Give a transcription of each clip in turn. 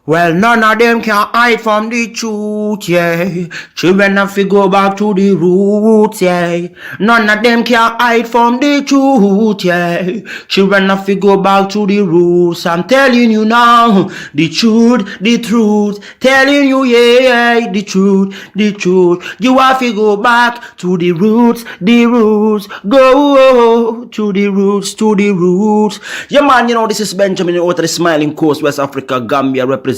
Well, none of them can hide from the truth, yeah. Children have to go back to the roots, yeah. None of them can hide from the truth, yeah. Children have to go back to the roots. I'm telling you now, the truth, the truth. Telling you, yeah, the truth, the truth. You have to go back to the roots, the roots. Go to the roots, to the roots. Yeah, man, you know, this is Benjamin out of the Smiling Coast, West Africa, Gambia, representing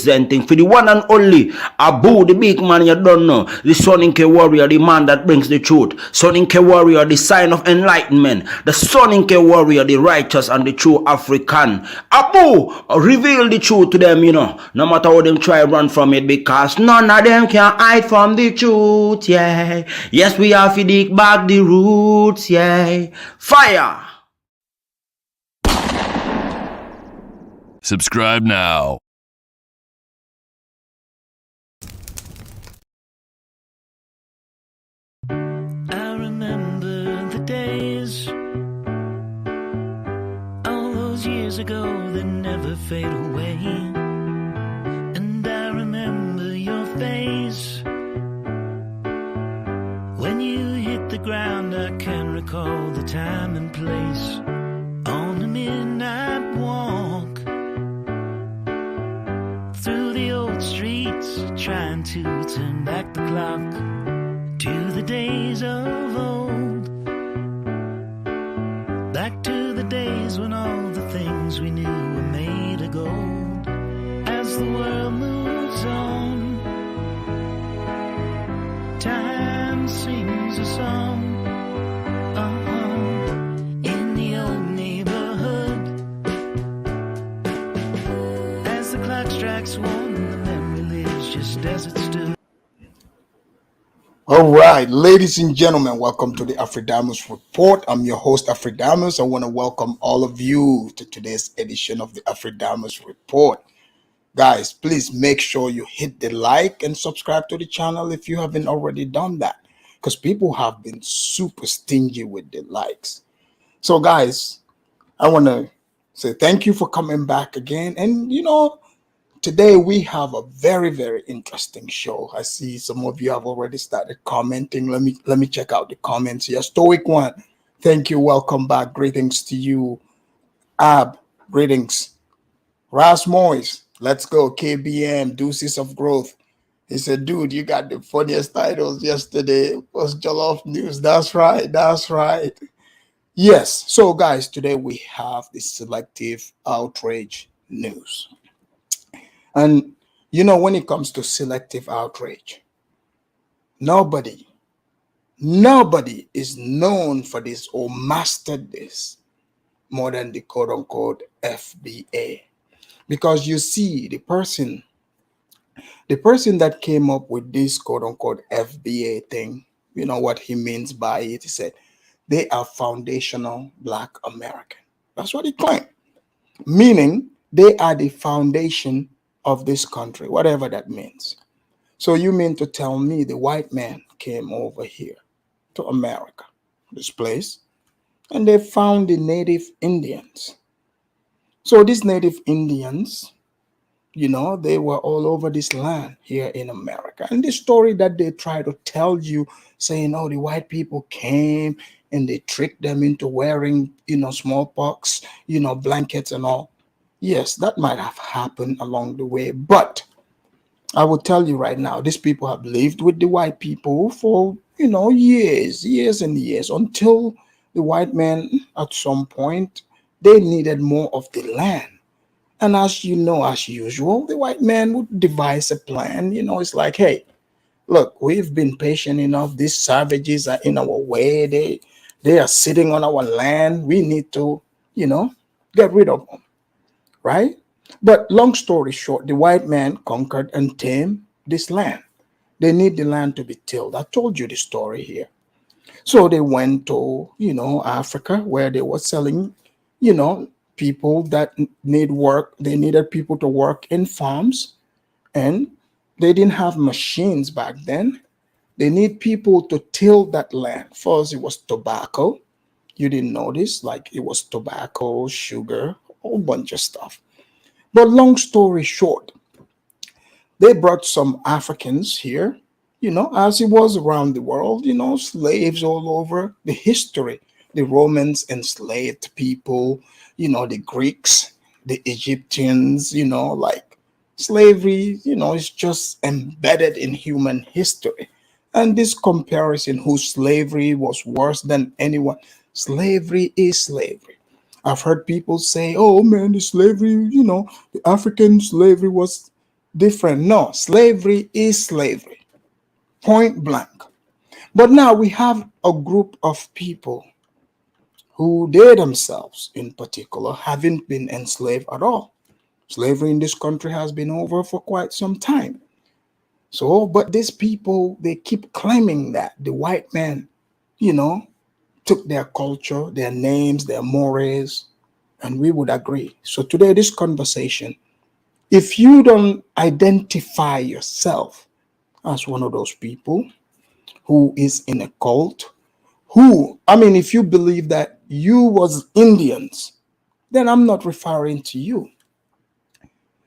for the one and only Abu, the big man you don't know, the Soninke warrior, the man that brings the truth, Soninke warrior, the sign of enlightenment, the Soninke warrior, the righteous and the true African. Abu, reveal the truth to them, you know, no matter how them try run from it, because none of them can hide from the truth, yeah. Yes, we have to dig back the roots, yeah. Fire! Subscribe now. I remember the days, all those years ago that never fade away. And I remember your face when you hit the ground. I can recall the time and place on the midnight walk through the old streets, trying to turn back the clock to the days of old, back to the days when all the things we knew were made of gold. As the world moves on, time sings a song. In the old neighborhood, as the clock strikes one, the memory lives just as it stood. All right, ladies and gentlemen, welcome to the Afridamus Report. I'm your host, Afridamus. I want to welcome all of you to today's edition of the Afridamus Report. Guys, please make sure you hit the like and subscribe to the channel if you haven't already done that, because people have been super stingy with the likes. So, guys, I want to say thank you for coming back again. And, you know, today we have a very, very interesting show. I see some of you have already started commenting. Let me check out the comments here. Stoic One, thank you. Welcome back. Greetings to you. Ab, greetings. Ras Moyes, let's go. KBM, Deuces of Growth. He said, dude, you got the funniest titles yesterday. It was Jollof News. That's right. That's right. Yes. So, guys, today we have the Selective Outrage News. And, you know, when it comes to selective outrage, nobody is known for this or mastered this more than the quote-unquote FBA. Because you see, the person that came up with this quote-unquote FBA thing, you know what he means by it. He said, they are foundational Black American. That's what he claimed. Meaning, they are the foundation of this country, whatever that means. So you mean to tell me the white man came over here to America, this place, and they found the native Indians. So these native Indians, you know, they were all over this land here in America. And the story that they try to tell you, saying, oh, the white people came and they tricked them into wearing, you know, smallpox, you know, blankets and all. Yes, that might have happened along the way, but I will tell you right now, these people have lived with the white people for, you know, years and years, until the white man, at some point, they needed more of the land. And as you know, as usual, the white man would devise a plan. You know, it's like, hey, look, we've been patient enough. These savages are in our way. They are sitting on our land. We need to, you know, get rid of them. Right? But long story short, the white man conquered and tamed this land. They need the land to be tilled. I told you the story here. So they went to, you know, Africa, where they were selling, you know, people that need work. They needed people to work in farms, and they didn't have machines back then. They need people to till that land. First, it was tobacco. You didn't notice, like it was tobacco, sugar, a whole bunch of stuff. But long story short, They brought some Africans here, as it was around the world, slaves all over the history. The Romans enslaved people, the Greeks, the Egyptians, like slavery, is just embedded in human history. And this comparison, whose slavery was worse than anyone, slavery is slavery. I've heard people say, oh man, the slavery, the African slavery was different. No, slavery is slavery, point blank. But now we have a group of people who they themselves, in particular, haven't been enslaved at all. Slavery in this country has been over for quite some time. So, but these people, they keep claiming that the white man, you know, took their culture, their names, their mores, and we would agree. So today, this conversation, if you don't identify yourself as one of those people who is in a cult, if you believe that you was Indians, then I'm not referring to you.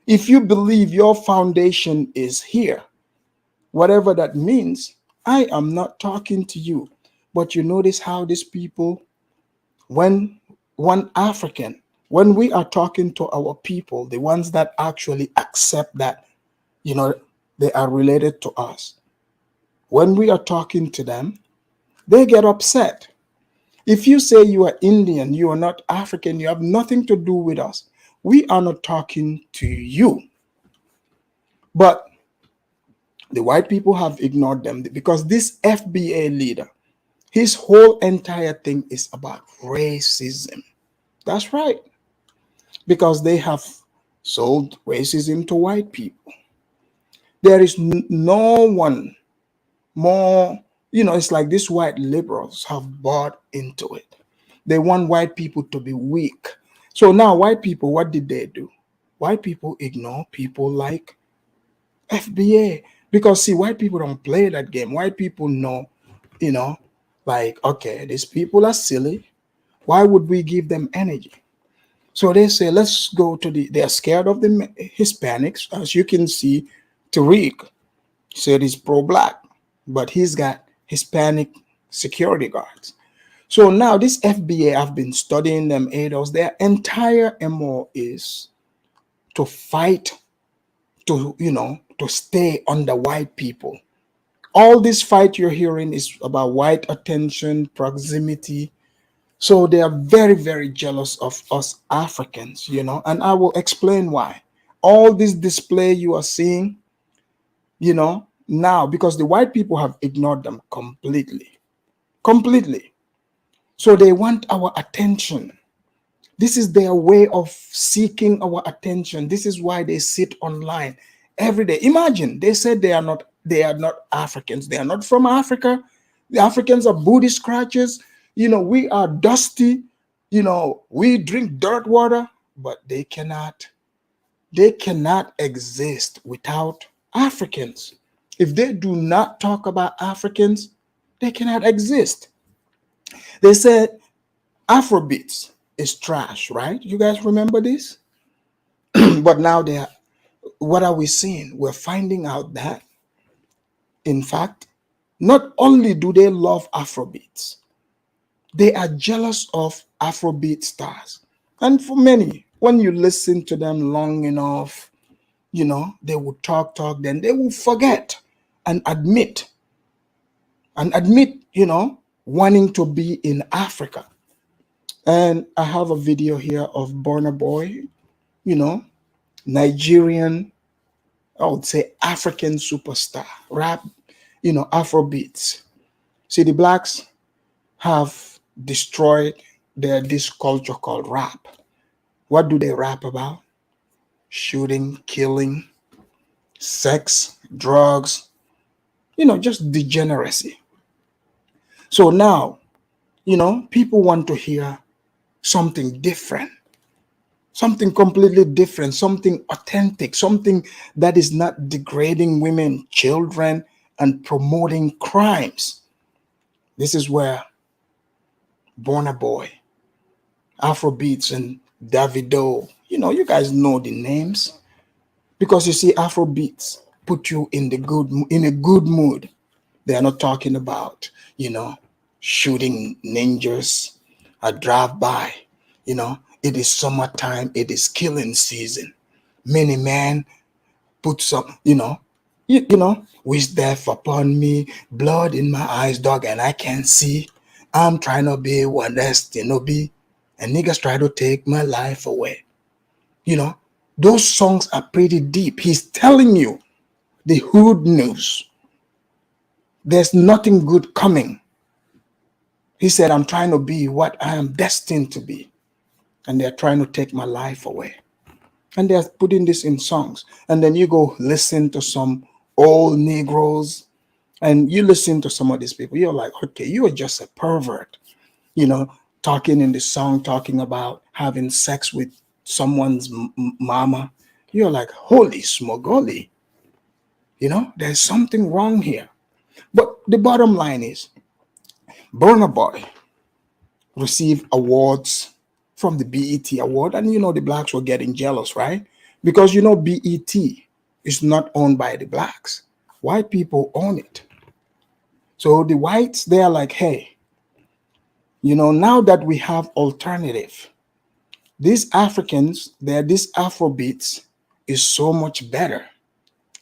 If you believe your foundation is here, whatever that means, I am not talking to you. But you notice how these people, when one African, when we are talking to our people, the ones that actually accept that, they are related to us, when we are talking to them, they get upset. If you say you are Indian, you are not African, you have nothing to do with us, we are not talking to you. But the white people have ignored them because this FBA leader, his whole entire thing is about racism. That's right. Because they have sold racism to white people. There is no one more, it's like these white liberals have bought into it. They want white people to be weak. So now white people, what did they do? White people ignore people like FBA. Because see, white people don't play that game. White people know, like, okay, these people are silly. Why would we give them energy? So they say, let's go to they're scared of the Hispanics. As you can see, Tariq said he's pro-black, but he's got Hispanic security guards. So now this FBA, I've been studying them, ADOS, their entire MO is to fight, to stay under white people. All this fight you're hearing is about white attention, proximity. So they are very, very jealous of us Africans, and I will explain why. All this display you are seeing, now, because the white people have ignored them completely. Completely. So they want our attention. This is their way of seeking our attention. This is why they sit online every day. Imagine, they said they are not Africans. They are not from Africa. The Africans are booty scratchers. We are dusty. We drink dirt water, but they cannot exist without Africans. If they do not talk about Africans, they cannot exist. They said Afrobeats is trash, right? You guys remember this? But now what are we seeing? We're finding out that, in fact, not only do they love Afrobeats, they are jealous of Afrobeat stars. And for many, when you listen to them long enough, they will talk, then they will forget and admit, wanting to be in Africa. And I have a video here of Burna Boy, Nigerian, I would say African superstar, rap, Afrobeats. See, the blacks have destroyed this culture called rap. What do they rap about? Shooting, killing, sex, drugs, just degeneracy. So now, people want to hear something different, something completely different, something authentic, something that is not degrading women, children, and promoting crimes. This is where Burna Boy, Afrobeats, and Davido, you guys know the names. Because you see, Afrobeats put you in a good mood. They are not talking about, shooting ninjas, a drive by. It is summertime, it is killing season. Many men put some, wish death upon me, blood in my eyes, dog, and I can't see. I'm trying to be what destined be, and niggas try to take my life away. You know, those songs are pretty deep. He's telling you the hood news. There's nothing good coming. He said, I'm trying to be what I am destined to be, and they're trying to take my life away. And they're putting this in songs. And then you go listen to some old Negroes, and you listen to some of these people. You're like, okay, you are just a pervert, talking in the song, talking about having sex with someone's mama. You're like, holy smogoli. There's something wrong here. But the bottom line is, Burna Boy received awards from the BET award, and the blacks were getting jealous, right? Because BET is not owned by the blacks. White people own it. So the whites, they are like, hey, now that we have alternative, these Africans, this Afrobeats is so much better.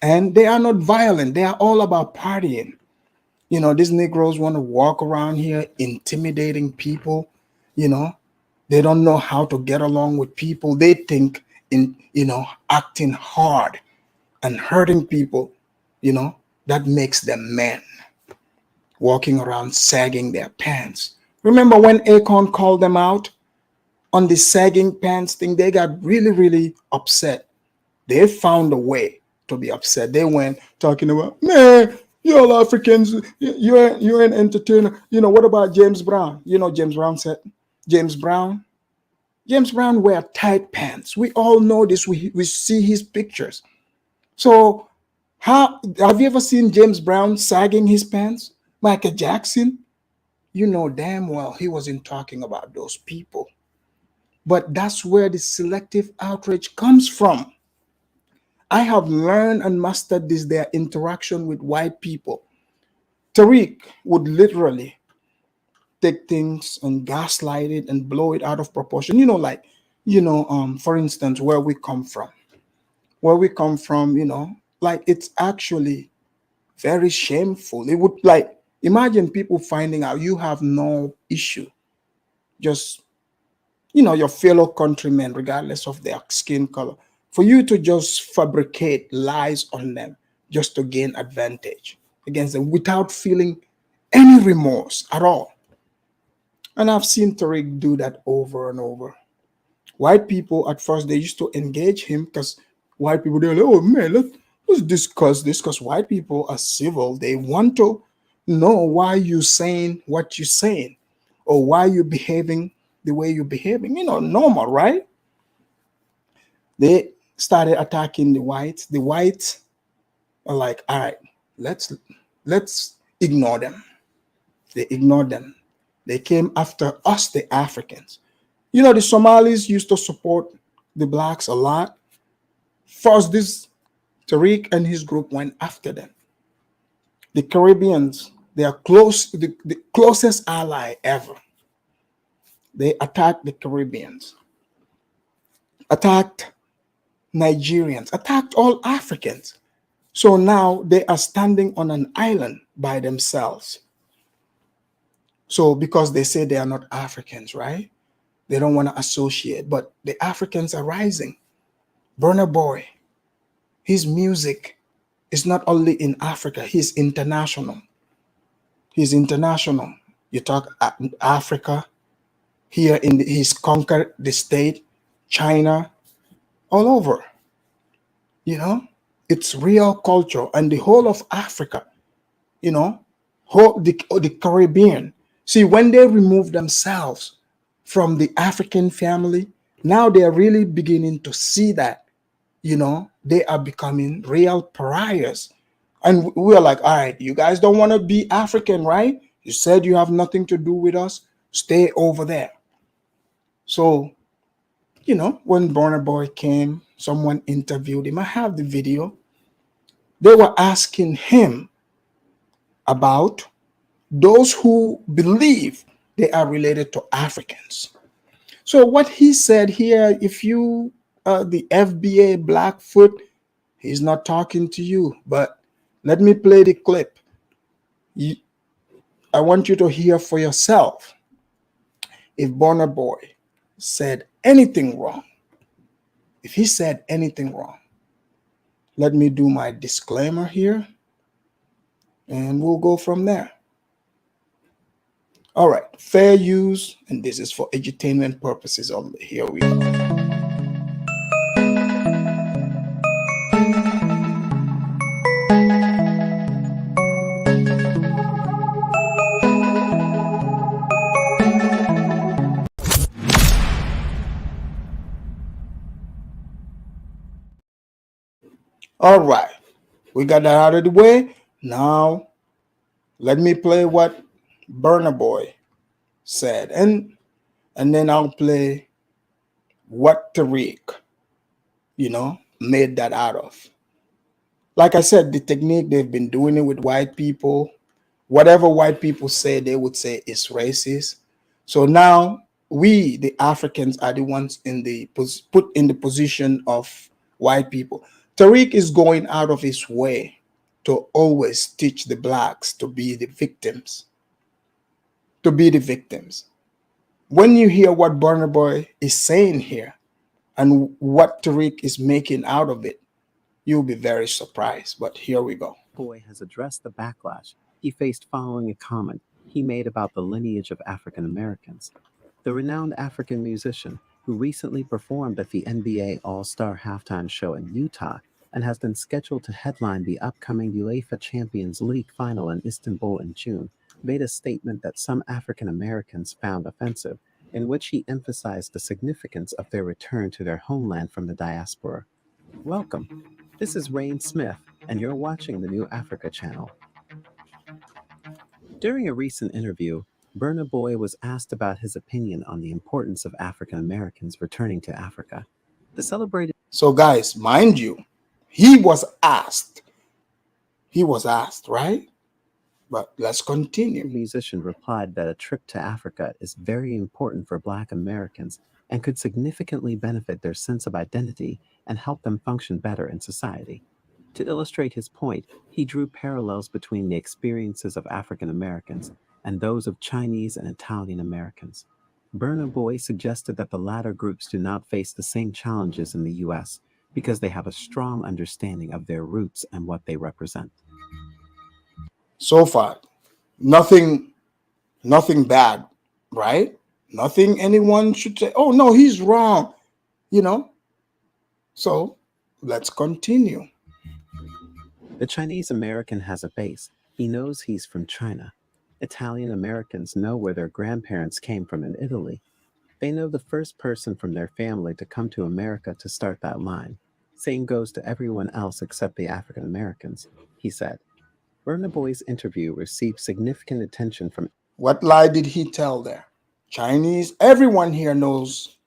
And they are not violent. They are all about partying. These Negroes want to walk around here intimidating people. They don't know how to get along with people. They think acting hard and hurting people, that makes them men. Walking around sagging their pants. Remember when Akon called them out on the sagging pants thing? They got really, really upset. They found a way to be upset. They went talking about, man, you all Africans, you're an entertainer. What about James Brown? James Brown said, James Brown wear tight pants. We all know this. We see his pictures. So how have you ever seen James Brown sagging his pants? Michael Jackson? Damn well he wasn't talking about those people. But that's where the selective outrage comes from. I have learned and mastered their interaction with white people. Tariq would literally take things and gaslight it and blow it out of proportion. For instance, where we come from, like it's actually very shameful. It would imagine people finding out you have no issue, just, your fellow countrymen, regardless of their skin color, for you to just fabricate lies on them just to gain advantage against them without feeling any remorse at all. And I've seen Tariq do that over and over. White people, at first, they used to engage him because white people, they're like, oh man, let's discuss this, because white people are civil. They want to know why you're saying what you're saying or why you're behaving the way you're behaving. Normal, right? They started attacking the whites. The whites are like, all right, let's ignore them. They ignored them. They came after us, the Africans. The Somalis used to support the blacks a lot. First, this Tariq and his group went after them. The Caribbeans, they are the closest ally ever. They attacked the Caribbeans, attacked Nigerians, attacked all Africans. So now they are standing on an island by themselves. So because they say they are not Africans, right? They don't want to associate, but the Africans are rising. Burna Boy, his music is not only in Africa, he's international. He's international. You talk Africa, he's conquered the state, China, all over. It's real culture, and the whole of Africa, the Caribbean. See, when they remove themselves from the African family, now they're really beginning to see that, they are becoming real pariahs. And we're like, all right, you guys don't want to be African, right? You said you have nothing to do with us. Stay over there. So, when Burna Boy came, someone interviewed him. I have the video. They were asking him about those who believe they are related to Africans. So what he said here, if you the FBA Blackfoot, he's not talking to you. But let me play the clip. I want you to hear for yourself if Burna Boy said anything wrong. If he said anything wrong, let me do my disclaimer here and we'll go from there. All right, fair use, and this is for edutainment purposes only. Here we go. All right, we got that out of the way. Now, let me play what Burna Boy said, and then I'll play what Tariq, made that out of. Like I said, the technique, they've been doing it with white people. Whatever white people say, they would say is racist. So now we, the Africans, are the ones put in the position of white people. Tariq is going out of his way to always teach the blacks to be the victims. To be the victims. When you hear what Burna Boy is saying here and what Tariq is making out of it, you'll be very surprised. But here we go. Boy has addressed the backlash he faced following a comment he made about the lineage of African Americans. The renowned African musician, who recently performed at the NBA All-Star halftime show in Utah and has been scheduled to headline the upcoming UEFA Champions League final in Istanbul in June, made a statement that some African Americans found offensive, in which he emphasized the significance of their return to their homeland from the diaspora. Welcome. This is Rain Smith, and you're watching the New Africa channel. During a recent interview, Burna Boy was asked about his opinion on the importance of African Americans returning to Africa. The celebrated... So guys, mind you, he was asked. He was asked, right? But let's continue. The musician replied that a trip to Africa is very important for Black Americans and could significantly benefit their sense of identity and help them function better in society. To illustrate his point, he drew parallels between the experiences of African Americans and those of Chinese and Italian Americans. Burna Boy suggested that the latter groups do not face the same challenges in the U.S. because they have a strong understanding of their roots and what they represent. So far, nothing bad, right? Nothing anyone should say, oh no, he's wrong, So let's continue. The Chinese American has a base. He knows he's from China. Italian Americans know where their grandparents came from in Italy. They know the first person from their family to come to America to start that line. Same goes to everyone else except the African Americans, he said. Burna Boy's interview received significant attention from... What lie did he tell there? Chinese, everyone here knows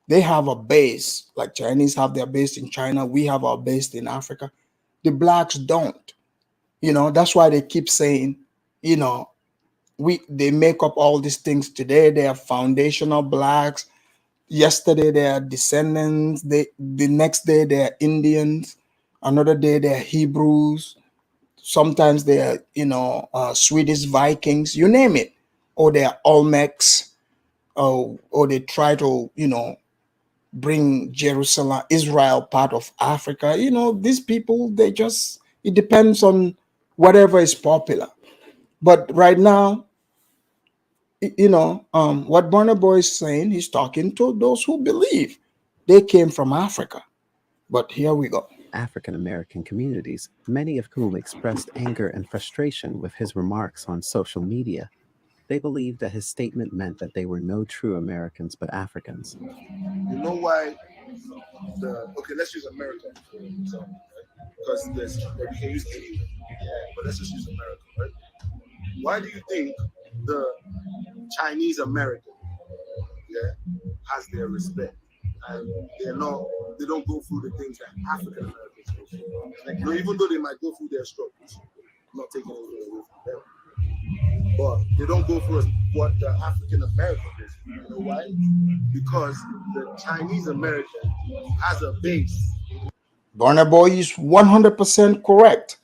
they have a base. Like Chinese have their base in China. We have our base in Africa. The blacks don't. That's why they keep saying, they make up all these things. Today they are foundational blacks. Yesterday they are descendants. The next day they are Indians. Another day they are Hebrews. Sometimes they are, Swedish Vikings. You name it. Or they are Olmecs. Or they try to, bring Jerusalem, Israel part of Africa. These people, it depends on whatever is popular. But right now, what Burna Boy is saying, he's talking to those who believe they came from Africa. But here we go. African American communities, many of whom expressed anger and frustration with his remarks on social media. They believed that his statement meant that they were no true Americans but Africans. You know why? Okay, let's use America for example, right? Because we can use anywhere, but let's just use America, right? Why do you think the Chinese American, has their respect, and they don't go through the things that African Americans Like, even though they might go through their struggles, I'm not taking anything away from them, but they don't go through what the African American is. You know why? Because the Chinese American has a base. Burna Boy is 100% correct.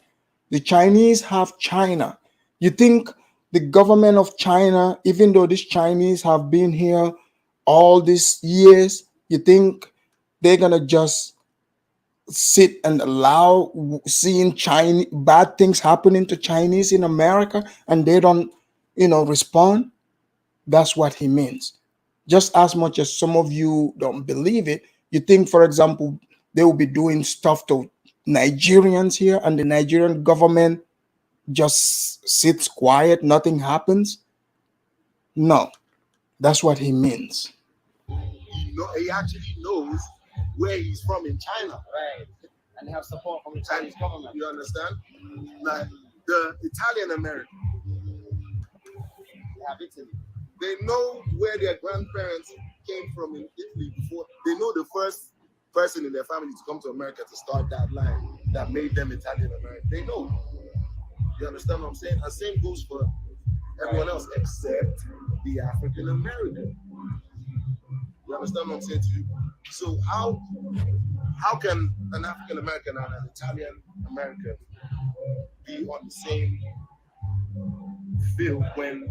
The Chinese have China. You think the government of China, even though these Chinese have been here all these years, you think they're gonna just sit and allow seeing Chinese bad things happening to Chinese in America and they don't, respond? That's what he means. Just as much as some of you don't believe it, you think, for example, they will be doing stuff to Nigerians here and the Nigerian government just sits quiet, nothing happens. No, that's what he means. He actually knows where he's from in China. Right. And they have support from the Chinese government. You understand? Like the Italian American. They have Italy. They know where their grandparents came from in Italy before. They know the first person in their family to come to America to start that line that made them Italian American. They know. You understand what I'm saying? And same goes for everyone else except the African American. You understand what I'm saying to you? So how can an African American and an Italian American be on the same field when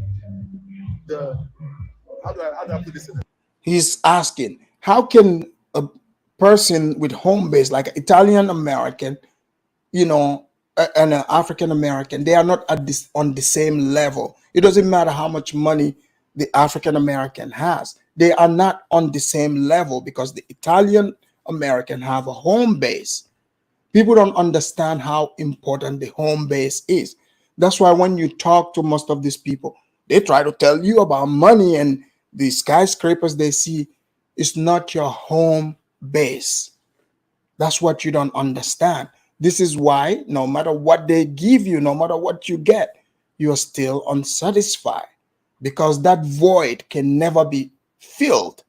how do I put this in? He's asking, how can a person with home base like an Italian American, and an African American, they are not on the same level. It doesn't matter how much money the African American has. They are not on the same level because the Italian American have a home base. People don't understand how important the home base is. That's why when you talk to most of these people, they try to tell you about money and the skyscrapers they see. It's not your home base. That's what you don't understand. This is why no matter what they give you, no matter what you get, you're still unsatisfied because that void can never be filled.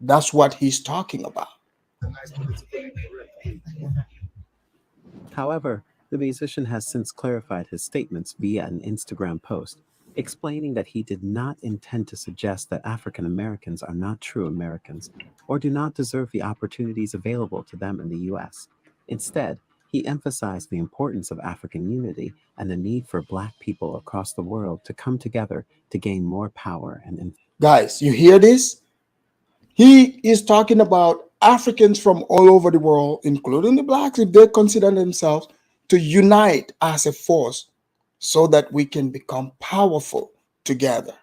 That's what he's talking about. However, the musician has since clarified his statements via an Instagram post, explaining that he did not intend to suggest that African Americans are not true Americans or do not deserve the opportunities available to them in the US. Instead, he emphasized the importance of African unity and the need for Black people across the world to come together to gain more power and influence. Guys, you hear this? He is talking about Africans from all over the world, including the Blacks, if they consider themselves, to unite as a force so that we can become powerful together.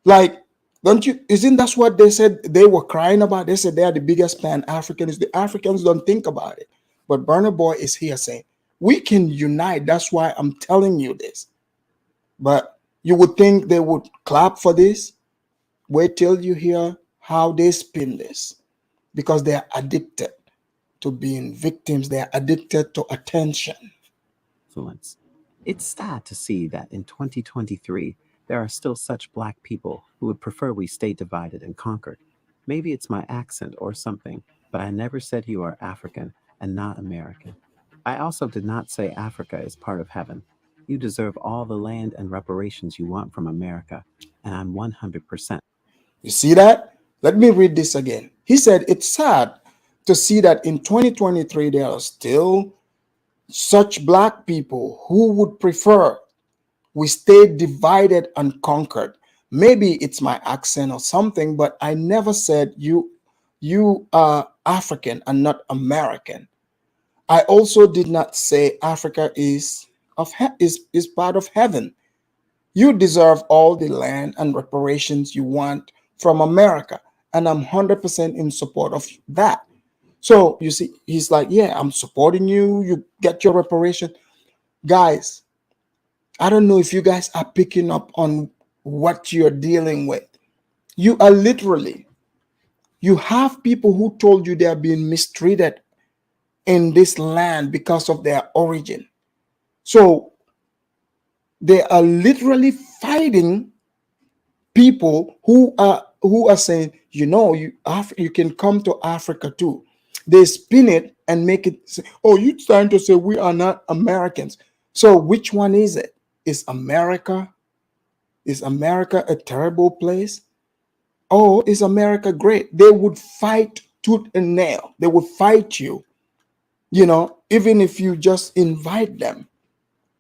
Like, isn't that what they said they were crying about? They said they are the biggest Pan-Africans. The Africans don't think about it. But Burna Boy is here saying, we can unite. That's why I'm telling you this. But you would think they would clap for this. Wait till you hear how they spin this. Because they are addicted to being victims. They are addicted to attention. It's sad to see that in 2023, there are still such Black people who would prefer we stay divided and conquered. Maybe it's my accent or something, but I never said you are African and not American. I also did not say Africa is part of heaven. You deserve all the land and reparations you want from America, and I'm 100%. You see that? Let me read this again. He said, it's sad to see that in 2023, there are still such Black people who would prefer we stay divided and conquered. Maybe it's my accent or something, but I never said you are African and not American. I also did not say Africa is part of heaven. You deserve all the land and reparations you want from America, and I'm 100% in support of that. So you see, he's like, yeah, I'm supporting you. You get your reparation. Guys, I don't know if you guys are picking up on what you're dealing with. You are literally, you have people who told you they are being mistreated in this land because of their origin. So they are literally fighting people who are saying, you can come to Africa too. They spin it and make it say, oh, you're trying to say we are not Americans. So which one is it? Is America a terrible place? Oh, is America great? They would fight tooth and nail. They would fight you, even if you just invite them.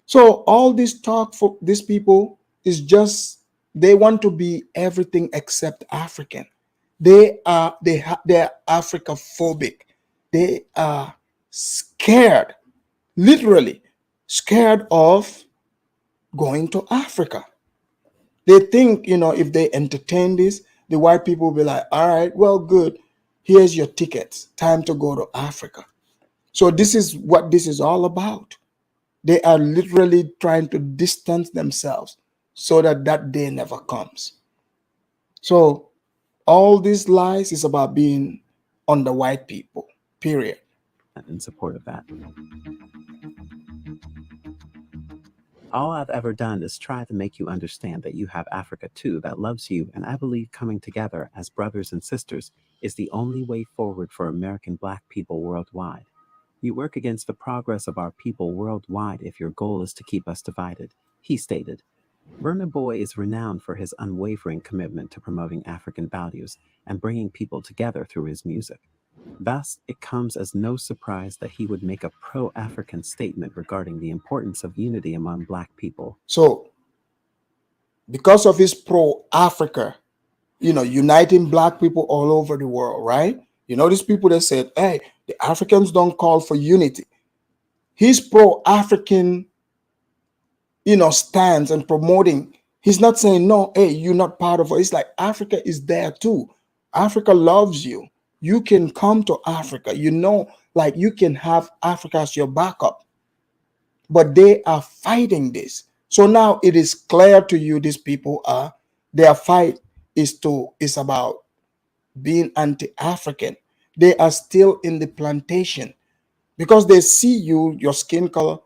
So all this talk for these people is just they want to be everything except African. They're Africophobic. They are scared, literally scared of going to Africa. They think, if they entertain this, the white people will be like, all right, well, good. Here's your tickets. Time to go to Africa. So this is what this is all about. They are literally trying to distance themselves so that day never comes. So all these lies is about being on the white people, period. In support of that. All I've ever done is try to make you understand that you have Africa too that loves you, and I believe coming together as brothers and sisters is the only way forward for American Black people worldwide. You work against the progress of our people worldwide if your goal is to keep us divided, he stated. Burna Boy is renowned for his unwavering commitment to promoting African values and bringing people together through his music. Thus, it comes as no surprise that he would make a pro-African statement regarding the importance of unity among Black people. So, because of his pro-Africa, uniting Black people all over the world, right? These people that said, hey, the Africans don't call for unity. His pro-African, stance and promoting. He's not saying, no, hey, you're not part of it. It's like Africa is there too. Africa loves you. You can come to Africa, like you can have Africa as your backup. But they are fighting this. So now it is clear to you, these people their fight is about being anti-African. They are still in the plantation because they see your skin color,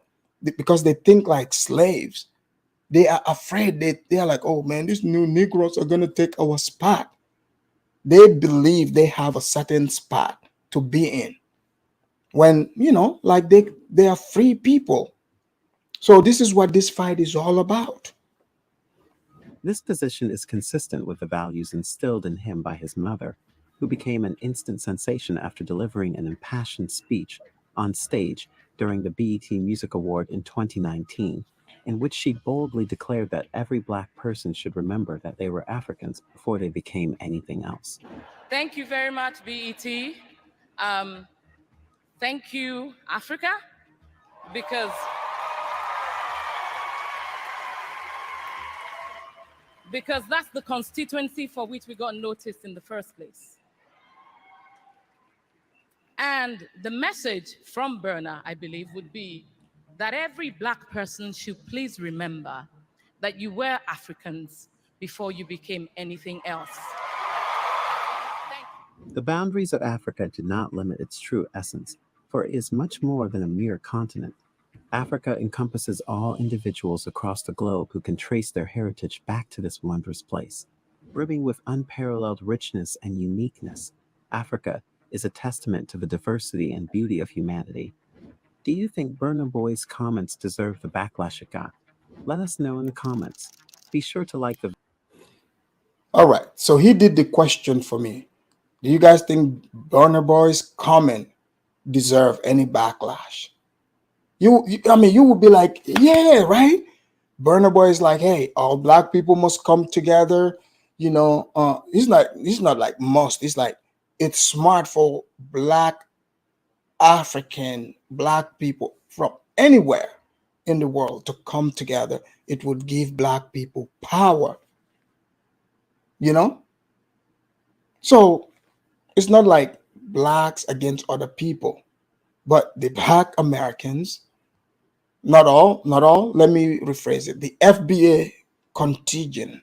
because they think like slaves. They are afraid. They are like, oh man, these new Negroes are going to take our spot. They believe they have a certain spot to be in when, like they are free people. So this is what this fight is all about. This position is consistent with the values instilled in him by his mother, who became an instant sensation after delivering an impassioned speech on stage during the BET Music Award in 2019, in which she boldly declared that every Black person should remember that they were Africans before they became anything else. Thank you very much, BET. Thank you, Africa, because that's the constituency for which we got noticed in the first place. And the message from Burna, I believe, would be that every Black person should please remember that you were Africans before you became anything else. The boundaries of Africa do not limit its true essence, for it is much more than a mere continent. Africa encompasses all individuals across the globe who can trace their heritage back to this wondrous place. Brimming with unparalleled richness and uniqueness, Africa is a testament to the diversity and beauty of humanity. Do you think Burna Boy's comments deserve the backlash it got? Let us know in the comments. Be sure to like the... All right, so he did the question for me. Do you guys think Burna Boy's comment deserve any backlash? You would be like, yeah, right? Burna Boy is like, hey, all Black people must come together. He's not like must. It's like, it's smart for Black people from anywhere in the world to come together. It would give Black people power. So it's not like Blacks against other people, but the Black Americans, not all, let me rephrase it. The FBA contingent,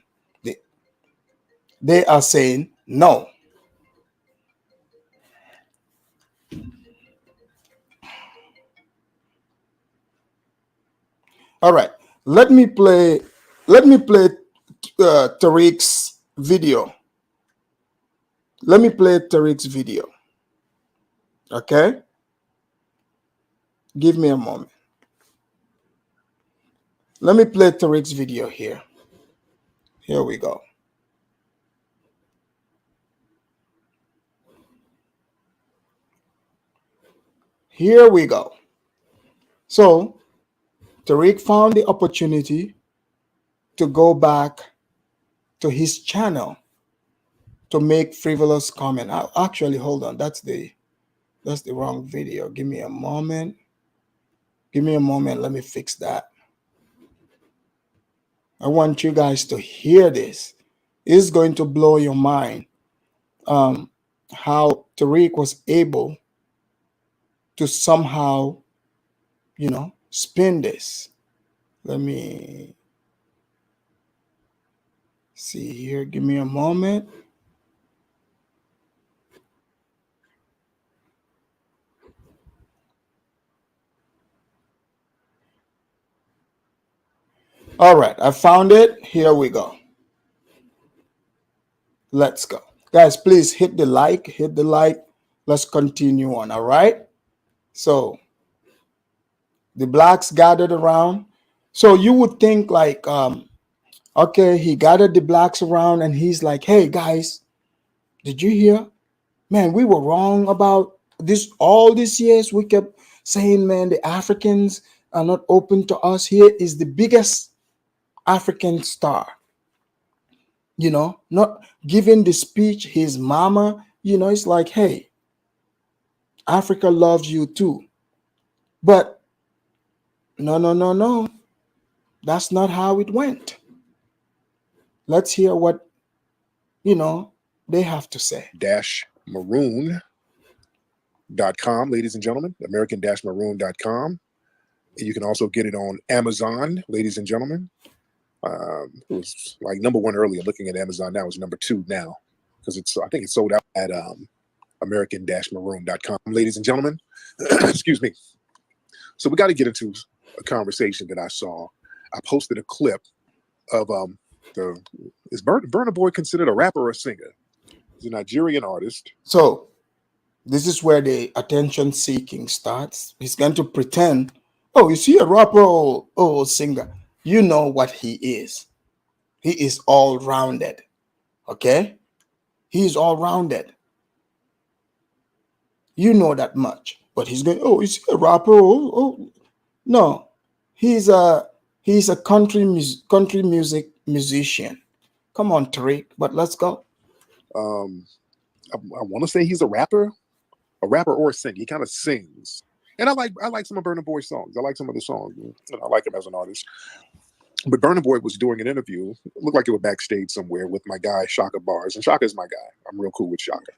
they are saying no. All right, let me play Tariq's video. Let me play Tariq's video. Okay? Give me a moment. Let me play Tariq's video here. Here we go. Here we go. So, Tariq found the opportunity to go back to his channel to make frivolous comment. Actually, hold on. That's the wrong video. Give me a moment. Give me a moment. Let me fix that. I want you guys to hear this. It's going to blow your mind. How Tariq was able to somehow, spin this. Let me see here. Give me a moment. All right, I found it. Here we go. Let's go. Guys, please hit the like. Hit the like. Let's continue on, all right? So, the blacks gathered around. So, you would think like, okay, he gathered the blacks around and he's like, hey, guys, did you hear? Man, we were wrong about this. All these years, we kept saying, man, the Africans are not open to us. Here is the biggest African star, not giving the speech. His mama, it's like, hey, Africa loves you too. But no. That's not how it went. Let's hear what, they have to say. Maroon.com, ladies and gentlemen, American-maroon.com. You can also get it on Amazon, ladies and gentlemen. It was like #1 earlier. Looking at Amazon now, it's #2 now because I think it's sold out at American-maroon.com, ladies and gentlemen. Excuse me. So we got to get into a conversation that I saw. I posted a clip of is Burna Boy considered a rapper or a singer? He's a Nigerian artist. So this is where the attention seeking starts. He's going to pretend, oh, is he a rapper or singer? You know what he is. He is all rounded. Okay? He is all rounded. You know that much. But he's going, oh, is he a rapper? Oh. No. He's a country music musician. Come on, Tariq, but let's go. I want to say he's a rapper or a singer. He kind of sings. And I like some of Burna Boy's songs. I like some of the songs. I like him as an artist. But Burna Boy was doing an interview. It looked like it was backstage somewhere with my guy, Shaka Bars. And Shaka is my guy. I'm real cool with Shaka.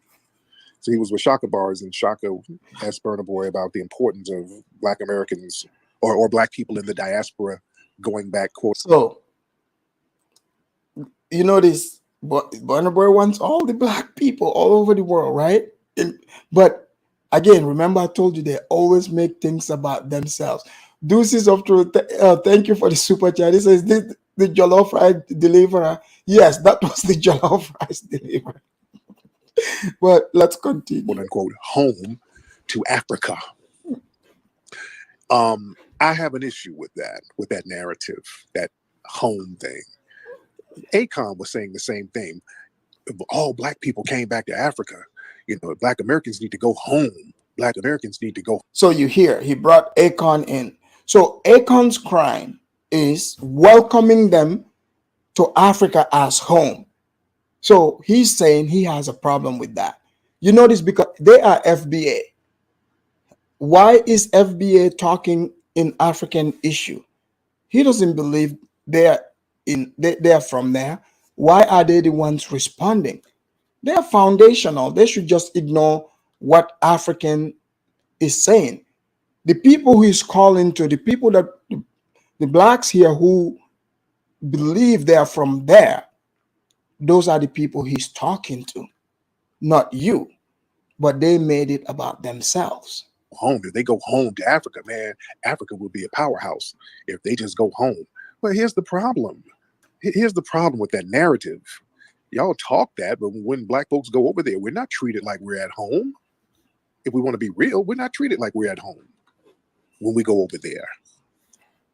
So he was with Shaka Bars, and Shaka asked Burna Boy about the importance of Black Americans or Black people in the diaspora going back. So, you know this, Burna Boy wants all the Black people all over the world, right? But again, remember I told you they always make things about themselves. Deuces of Truth, thank you for the super chat. He says, the jollof rice deliverer. Yes, that was the jollof rice deliverer. But let's continue. "Quote unquote home to Africa." I have an issue with that narrative, that home thing. Akon was saying the same thing. All Black people came back to Africa. Black Americans need to go home. Black Americans need to go. So you hear, he brought Akon in. So Akon's crime is welcoming them to Africa as home. So he's saying he has a problem with that. You notice because they are FBA. Why is FBA talking in African issue? He doesn't believe they're from there. Why are they the ones responding? They're foundational. They should just ignore what African is saying. The people who is calling to, the people that the Blacks here who believe they're from there, those are the people he's talking to, not you. But they made it about themselves. Home. If they go home to Africa, man, Africa will be a powerhouse if they just go home. But here's the problem. Here's the problem with that narrative. Y'all talk that, but when Black folks go over there, we're not treated like we're at home. if we want to be real, we're not treated like we're at home when we go over there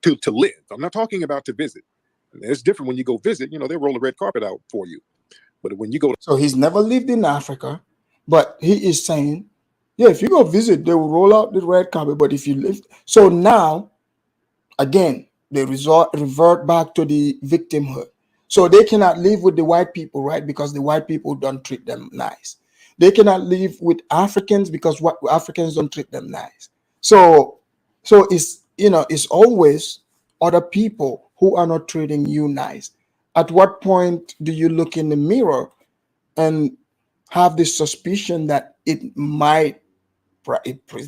to live. I'm not talking about to visit. It's different when you go visit, they roll a red carpet out for you. But when you go So he's never lived in Africa, but he is saying, yeah, if you go visit, they will roll out the red carpet. But if you live, so now, again, they revert back to the victimhood. So they cannot live with the white people, right? Because the white people don't treat them nice. They cannot live with Africans because what Africans don't treat them nice. So it's it's always other people who are not treating you nice. At what point do you look in the mirror and have this suspicion that it might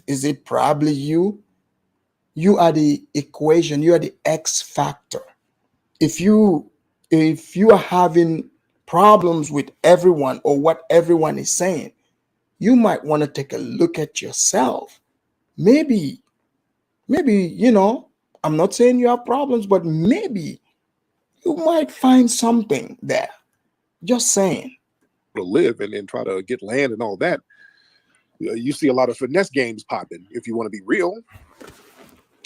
is it probably you? You are the equation, you are the X factor. If you are having problems with everyone or what everyone is saying, you might want to take a look at yourself. Maybe I'm not saying you have problems, but maybe you might find something there. Just saying. to live and try to get land and all that, you see a lot of finesse games popping, if you want to be real.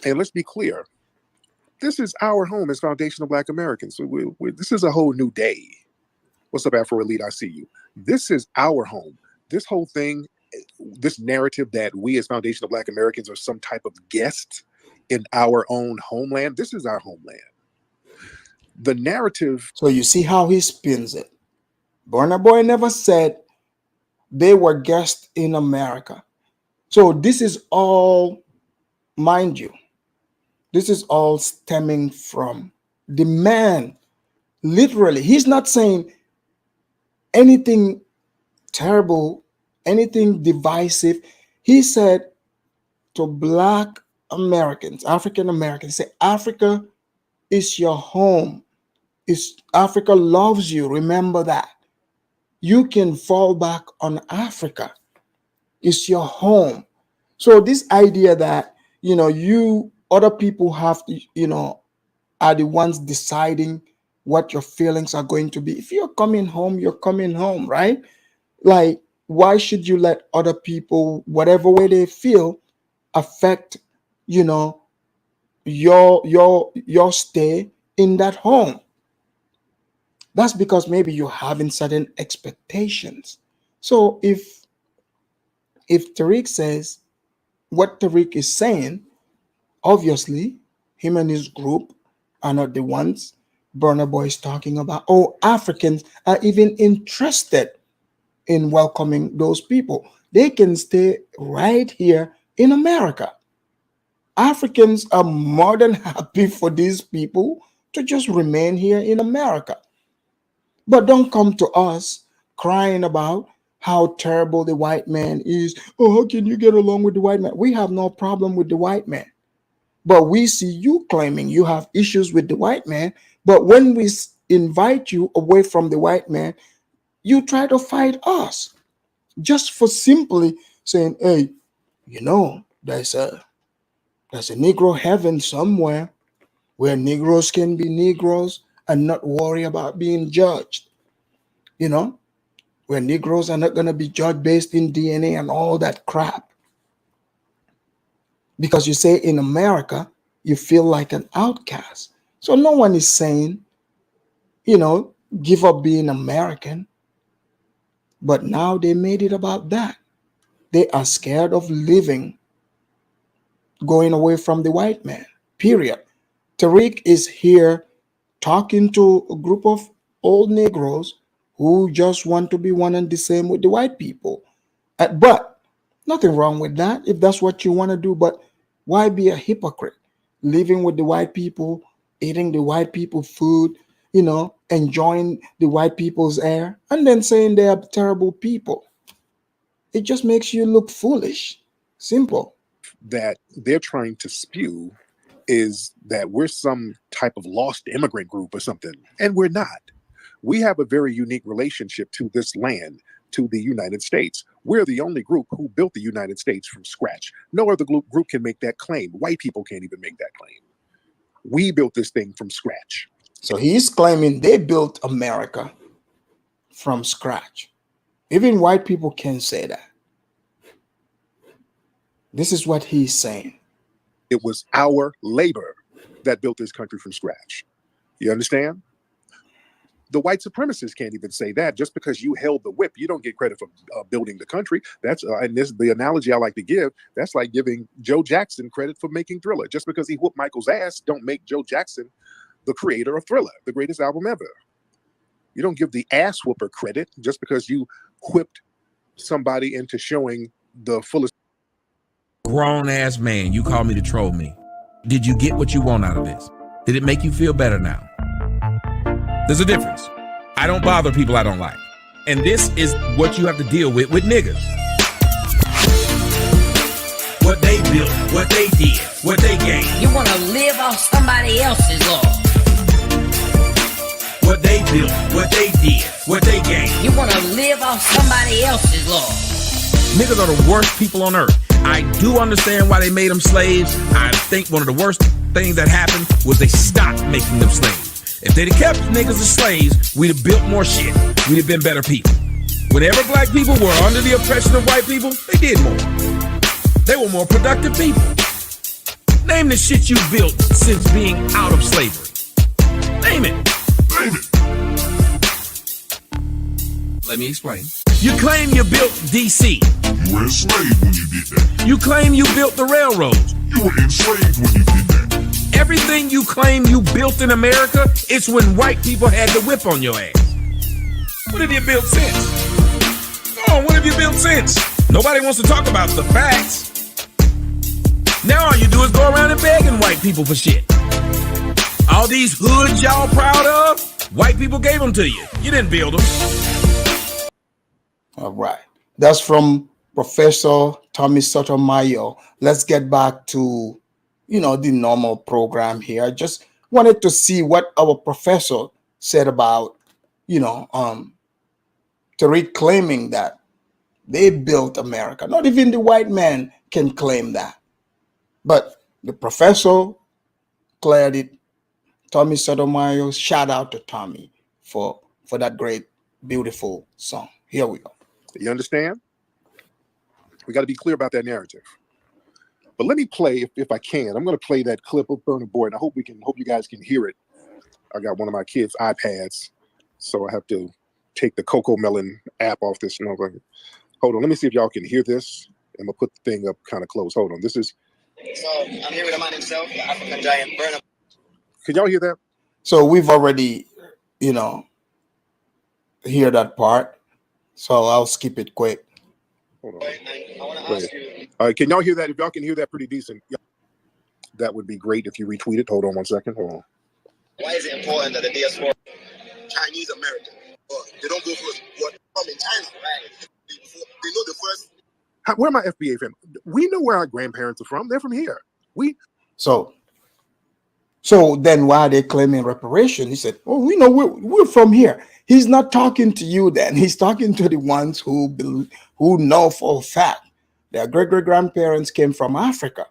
And let's be clear, this is our home as foundational Black Americans. So this is a whole new day. What's up, Afro Elite? I see you. This is our home. This whole thing, this narrative that we as foundational Black Americans are some type of guest in our own homeland, this is our homeland. The narrative. So you see how he spins it. Burna Boy never said they were guests in America. So this is all, mind you, this is all stemming from the man. Literally, he's not saying anything terrible, anything divisive. He said to Black Americans, African Americans, say, Africa is your home. Africa loves you. Remember that. You can fall back on Africa. It's your home. So this idea that, you other people have to, are the ones deciding what your feelings are going to be. If you're coming home, you're coming home, right? Like, why should you let other people, whatever way they feel, affect, your stay in that home? That's because maybe you're having certain expectations. So if Tariq says what Tariq is saying, obviously him and his group are not the ones Burna Boy is talking about. Oh, Africans are even interested in welcoming those people. They can stay right here in America. Africans are more than happy for these people to just remain here in America. But don't come to us crying about how terrible the white man is. Oh, how can you get along with the white man? We have no problem with the white man. But we see you claiming you have issues with the white man. But when we invite you away from the white man, you try to fight us just for simply saying, hey, there's a Negro heaven somewhere where Negroes can be Negroes and not worry about being judged. Where Negroes are not going to be judged based in DNA and all that crap. Because you say in America, you feel like an outcast. So no one is saying, give up being American. But now they made it about that. They are scared of living, going away from the white man, period. Tariq is here talking to a group of old Negroes who just want to be one and the same with the white people. But nothing wrong with that if that's what you want to do. But why be a hypocrite? Living with the white people, eating the white people food, enjoying the white people's air, and then saying they are terrible people. It just makes you look foolish. Simple. That they're trying to spew is that we're some type of lost immigrant group or something, and we're not. We have a very unique relationship to this land, to the United States. We're the only group who built the United States from scratch. No other group can make that claim. White people can't even make that claim. We built this thing from scratch. So he's claiming they built America from scratch. Even white people can say that. This is what he's saying. It was our labor that built this country from scratch. You understand? The white supremacists can't even say that. Just because you held the whip, you don't get credit for building the country. That's and this is the analogy I like to give. That's like giving Joe Jackson credit for making Thriller. Just because he whooped Michael's ass, don't make Joe Jackson the creator of Thriller, the greatest album ever. You don't give the ass whooper credit just because you whipped somebody into showing the fullest. Grown ass man, you called me to troll me. Did you get what you want out of this? Did it make you feel better now? There's a difference. I don't bother people I don't like. And this is what you have to deal with niggas. What they built, what they did, what they gained. You want to live off somebody else's law. What they built, what they did, what they gained. You want to live off somebody else's law. Niggas are the worst people on earth. I do understand why they made them slaves. I think one of the worst things that happened was they stopped making them slaves. If they'd have kept niggas as slaves, we'd have built more shit. We'd have been better people. Whenever black people were under the oppression of white people, they did more. They were more productive people. Name the shit you built since being out of slavery. Name it. Name it. Let me explain. You claim you built DC. You were enslaved when you did that. You claim you built the railroads. You were enslaved when you did that. Everything you claim you built in America, it's when white people had the whip on your ass. What have you built since? Come on, what have you built since? Nobody wants to talk about the facts. Now all you do is go around and begging white people for shit. All these hoods y'all proud of, white people gave them to you. You didn't build them. All right. That's from Professor Tommy Sotomayor. Let's get back to, the normal program here. I just wanted to see what our professor said about, Tariq claiming that they built America. Not even the white man can claim that. But the professor cleared it. Tommy Sotomayor, shout out to Tommy for that great, beautiful song. Here we go. You understand? We got to be clear about that narrative. But let me play, if I can. I'm going to play that clip of Burna Boy, and I hope you guys can hear it. I got one of my kids' iPads, so I have to take the Coco Melon app off this. Hold on, let me see if y'all can hear this. I'm gonna put the thing up kind of close. Hold on, this is. So I'm here with the man himself, the African giant Burna. Can y'all hear that? So we've already, hear that part. So I'll skip it quick. Hold on. I want to ask you. All right, can y'all hear that? If y'all can hear that pretty decent, that would be great if you retweet it. Hold on one second. Hold on. Why is it important that the diaspora, Chinese American, they don't go for what from in China, right? They know the first. Where are my FBA fam? We know where our grandparents are from. They're from here. So then why are they claiming reparation? He said, "Oh, we know we're from here." He's not talking to you. Then he's talking to the ones who know for a fact their great-great-grandparents came from Africa.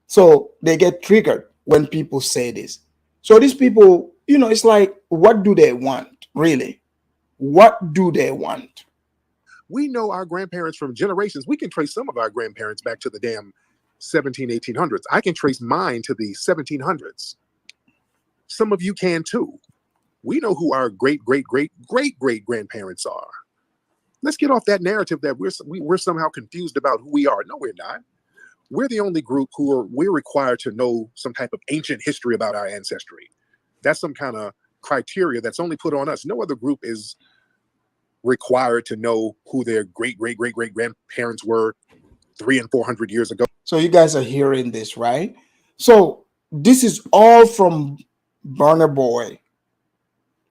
So they get triggered when people say this. So these people, it's like, what do they want, really? What do they want? We know our grandparents from generations. We can trace some of our grandparents back to the damn 1800s. I can trace mine to the 1700s. Some of you can too. We know who our great-great-great-great-great-grandparents are. Let's get off that narrative that we're somehow confused about who we are. No, we're not. We're the only group we're required to know some type of ancient history about our ancestry. That's some kind of criteria that's only put on us. No other group is required to know who their great-great-great-great-grandparents were 300 and 400 years ago. So you guys are hearing this, right? So this is all from Burna Boy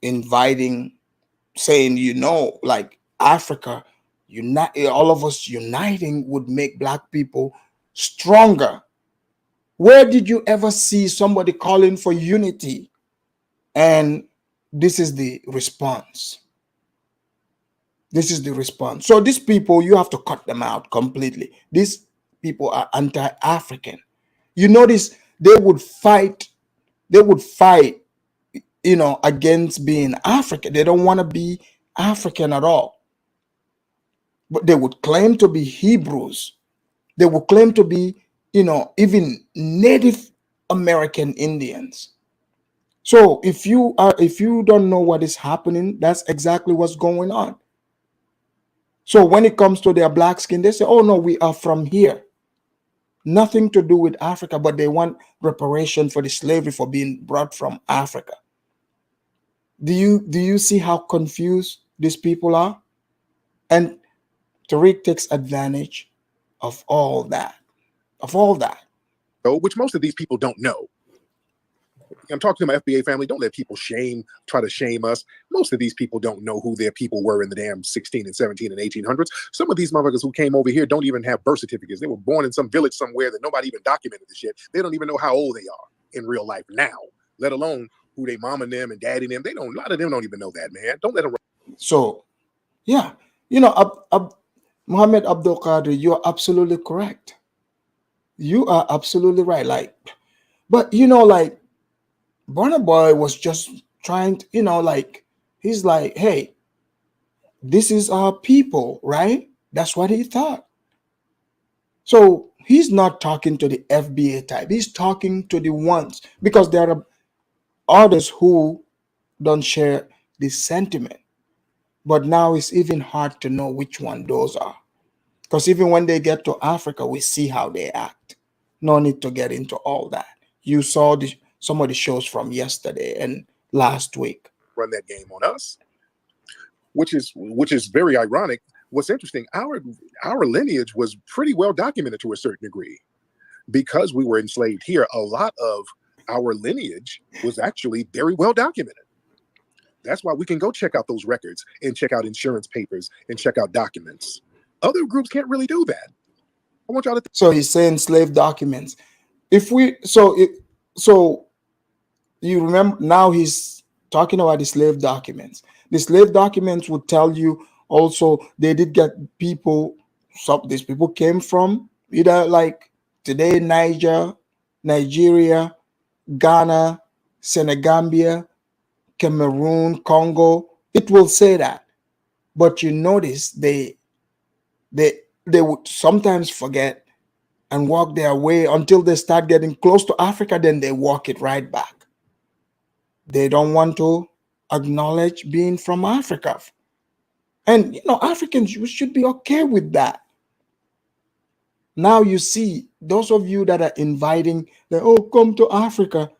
inviting, saying, like Africa, all of us uniting would make black people stronger. Where did you ever see somebody calling for unity? And this is the response. This is the response. So these people, you have to cut them out completely. These people are anti-African. You notice they would fight, against being African. They don't want to be African at all. But they would claim to be Hebrews. They will claim to be, even Native American Indians. So if you don't know what is happening, that's exactly what's going on. So when it comes to their black skin, they say, oh no, we are from here. Nothing to do with Africa, but they want reparation for the slavery for being brought from Africa. Do you see how confused these people are? And Tariq takes advantage of all that. Which most of these people don't know. I'm talking to my FBA family. Don't let people try to shame us. Most of these people don't know who their people were in the damn 16 and 17 and 1800s. Some of these motherfuckers who came over here don't even have birth certificates. They were born in some village somewhere that nobody even documented the shit. They don't even know how old they are in real life now, let alone who they mom and them and daddy and them. A lot of them don't even know that, man. Don't let them. So, yeah, Muhammad Abdul Qadir, you're absolutely correct. You are absolutely right. But Burna Boy was just trying to, he's like, hey, this is our people, right? That's what he thought. So he's not talking to the FBA type. He's talking to the ones, because there are others who don't share this sentiment. But now it's even hard to know which one those are. Because even when they get to Africa, we see how they act. No need to get into all that. You saw some of the shows from yesterday and last week. Run that game on us, which is very ironic. What's interesting, our lineage was pretty well documented to a certain degree. Because we were enslaved here, a lot of our lineage was actually very well documented. That's why we can go check out those records and check out insurance papers and check out documents. Other groups can't really do that. I want y'all to. So he's saying slave documents. So you remember now he's talking about the slave documents. The slave documents would tell you also they did get people. Some these people came from either like today Nigeria, Ghana, Senegambia, Cameroon, Congo. It will say that, but you notice they would sometimes forget and walk their way until they start getting close to Africa. Then they walk it right back. They don't want to acknowledge being from Africa, and Africans should be okay with that. Now you see those of you that are inviting come to Africa.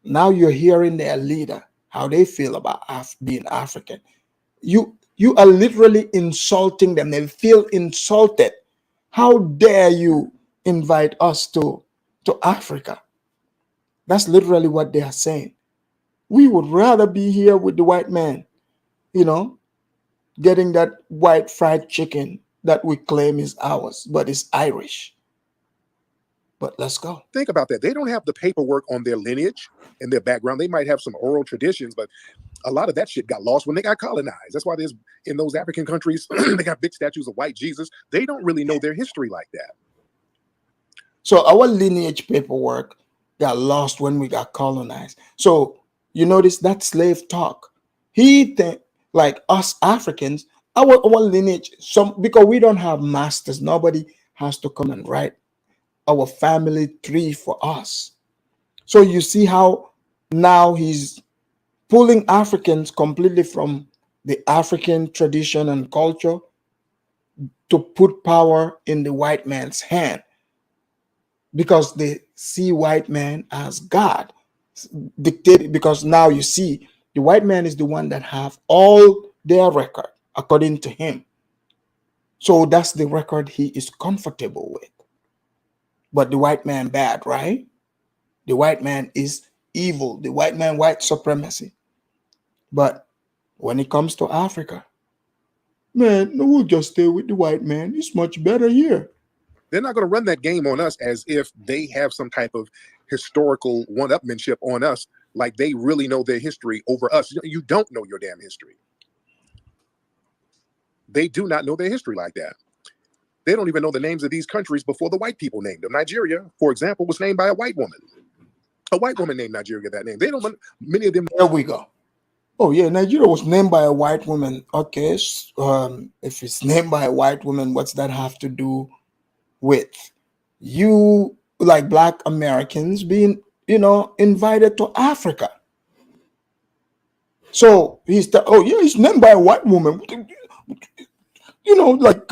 Now you're hearing their leader how they feel about being African. You are literally insulting them. They feel insulted. How dare you invite us to Africa? That's literally what they are saying. We would rather be here with the white man, getting that white fried chicken that we claim is ours, but it's Irish. But let's go. Think about that. They don't have the paperwork on their lineage and their background. They might have some oral traditions, but a lot of that shit got lost when they got colonized. That's why there's in those African countries, they got big statues of white Jesus. They don't really know their history like that. So our lineage paperwork got lost when we got colonized. So you notice that slave talk. He think like us Africans, our lineage, because we don't have masters, nobody has to come and write our family tree for us. So you see how now he's pulling Africans completely from the African tradition and culture to put power in the white man's hand, because they see white man as God dictated. Because now you see the white man is the one that have all their record according to him. So that's the record he is comfortable with. But the white man bad, right? The white man is evil. The white man, white supremacy. But when it comes to Africa, man, no, we'll just stay with the white man. It's much better here. They're not going to run that game on us as if they have some type of historical one-upmanship on us, like they really know their history over us. You don't know your damn history. They do not know their history like that. They don't even know the names of these countries before the white people named them. Nigeria, for example, was named by a white woman. A white woman named Nigeria that name. They don't, many of them. There we go. Oh yeah, Nigeria was named by a white woman. Okay, if it's named by a white woman, what's that have to do with you, like Black Americans being, invited to Africa. So oh yeah, he's named by a white woman. Like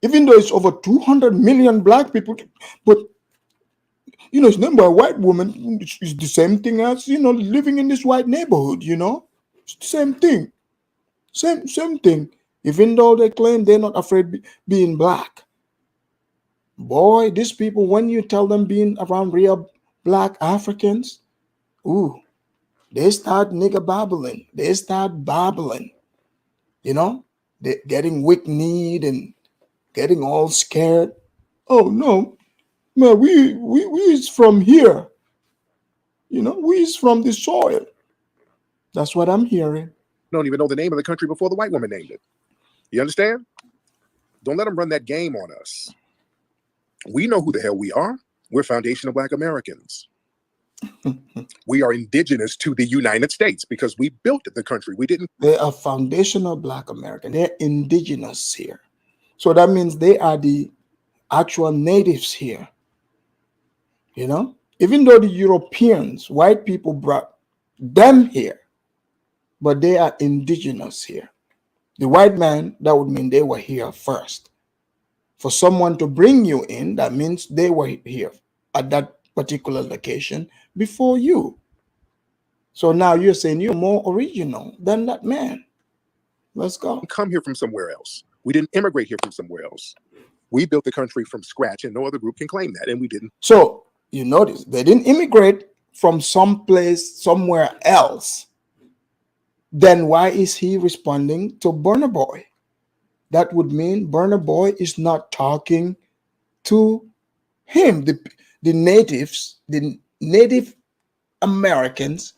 even though it's over 200 million Black people, but it's named by a white woman. It's the same thing as living in this white neighborhood. It's the same thing, same thing. Even though they claim they're not afraid being Black, boy, these people, when you tell them being around real Black Africans, ooh, they start nigger babbling. They start babbling. They're getting weak-kneed and getting all scared. Oh no, man, we is from here. We is from the soil. That's what I'm hearing. Don't even know the name of the country before the white woman named it. You understand? Don't let them run that game on us. We know who the hell we are. We're foundational Black Americans. We are indigenous to the United States because we built the country. We didn't. They are foundational Black American. They're indigenous here. So that means they are the actual natives here. Even though the Europeans, white people brought them here, but they are indigenous here. The white man, that would mean they were here first. For someone to bring you in, that means they were here at that particular location before you. So now you're saying you're more original than that man. Let's go. Come here from somewhere else. We didn't immigrate here from somewhere else. We built the country from scratch, and no other group can claim that, and we didn't. So you notice they didn't immigrate from someplace, somewhere else. Then why is he responding to Burna Boy? That would mean Burna Boy is not talking to him. The natives, the Native Americans,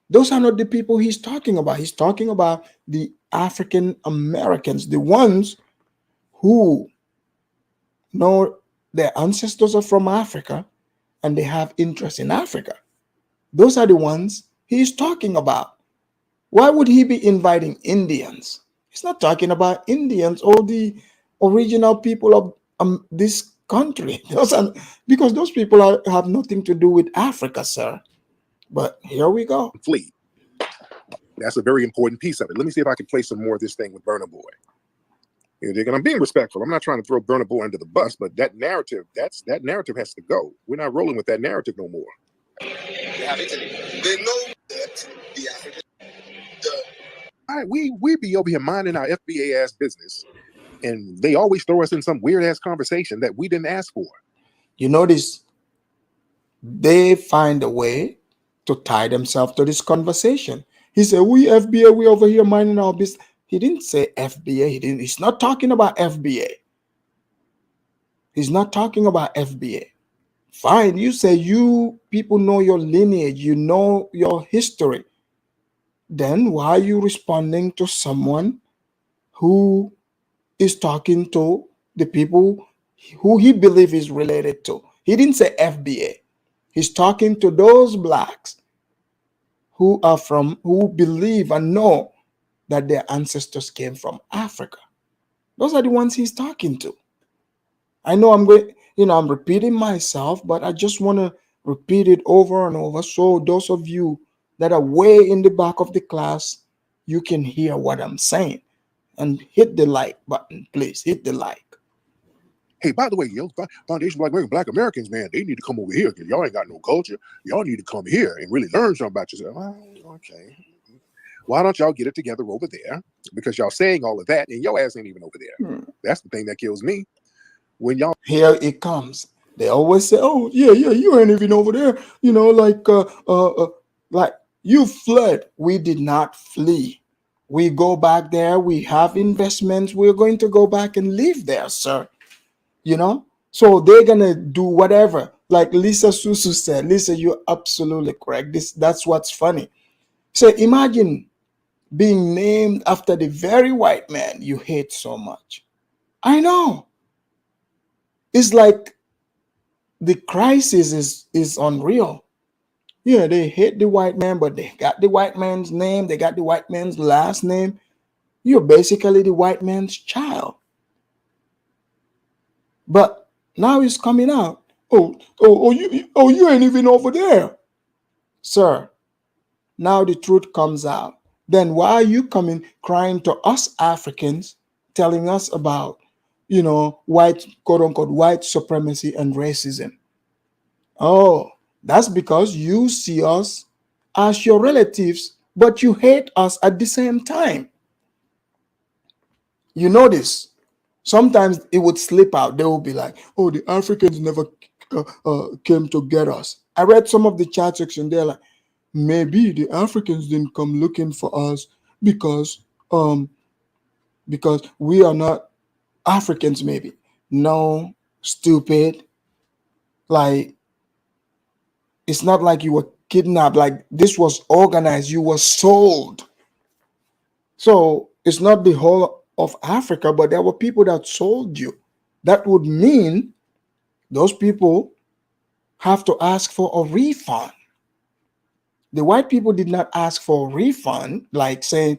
those are not the people he's talking about. He's talking about the African Americans, the ones who know their ancestors are from Africa and they have interest in Africa. Those are the ones he's talking about. Why would he be inviting Indians? He's not talking about Indians or the original people of this country. Because those people have nothing to do with Africa, sir. But here we go. Flee. That's a very important piece of it. Let me see if I can play some more of this thing with Burna Boy. And I'm being respectful. I'm not trying to throw Burna Boy under the bus, but that narrative, that narrative has to go. We're not rolling with that narrative no more. They have Italy. They know that the African. All right, we be over here minding our FBA ass business, and they always throw us in some weird ass conversation that we didn't ask for. You notice they find a way to tie themselves to this conversation. He said, we FBA, we over here minding our business. He didn't say FBA. He's not talking about FBA. He's not talking about FBA. Fine, you say you people know your lineage, you know your history. Then why are you responding to someone who is talking to the people who he believes is related to? He didn't say FBA. He's talking to those blacks who believe and know that their ancestors came from Africa. Those are the ones he's talking to. I know I'm repeating myself, but I just want to repeat it over and over. So those of you that are way in the back of the class, you can hear what I'm saying. And hit the like button, please. Hit the like. Hey, by the way, Foundation Black Americans, man, they need to come over here because y'all ain't got no culture. Y'all need to come here and really learn something about yourself. Oh, okay. Why don't y'all get it together over there? Because y'all saying all of that and your ass ain't even over there. That's the thing that kills me. When y'all here it comes. They always say, "Oh, yeah, you ain't even over there." Like you fled. We did not flee. We go back there. We have investments. We're going to go back and live there, sir. So they're gonna do whatever. Like Lisa Susu said. Lisa, you're absolutely correct. That's what's funny. So imagine being named after the very white man you hate so much. I know. It's like the crisis is unreal. Yeah, they hate the white man, but they got the white man's name. They got the white man's last name. You're basically the white man's child. But now it's coming out. You ain't even over there, sir. Now the truth comes out. Then why are you coming crying to us Africans, telling us about, white, quote unquote, white supremacy and racism? Oh, that's because you see us as your relatives, but you hate us at the same time. You know this. Sometimes it would slip out. They will be like, oh, the Africans never came to get us. I read some of the chat section. They're like, maybe the Africans didn't come looking for us because we are not Africans, maybe. No, stupid. Like, it's not like you were kidnapped. Like, this was organized. You were sold. So it's not the whole of Africa, but there were people that sold you. That would mean those people have to ask for a refund. The white people did not ask for a refund, like saying,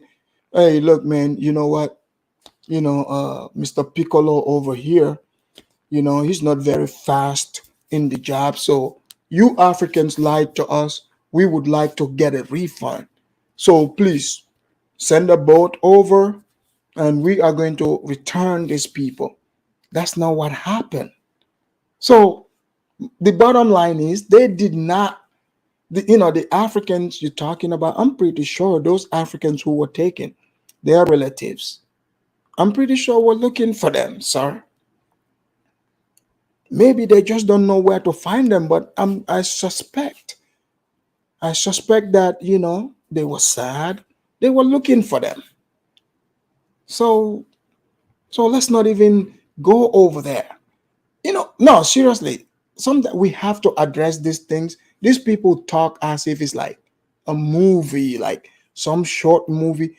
hey, look, man, you know what? Mr. Piccolo over here, he's not very fast in the job. So you Africans lied to us. We would like to get a refund. So please send a boat over and we are going to return these people. That's not what happened. So the bottom line is they did not, the Africans you're talking about, I'm pretty sure those Africans who were taken, their relatives, I'm pretty sure we're looking for them, sir. Maybe they just don't know where to find them, but I suspect that, they were sad. They were looking for them. So let's not even go over there. No, seriously. Sometimes we have to address these things. These people talk as if it's like a movie, like some short movie,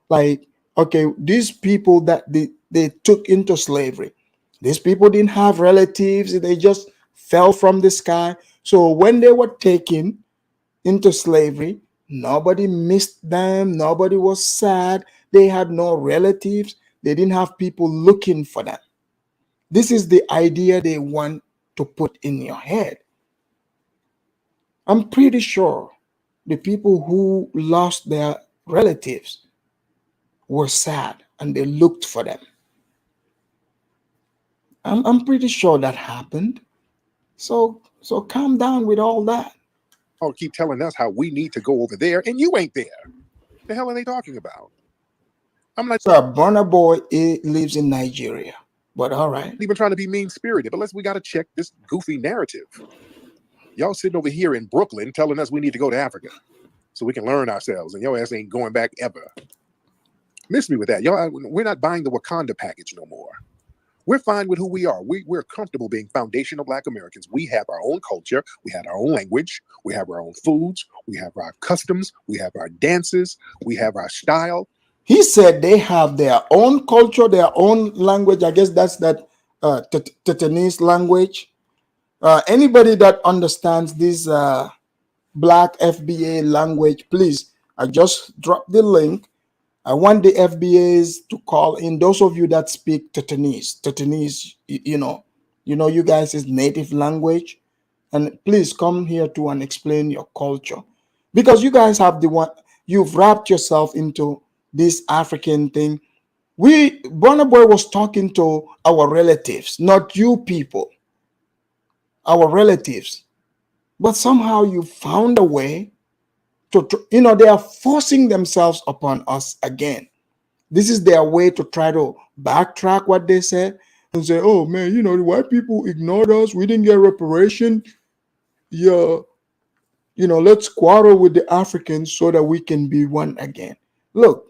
like, okay, these people that they took into slavery, these people didn't have relatives. They just fell from the sky. So when they were taken into slavery, nobody missed them. Nobody was sad. They had no relatives. They didn't have people looking for them. This is the idea they want to put in your head. I'm pretty sure the people who lost their relatives were sad and they looked for them. I'm pretty sure that happened. So calm down with all that. Oh, keep telling us how we need to go over there and you ain't there. The hell are they talking about? I'm like, sir, Burna Boy lives in Nigeria. But all right. Even trying to be mean-spirited, but we got to check this goofy narrative. Y'all sitting over here in Brooklyn telling us we need to go to Africa so we can learn ourselves, and your ass ain't going back ever. Miss me with that. Y'all, we're not buying the Wakanda package no more. We're fine with who we are. We're comfortable being foundational Black Americans. We have our own culture. We have our own language. We have our own foods. We have our customs. We have our dances. We have our style. He said they have their own culture, their own language. I guess that's that Tetanese language. Anybody that understands this Black FBA language, please, I just dropped the link. I want the FBAs to call in. Those of you that speak Tetanese, you guys is native language. And please come here too and explain your culture. Because you guys have you've wrapped yourself into this African thing. Burna Boy was talking to our relatives, not you people, our relatives. But somehow you found a way to they are forcing themselves upon us again. This is their way to try to backtrack what they said and say, oh man, the white people ignored us. We didn't get reparation. Yeah, let's quarrel with the Africans so that we can be one again. Look,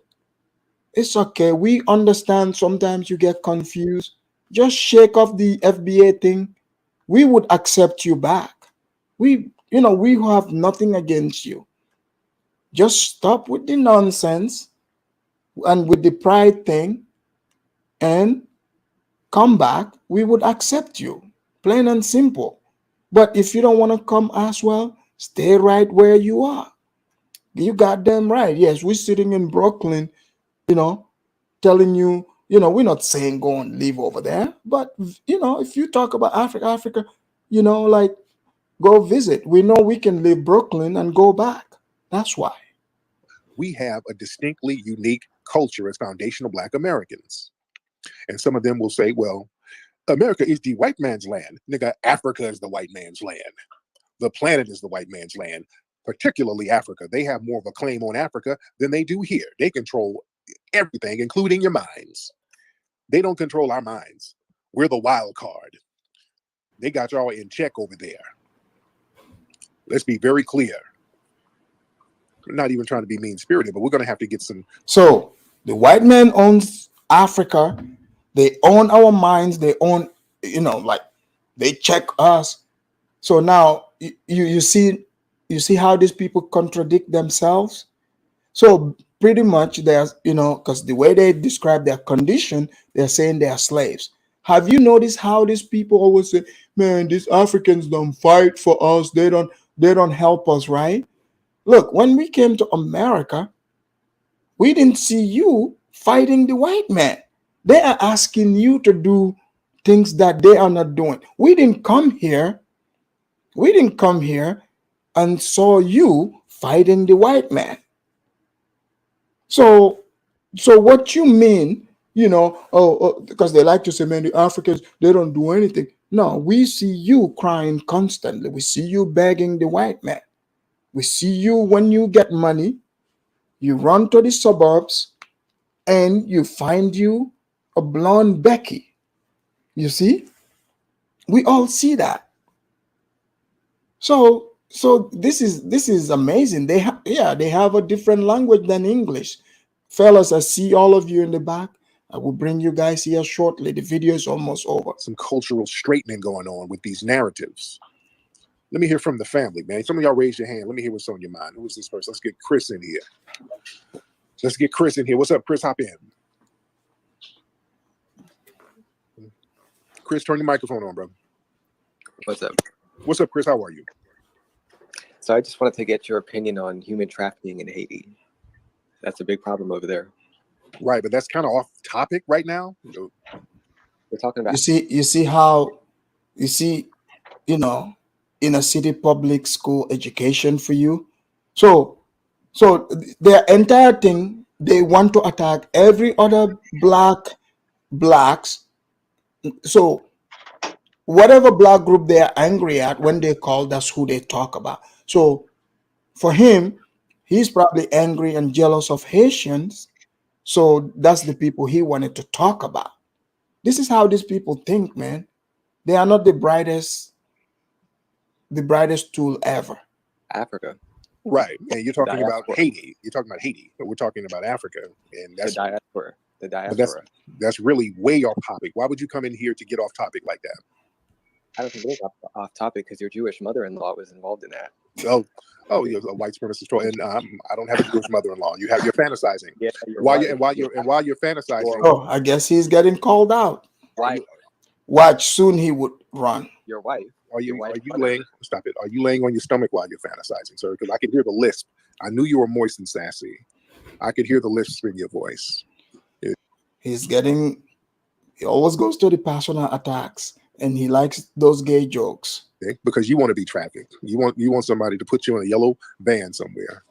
it's okay. We understand sometimes you get confused. Just shake off the FBA thing. We would accept you back. We have nothing against you. Just stop with the nonsense and with the pride thing and come back. We would accept you. Plain and simple. But if you don't want to come as well, stay right where you are. You got them right. Yes, we're sitting in Brooklyn, telling you we're not saying go and live over there, but if you talk about Africa, like go visit. We know we can leave Brooklyn and go back. That's why. We have a distinctly unique culture as foundational Black Americans. And some of them will say, well, America is the white man's land. Nigga, Africa is the white man's land. The planet is the white man's land, particularly Africa. They have more of a claim on Africa than they do here. They control everything, including your minds. They don't control our minds. We're the wild card. They got y'all in check over there. Let's be very clear. I'm not even trying to be mean-spirited, but we're going to have to get some. So the white man owns Africa. They own our minds. They own, like they check us. So now you see how these people contradict themselves. So pretty much there's, because the way they describe their condition, they're saying they are slaves. Have you noticed how these people always say, man, these Africans don't fight for us. They don't help us, right? Look, when we came to America, we didn't see you fighting the white man. They are asking you to do things that they are not doing. We didn't come here and saw you fighting the white man. So what you mean, because they like to say, man, the Africans, they don't do anything. No, we see you crying constantly. We see you begging the white man. We see you when you get money, you run to the suburbs and you find you a blonde Becky. You see? We all see that. So this is amazing. They have a different language than English. Fellas, I see all of you in the back. I will bring you guys here shortly. The video is almost over. Some cultural straightening going on with these narratives. Let me hear from the family, man. Some of y'all raise your hand. Let me hear what's on your mind. Who is this person? Let's get Chris in here. What's up, Chris? Hop in. Chris, turn your microphone on, bro. What's up? What's up, Chris? How are you? So I just wanted to get your opinion on human trafficking in Haiti. That's a big problem over there. Right, but that's kind of off topic right now. We're talking about. You see, inner city public school education for you. So their entire thing, they want to attack every other blacks. So whatever black group they are angry at, when they call, that's who they talk about. So for him, he's probably angry and jealous of Haitians. So that's the people he wanted to talk about. This is how these people think, man. They are not the brightest tool ever. Africa. Right. And you're talking about Haiti. You're talking about Haiti, but we're talking about Africa. And that's the diaspora. That's really way off topic. Why would you come in here to get off topic like that? I don't think it is off topic because your Jewish mother-in-law was involved in that. Oh, you're a white supremacist troll, and I don't have a Jewish mother-in-law. You're fantasizing. Yeah, while you're fantasizing. Oh, I guess he's getting called out. Right. Watch, soon he would run. Your wife. Are you laying? Stop it. Are you laying on your stomach while you're fantasizing, sir? Because I could hear the lisp. I knew you were moist and sassy. I could hear the lisp in your voice. He always goes to the passionate attacks, and he likes those gay jokes. Okay? Because you want to be trafficked. You want somebody to put you in a yellow van somewhere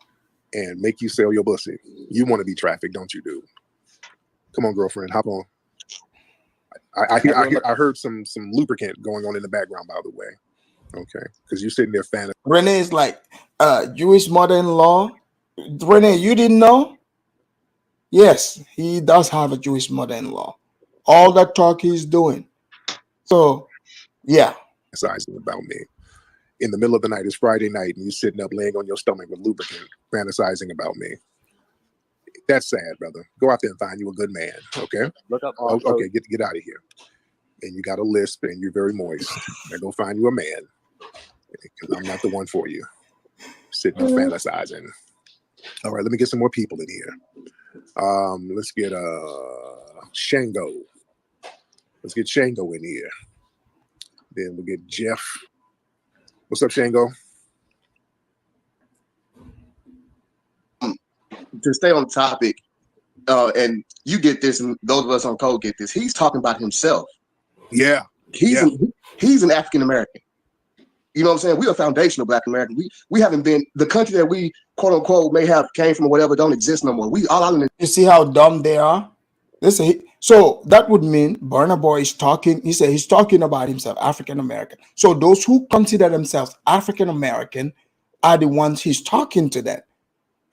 and make you sell your pussy. You want to be trafficked, don't you, dude? Come on, girlfriend, hop on. I heard some lubricant going on in the background, by the way. Okay, because you're sitting there fanning. Renee is like, Jewish mother-in-law. Renee, you didn't know? Yes, he does have a Jewish mother-in-law. All that talk he's doing. So, yeah. Fantasizing about me. In the middle of the night, it's Friday night, and you're sitting up laying on your stomach with lubricant, fantasizing about me. That's sad, brother. Go out there and find you a good man, okay? Look up. Okay, get out of here. And you got a lisp, and you're very moist. Now go find you a man, because I'm not the one for you. Sitting there fantasizing. All right, let me get some more people in here. Let's get Shango. Let's get Shango in here. Then we'll get Jeff. What's up, Shango? To stay on topic, and you get this, and those of us on code get this. He's talking about himself. Yeah. He's an African American. You know what I'm saying? We are foundational Black American. We haven't been the country that we quote unquote may have came from or whatever don't exist no more. We all out in the. You see how dumb they are? Listen, so that would mean Burna Boy is talking. He said he's talking about himself, African American. So those who consider themselves African American are the ones he's talking to. That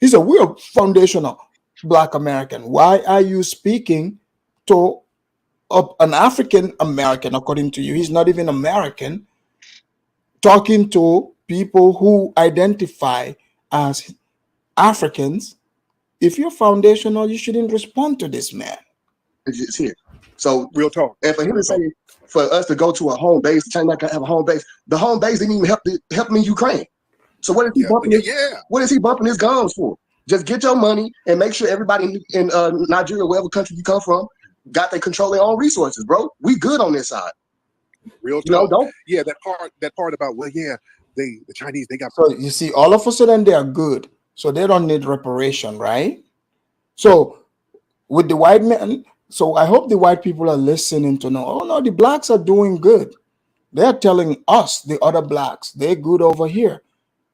he said we are foundational Black American. Why are you speaking to an African American? According to you, he's not even American. Talking to people who identify as Africans. If you're foundational, you shouldn't respond to this man. It's here. So real talk. And for him to say, for us to go to a home base, China can have a home base. The home base didn't even help me in Ukraine. So what is he bumping? What is he bumping his guns for? Just get your money and make sure everybody in Nigeria, wherever country you come from, got they control their own resources, bro. We good on this side. Real talk. You know, don't. Yeah, that part about the Chinese they got. So you see, all of a sudden they are good, so they don't need reparation, right? So with the white men, so I hope the white people are listening to know. Oh no, the blacks are doing good. They're telling us, the other blacks, they're good over here.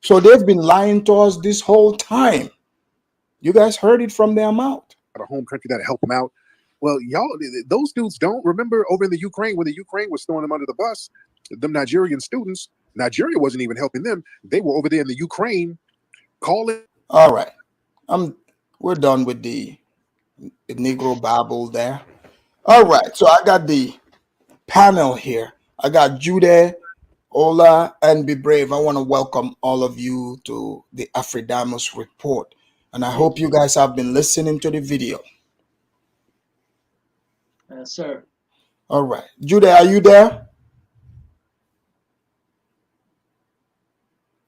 So they've been lying to us this whole time. You guys heard it from their mouth. A home country that'll help them out. Well, y'all, those dudes don't remember over in the Ukraine when the Ukraine was throwing them under the bus. Them Nigerian students, Nigeria wasn't even helping them. They were over there in the Ukraine calling. All right, we're done with the Negro Babble there. All right, so I got the panel here. I got Jude, Ola, and Be Brave. I want to welcome all of you to the Afridamus report, and I hope you guys have been listening to the video. Sir. All right. Jude, are you there?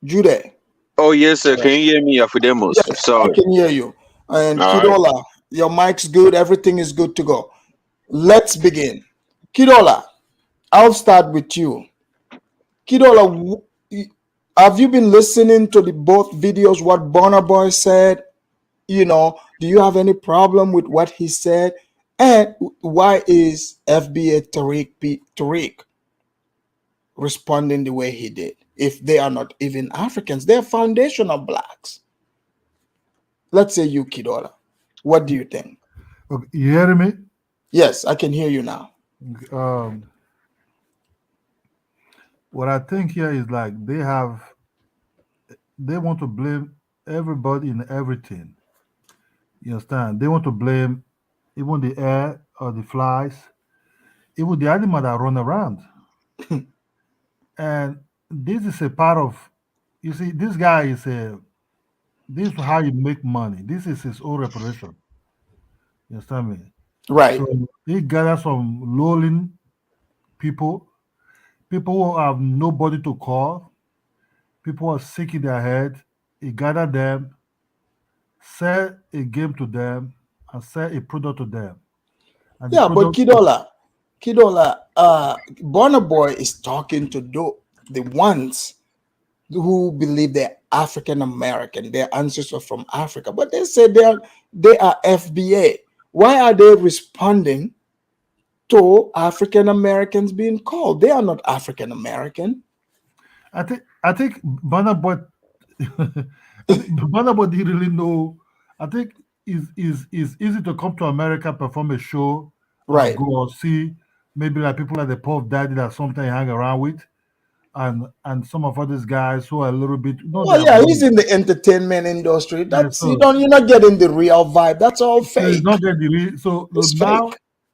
Jude. Oh, yes, sir. Can you hear me, Afrodemus? Yes, Sorry. I can hear you. And All Kidola, your mic's good. Everything is good to go. Let's begin. Kidola, I'll start with you. Kidola, have you been listening to the both videos, what Burna Boy said? You know, do you have any problem with what he said? And why is FBA Tariq responding the way he did? If they are not even Africans, they're foundational blacks. Let's say you, Kidola. What do you think? Okay, you hearing me? Yes, I can hear you now. What I think here is like they want to blame everybody in everything. You understand? They want to blame even the air or the flies, even the animal that run around. And this is a part of, you see, this guy is this is how you make money. This is his own reparation. You understand me? Right. So he gathers some lowling people who have nobody to call, people who are sick in their head. He gathered them, sell a game to them, and sell a product to them. And yeah, but Kidola, Burna Boy is talking to the ones who believe they're African American, their ancestors from Africa, but they say they are FBA. Why are they responding to African Americans being called? They are not African American. I think Burna Boy Burna Boy didn't really know. I think it's easy to come to America, perform a show, right? Go or see maybe like people like the Puff Daddy that sometimes hang around with, and some of these guys who are a little bit. Well, yeah, he's in the entertainment industry. That's so, you're not getting the real vibe. That's all fake. He's not getting the real. So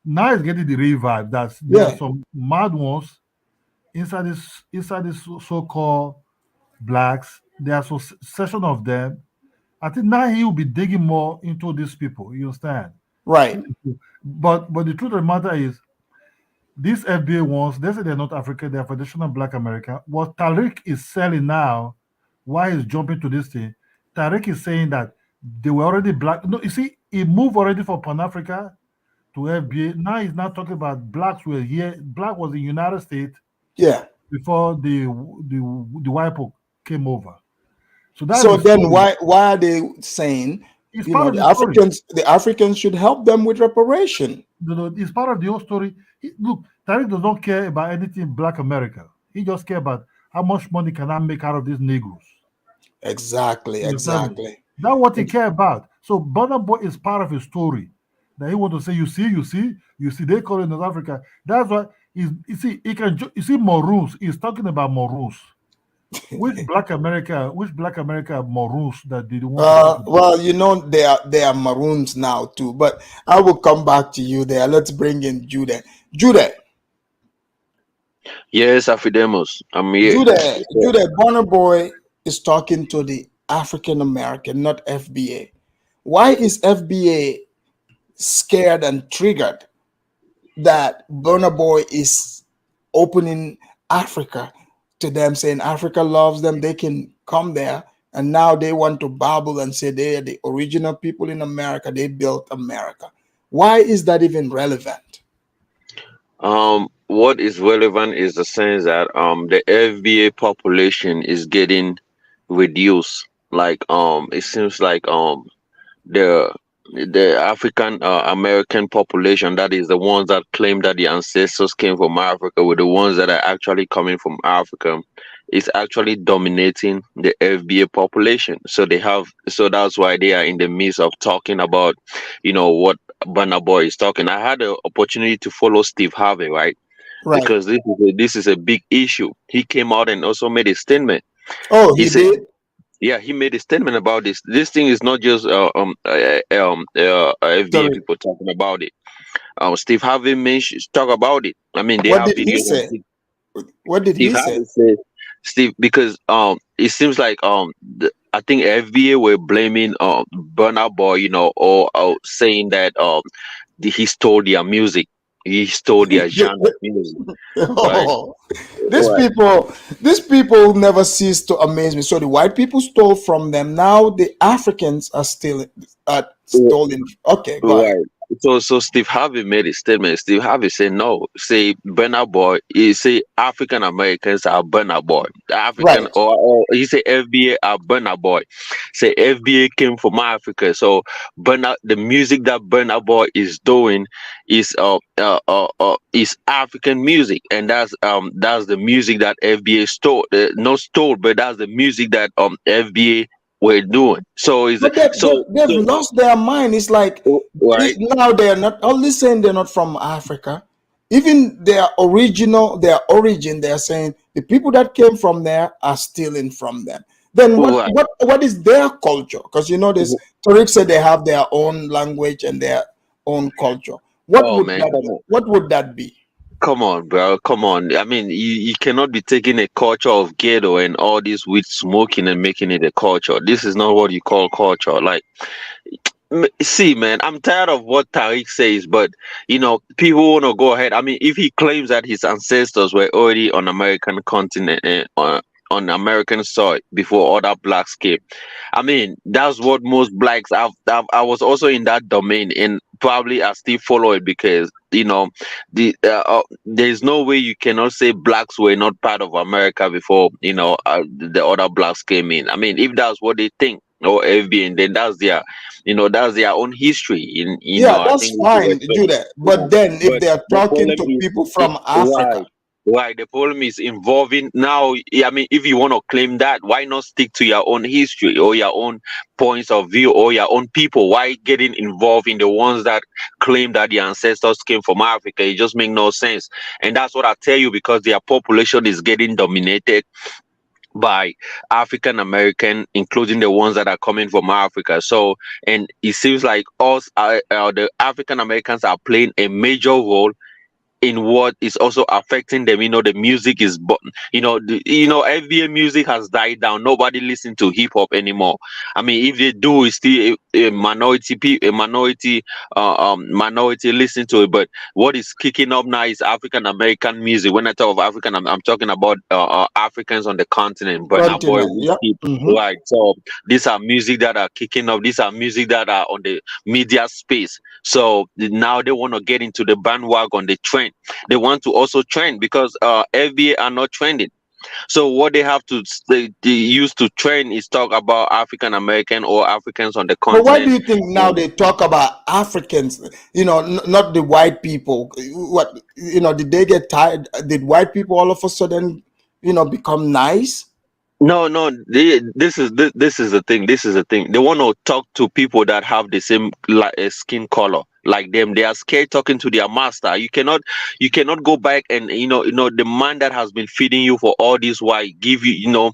now he's getting the real vibe. There are some mad ones inside this so-called blacks. There are some session of them. I think now he will be digging more into these people. You understand? Right. But the truth of the matter is, these FBA ones, they say they're not African, they're traditional Black American. What Tariq is selling now, why he's jumping to this thing, Tariq is saying that they were already black. No, you see, he moved already from Pan-Africa to FBA. Now he's not talking about blacks were here. Black was in the United States. Yeah. Before the white people came over. So then why are they saying It's You part know, of the story. The Africans should help them with reparation. It's part of the whole story. Look, Tariq does not care about anything Black America. He just cares about how much money can I make out of these Negroes. Exactly, You understand me? exactly. That's what he cares about. So Burna Boy is part of his story that he want to say. You see. They call it North Africa. That's why you see he can. You see Maroons. He's talking about Maroons. Which Black America Maroons that they want to talk about? Well, you know, they are Maroons now too. But I will come back to you there. Let's bring in Judah. Judah. Yes, Afrodemus. I'm here. Judah, Burna Boy is talking to the African American, not FBA. Why is FBA scared and triggered that Burna Boy is opening Africa to them, saying Africa loves them, they can come there, and now they want to babble and say they are the original people in America, they built America? Why is that even relevant? What is relevant is the sense that the FBA population is getting reduced. Like it seems like the African American population, that is the ones that claim that the ancestors came from Africa, with the ones that are actually coming from Africa, is actually dominating the FBA population. So that's why they are in the midst of talking about, what Burna Boy is talking. I had the opportunity to follow Steve Harvey, right? Because this is a big issue. He came out and also made a statement. Oh, he did? Yeah, he made a statement about this. This thing is not just FBA people talking about it. Steve Harvey talk about it. I mean, they what have did he videos. say? What did he say? Steve, because it seems like I think FBA were blaming Burna Boy, or saying that he stole their music. He stole their genre of music. Oh, these people never cease to amaze me. So the white people stole from them. Now the Africans are still stolen. Okay, go ahead. So Steve Harvey made a statement. Steve Harvey said no. Say Burna Boy. He say African Americans are Burna Boy. African or he say FBA are Burna Boy. Say FBA came from Africa. So the music that Burna Boy is doing is African music, and that's the music that FBA stole. Not stole, but that's the music that FBA were doing. So they've lost their mind. It's like now they are not only saying they're not from Africa, even their origin, they are saying the people that came from there are stealing from them. Then what is their culture? Because this Tariq said they have their own language and their own culture. What would that be? Come on, bro. Come on. I mean, you cannot be taking a culture of ghetto and all this weed smoking and making it a culture. This is not what you call culture. Like, see, man, I'm tired of what Tariq says, but people want to go ahead. I mean, if he claims that his ancestors were already on American continent, on American soil before other blacks came, I mean, that's what most blacks have. I was also in that domain, and probably I still follow it because there's no way you cannot say blacks were not part of America before the other blacks came in. I mean, if that's what they think, or FBN, then that's their own history. That's fine, do that. But then if they are talking to people from Africa. Right, the problem is involving now. I mean, if you want to claim that, why not stick to your own history or your own points of view or your own people? Why getting involved in the ones that claim that the ancestors came from Africa? It just makes no sense. And that's what I tell you, because their population is getting dominated by African American, including the ones that are coming from Africa. So, and it seems like the African Americans are playing a major role in what is also affecting them. The music is, FBA music has died down. Nobody listen to hip hop anymore. I mean, if they do, it's still a minority listen to it. But what is kicking up now is African American music. When I talk of African, I'm talking about Africans on the continent. But right. So these are music that are kicking up. These are music that are on the media space. So now they want to get into the bandwagon, the trend. They want to also trend because FBA are not trending. So what they have to they use to train is talk about African American or Africans on the But why do continent. you think now they talk about Africans? Not the white people. What did they get tired? Did white people all of a sudden, become nice? No, no. This is the thing. This is the thing. They want to talk to people that have the same skin color like them. They are scared talking to their master. You cannot go back and the man that has been feeding you for all this while give you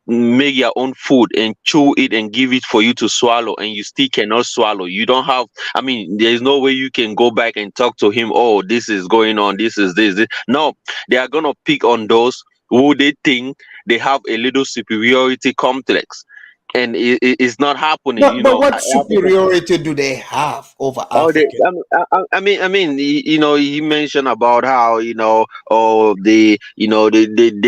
make your own food and chew it and give it for you to swallow, and you still cannot swallow. You don't have. I mean, there is no way you can go back and talk to him. Oh, this is going on. This is this. No, they are gonna pick on those who they think they have a little superiority complex, and it's not happening. But what superiority do they have over Oh, African? he mentioned about how they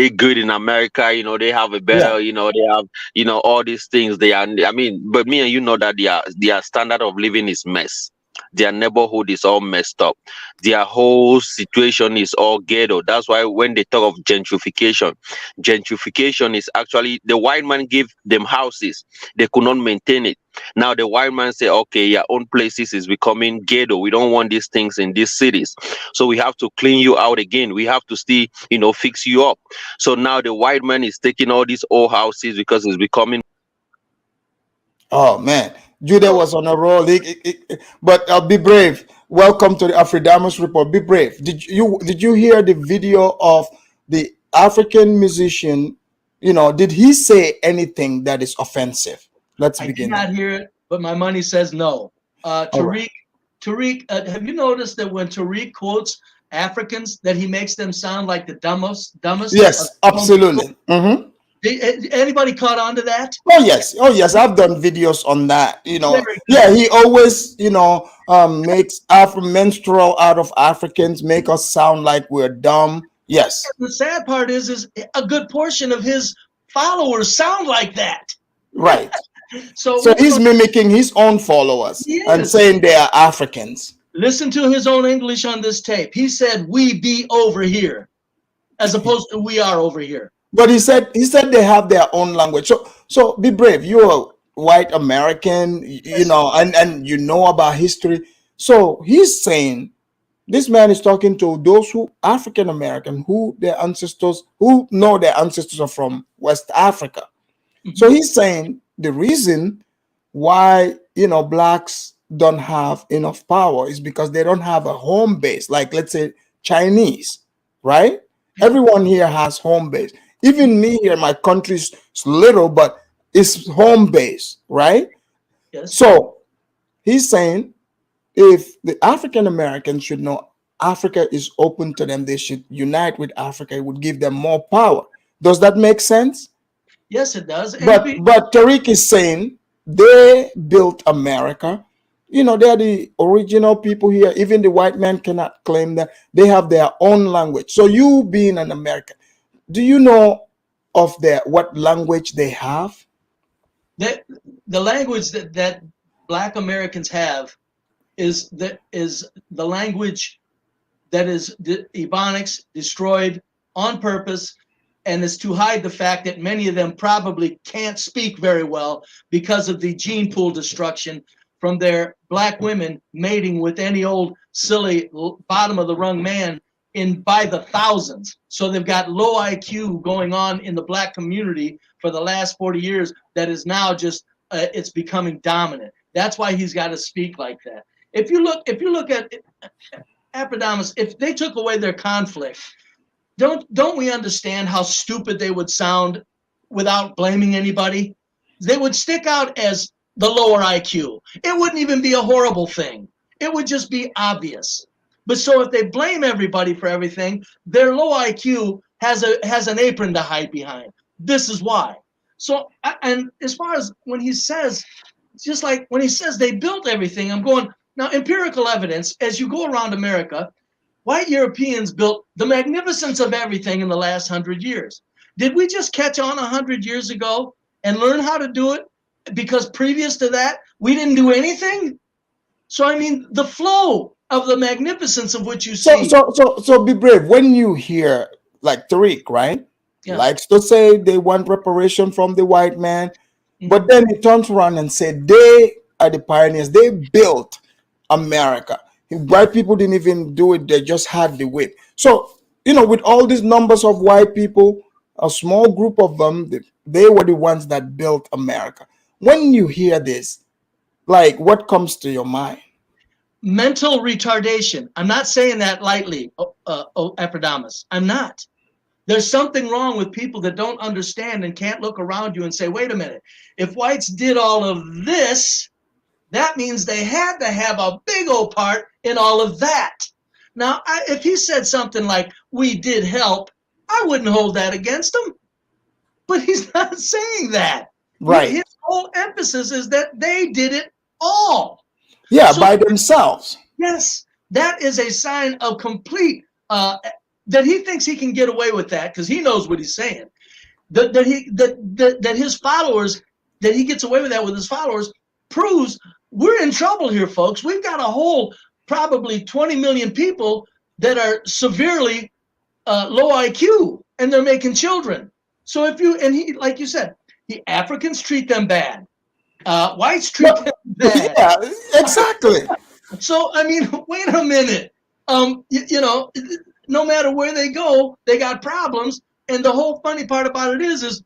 good in America. They have a better. They have all these things. They are. I mean, but me and you know that their standard of living is mess. Their neighborhood is all messed up. Their whole situation is all ghetto. That's why when they talk of gentrification is actually the white man give them houses. They could not maintain it. Now the white man say, okay, your own places is becoming ghetto. We don't want these things in these cities. So we have to clean you out again. We have to still, fix you up. So now the white man is taking all these old houses because it's becoming. Oh man, Judah was on a roll. But be brave. Welcome to the Afridamus report. Be brave. Did you hear the video of the African musician? Did he say anything that is offensive? Let's begin. I did not hear it, but my money says no. Tariq, have you noticed that when Tariq quotes Africans, that he makes them sound like the dumbest? Yes, absolutely. Mm-hmm. Anybody caught on to that? Oh yes, I've done videos on that. Yeah, he always makes menstrual out of Africans, make us sound like we're dumb. Yes. The sad part is a good portion of his followers sound like that. Right. So he's mimicking his own followers and saying they are Africans. Listen to his own English on this tape. He said, "We be over here," as opposed to "we are over here." But he said they have their own language. So be brave. You're a white American, and you know about history. So he's saying, this man is talking to those who African American who know their ancestors are from West Africa. Mm-hmm. So he's saying the reason why blacks don't have enough power is because they don't have a home base. Like, let's say Chinese, right? Everyone here has home base. Even me here, my country's little, but it's home base, right? Yes. So he's saying if the African Americans should know Africa is open to them, they should unite with Africa. It would give them more power. Does that make sense? Yes, it does. But Tariq is saying they built America. They're the original people here. Even the white man cannot claim that. They have their own language. So you being an American, do you know of what language they have? The language that Black Americans have is the language that is Ebonics, destroyed on purpose, and is to hide the fact that many of them probably can't speak very well because of the gene pool destruction from their Black women mating with any old silly bottom of the rung man by the thousands. So they've got low IQ going on in the Black community for the last 40 years that is now just it's becoming dominant. That's why he's got to speak like that. If you look at Afrodamus, if they took away their conflict, don't we understand how stupid they would sound without blaming anybody? They would stick out as the lower IQ. It wouldn't even be a horrible thing. It would just be obvious. But so if they blame everybody for everything, their low IQ has an apron to hide behind. This is why. So, and as far as when he says, just like when he says they built everything, I'm going, now empirical evidence, as you go around America, white Europeans built the magnificence of everything in the last 100 years. Did we just catch on 100 years ago and learn how to do it? Because previous to that, we didn't do anything? So, I mean, the flow of the magnificence of what you see. So be brave. When you hear like Tariq, right? likes to say they want reparation from the white man, but then he turns around and said they are the pioneers. They built America. White people didn't even do it. They just had the whip. So, with all these numbers of white people, a small group of them, they were the ones that built America. When you hear this, like, what comes to your mind? Mental retardation. I'm not saying that lightly, Afrodamus. I'm not. There's something wrong with people that don't understand and can't look around you and say, wait a minute, if whites did all of this, that means they had to have a big old part in all of that. Now, if he said something like, we did help, I wouldn't hold that against him. But he's not saying that. Right. His whole emphasis is that they did it all. Yeah, so, by themselves. Yes, that is a sign of complete, that he thinks he can get away with that because he knows what he's saying. That his followers, that he gets away with that with his followers, proves we're in trouble here, folks. We've got a whole probably 20 million people that are severely low IQ, and they're making children. So like you said, the Africans treat them bad. Whites treat them bad. Yeah, exactly. So, I mean, wait a minute. No matter where they go, they got problems. And the whole funny part about it is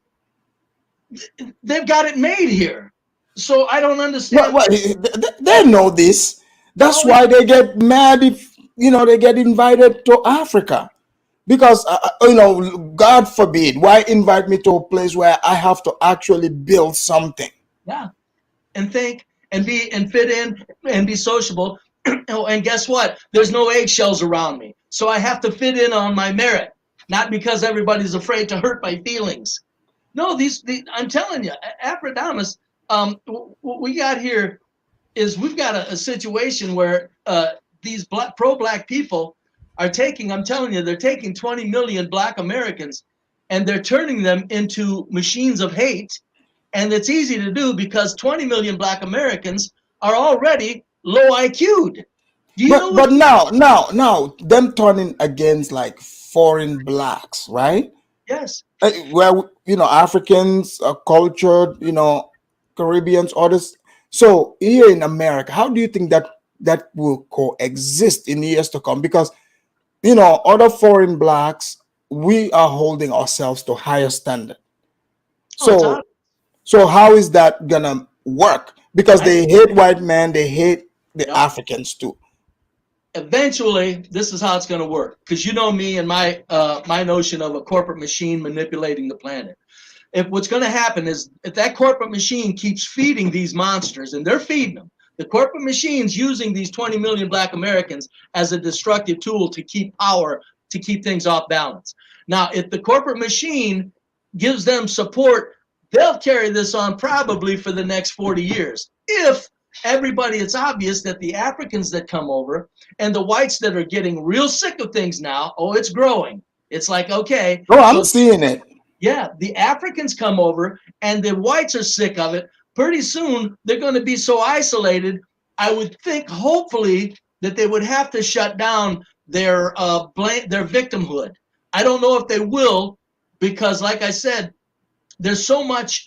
they've got it made here. So I don't understand. They know this. That's why they get mad if, they get invited to Africa. Because, God forbid, why invite me to a place where I have to actually build something? Yeah. And think and fit in and be sociable. And guess what? There's no eggshells around me. So I have to fit in on my merit, not because everybody's afraid to hurt my feelings. No, I'm telling you, Afrodamus, what we got here is we've got a situation where these pro-black people are taking, I'm telling you, they're taking 20 million Black Americans and they're turning them into machines of hate. And it's easy to do because 20 million Black Americans are already low IQ'd. But now, them turning against like foreign blacks, right? Yes. Where, Africans, cultured, Caribbeans, others. So here in America, how do you think that will coexist in years to come? Because, other foreign blacks, we are holding ourselves to higher standard. So how is that gonna work? Because they hate white men, they hate the Africans too. Eventually, this is how it's going to work. Because you know me and my notion of a corporate machine manipulating the planet. If what's going to happen is if that corporate machine keeps feeding these monsters, and they're feeding them, the corporate machine's using these 20 million Black Americans as a destructive tool to keep power, to keep things off balance. Now, if the corporate machine gives them support, they'll carry this on probably for the next 40 years. If it's obvious that the Africans that come over and the whites that are getting real sick of things now, it's growing. It's like, okay. Oh, I'm seeing it. Yeah, the Africans come over and the whites are sick of it. Pretty soon, they're going to be so isolated, I would think, hopefully, that they would have to shut down their victimhood. I don't know if they will, because like I said, there's so much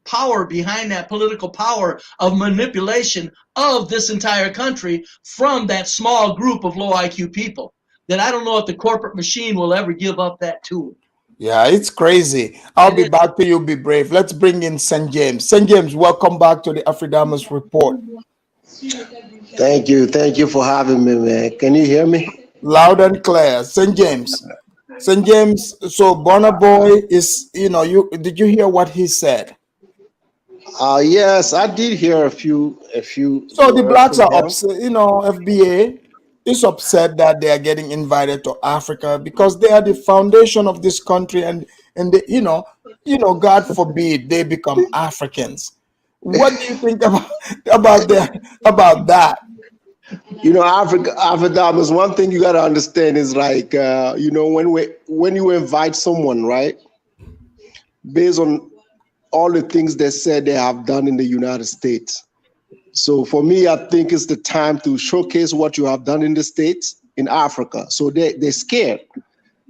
power behind that political power of manipulation of this entire country from that small group of low IQ people that I don't know if the corporate machine will ever give up that tool. Yeah, it's crazy. I'll be back to you, Be Brave. Let's bring in St. James. St. James, welcome back to the Afridamus Report. Thank you. Thank you for having me, man. Can you hear me? Loud and clear. St. James. St. James, so Burna Boy is, did you hear what he said? Yes, I did hear a few. So the blacks are upset, FBA is upset that they are getting invited to Africa because they are the foundation of this country, and they, God forbid they become Africans. What do you think about that? Afridamus, one thing you got to understand is like, when you invite someone, right, based on all the things they said they have done in the United States. So for me, I think it's the time to showcase what you have done in the States, in Africa. So they're scared.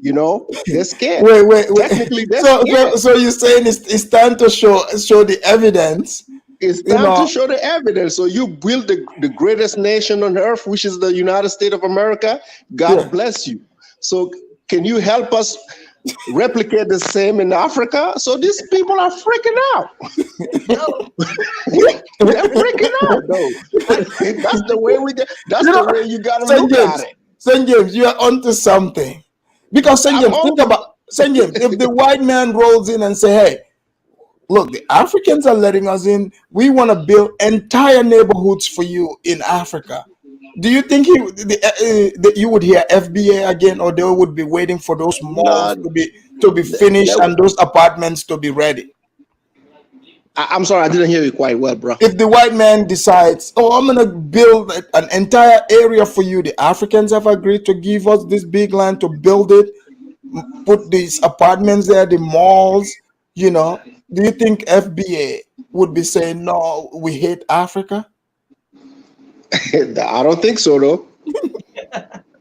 You know, they're scared. Wait. Technically, they're scared. So you're saying it's time to show the evidence. It's time to show the evidence. So you build the greatest nation on earth, which is the United States of America. God bless you. So can you help us replicate the same in Africa? So these people are freaking out. They're freaking out, though. That's the way we get. That's the way you gotta look at it. St. James, you are onto something. Because St. James, think about St. James. If the white man rolls in and say, "Hey, look, the Africans are letting us in. We want to build entire neighborhoods for you in Africa." Do you think you would hear FBA again, or they would be waiting for those malls to be finished and those apartments to be ready? I'm sorry, I didn't hear you quite well, bro. If the white man decides, "Oh, I'm gonna build an entire area for you," the Africans have agreed to give us this big land to build it, put these apartments there, the malls. You know, do you think FBA would be saying, "No, we hate Africa"? I don't think so, though.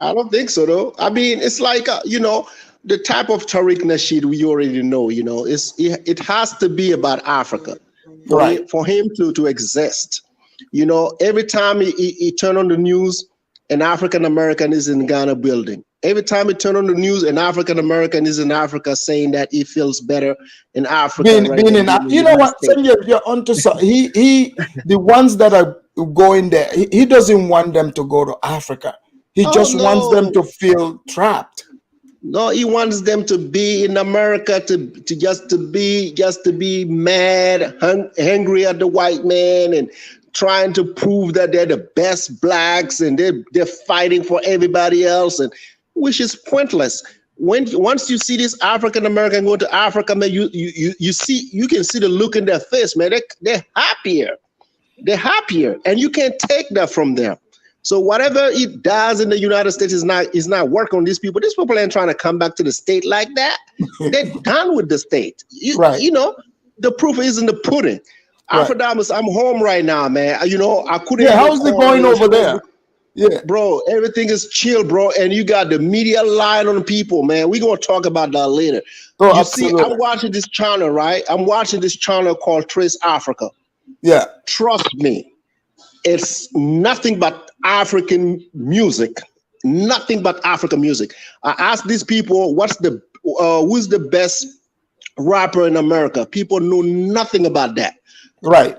I don't think so, though. I mean, it's like, you know, the type of Tariq Nasheed we already know, you know, it has to be about Africa for him to exist. You know, every time he turn on the news, an African American is in Ghana building. Every time he turn on the news, an African American is in Africa saying that he feels better in Africa. You know what? You're onto the ones that are going there. He doesn't want them to go to Africa. He just wants them to feel trapped. No, he wants them to be in America to be mad, hungry at the white man, and trying to prove that they're the best blacks and they're fighting for everybody else, and which is pointless. Once you see this African American go to Africa, man, you can see the look in their face, man. They're happier. They're happier, and you can't take that from them. So whatever it does in the United States is not working on these people. These people ain't trying to come back to the state like that. They're done with the state. You know, the proof is in the pudding. Afrodamus, I'm home right now, man. You know, I couldn't. Yeah, how's it going over there? Yeah, bro, everything is chill, bro, and you got the media lying on people, man. We're gonna talk about that later. Oh, you see, I'm watching this channel, right? I'm watching this channel called Trace Africa. Yeah, trust me, it's nothing but African music. Nothing but African music. I asked these people, who's the best rapper in America? People know nothing about that. Right.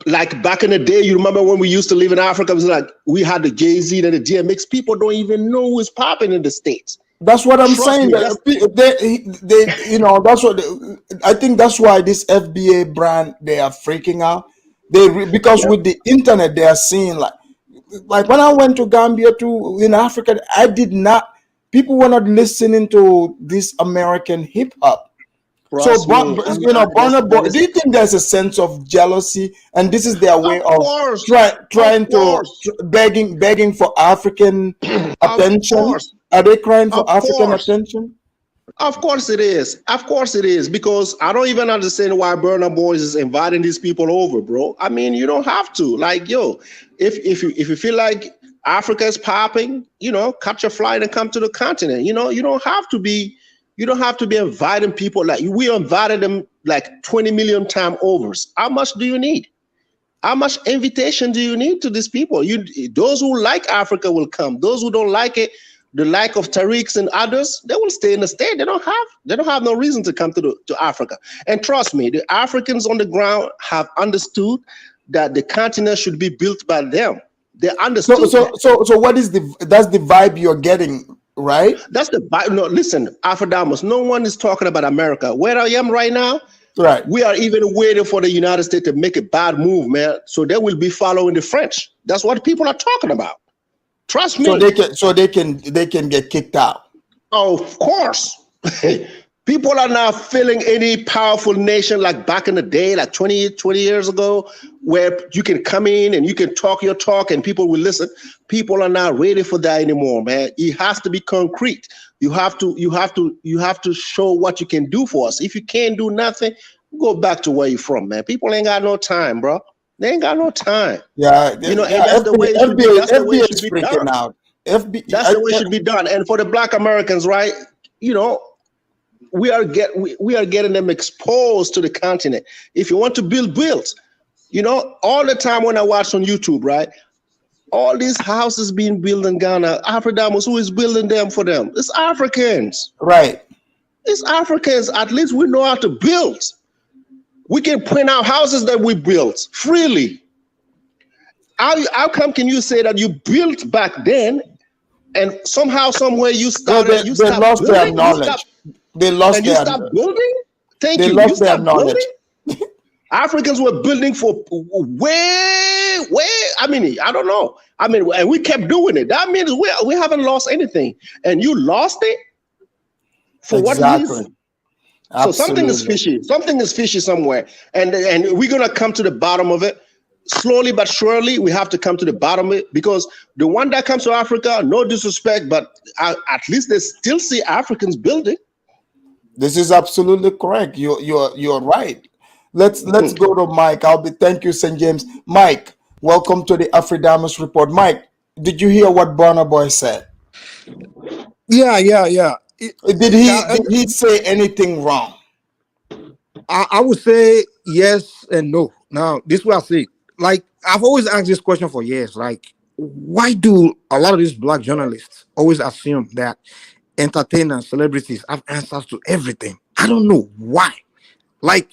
Like back in the day, you remember when we used to live in Africa, it was like we had the Jay-Z and the DMX. People don't even know who's popping in the States. That's what I'm saying. They, you know, that's what I think. That's why this FBA brand, they are freaking out. Because with the internet, they are seeing like when I went to Gambia in Africa, people were not listening to this American hip hop. So, you know, Burna Boy, do you think there's a sense of jealousy, and this is their way of trying to begging for African attention? Are they crying for African attention? Of course it is. Of course it is, because I don't even understand why Burna Boy is inviting these people over, bro. I mean, you don't have to. Like, yo, if you feel like Africa is popping, you know, catch a flight and come to the continent. You know, you don't have to be inviting people. Like, we invited them like 20 million times over. How much do you need? How much invitation do you need to these people? Those who like Africa will come. Those who don't like it, the like of Tariqs and others, they will stay in the state. They don't have no reason to come to Africa. And trust me, the Africans on the ground have understood that the continent should be built by them. They understood. So what is that's the vibe you're getting, right? That's the vibe. No, listen, Afrodamus, no one is talking about America. Where I am right now, right? We are even waiting for the United States to make a bad move, man. So they will be following the French. That's what people are talking about. Trust me. So they can get kicked out. Oh, of course. People are now feeling any powerful nation like back in the day, like 20 years ago, where you can come in and you can talk your talk and people will listen. People are not ready for that anymore, man. It has to be concrete. You have to show what you can do for us. If you can't do nothing, go back to where you're from, man. People ain't got no time, bro. They ain't got no time. Yeah, you know, and that's the way it should be. That's the way it should be done. Out. That's the way it should be done. And for the Black Americans, right? you know, we are getting them exposed to the continent. If you want to build, build. You know, all the time when I watch on YouTube, right? All these houses being built in Ghana, Afridamus, who is building them for them? It's Africans. Right. It's Africans. At least we know how to build. We can print out houses that we built freely. How come can you say that you built back then and somehow, somewhere you started, they lost their knowledge. They lost their building? Thank they you. lost You their stopped knowledge. building? Africans were building for way, I mean, I don't know. I mean, and we kept doing it. That means we haven't lost anything. And you lost it? For what reason? So something is fishy. Something is fishy somewhere. And we're going to come to the bottom of it. Slowly but surely, we have to come to the bottom of it, because the one that comes to Africa, no disrespect, but at least they still see Africans building. This is absolutely correct. You're right. Let's go to Mike. Thank you, St. James. Mike, welcome to the Afridamus report. Mike, did you hear what Burna Boy said? Yeah. Did he say anything wrong? I would say yes and no. Now, this is what I say. Like, I've always asked this question for years. Like, why do a lot of these black journalists always assume that entertainers, celebrities have answers to everything? I don't know why. Like,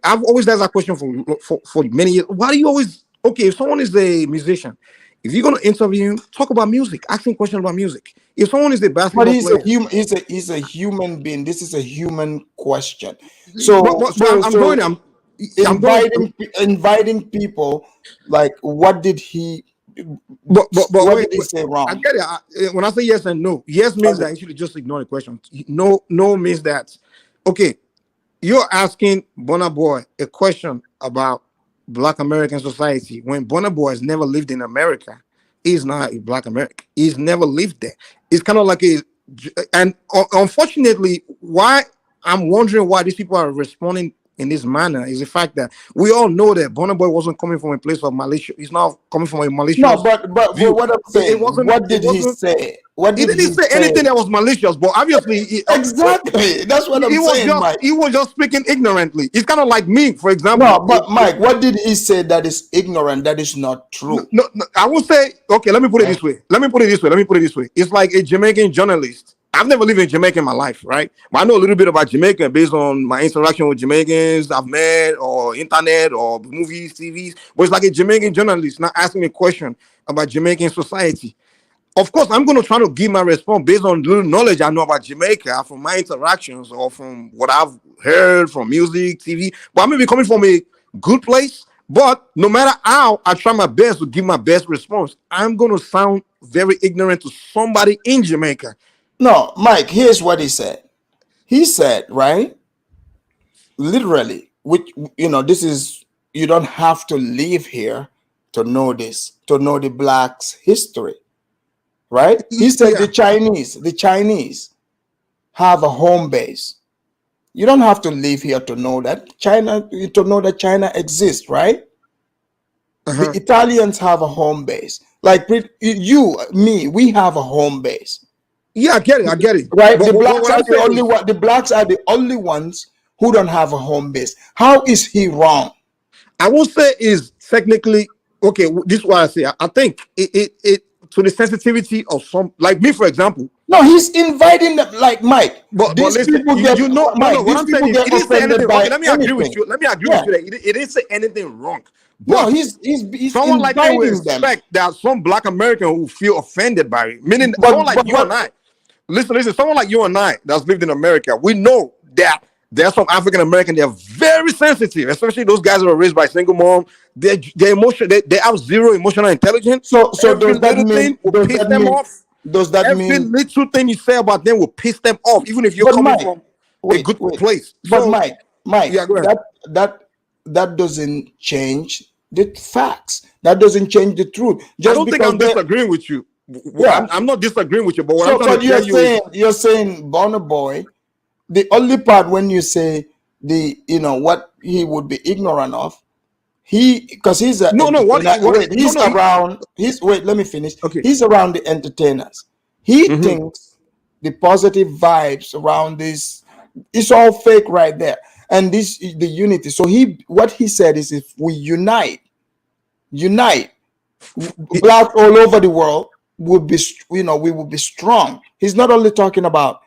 I've always asked that question for many years. Why do you always, okay, if someone is a musician, if you're going to interview him, talk about music, ask him questions about music. If someone is a basketball player, he's a human being. This is a human question. Inviting people, like, what did he? What did he say wrong? I get it. When I say yes and no, yes means that you should just ignore the question. No means that, okay, you're asking Burna Boy a question about Black American society when Burna Boy has never lived in America. He's not a Black American. He's never lived there. It's kind of like and unfortunately, why I'm wondering why these people are responding in this manner is the fact that we all know that Burna Boy wasn't coming from a place of malicious. He's not coming from a malicious. No, but what I'm saying, what did he say? He didn't say anything that was malicious, but obviously, exactly. That's what I'm saying, Mike. He was just speaking ignorantly. It's kind of like me, for example. No, but Mike, what did he say that is ignorant? That is not true. No, I would say, okay. Let me put it this way. It's like a Jamaican journalist. I've never lived in Jamaica in my life, right? But I know a little bit about Jamaica based on my interaction with Jamaicans I've met, or internet, or movies, TVs. But it's like a Jamaican journalist not asking me a question about Jamaican society. Of course, I'm going to try to give my response based on the little knowledge I know about Jamaica from my interactions or from what I've heard from music, TV. But I may be coming from a good place. But no matter how I try my best to give my best response, I'm going to sound very ignorant to somebody in Jamaica. No, Mike, here's what he said. He said, right, literally, which, this is, you don't have to live here to know this, to know the blacks' history, right? He said the Chinese have a home base. You don't have to live here to know that. China exists, right? The Italians have a home base. Like you, me, we have a home base. Yeah, I get it. Right? The blacks are the only ones who don't have a home base. How is he wrong? I will say is technically okay. This is what I say. I think it to the sensitivity of some, like me, for example. No, he's inviting them, like Mike. But listen, people get, what I'm saying is, he didn't say anything wrong. Let me agree with you. That he didn't say anything wrong. But no, he's someone like you will expect that some Black American who feel offended by it. Meaning, someone like you and I. Listen, someone like you and I that's lived in America, we know that there are some African Americans, they're very sensitive, especially those guys who are raised by single mom. They have zero emotional intelligence. So does that mean piss them off? Does that mean every little thing you say about them will piss them off, even if you're coming from a good place? But Mike, yeah, that doesn't change the facts. That doesn't change the truth. I don't think I'm disagreeing with you. Well, I'm not disagreeing with you, but what I'm trying to tell you is, you're saying Burna Boy, the only part when you say what he would be ignorant of, because he's a let me finish. Okay. He's around the entertainers. He thinks the positive vibes around this. It's all fake right there. And this is the unity. So what he said is, if we unite, blacks all over the world would be, we will be strong. He's not only talking about,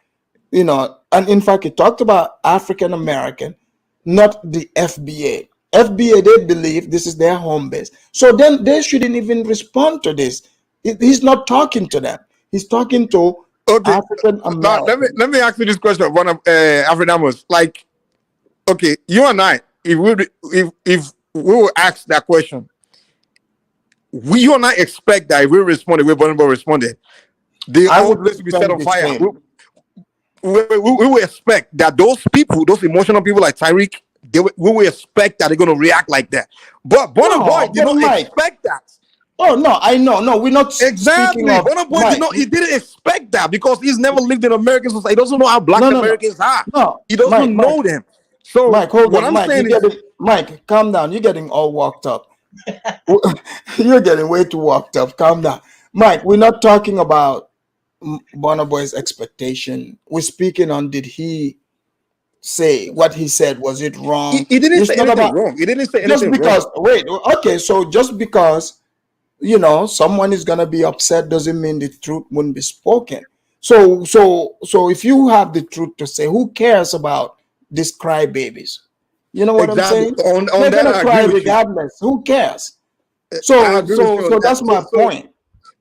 and in fact, he talked about African American, not the FBA. FBA, they believe this is their home base. So then they shouldn't even respond to this. He's not talking to them. He's talking to African American. Now, let me ask you this question, one of Afridamus. Like, okay, you and I, if we were asked that question, you and I expect that if we respond the way Burna Boy responded, I would be set on fire. We will expect that those people, those emotional people like Tyreek, we will expect that they're going to react like that. But Burna Boy did not expect that. Oh no, I know. No, we're not exactly. Burna Boy he didn't expect that because he's never lived in American society. He doesn't know how black Americans are. No, he doesn't know them. So Mike, hold what on, I'm saying is, Mike, calm down. You're getting all worked up. You're getting way too worked up. Calm down, Mike. We're not talking about Burna Boy's expectation. We're speaking on, did he say what he said? Was it wrong? He didn't say anything wrong. He didn't say anything wrong. Wait, okay, so just because someone is gonna be upset doesn't mean the truth wouldn't be spoken. So if you have the truth to say, who cares about these crybabies? You know what I'm saying? They're gonna cry regardless. Who cares? So that's my point.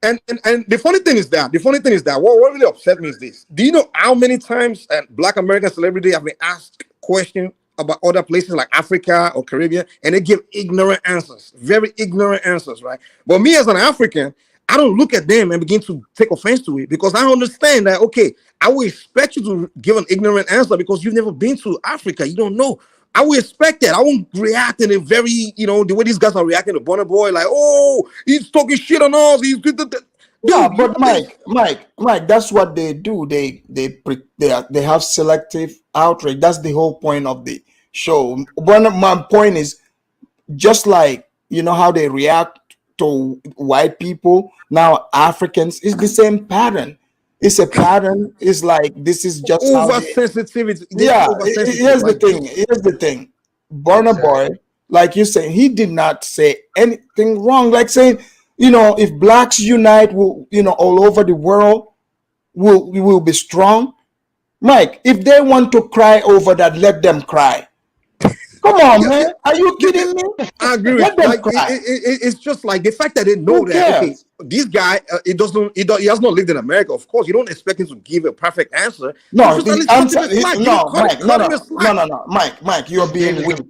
And the funny thing is that what really upset me is this. Do you know how many times black American celebrities have been asked questions about other places like Africa or Caribbean, and they give ignorant answers, very ignorant answers, right? But me as an African, I don't look at them and begin to take offense to it because I understand that, okay, I will expect you to give an ignorant answer because you've never been to Africa. You don't know. I will expect that. I won't react in a very, the way these guys are reacting to Burna Boy, like, oh, he's talking shit on us. Yeah, but Mike, that's what they do. They have selective outrage. That's the whole point of the show. One of my point is, just like how they react to white people, now Africans, is the same pattern. It's a pattern. It's like, this is just oversensitivity. Here's the thing. Burna Boy, like you say, he did not say anything wrong. Like saying, if blacks unite, all over the world, we will be strong. Mike, if they want to cry over that, let them cry. Come on, man. Are you kidding me? I agree with you. It's just like the fact that they know that, okay, this guy, he has not lived in America. Of course, you don't expect him to give a perfect answer. No, the answer, Mike, you're being weak.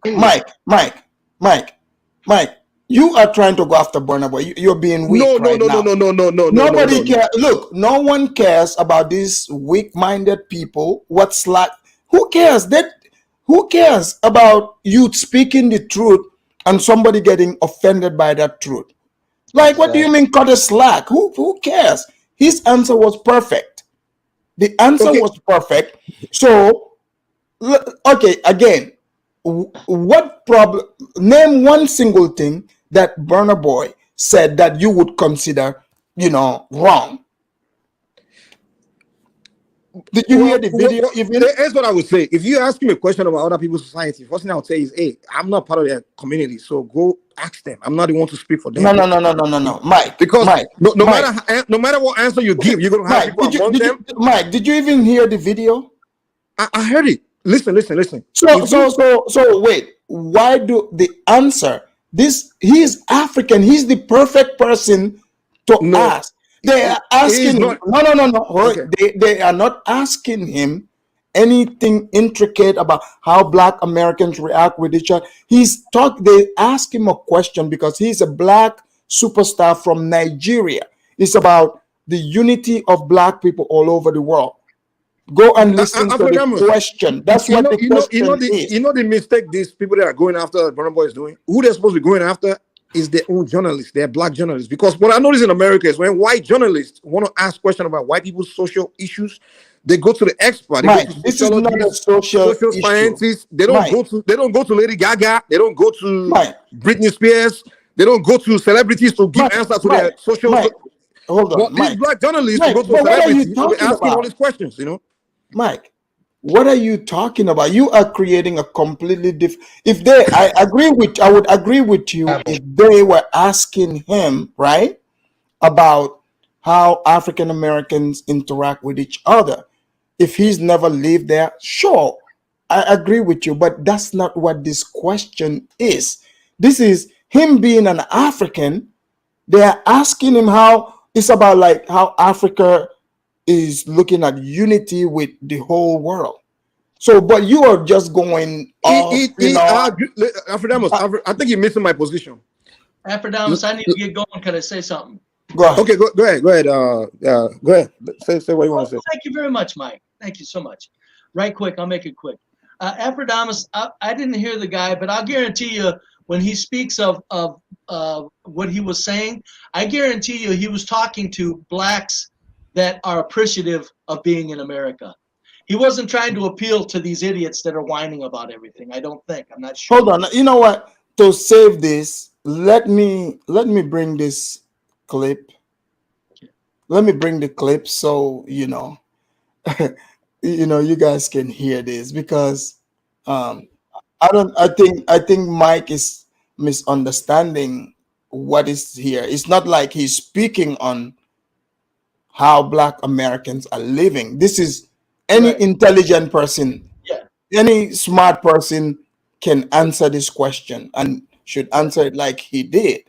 Mike, you are trying to go after Burna Boy. You're being weak. No. Nobody cares. Look, no one cares about these weak-minded people. What's like? Who cares? Who cares about you speaking the truth and somebody getting offended by that truth? Like, what do you mean cut a slack? Who cares? His answer was perfect. The answer was perfect. So, okay, again, what problem? Name one single thing that Burna Boy said that you would consider, wrong. Did you hear the video? Here's what I would say. If you ask me a question about other people's society, first thing I would say is, hey, I'm not part of their community, so go ask them. I'm not the one to speak for them. No, Mike. Because no matter what answer you give, you're gonna have people among them. Mike, did you even hear the video? I heard it. Listen. So wait. Why do the answer? He's African. He's the perfect person to ask. They are asking him. No. They are not asking him anything intricate about how Black Americans react with each other. They ask him a question because he's a Black superstar from Nigeria. It's about the unity of Black people all over the world. Go and listen to the question. That's what the question is. You know the mistake these people that are going after Burna Boy is doing? Who they're supposed to be going after is their own journalists. They're Black journalists. Because what I notice in America is when white journalists want to ask questions about white people's social issues, they go to the expert. This is not a social scientists. They don't go to Lady Gaga. They don't go to Britney Spears. They don't go to celebrities to give answers to their social. hold on, But these Mike. black journalists Mike, will go to but a what are celebrity you and be talking asking all about? these questions, you know? Mike, what are you talking about? You are creating a completely different. If they, I would agree with you if they were asking him, right, about how African Americans interact with each other. If he's never lived there, sure, I agree with you, but that's not what this question is. This is him being an African. They're asking him how it's about like how Africa is looking at unity with the whole world. So, but you are just going off, Afrodamus, I think you're missing my position. Afrodamus, I need to get going. Can I say something? Go ahead. Okay, go ahead. Go ahead. Say what you want to say. Thank you very much, Mike. Thank you so much. Right quick, I'll make it quick. Afrodamus, I didn't hear the guy, but I'll guarantee you when he speaks of what he was saying, I guarantee you he was talking to blacks that are appreciative of being in America. He wasn't trying to appeal to these idiots that are whining about everything. I don't think. I'm not sure. Hold on. You know what? To save this, let me bring this clip. Let me bring the clip so you know, you guys can hear this because I think Mike is misunderstanding what is here. It's not like he's speaking on how Black Americans are living. This is any intelligent person, any smart person can answer this question and should answer it like he did.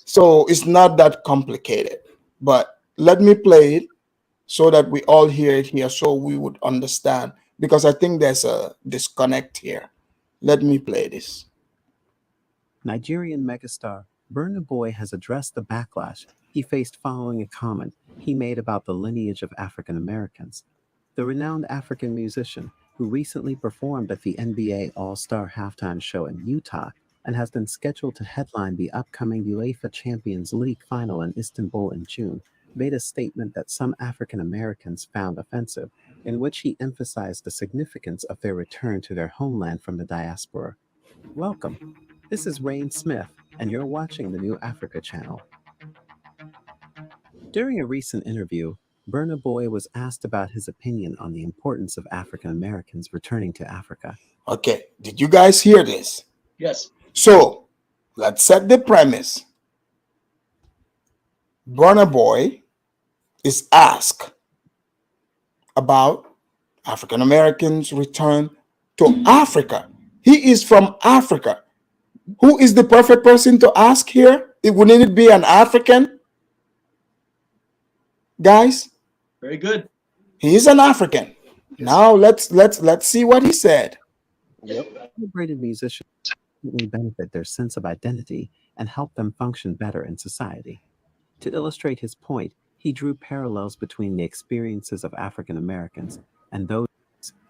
So it's not that complicated. But let me play it so that we all hear it here so we would understand, because I think there's a disconnect here. Let me play this. Nigerian megastar Burna Boy has addressed the backlash he faced following a comment he made about the lineage of African Americans. The renowned African musician, who recently performed at the NBA All-Star halftime show in Utah and has been scheduled to headline the upcoming UEFA Champions League final in Istanbul in June, made a statement that some African Americans found offensive, in which he emphasized the significance of their return to their homeland from the diaspora. Welcome. This is Rain Smith, and you're watching the New Africa channel. During a recent interview, Burna Boy was asked about his opinion on the importance of African Americans returning to Africa. Okay, did you guys hear this? Yes. So let's set the premise. Burna Boy is asked about African Americans return to Africa. He is from Africa. Who is the perfect person to ask here? Wouldn't it be an African? Guys? Very good. He is an African. Now let's see what he said. Celebrated musicians benefit their sense of identity and help them function better in society. To illustrate his point, he drew parallels between the experiences of African Americans and those,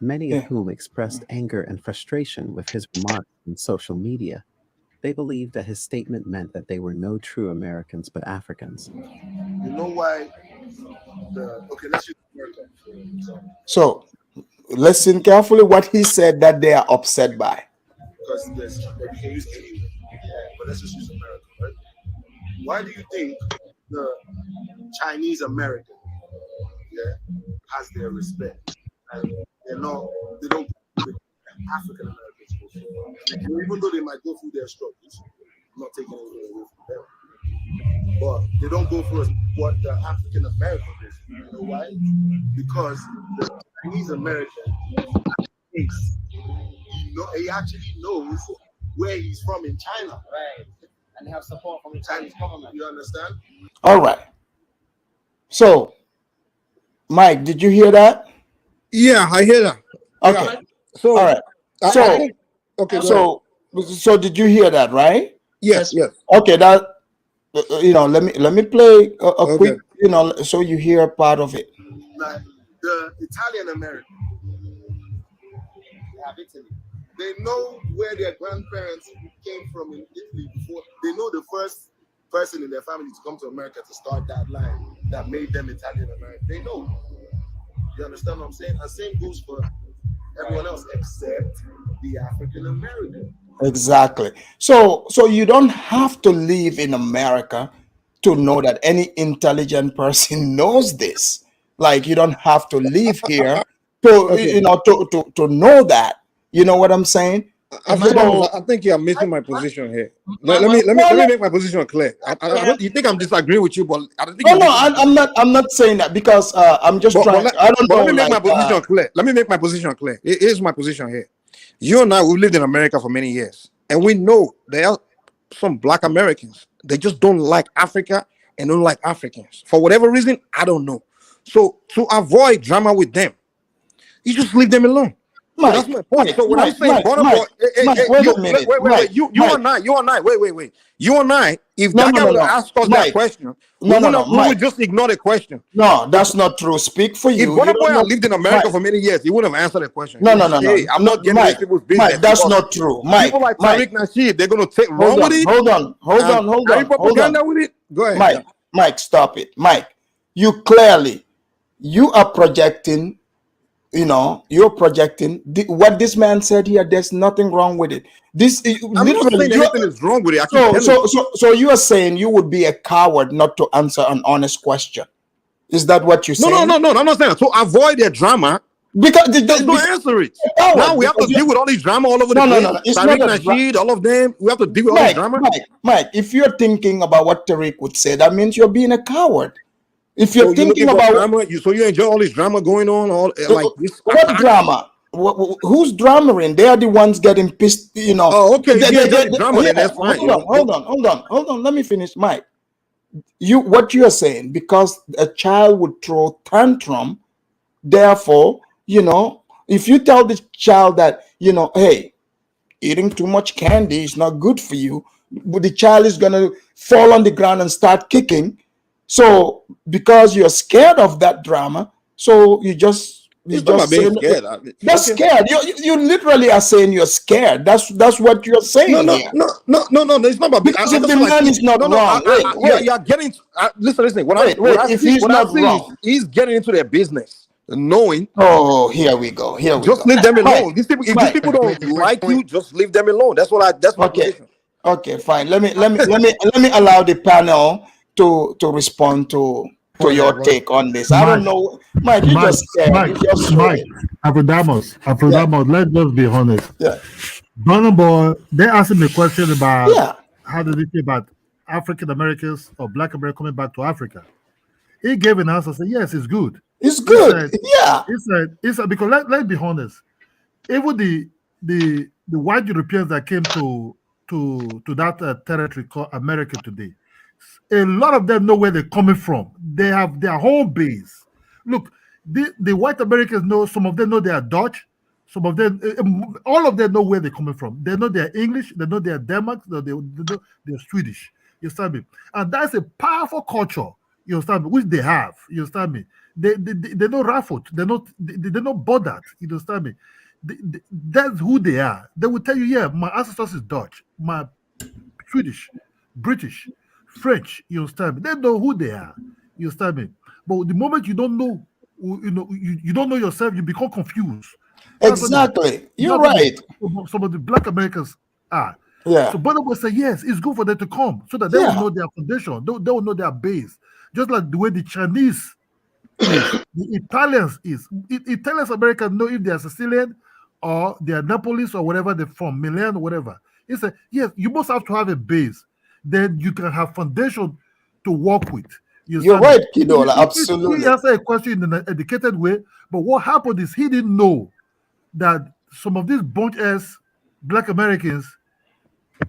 many of whom expressed anger and frustration with his remarks on social media. They believed that his statement meant that they were no true Americans but Africans. You know why? Okay, let's use America. So listen carefully what he said that they are upset by. Because we can use anywhere, but let's just use America, right? Why do you think the Chinese American, has their respect, and they don't with African Americans go through? Even though they might go through their struggles, I'm not taking anything away from them, but they don't go through what the African American goes through. You know why? Because the Chinese American he actually knows where he's from in China. Right. And they have support from the Chinese government. You understand? All right. So, Mike, did you hear that? Yeah, I hear that. Okay. Yeah. So, all right. So did you hear that, right? Yes. Okay, that let me play a quick, so you hear part of it. Like the Italian American, they know where their grandparents came from in Italy before. They know the first person in their family to come to America to start that line that made them Italian American. They know. You understand what I'm saying? The same goes for everyone else except the African American. Exactly. So you don't have to live in America to know that any intelligent person knows this. Like, you don't have to live here to to know that. You know what I'm saying? Afridamus, I think you're missing my position here. Let me make my position clear. You think I'm disagreeing with you, but I don't think. No, I'm not saying that because I'm just trying. I don't know. Let me make my position clear. Let me make my position clear. Here's my position here. You and I, we've lived in America for many years, and we know there are some Black Americans. They just don't like Africa and don't like Africans for whatever reason. I don't know. So to avoid drama with them, you just leave them alone. So that's my point. So when I'm saying Burna Boy, wait, you and I, you and I, if that guy would ask us that question, we would just ignore the question. No, that's not true. Speak for you. If Burna Boy had lived in America for many years, he wouldn't have answered the question. No. I'm not getting into people's business. Mike, that's not true. Mike, people like Tariq Nasheed, they're going to take wrong with it. Hold on. Propaganda with it. Go ahead. Mike, stop it. Mike, you are projecting. You're projecting what this man said here. There's nothing wrong with it. I'm not saying anything is wrong with it. So you are saying you would be a coward not to answer an honest question. Is that what you're saying? No. I'm not saying that. So avoid the drama. Because don't answer it. Now we have to deal with all this drama all over the place. No. It's Tariq Nasheed, all of them. We have to deal with all this drama. Mike, if you're thinking about what Tariq would say, that means you're being a coward. If you're thinking about drama, so you enjoy all this drama going on, like this. What drama? Who's dramaing? They are the ones getting pissed. Oh, okay. Drama, then that's fine. Hold on. Let me finish, Mike. What you are saying, because a child would throw tantrum, therefore, if you tell the child that, hey, eating too much candy is not good for you, but the child is gonna fall on the ground and start kicking. So because you're scared of that drama, so you just scared. That's scared. You literally are saying you're scared. That's what you're saying. No. It's not about because if the man is not wrong. You're getting. Listen. If he's not wrong, he's getting into their business, knowing. Oh, here we go. Just leave them alone. These people, if these people don't like you, just leave them alone. That's my position. Okay, fine. Let me allow the panel to respond to your take on this. I don't know, Mike. You just scared. Mike, Afrodamus. Let's just be honest. Yeah. Burna Boy, they asked him a question about how did he feel about African Americans or Black Americans coming back to Africa. He gave an answer. Said yes, it's good. It's good. He said because let's be honest. Even the white Europeans that came to that territory called America today, a lot of them know where they're coming from. They have their home base. Look, the white Americans know, some of them know they are Dutch, some of them, all of them know where they're coming from. They know they're English, they know they're Denmark, they're Swedish. You understand me? And that's a powerful culture, you understand me, which they have. You understand me? They know Rafut, they know Bodat, you understand me? That's who they are. They will tell you, yeah, my ancestors is Dutch, my Swedish, British, French, you understand me? They know who they are, you understand me? But the moment you don't know, you don't know yourself, you become confused. Exactly. You're right. Some of the Black Americans are. Yeah. So Burna Boy say yes, it's good for them to come so that they will know their foundation, they will know their base. Just like the way the Chinese is, the Italians is. Italians Americans know if they are Sicilian or they are Naples or whatever they're from, Milan or whatever. He said, yes, you must have to have a base. Then you can have foundation to work with. You're right, Kidola, absolutely. He answered a question in an educated way, but what happened is he didn't know that some of these bunch-ass Black Americans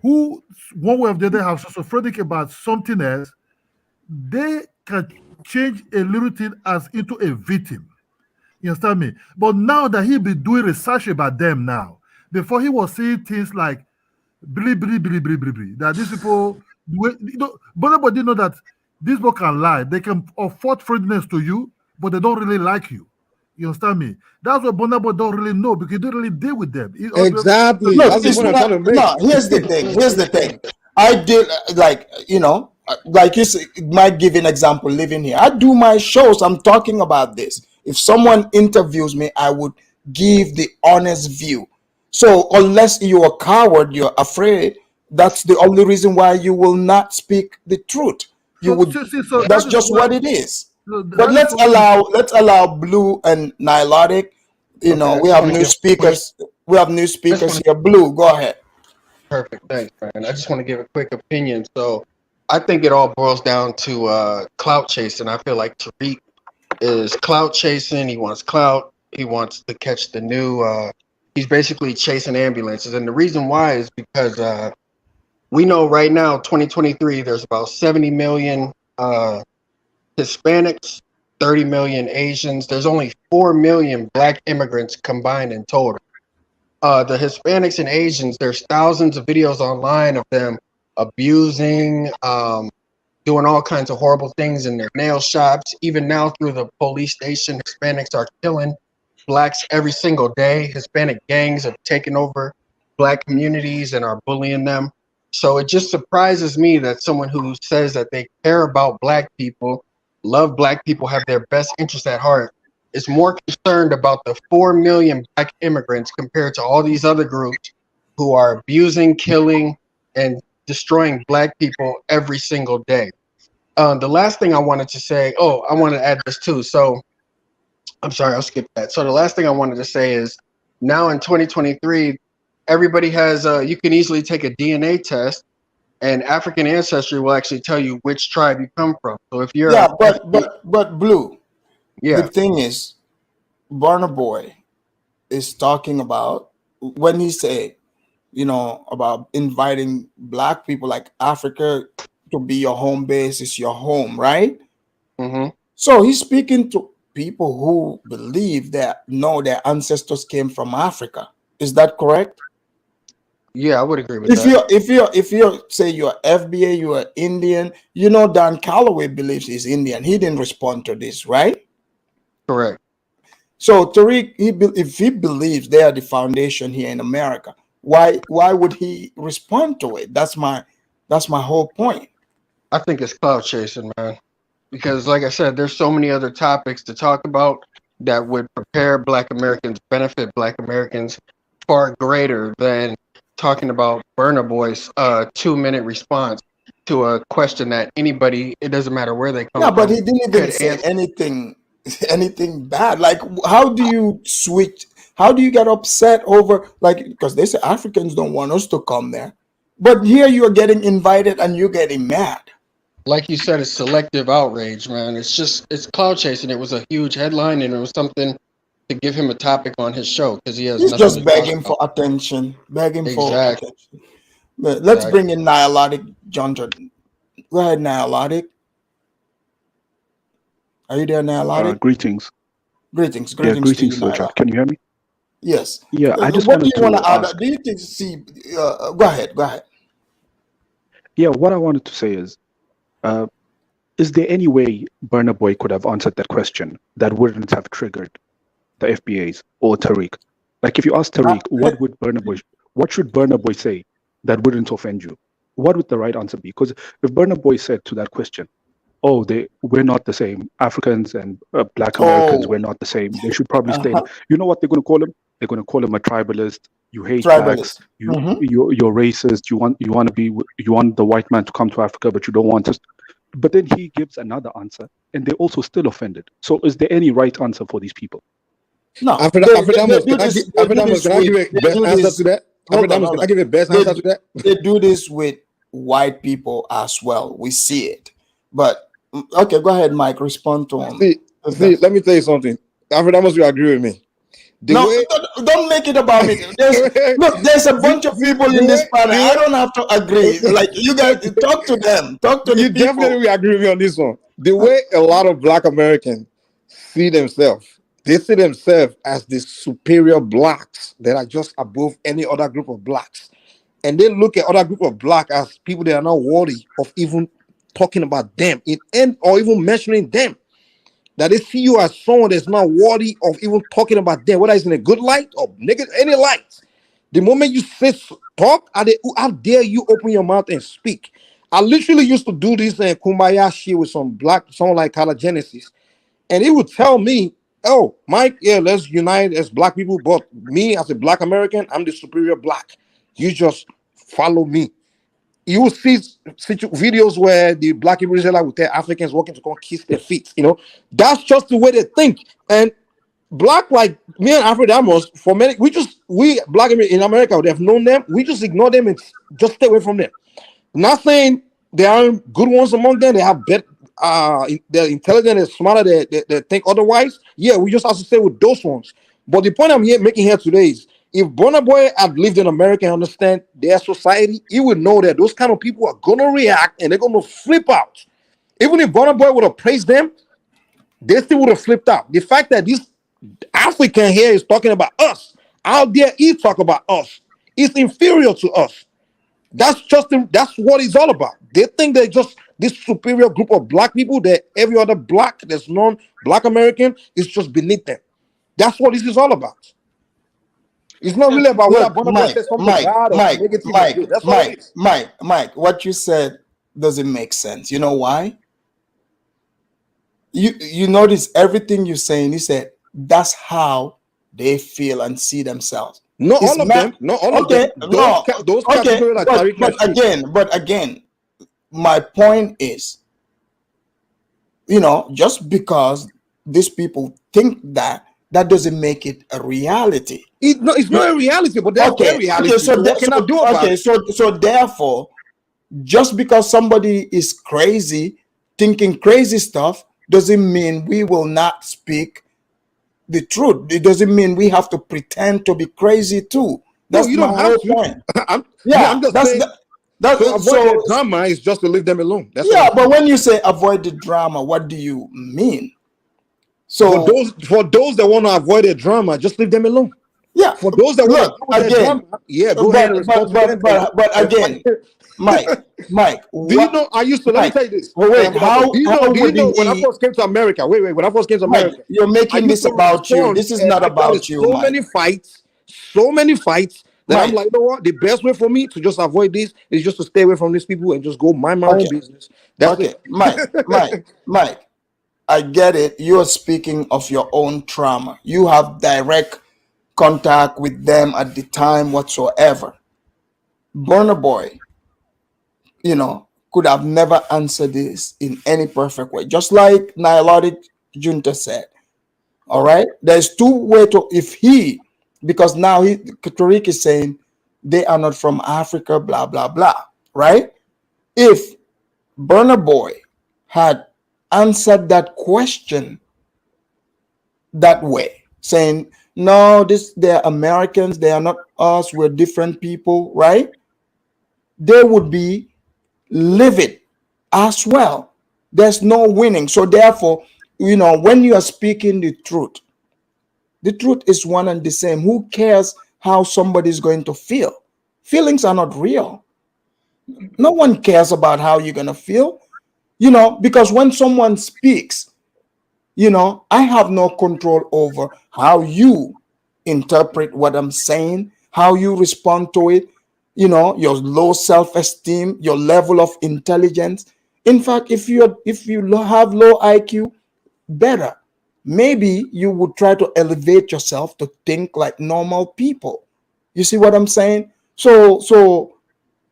who, one way or the other, have schizophrenic about something else, they can change a little thing as into a victim. You understand me? But now that he be doing research about them now, before he was saying things like, that these people, but nobody didn't know that these people can lie. They can afford friendliness to you, but they don't really like you. You understand me? That's what Burna Boy don't really know because he don't really deal with them. Exactly. Look, here's the thing. I did like you might give an example living here. I do my shows. I'm talking about this. If someone interviews me, I would give the honest view. So unless you're a coward, you're afraid, that's the only reason why you will not speak the truth. You would. So That's that is just why, what it is. so But that is why let's allow Blue and Nilotic. You Okay, know, I we just have want to new give a quick. speakers. We have new I just speakers want here. Blue, go ahead. Perfect. Thanks, man. I just want to give a quick opinion. So I think it all boils down to clout chasing. I feel like Tariq is clout chasing. He wants clout. He wants to catch the new. He's basically chasing ambulances, and the reason why is because we know right now, 2023, there's about 70 million Hispanics, 30 million Asians. There's only 4 million Black immigrants combined in total. The Hispanics and Asians, there's thousands of videos online of them abusing, doing all kinds of horrible things in their nail shops. Even now through the police station, Hispanics are killing Blacks every single day. Hispanic gangs have taken over Black communities and are bullying them. So it just surprises me that someone who says that they care about Black people, love Black people, have their best interests at heart, is more concerned about the 4 million Black immigrants compared to all these other groups who are abusing, killing, and destroying Black people every single day. The last thing I wanted to say, I wanted to add this too. So I'm sorry, I'll skip that. So the last thing I wanted to say is now in 2023, everybody has, you can easily take a DNA test and African ancestry will actually tell you which tribe you come from. So if you're but Blue, yeah, the thing is, Burna Boy is talking about when he say, you know, about inviting Black people like Africa to be your home base, is your home, right? Mm-hmm. So he's speaking to people who believe that no, their ancestors came from Africa. Is that correct? Yeah, I would agree with that. If you say you're FBA, you're Indian, you know Dan Calloway believes he's Indian. He didn't respond to this, right? Correct. So Tariq, if he believes they are the foundation here in America, why would he respond to it? That's my whole point. I think it's cloud chasing, man. Because like I said, there's so many other topics to talk about that would prepare Black Americans, benefit Black Americans far greater than talking about Burna Boy's 2-minute response to a question that anybody, it doesn't matter where they come from. Yeah, but he didn't even say anything bad. Like, how do you switch? How do you get upset over, like, because they say Africans don't want us to come there, but here you're getting invited and you're getting mad. Like you said, it's selective outrage, man. It's cloud chasing. It was a huge headline, and it was something to give him a topic on his show because he has. He's just begging for attention, begging for attention. Let's bring in Nilotic John Jordan. Go ahead, Nilotic. Are you there, Nilotic? Greetings. Greetings Yeah, greetings, Chat. Can you hear me? Yes. Yeah, I just what do wanted you want to to add? ask. Do you think? See, go ahead. Yeah, what I wanted to say is there any way Burna Boy could have answered that question that wouldn't have triggered the FBAs or Tariq? Like, if you ask Tariq, what should Burna Boy say that wouldn't offend you? What would the right answer be? Because if Burna Boy said to that question, we're not the same. Africans and Black Americans, we're not the same. They should probably stay. You know what they're going to call him? They're going to call him a tribalist. You hate Blacks. You're racist. You want the white man to come to Africa, but you don't want us. But then he gives another answer, and they're also still offended. So, is there any right answer for these people? No. Afrodamus, can I give a best answer to that? Afrodamus, can I give a best answer to that? They do this with white people as well. We see it. But okay, go ahead, Mike. Respond to him. See, let me tell you something. Afrodamus, you agree with me. Don't make it about me. There's a bunch of people in this panel. I don't have to agree. Like, you guys, talk to them. Talk to the people. Definitely agree with me on this one. The way a lot of Black Americans see themselves, they see themselves as the superior Blacks that are just above any other group of Blacks. And they look at other group of Black as people that are not worthy of even talking about them or even mentioning them. That they see you as someone that's not worthy of even talking about them, whether it's in a good light or negative, any light. The moment you say talk, how dare you open your mouth and speak? I literally used to do this kumbaya shit with someone like Carla Genesis, and he would tell me, "Oh, Mike, yeah, let's unite as Black people, but me as a Black American, I'm the superior Black. You just follow me." you will see videos where the black Hebrew Israelites would tell Africans walking to come kiss their feet. You know, that's just the way they think. And black, like me and Afridamus, for many, we black in America would have known them. We just ignore them and just stay away from them. Not saying there aren't good ones among them. They have better, they're intelligent and smarter. They think otherwise. Yeah, we just have to stay with those ones. But the point I'm making here today is, if Burna Boy had lived in America and understand their society, he would know that those kind of people are gonna react and they're gonna flip out. Even if Burna Boy would have praised them, they still would have flipped out. The fact that this African here is talking about us, out there he talk about us, is inferior to us. That's what it's all about. They think they're just this superior group of black people that every other black that's non-black American is just beneath them. That's what this is all about. It's not really about whether Burna Boy says something bad or negative or good. That's what it is. Mike, what you said doesn't make sense. You know why? You notice everything you're saying. You said that's how they feel and see themselves. Not all of them. Not all of them. Those categories are but again, my point is, just because these people think that doesn't make it a reality. It's not a reality, but that's a reality. So therefore, just because somebody is crazy, thinking crazy stuff, doesn't mean we will not speak the truth. It doesn't mean we have to pretend to be crazy too. That's you don't have to. point. I'm just saying. To avoid the drama is just to leave them alone. But when you say avoid the drama, what do you mean? So for those that want to avoid the drama, just leave them alone. Yeah. For those that want to avoid the drama, go ahead and respond to them. But again, Mike, do you know? I used to let me tell you this. Wait, do you know when I first came to America? When I first came to America, you're making this about you. This is not about you. So many fights. That I'm like, you know what? The best way for me to just avoid this is just to stay away from these people and just go mind my own business. That's it. Mike, I get it. You're speaking of your own trauma. You have direct contact with them at the time whatsoever. Burna Boy, could have never answered this in any perfect way. Just like Nilotic Junta said. All right? There's two ways to, because now Tariq is saying they are not from Africa, blah, blah, blah. Right? If Burna Boy had answered that question that way, saying, no, they're Americans, they are not us, we're different people, right? They would be livid as well. There's no winning. So therefore, when you are speaking the truth is one and the same. Who cares how somebody's going to feel? Feelings are not real. No one cares about how you're going to feel, because when someone speaks, I have no control over how you interpret what I'm saying, how you respond to it, your low self-esteem, your level of intelligence. In fact, if you have low IQ, better. Maybe you would try to elevate yourself to think like normal people. You see what I'm saying? So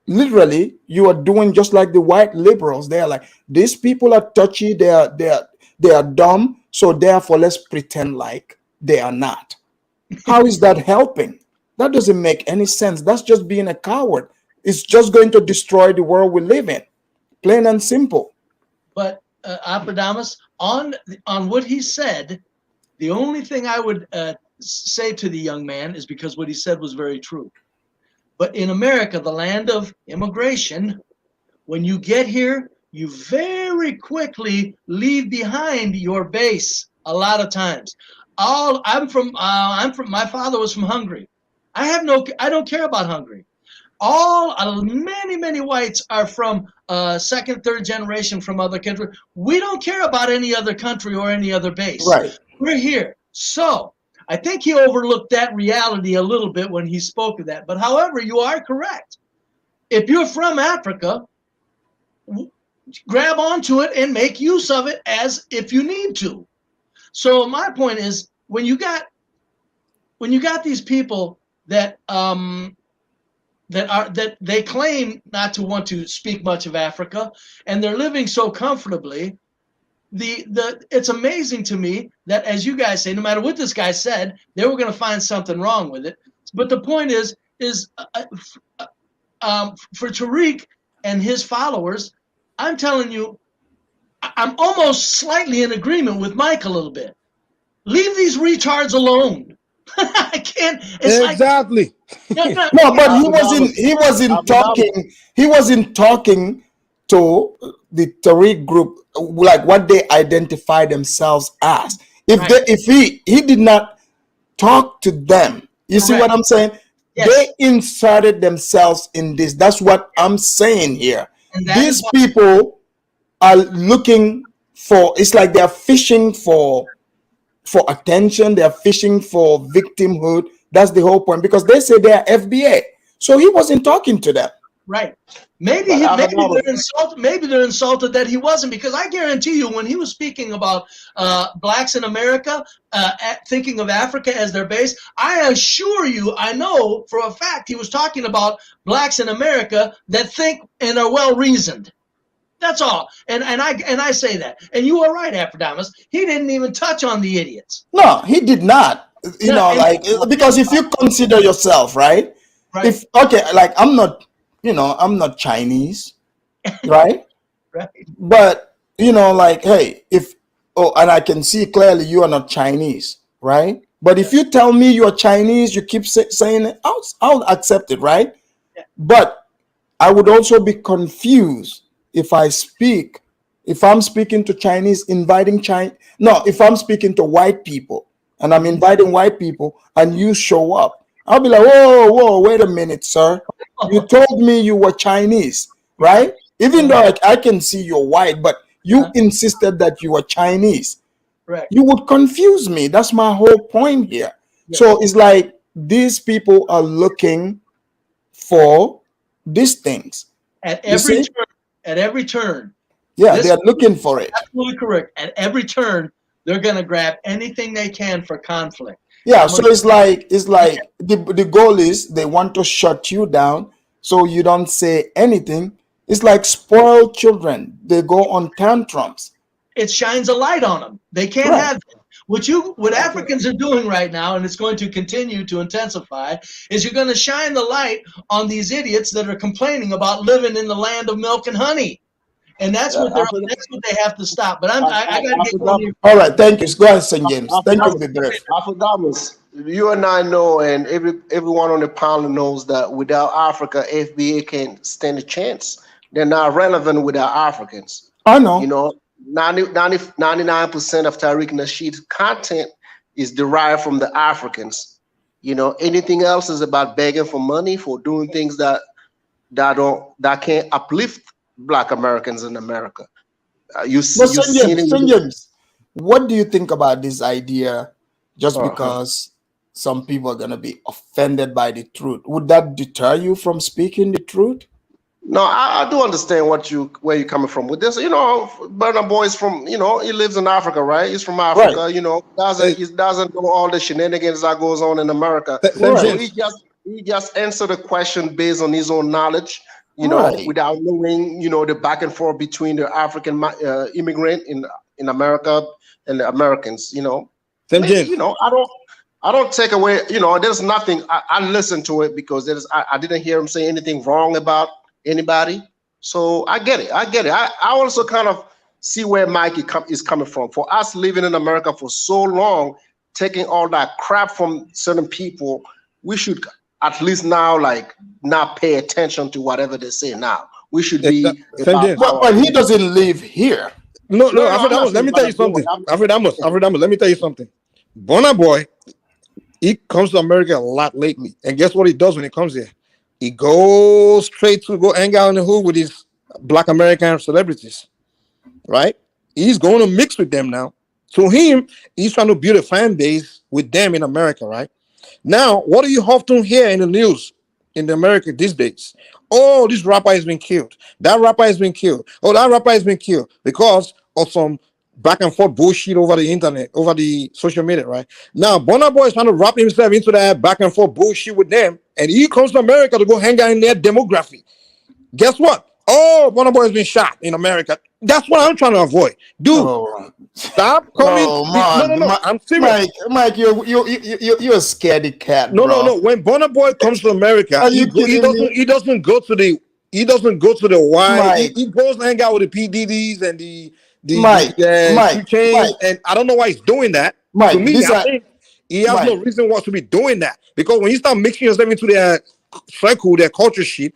literally, you are doing just like the white liberals. They are like, these people are touchy, they are dumb, so therefore let's pretend like they are not. How is that helping? That doesn't make any sense. That's just being a coward. It's just going to destroy the world we live in. Plain and simple. But Afrodamus, on what he said, the only thing I would say to the young man is, because what he said was very true. But in America, the land of immigration, when you get here, you very quickly leave behind your base a lot of times. My father was from Hungary. I don't care about Hungary. Many whites are from second, third generation from other countries. We don't care about any other country or any other base. Right. We're here. So I think he overlooked that reality a little bit when he spoke of that. But however, you are correct. If you're from Africa, grab onto it and make use of it as if you need to. So my point is, when you got these people that that they claim not to want to speak much of Africa, and they're living so comfortably. It's amazing to me that, as you guys say, no matter what this guy said, they were going to find something wrong with it. But the point is for Tariq and his followers, I'm telling you, I'm almost slightly in agreement with Mike a little bit. Leave these retards alone. I can't. It's exactly. Like, No, but he wasn't talking. He wasn't talking to the Tariq group, like what they identify themselves as. If he did not talk to them, you see what I'm saying? Yes. They inserted themselves in this. That's what I'm saying here. These is people are looking for. It's like they're fishing for attention. They're fishing for victimhood. That's the whole point, because they say they're FBA. So he wasn't talking to them. Right. Maybe they're insulted that he wasn't, because I guarantee you, when he was speaking about blacks in America, thinking of Africa as their base, I assure you, I know for a fact he was talking about blacks in America that think and are well reasoned. That's all. And I say that. And you are right, Afrodamus. He didn't even touch on the idiots. No, he did not. Because if you consider yourself, right? If like I'm not Chinese, right? Right. But like, hey, and I can see clearly you are not Chinese, right? But if you tell me you're Chinese, you keep saying it, I'll accept it, right? Yeah. But I would also be confused if I'm speaking to Chinese, if I'm speaking to white people and I'm inviting white people and you show up, I'll be like, whoa, wait a minute, sir. You told me you were Chinese, right? Even though I can see you're white, but you insisted that you were Chinese. Right. You would confuse me. That's my whole point here. Yes. So it's like these people are looking for these things. At every turn. Yeah, they're looking for it. Absolutely correct. At every turn, they're going to grab anything they can for conflict. Yeah, so it's like the goal is they want to shut you down so you don't say anything. It's like spoiled children. They go on tantrums. It shines a light on them. They can't have it. What Africans are doing right now, and it's going to continue to intensify, is you're going to shine the light on these idiots that are complaining about living in the land of milk and honey. And that's what they have to stop. But I got to get going here. All right, thank you. Go ahead, St. James. Thank you, Bibir. Afrodamus, you and I know, and everyone on the panel knows that without Africa, FBA can't stand a chance. They're not relevant without Africans. I know. 99% of Tariq Nasheed's content is derived from the Africans. Anything else is about begging for money, for doing things that can't uplift Black Americans in America. James, what do you think about this idea? Just because some people are going to be offended by the truth, would that deter you from speaking the truth? No, I do understand where you're coming from with this. Burna Boy is from, he lives in Africa, right? He's from Africa, right. He doesn't know all the shenanigans that goes on in America. So he just answered the question based on his own knowledge, without knowing, the back and forth between the African immigrant in America and the Americans, I don't take away, there's nothing. I listened to it because I didn't hear him say anything wrong about anybody. So I get it. I also kind of see where Mike is coming from. For us living in America for so long, taking all that crap from certain people, we should at least now not pay attention to whatever they say now. We should be. But he doesn't live here. No, Afrodamus, let me tell you something. Afrodamus, let me tell you something. Burna Boy, he comes to America a lot lately. And guess what he does when he comes here? He goes straight to go hang out in the hood with his Black American celebrities, right? He's going to mix with them now. To him, he's trying to build a fan base with them in America, right? Now, what do you often hear in the news in America these days? Oh, this rapper has been killed. That rapper has been killed. Oh, that rapper has been killed because of some back and forth bullshit over the internet, over the social media, right? Now, Burna Boy is trying to wrap himself into that back and forth bullshit with them, and he comes to America to go hang out in their demography. Guess what? Oh, Burna Boy has been shot in America. That's what I'm trying to avoid. Dude, stop coming. No, I'm serious. Mike, you're a scaredy cat, No, bro. When Burna Boy comes to America, he doesn't go to the Y. He goes and hang out with the PDDs and the 2 Chainz, and I don't know why he's doing that. To me, I think he has no reason why to be doing that, because when you start mixing yourself into their circle, their culture shit,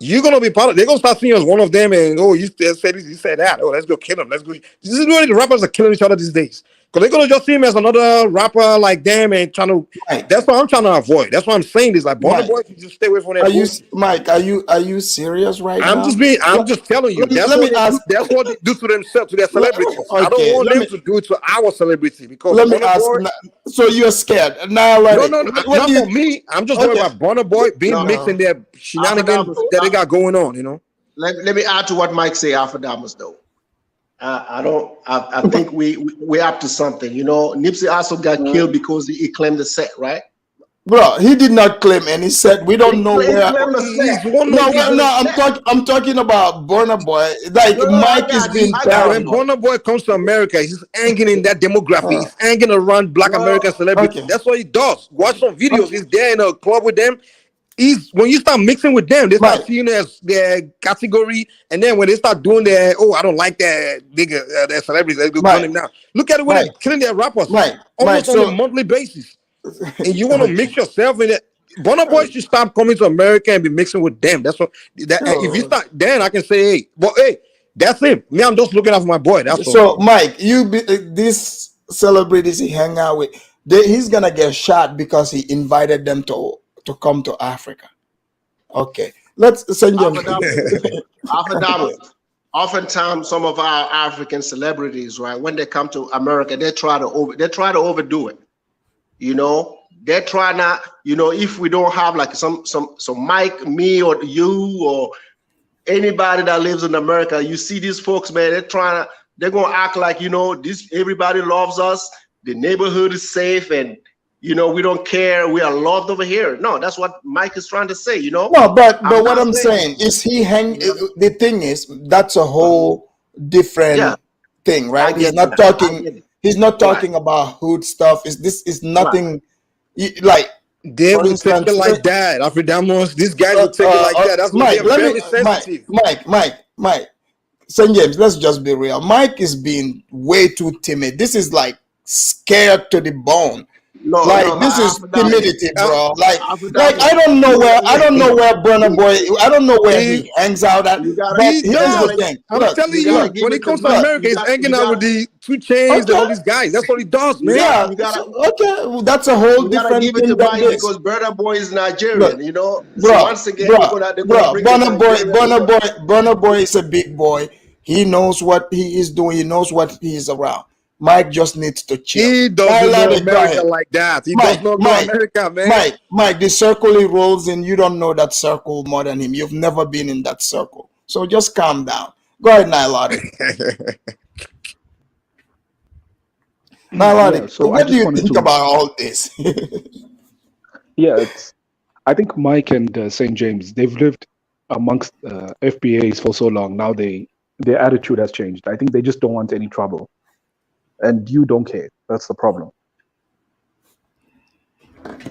you're gonna be part of. They're gonna start seeing you as one of them, and you said this, you said that. Oh, let's go kill him. Let's go. This is really the rappers are killing each other these days, because they're gonna just see him as another rapper like them and trying to. That's what I'm trying to avoid. That's what I'm saying. Is like Burna Boy, just stay away from that. Mike? Are you serious right now? I'm just telling you. That's what they do to themselves, to their celebrities. Okay, I don't want them to do it to our celebrity, because let me ask. So you're scared now? No, not for me. I'm just worried about Burna Boy being mixed in their shenanigans that they got going on. You know. Let me add to what Mike say, Afrodamus, though. I think we're up to something. You know, Nipsey also got killed because he claimed the set, right? Bro, he did not claim any set. We don't know where. I'm talking about Burna Boy. Like Mike is being when Burna Boy comes to America, he's hanging in that demography. He's hanging around Black American celebrities. That's what he does. Watch some videos. He's there in a club with them. When you start mixing with them, they start seeing their category, and then when they start doing their, I don't like that nigga, their celebrities, they go killing him now. Look at it when they're killing their rappers almost on a monthly basis. And you want to mix yourself in it. Burna Boy should stop coming to America and be mixing with them. That's what. If you start, then I can say, hey, that's him. Me, I'm just looking out for my boy. That's so, all. Mike, these celebrities he hang out with, he's gonna get shot because he invited them to come to Africa. Okay, let's send you. Afrodamus. Oftentimes, some of our African celebrities, right, when they come to America, they try to overdo it. You know, they try not. You know, if we don't have like some Mike, me, or you, or anybody that lives in America, you see these folks, man. They're gonna act like, you know, everybody loves us. The neighborhood is safe, and you know, we don't care. We are loved over here. No, that's what Mike is trying to say, you know? No, but what I'm saying is the thing is, that's a whole different thing, right? He's not talking about hood stuff. This is nothing like they will take it like that. Afridamus, these guys will take it like that. That's why they're very sensitive. Mike, St. James, let's just be real. Mike is being way too timid. This is like scared to the bone. This is timidity, bro. Like I don't know where Burna Boy. I don't know where he hangs out at. But here's the thing. I'm telling you, when he comes to America, he's hanging out with the 2 Chainz and all these guys. That's what he does, man. Yeah, well, that's a whole different thing. Give it to Mike because Burna Boy is Nigerian, you know. Bro, Burna Boy is a big boy. He knows what he is doing. He knows what he is around. Mike just needs to chill. He doesn't know America like that. He does not know America, man. Mike, the circle he rolls in, you don't know that circle more than him. You've never been in that circle. So just calm down. Go ahead, Nyladi. Nyladi, so what do you think about all this? I think Mike and St. James, they've lived amongst FBAs for so long. Now their attitude has changed. I think they just don't want any trouble. And you don't care. That's the problem.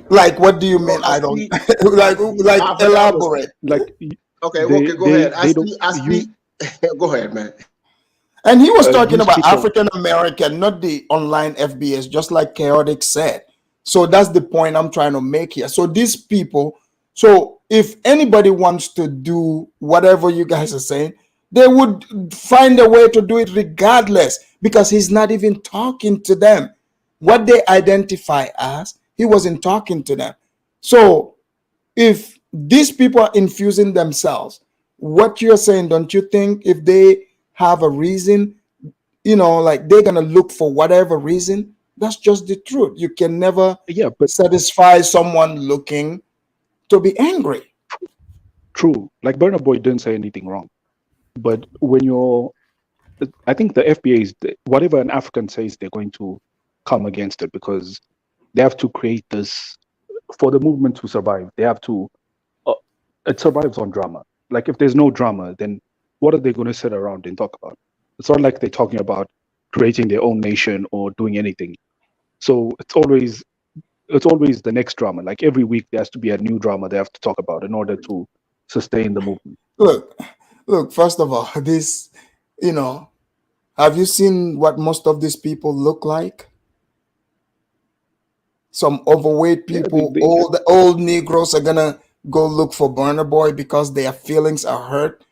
Like, what do you mean? I don't like elaborate. Like, go ahead. Go ahead, man. And he was talking about African American, not the online FBS, just like Chaotic said. So that's the point I'm trying to make here. So these people, so if anybody wants to do whatever you guys are saying, they would find a way to do it regardless, because he's not even talking to them. What they identify as, he wasn't talking to them. So if these people are infusing themselves, what you're saying, don't you think if they have a reason, like they're going to look for whatever reason? That's just the truth. You can never satisfy someone looking to be angry. True. Like Burna Boy didn't say anything wrong. But when you're I think the FBA is whatever an African says, they're going to come against it because they have to create this for the movement to survive. They have to. It survives on drama. Like if there's no drama, then what are they going to sit around and talk about? It's not like they're talking about creating their own nation or doing anything. So it's always the next drama. Like every week there has to be a new drama they have to talk about in order to sustain the movement. Look, first of all, this, have you seen what most of these people look like? Some overweight people, old Negroes are gonna go look for Burna Boy because their feelings are hurt.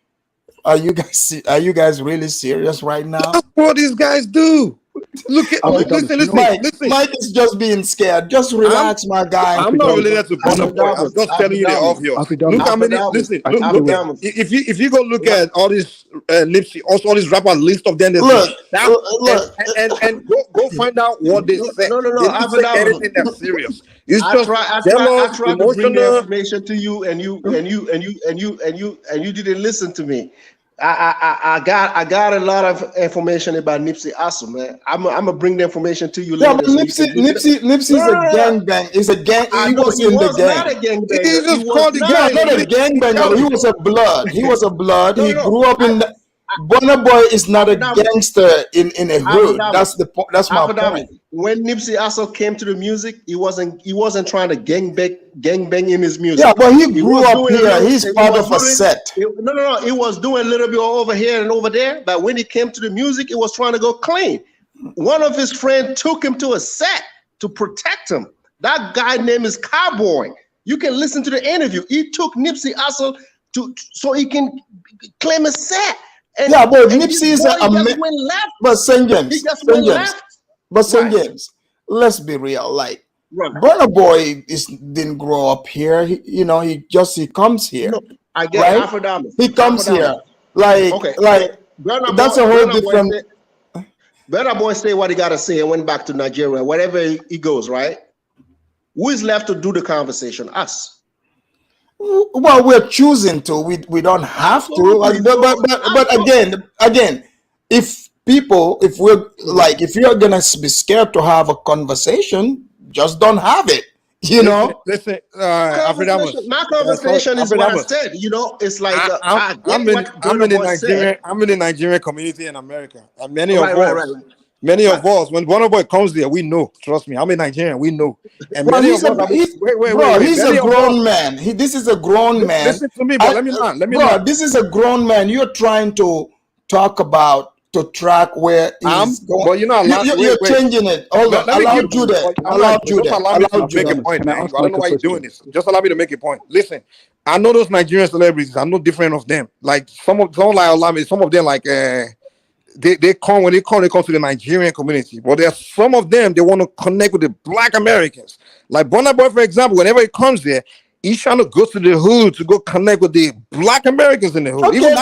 Are you guys really serious right now? That's what these guys do. Look at listen. Mike is just being scared. Just relax, my guy. I'm not related to Burna Boy. I'm just telling you the obvious. Look how many. Listen, look. If you go look at all these Nipsey, also all these rappers, list of them. Look, and go find out what they said. No. They didn't say anything that's serious. It's I just tried jealous, to bring the emotional. information to you, and you didn't listen to me. I got a lot of information about Nipsey Hussle, man. I'm gonna bring the information to you later. Yeah, but Nipsey's a gangbang. He's a gang. He was in the gang. Not a gangbanger. He just called the gang. Not a gangbanger. He was a blood. He was a blood. He grew up in. Burna Boy is not a gangster in a hood. That's my point. When Nipsey Hussle came to the music, he wasn't trying to gangbang in his music. Yeah, but he grew up here. He's part of a set. No. He was doing a little bit over here and over there. But when he came to the music, he was trying to go clean. One of his friends took him to a set to protect him. That guy name is Cowboy. You can listen to the interview. He took Nipsey Hussle so he can claim a set. And, yeah, but Nipsey is but St. James, let's be real. Like Burna Boy didn't grow up here. He comes here. No, I get right? Afrodamus. He comes here. Like that's a whole different. Burna Boy say what he gotta say and went back to Nigeria. Wherever he goes, right? Who is left to do the conversation? Us. Well, we're choosing to. We don't have to. But again, if you're gonna be scared to have a conversation, just don't have it. Listen, Afridamus. My conversation is what I said. It's like I'm in the Nigerian community in America, and many of us, when Burna Boy comes there, we know. Trust me, I'm a Nigerian. We know. And he's a grown man. This is a grown man. Listen to me, but let me not. This is a grown man. You're trying to talk about to track where he's going. But you're changing it. Hold on. Allow Judah. Allow me to make a point. I don't know why you're doing this. Just allow me to make a point. Listen, I know those Nigerian celebrities. I'm no different of them. Like some of them, like they come to the Nigerian community, but there's some of them they want to connect with the Black Americans. Like Burna Boy, for example, whenever he comes there, he's trying to go to the hood to go connect with the Black Americans in the hood. Okay, even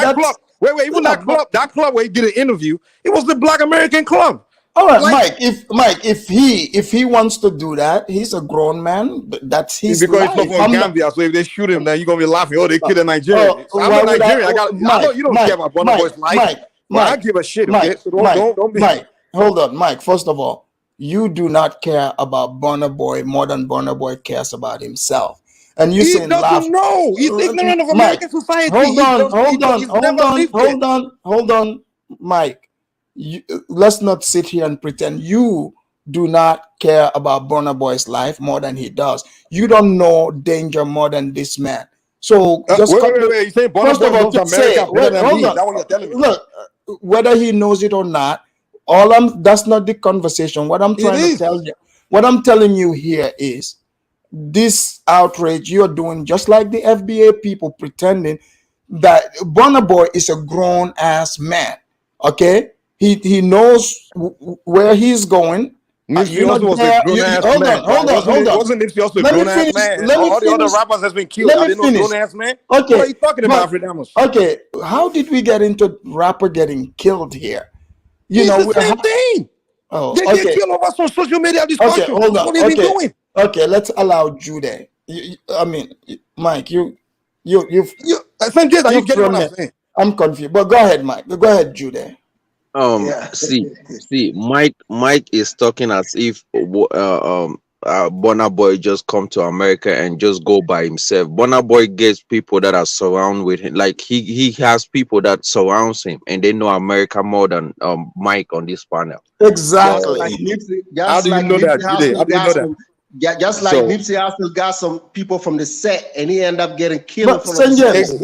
that club, that club where he did an interview, it was the Black American club. All right, Mike. If he wants to do that, he's a grown man. That's his because life. He's from Gambia, so if they shoot him, then you're gonna be laughing. Oh, they killed a Nigerian. I'm a Nigerian. I know you don't care about Burna Boy's life. I give a shit. Okay? So don't be. Mike, hold on, Mike. First of all, you do not care about Burna Boy more than Burna Boy cares about himself. And you he doesn't know. He's ignorant of American society. Hold on, Mike. Let's not sit here and pretend you do not care about Burna Boy's life more than he does. You don't know danger more than this man. So just wait. You say Burna Boy knows America better than me? That's what you're telling me. Look, whether he knows it or not, that's not the conversation. What I'm trying to tell you, what I'm telling you here is this outrage you're doing, just like the FBA people pretending that Burna Boy is a grown ass man. Okay, he knows where he's going. Nipsey also was a grown-ass man. Hold on. Wasn't Nipsey also a grown-ass man? All the other rappers has been killed. Are they not grown-ass man? Okay. What are you talking about, Afridamus? Okay, how did we get into rapper getting killed here? It's the same thing. Oh, they get killed over some social media discussion. Okay, hold on. What have you been doing? Okay, let's allow Judah. Mike, you St. James, are you getting what I'm saying? I'm confused, but go ahead, Mike. Go ahead, Judah. See, Mike is talking as if Burna Boy just come to America and just go by himself. Burna Boy gets people that are surround with him. Like he has people that surrounds him, and they know America more than Mike on this panel. Exactly. How do you know that, Jude? How do you know that? Just like Nipsey Hussle got some people from the set, and he ended up getting killed from Exactly.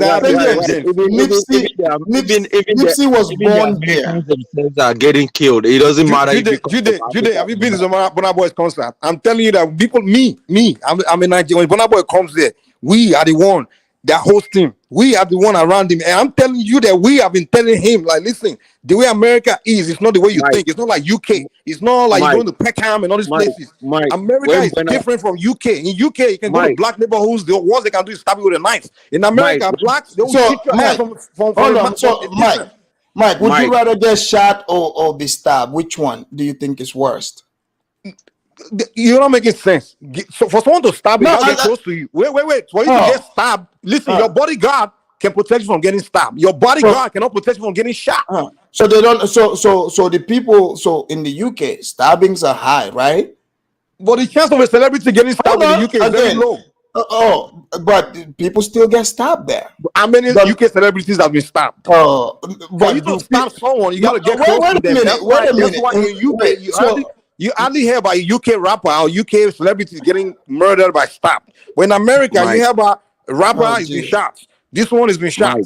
Nipsey was born there. Themselves are getting killed. It doesn't matter. Jude, have you been to the Burna Boy's concert? I'm telling you that people, I'm in Nigeria. When Burna Boy comes there, we are the one that host him. We are the one around him, and I'm telling you that we have been telling him, like, listen, the way America is, it's not the way you think. It's not like UK. It's not like you going to Peckham and all these places. America is different from UK. In UK, you can go to black neighborhoods. The worst they can do is stab you with a knife. In America, blacks they will shoot your ass from Mike, would you rather get shot or be stabbed? Which one do you think is worst? You're not making sense. So for someone to stab you, get close to you. Wait. For you to get stabbed, listen, your bodyguard can protect you from getting stabbed. Your bodyguard cannot protect you from getting shot. So they don't. So the people. So in the UK, stabbings are high, right? But the chance of a celebrity getting stabbed in the UK is very low. But people still get stabbed there. How many UK celebrities have been stabbed? For you to stab someone, you gotta get close to them. That's why in UK you hardly hear about a UK rapper or UK celebrities getting murdered by stab. When America, you hear about a rapper has been shot. This one has been shot.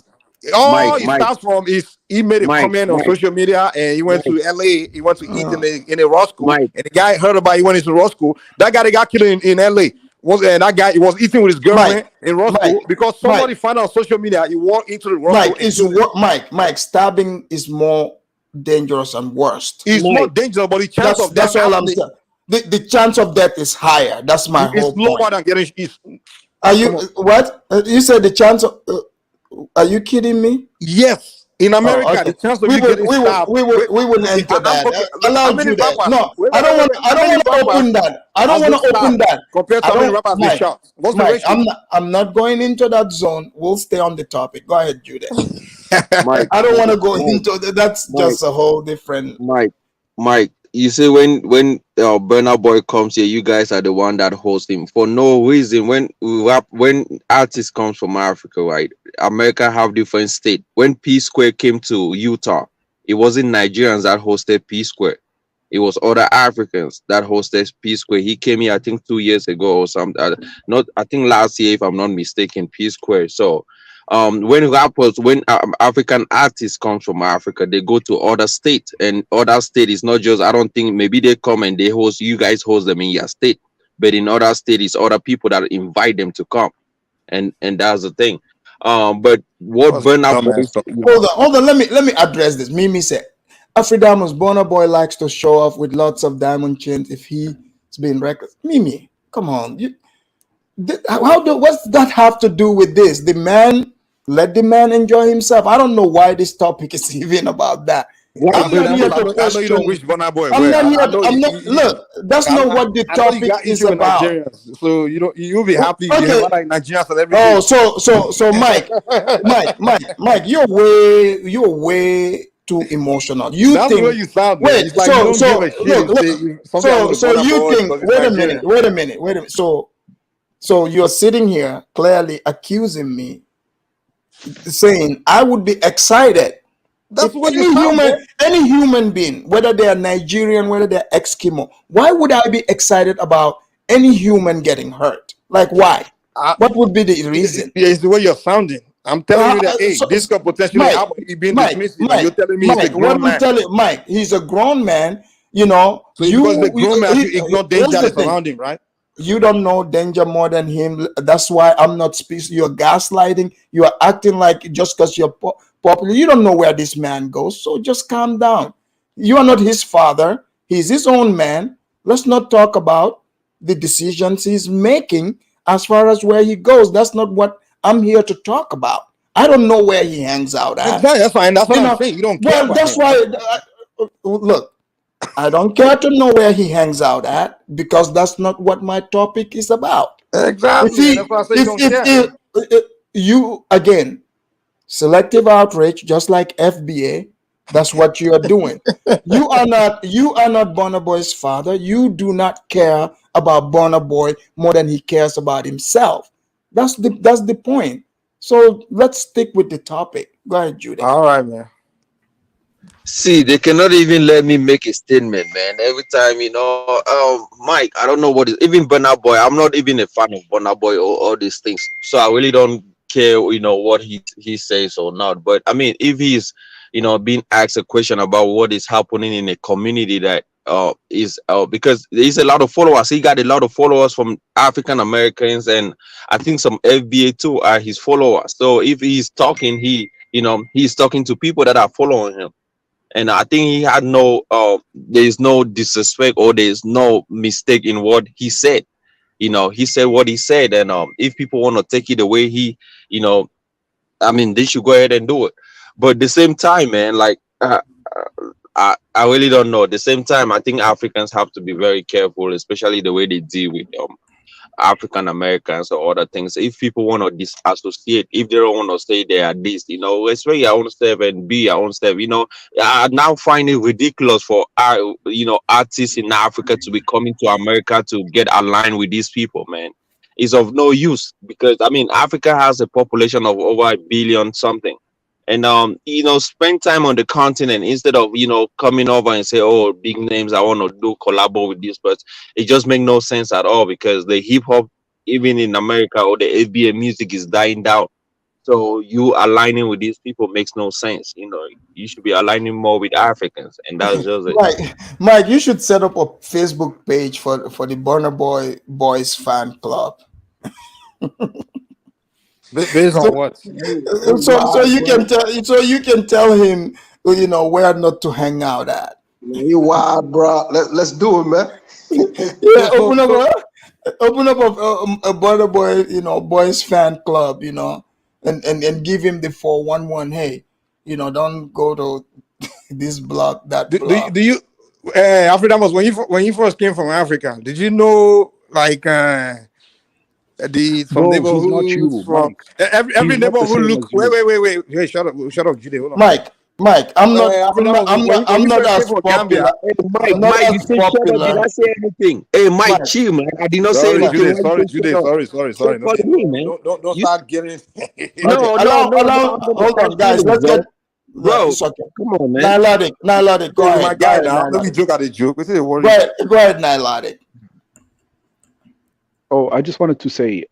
It starts from he made a comment on social media, and he went to LA. He went to eat in a raw school, and the guy heard about he went into raw school. That guy that got killed in LA that guy was eating with his girlfriend in raw school because somebody found out on social media he walked into the raw school. Mike, stabbing is more dangerous and worse. It's more dangerous, but the chance of death. That's all I'm saying. The chance of death is higher. That's my whole point. It's lower than getting. Are you what? You said the chance of? Are you kidding me? Yes, in America, the chance of you getting stabbed. We wouldn't enter that. Allow you that. No, I don't want to open that. I don't want to open that. Compared to how many rappers been shot. What's the ratio? I'm not going into that zone. We'll stay on the topic. Go ahead, Jude. I don't want to go into that. That's just a whole different. Mike, you see, when Burna Boy comes here, you guys are the one that host him for no reason. When artists comes from Africa, right? America have different state. When P Square came to Utah, it wasn't Nigerians that hosted P Square. It was other Africans that hosted P Square. He came here, I think 2 years ago or something. I think last year, if I'm not mistaken, P Square. So when African artists come from Africa, they go to other states, and other state is not just, I don't think maybe they come and they host, you guys host them in your state, but in other states, it's other people that invite them to come, and that's the thing. But what Burna Boy, hold on, let me address this. Mimi said Afridamus, Burna Boy likes to show off with lots of diamond chains if he's being reckless. Mimi, come on, what's that have to do with this? Let the man enjoy himself. I don't know why this topic is even about that. I'm not here to question. Look, that's not what the topic is about. So you'll be happy if you have like Nigerian celebrities. Oh, so Mike, you're way too emotional. You that's think? Where you sound. Wait, so you think? Wait a minute. So you're sitting here clearly accusing me, saying I would be excited. That's what any human being, whether they are Nigerian, whether they're Eskimo, why would I be excited about any human getting hurt? Like, why? What would be the reason? Yeah, it's the way you're sounding. I'm telling you that, this could potentially happen. You're being dismissed. You're telling me he's a grown man. Mike, he's a grown man, So because the grown man, you ignore danger that's around him, right? You don't know danger more than him. That's why I'm not speaking. You're gaslighting. You are acting like just because you're popular. You don't know where this man goes. So just calm down. You are not his father. He's his own man. Let's not talk about the decisions he's making as far as where he goes. That's not what I'm here to talk about. I don't know where he hangs out at. Exactly. That's fine. That's what I'm saying. You don't care. Well, that's why. Look. I don't care to know where he hangs out at, because that's not what my topic is about. Exactly. That's why I say you don't care. You again, Selective Outrage, just like FBA, That's what you are doing. You are not Burna Boy's father. You do not care about Burna Boy more than he cares about himself. That's the point. So let's stick with the topic. Go ahead, Judah. All right, man. See, they cannot even let me make a statement, man. Every time, Mike, I don't know what is even Burna Boy. I'm not even a fan of Burna Boy or all these things, so I really don't care, what he says or not. But I mean, if he's, being asked a question about what is happening in a community that is because there's a lot of followers. He got a lot of followers from African Americans, and I think some FBA too are his followers. So if he's talking, he's talking to people that are following him. And I think he had there's no disrespect or there's no mistake in what he said. He said what he said, and if people want to take it the way they should go ahead and do it. But at the same time, man, like I really don't know. At the same time, I think Africans have to be very careful, especially the way they deal with African Americans or other things. If people want to disassociate, if they don't want to say they are this, express your own stuff and be your own stuff. I now find it ridiculous for artists in Africa to be coming to America to get aligned with these people, man. It's of no use because Africa has a population of over 1 billion something. And spend time on the continent instead of coming over and say, oh, big names, I want to do collabo with this, but it just makes no sense at all because the hip hop, even in America, or the FBA music is dying down. So you aligning with these people makes no sense. You should be aligning more with Africans, and that's just it. Mike, you should set up a Facebook page for the Burna Boys fan club. Based on what? So you can tell him, where not to hang out at. You wild, bro. Let's do it, man. Yeah, open up a Burna Boy, boys fan club, and give him the 411. Hey, don't go to this block, that block. Do you Afridamus, when you first came from Africa, did you know like from neighborhoods from every neighborhood look wait shut up Jude, hold on. Mike, I'm not as popular. Hey, Mike, you say shut up, did I say anything? Hey, Mike, chill, man. I did not say anything. Sorry. Don't start getting No, hold on, guys. Let's get bro. Okay. Come on, man. Nylotic, go ahead. My guy now. Let me joke at the joke. Go ahead, Nylotic. Oh, I just wanted to say,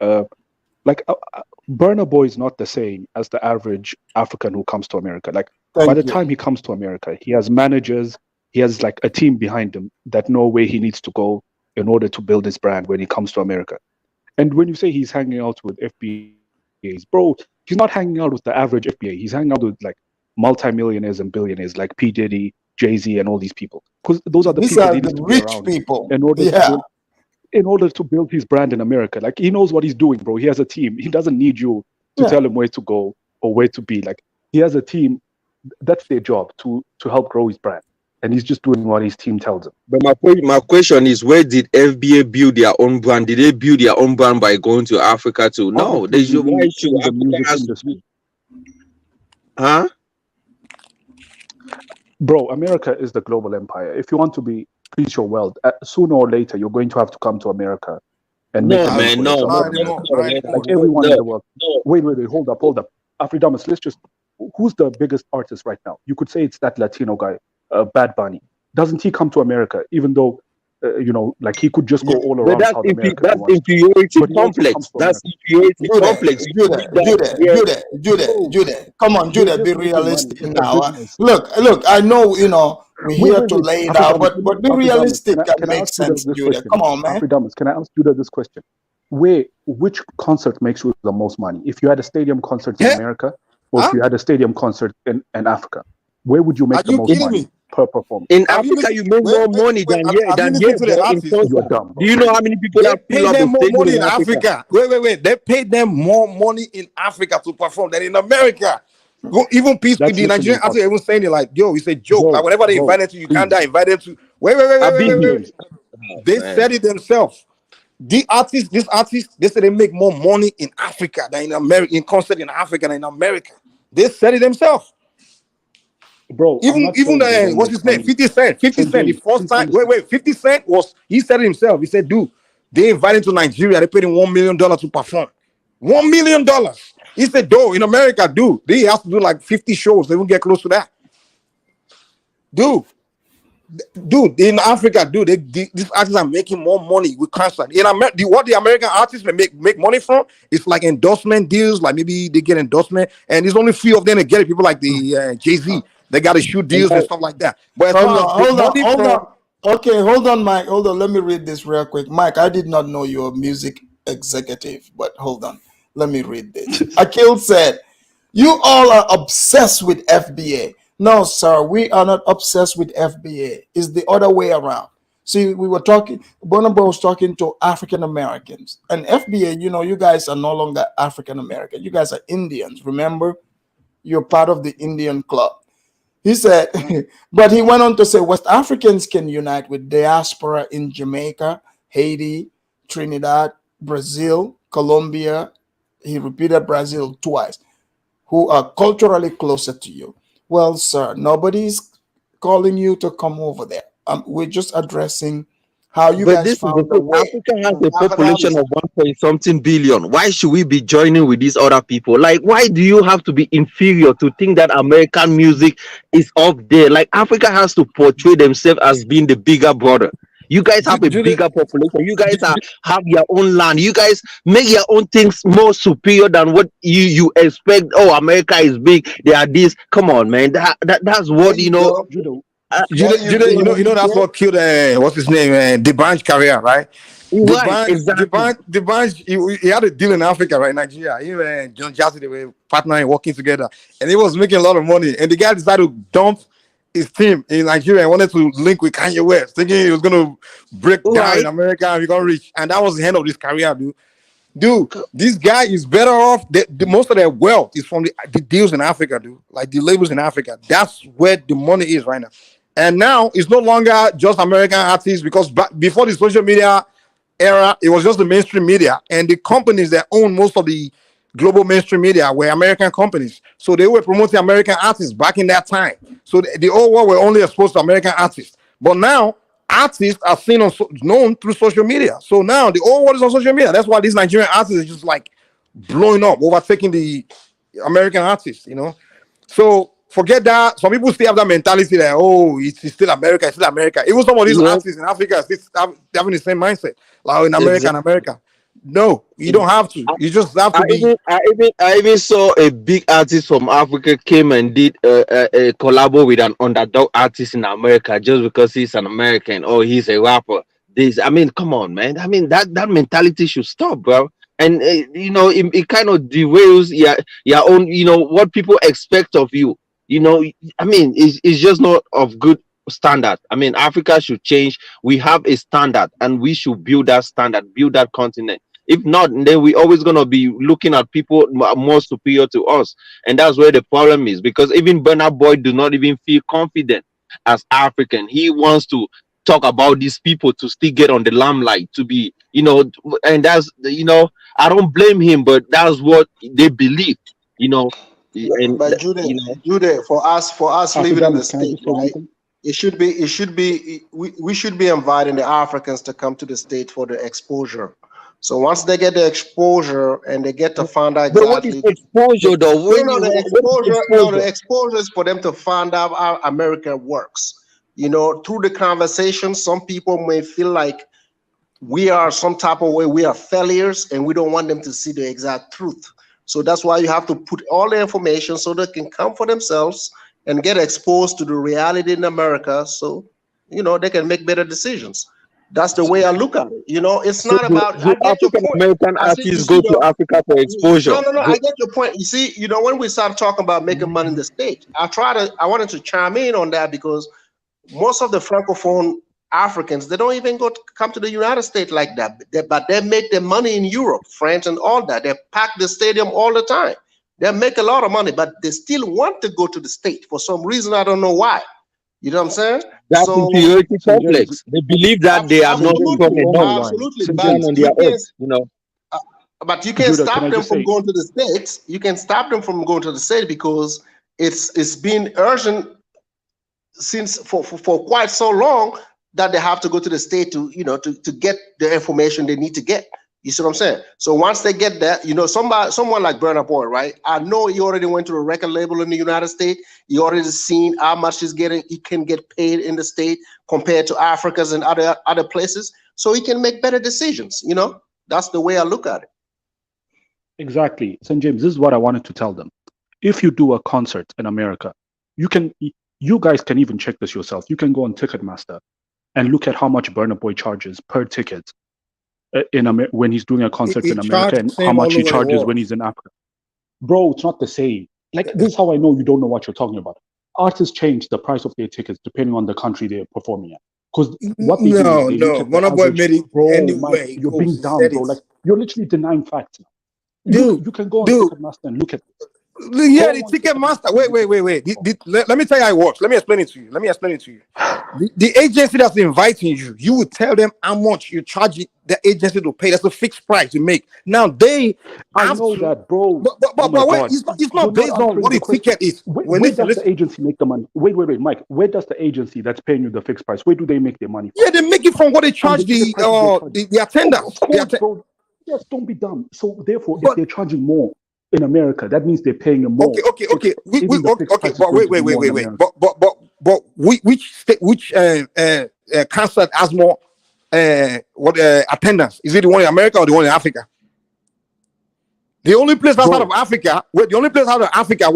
Burna Boy is not the same as the average African who comes to America. By the time he comes to America, he has managers, he has like a team behind him that know where he needs to go in order to build his brand when he comes to America. And when you say he's hanging out with FBAs, bro, he's not hanging out with the average FBA. He's hanging out with like multimillionaires and billionaires like P. Diddy, Jay-Z, and all these people. Because those are the These people are he needs the to be rich around people. In order to build his brand in America. Like, he knows what he's doing, bro. He has a team. He doesn't need you to tell him where to go or where to be. Like, he has a team. That's their job, to help grow his brand. And he's just doing what his team tells him. But my question is, where did FBA build their own brand? Did they build their own brand by going to Africa too? No, they should. Why should Africa Huh? Bro, America is the global empire. If you want to increase your wealth, sooner or later, you're going to have to come to America. And no, make man, no. Like everyone in the world. Wait, hold up. Afridamus, who's the biggest artist right now? You could say it's that Latino guy, Bad Bunny. Doesn't he come to America, even though, he could just go all around South America? That's inferiority complex. That's inferiority complex. Judah. Come on, Judah, be realistic now. Look, I know, we're here to lay it out, but be realistic and make sense, Judah. Come on, man. Afridamus, can I ask Judah this question? Which concert makes you the most money? If you had a stadium concert in America, or if you had a stadium concert in Africa, where would you make the most money per performance? In Africa, you make more money than here. You're dumb. Do you know how many people that pay them more money in Africa? Wait. They pay them more money in Africa to perform than in America. Even peace with the Nigerian artists, even saying it like, yo, it's a joke. Like whenever they invite them to Uganda, invite them to wait. They said it themselves. These artists, they say they make more money in Africa than in America, in concert in Africa than in America. They said it themselves. Bro, Even what's his name? 50 Cent. 50 Cent. The first time. Wait. 50 Cent was. He said it himself. He said, "Dude, they invited him to Nigeria. They paid him $1 million to perform. $1 million." He said, "Though in America, dude, they have to do like 50 shows. They won't get close to that, dude." In Africa, these artists are making more money with concert. In America, what the American artists make money from is like endorsement deals. Like maybe they get endorsement, and there's only few of them that get it. People like the Jay-Z, they got to shoot deals and stuff like that. But as far as Hold money on. Okay, hold on, Mike. Hold on. Let me read this real quick. Mike, I did not know you're a music executive, but hold on. Let me read this. Akil said, "You all are obsessed with FBA." No, sir, we are not obsessed with FBA. It's the other way around. See, we were talking, Burna Boy was talking to African Americans. And FBA, you guys are no longer African American. You guys are Indians, remember? You're part of the Indian club. He said, but he went on to say West Africans can unite with diaspora in Jamaica, Haiti, Trinidad, Brazil, Colombia. He repeated Brazil twice, who are culturally closer to you. Well, sir, nobody's calling you to come over there. We're just addressing how you guys found the way. Africa has a population of 1.something billion. Why should we be joining with these other people? Like, why do you have to be inferior to think that American music is up there? Like, Africa has to portray themselves as being the bigger brother. You guys have a bigger population. You guys have your own land. You guys make your own things more superior than what you expect. Oh, America is big. They are this. Come on, man. That's what Judo, that's what killed what's his name? D'banj career, right? D'banj, he had a deal in Africa, right? Nigeria. He and John Jazzy, they were partnering, working together, and he was making a lot of money. And the guy decided to dump his team in Nigeria and wanted to link with Kanye West, thinking he was gonna break down in America and become rich. And that was the end of his career, dude. This guy is better off. Most of their wealth is from the deals in Africa, dude. Like the labels in Africa. That's where the money is right now. And now it's no longer just American artists, because before the social media era, it was just the mainstream media, and the companies that own most of the global mainstream media were American companies. So they were promoting American artists back in that time. So the whole world were only exposed to American artists. But now artists are seen known through social media. So now the whole world is on social media. That's why these Nigerian artists are just like blowing up, overtaking the American artists, So forget that. Some people still have that mentality that, oh, it's still America, it's still America. Even some of these artists in Africa are still having the same mindset. Like in America. No, you don't have to. You just have to I even saw a big artist from Africa came and did a collabo with an underdog artist in America just because he's an American or he's a rapper. Come on, man. That mentality should stop, bro. And it kind of derails your own, what people expect of you. It's just not of good standard. Africa should change. We have a standard and we should build that standard, build that continent. If not, then we're always going to be looking at people more superior to us. And that's where the problem is, because even Burna Boy do not even feel confident as African. He wants to talk about these people to still get on the limelight, to be, and that's, I don't blame him, but that's what they believe, But Jude, for us living in the state, right? We should be inviting the Africans to come to the state for the exposure. So once they get the exposure and they get to find out exactly. But what is exposure, though? The exposure is for them to find out how America works. Through the conversation, some people may feel like we are some type of way, we are failures, and we don't want them to see the exact truth. So that's why you have to put all the information so they can come for themselves and get exposed to the reality in America, so they can make better decisions. That's the way I look at it. It's not about American artists go to Africa for exposure. No, I get your point. You see, when we start talking about making money in the States, I wanted to chime in on that, because most of the Francophone Africans, they don't even come to the United States like that, but they make their money in Europe, France, and all that. They pack the stadium all the time. They make a lot of money, but they still want to go to the state for some reason. I don't know why. You know what I'm saying? That's inferiority complex. They believe that they are not strong enough. Absolutely, but you can't stop them from going to the States. You can stop them from going to the state because it's being urgent since for quite so long that they have to go to the state to to get the information they need to get. You see what I'm saying? So once they get that, someone like Burna Boy, right? I know he already went to a record label in the United States. He already seen how much he can get paid in the state compared to Africans and other places. So he can make better decisions. That's the way I look at it. Exactly. St. James, this is what I wanted to tell them. If you do a concert in America, you guys can even check this yourself. You can go on Ticketmaster and look at how much Burna Boy charges per ticket when he's doing a concert in America, and how much he charges when he's in Africa. Bro, it's not the same. Like, this is how I know you don't know what you're talking about. Artists change the price of their tickets depending on the country they're performing at. Because what they do is they look at Burna Boy made it anyway. Mike, you're being dumb, bro. Like, you're literally denying facts now. You can go on Ticketmaster and look at it. Yeah, the Ticketmaster. Wait. Let me tell you how it works. Let me explain it to you. The agency that's inviting you, you will tell them how much you charge the agency to pay. That's a fixed price you make. Now I know that, bro. But wait, it's not based on what the ticket is. Where does the agency make the money? Wait, Mike. Where does the agency that's paying you the fixed price? Where do they make their money from? Yeah, they make it from what they charge the attendants. Of course, bro. Yes, don't be dumb. So therefore, if they're charging more in America, that means they're paying them more. Okay. But wait. But which concert has more attendance? Is it the one in America or the one in Africa? The only place outside of Africa, where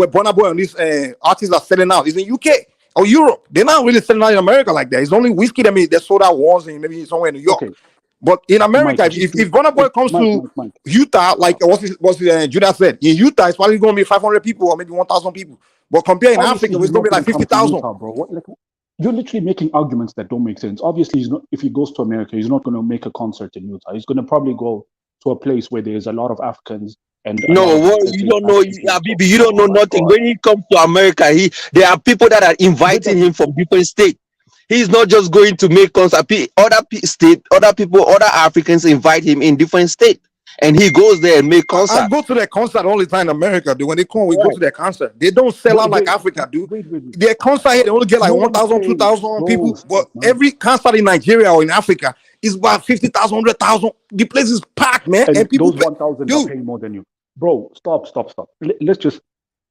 Burna Boy and these artists are selling out is in UK or Europe. They're not really selling out in America like that. It's only whiskey that they sold out once and maybe somewhere in New York. Okay. But in America, Mike, if Burna Boy comes to Utah, like what Judah said, in Utah, it's probably going to be 500 people or maybe 1,000 people. But compare in Africa, it's going to be like 50,000. You're literally making arguments that don't make sense. Obviously, if he goes to America, he's not going to make a concert in Utah. He's going to probably go to a place where there's a lot of Africans. And you don't know, Habibi, you don't know nothing. When he comes to America, there are people that are inviting him from different states. He's not just going to make concert. Other people, other Africans invite him in different states, and he goes there and make concert. I go to their concert all the time in America, dude. When they come, we go to their concert. They don't sell out like Africa, dude. Their concert here, they only get like 1,000, 2,000 people. But every concert in Nigeria or in Africa is about 50,000, 100,000. The place is packed, man. And people, those 1,000 are paying more than you. Bro, stop. Let's just,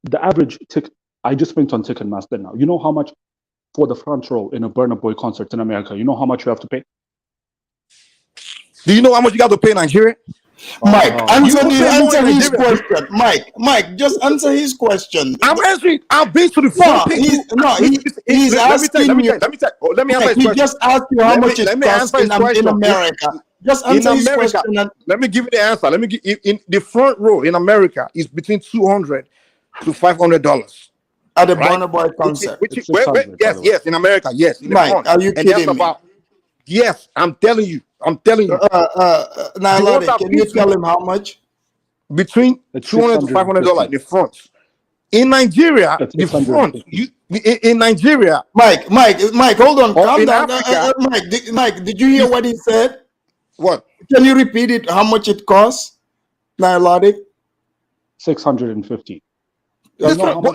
the average ticket, I just went on Ticketmaster now. You know how much for the front row in a Burna Boy concert in America? You know how much you have to pay? Do you know how much you got to pay in Nigeria? Mike, answer his question. Mike, just answer his question. I'm answering. I've been to the front page. He's asking you. Let me answer his question. He just asked you how much it costs in America. Just answer his question. Let me give you the answer. Let me give in the front row in America is between $200 to $500 at the Burna Boy concert. Yes, in America, yes. In Mike, are you kidding me? Yes, I'm telling you. Now, can you tell him how much? Between $200 to $500 in the front. In Nigeria, the front. In Nigeria, Mike, hold on, calm down. Mike, did you hear what he said? What? Can you repeat it? How much it costs? Nylotic? $650.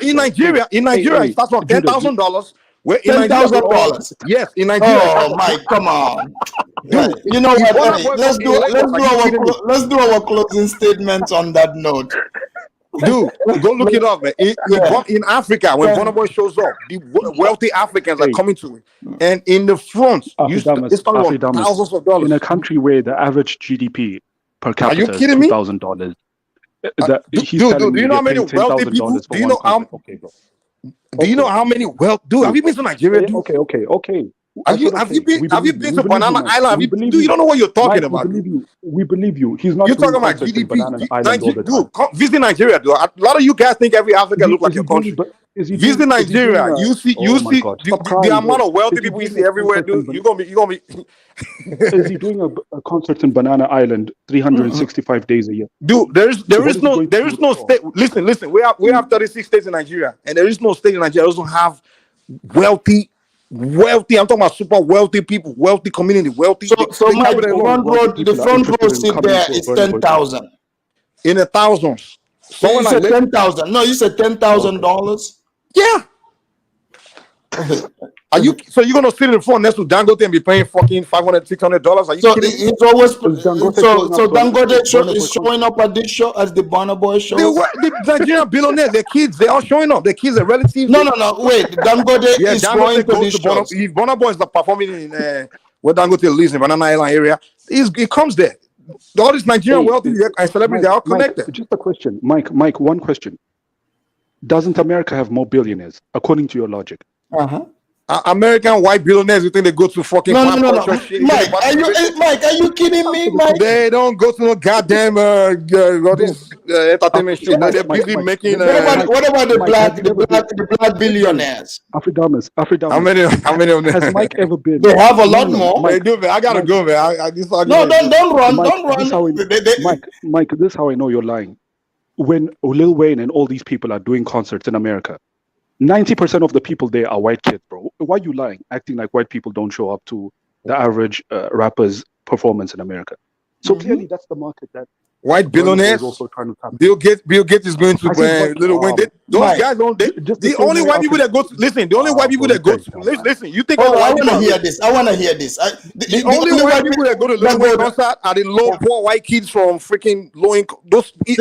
In Nigeria, it starts from $10,000. $10,000. Yes, in Nigeria. Oh, Mike, come on. Dude, you know what? Let's do our closing statements on that note. Dude, go look it up, man. In Africa, when Burna Boy shows up, the wealthy Africans are coming to it, and in the front, it's thousands of dollars. In a country where the average GDP per capita is $2,000. Dude, do you know how many wealthy people? Do you know how? Do you know how many wealth? Dude, have you been to Nigeria? Dude? Okay. Have you been to Banana Island? You don't know what you're talking about. We believe you. He's not. You're talking about GDP. Dude, visit Nigeria, dude. A lot of you guys think every African look like your country. Visit Nigeria. You see the amount of wealthy people you see everywhere, dude. You're gonna be. Is he doing a concert in Banana Island 365 days a year? Dude, there is no state. Listen. We have 36 states in Nigeria, and there is no state in Nigeria that doesn't have wealthy. I'm talking about super wealthy people, wealthy community, wealthy. So Mike, the front row seat there is 10,000. In the thousands. So you said 10,000. No, you said $10,000. Yeah. Are you so you're gonna sit in the front next to Dangote and be paying fucking $500, $600? Are you So kidding me? it's always So Dangote is showing up at this show as the Burna Boy shows. The Nigerian billionaires, their kids, they all showing up. Their kids, their relatives. No. Wait, Dangote is going to these Burna, shows. if Burna Boy is performing in where Dangote lives in Banana Island area, he comes there. All these Nigerian wealthy and celebrities, they're all connected. Mike, just a question, Mike. One question: doesn't America have more billionaires, according to your logic? American white billionaires, you think they go to fucking No. Mike, are you kidding me, Mike? They don't go to no goddamn all this entertainment show. They're busy making. What about the black billionaires? Afridamus. How many of them? Has Mike ever been? They have a lot more. They do, man. I gotta go, man. Don't run. Mike, this is how I know you're lying. When Lil Wayne and all these people are doing concerts in America, 90% of the people there are white kids, bro. Why are you lying? Acting like white people don't show up to the average rapper's performance in America. So clearly that's the market that white billionaires. Also trying to tap. Bill Gates is going to Little Wayne. Those guys don't. The only white people that go to listen. The only white people that go to listen. You think? I want to hear this. I want to hear this. The only white people that go to Little Wayne concert are the low poor white kids from freaking low income. Those is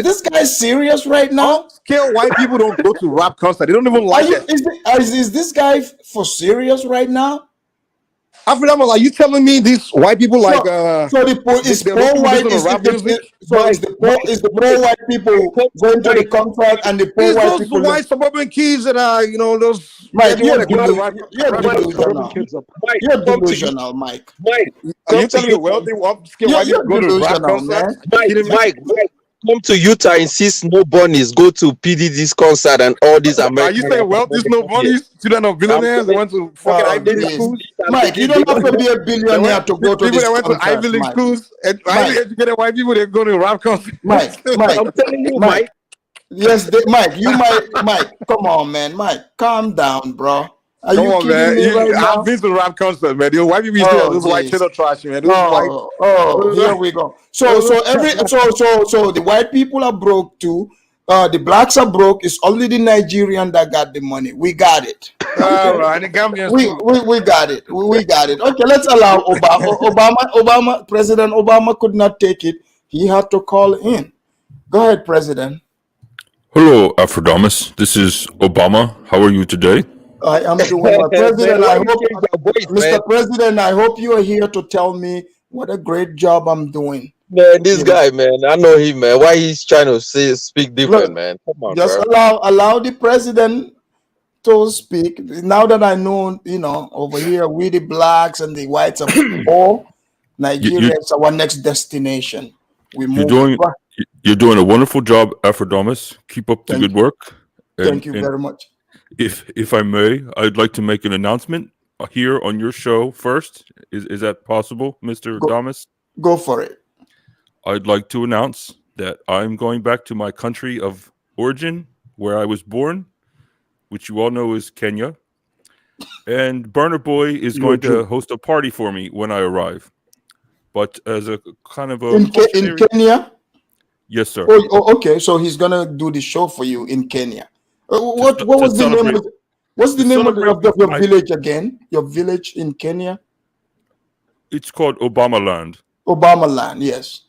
this guy serious right now? Scale white people don't go to rap concert. They don't even like it. Is this guy for serious right now? Afridamus, are you telling me these white people is the poor white people going to the concert and the poor white people? Those white suburban kids that are, those. Mike, you're delusional, Mike. Are you telling me wealthy white people go to rap concert? Mike, come to Utah and see snow bunnies, go to PDD's concert and all these American. Are you saying wealthy snow bunnies? Children of billionaires they went to fucking Ivy League schools? Mike, you don't have to be a billionaire to go to people this that went to Ivy League schools and highly educated white people that go to rap concerts. Mike, I'm telling you, Mike. Yes, Mike, come on, man. Mike, calm down, bro. Are Come you on, kidding man. me right now? I've been to rap concerts, man. The white people say those white channel trash, man. Here we go. So the white people are broke too. The blacks are broke. It's only the Nigerian that got the money. We got it. All right, the Gambians we got it. We got it. Okay, let's allow Obama. President Obama could not take it. He had to call in. Go ahead, President. Hello, Afrodamus. This is Obama. How are you today? I am doing well. President, Mr. President, I hope you are here to tell me what a great job I'm doing. Man, this guy, man, I know him, man. Why he's trying to speak different, Look, man? Come on, just bro. allow the president to speak. Now that I know, over here, we the blacks and the whites are all Nigeria is our next destination. You're doing a wonderful job, Afrodamus. Keep up the good work. Thank you very much. If I may, I'd like to make an announcement here on your show first. Is that possible, Mr. Damas? Go for it. I'd like to announce that I'm going back to my country of origin, where I was born, which you all know is Kenya. And Burna Boy is going to host a party for me when I arrive. But as a kind of a... In Kenya? Yes, sir. Oh, okay. So he's going to do the show for you in Kenya. What's the name of your village again? Your village in Kenya? It's called Obama Land. Obama Land, yes.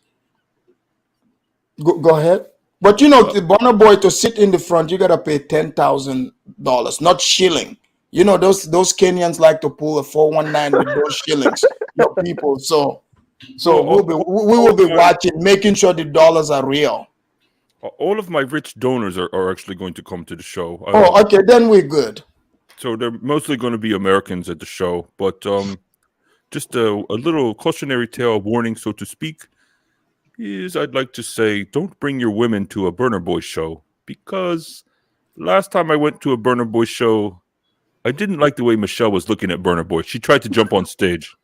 Go ahead. But the Burna Boy, to sit in the front, you gotta pay $10,000, not shilling. Those Kenyans like to pull a 419 with those shillings, your people. So we will be watching, making sure the dollars are real. All of my rich donors are actually going to come to the show. Okay, then we're good. So they're mostly going to be Americans at the show, but just a little cautionary tale, warning, so to speak, is I'd like to say, don't bring your women to a Burna Boy show, because last time I went to a Burna Boy show, I didn't like the way Michelle was looking at Burna Boy. She tried to jump on stage.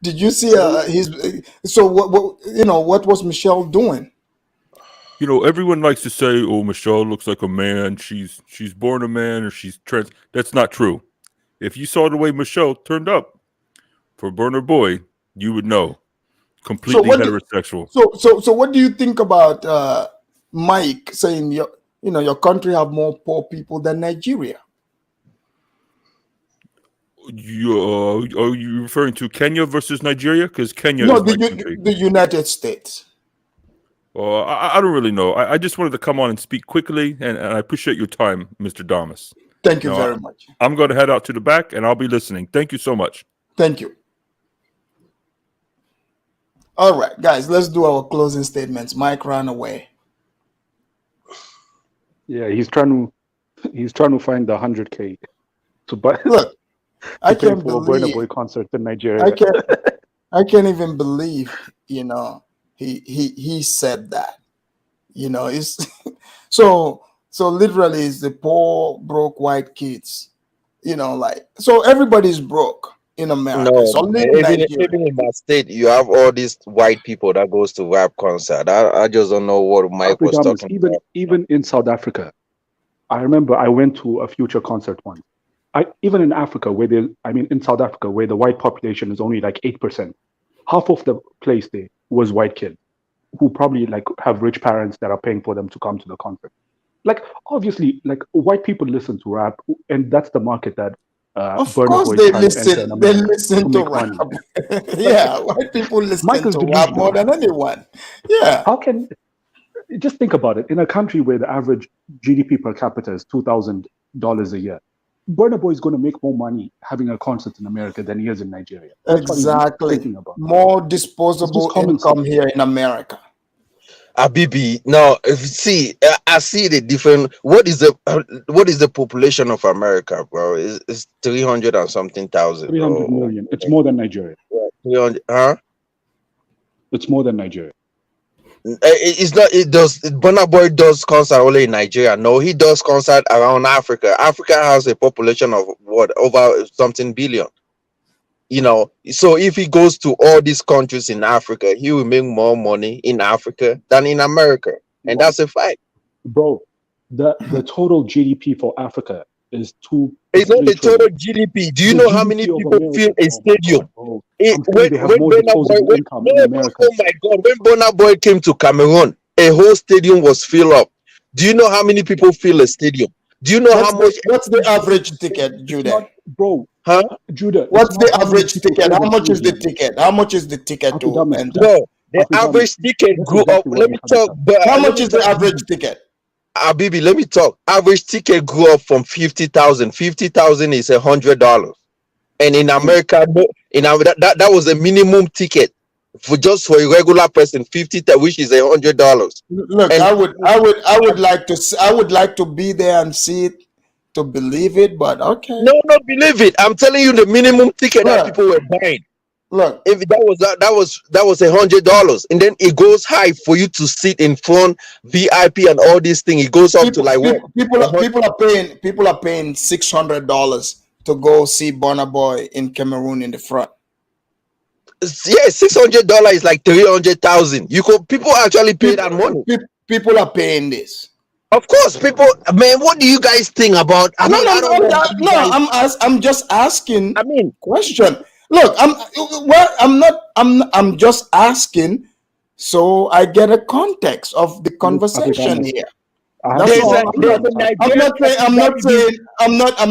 Did you see what was Michelle doing? Everyone likes to say, "Oh, Michelle looks like a man. She's born a man, or she's trans." That's not true. If you saw the way Michelle turned up for Burna Boy, you would know. Completely heterosexual. So what do you think about Mike saying your country have more poor people than Nigeria. Are you referring to Kenya versus Nigeria? Because Kenya No, is my country. the United States. I don't really know. I just wanted to come on and speak quickly, and I appreciate your time, Mr. Damas. Thank you very much. I'm going to head out to the back, and I'll be listening. Thank you so much. Thank you. All right, guys, let's do our closing statements. Mike ran away. Yeah, he's trying to find the 100K to buy. Look, I pay can't for a Burna believe Boy concert in Nigeria. I can't even believe, he said that. It's so literally it's the poor, broke white kids, so everybody's broke in America. No, So even in my state, you have all these white people that goes to rap concert. I just don't know what Mike was Afridamus, talking about. even in South Africa, I remember I went to a Future concert once. Even in Africa, in South Africa, where the white population is only like 8%, half of the place there was white kids who probably have rich parents that are paying for them to come to the concert. Obviously, white people listen to rap, and that's the market that of Burna course Boy they trying to enter in listen. They America listen to make rap. money. Yeah, white people listen Michael's to rap more than anyone. Yeah. How can just think about it? In a country where the average GDP per capita is $2,000 a year, Burna Boy is going to make more money having a concert in America than he is in Nigeria. That's Exactly. what he's thinking about. More disposable income here in America. Abibi, now see, I see the different. What is the population of America, bro? It's 300 and something thousand. 300 million. It's more than Nigeria. 300, huh? It's more than Nigeria. It's not. It does. Burna Boy does concert only in Nigeria. No, he does concert around Africa. Africa has a population of what, over something billion. So if he goes to all these countries in Africa, he will make more money in Africa than in America, and that's a fact, bro. The total GDP for Africa is It's not the total GDP. Do you know how many people fill a stadium? Oh my God! When Burna Boy came to Cameroon, a whole stadium was filled up. Do you know how many people fill a stadium? Do you know how much? What's the average ticket, Judah? Bro, huh? Judah. What's the average ticket? How much is the ticket? How much is the ticket to enter? No, the average ticket grew up. Let me talk. How much is the average ticket? Abibi, let me talk. Average ticket grew up from 50,000. 50,000 is $100, and in America, that was the minimum ticket for a regular person. 50, which is $100. Look, and I would like to be there and see it to believe it, but okay. No, not believe it. I'm telling you, the minimum ticket that people were buying. Look, if that was $100, and then it goes high for you to sit in front, VIP and all these things. It goes up to like what? People are paying $600 to go see Burna Boy in Cameroon in the front. Yeah, $600 is like 300,000. People actually pay that money. People are paying this. Of course, people. Man, what do you guys think about? I'm just asking. I question. Look, I'm just asking, so I get a context of the conversation here. I'm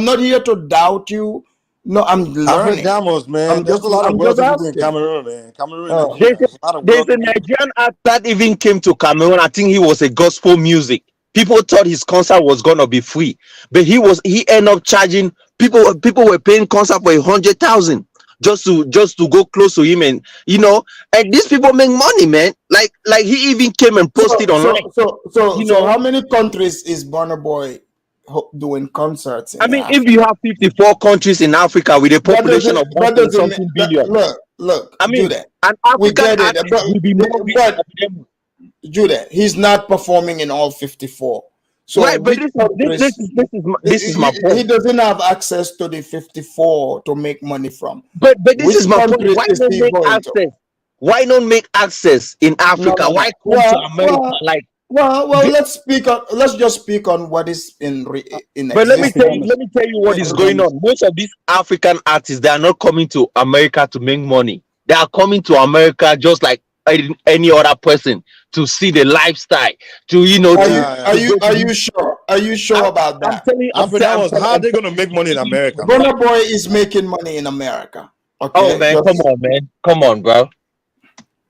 not here to doubt you. No, I'm learning. Afrodamus, man. There's a lot of wealthy people in Cameroon, man. Cameroon. There's a Nigerian act that even came to Cameroon. I think he was a gospel music. People thought his concert was gonna be free, but he ended up charging people. People were paying concert for 100,000 just to go close to him, and these people make money, man. Like he even came and posted online. So how many countries is Burna Boy doing concerts in? If you have 54 countries in Africa with a population of 1.something billion, look. Judah, an African artist will be more. Judah, he's not performing in all 54. So right, but this is my point. He doesn't have access to the 54 to make money from. But this is my point. Why not make access in Africa? Why come to America? Let's just speak on what is in. But let me tell you what is going on. Most of these African artists, they are not coming to America to make money. They are coming to America just like any other person to see the lifestyle, to Are you sure? Are you sure about that? I'm telling you, how are they gonna make money in America? Burna Boy is making money in America. Okay. Oh man, come on, man, come on, bro.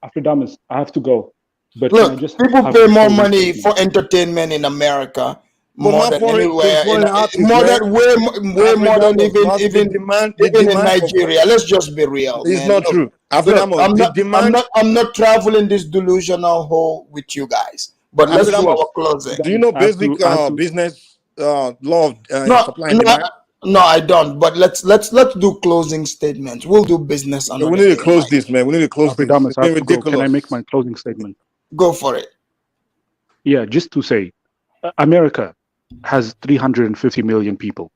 Afrodamus, I have to go. But Look, can I just people have pay a more closing money statement? for entertainment in America But more not than anywhere. more than Way more than even in demand Nigeria. Let's just be real, It's man. not true. Afrodamus, I'm not traveling this delusional hole with you guys. But let's do our closing. Do you know basic business law of supply and No, demand? no, I don't. But let's do closing statements. We'll do business We another need to day, close Mike. this, man. We need to close this. Afrodamus, It's I been have to go. ridiculous. Can I make my closing statement? Go for it. Yeah, just to say, America has 350 million people.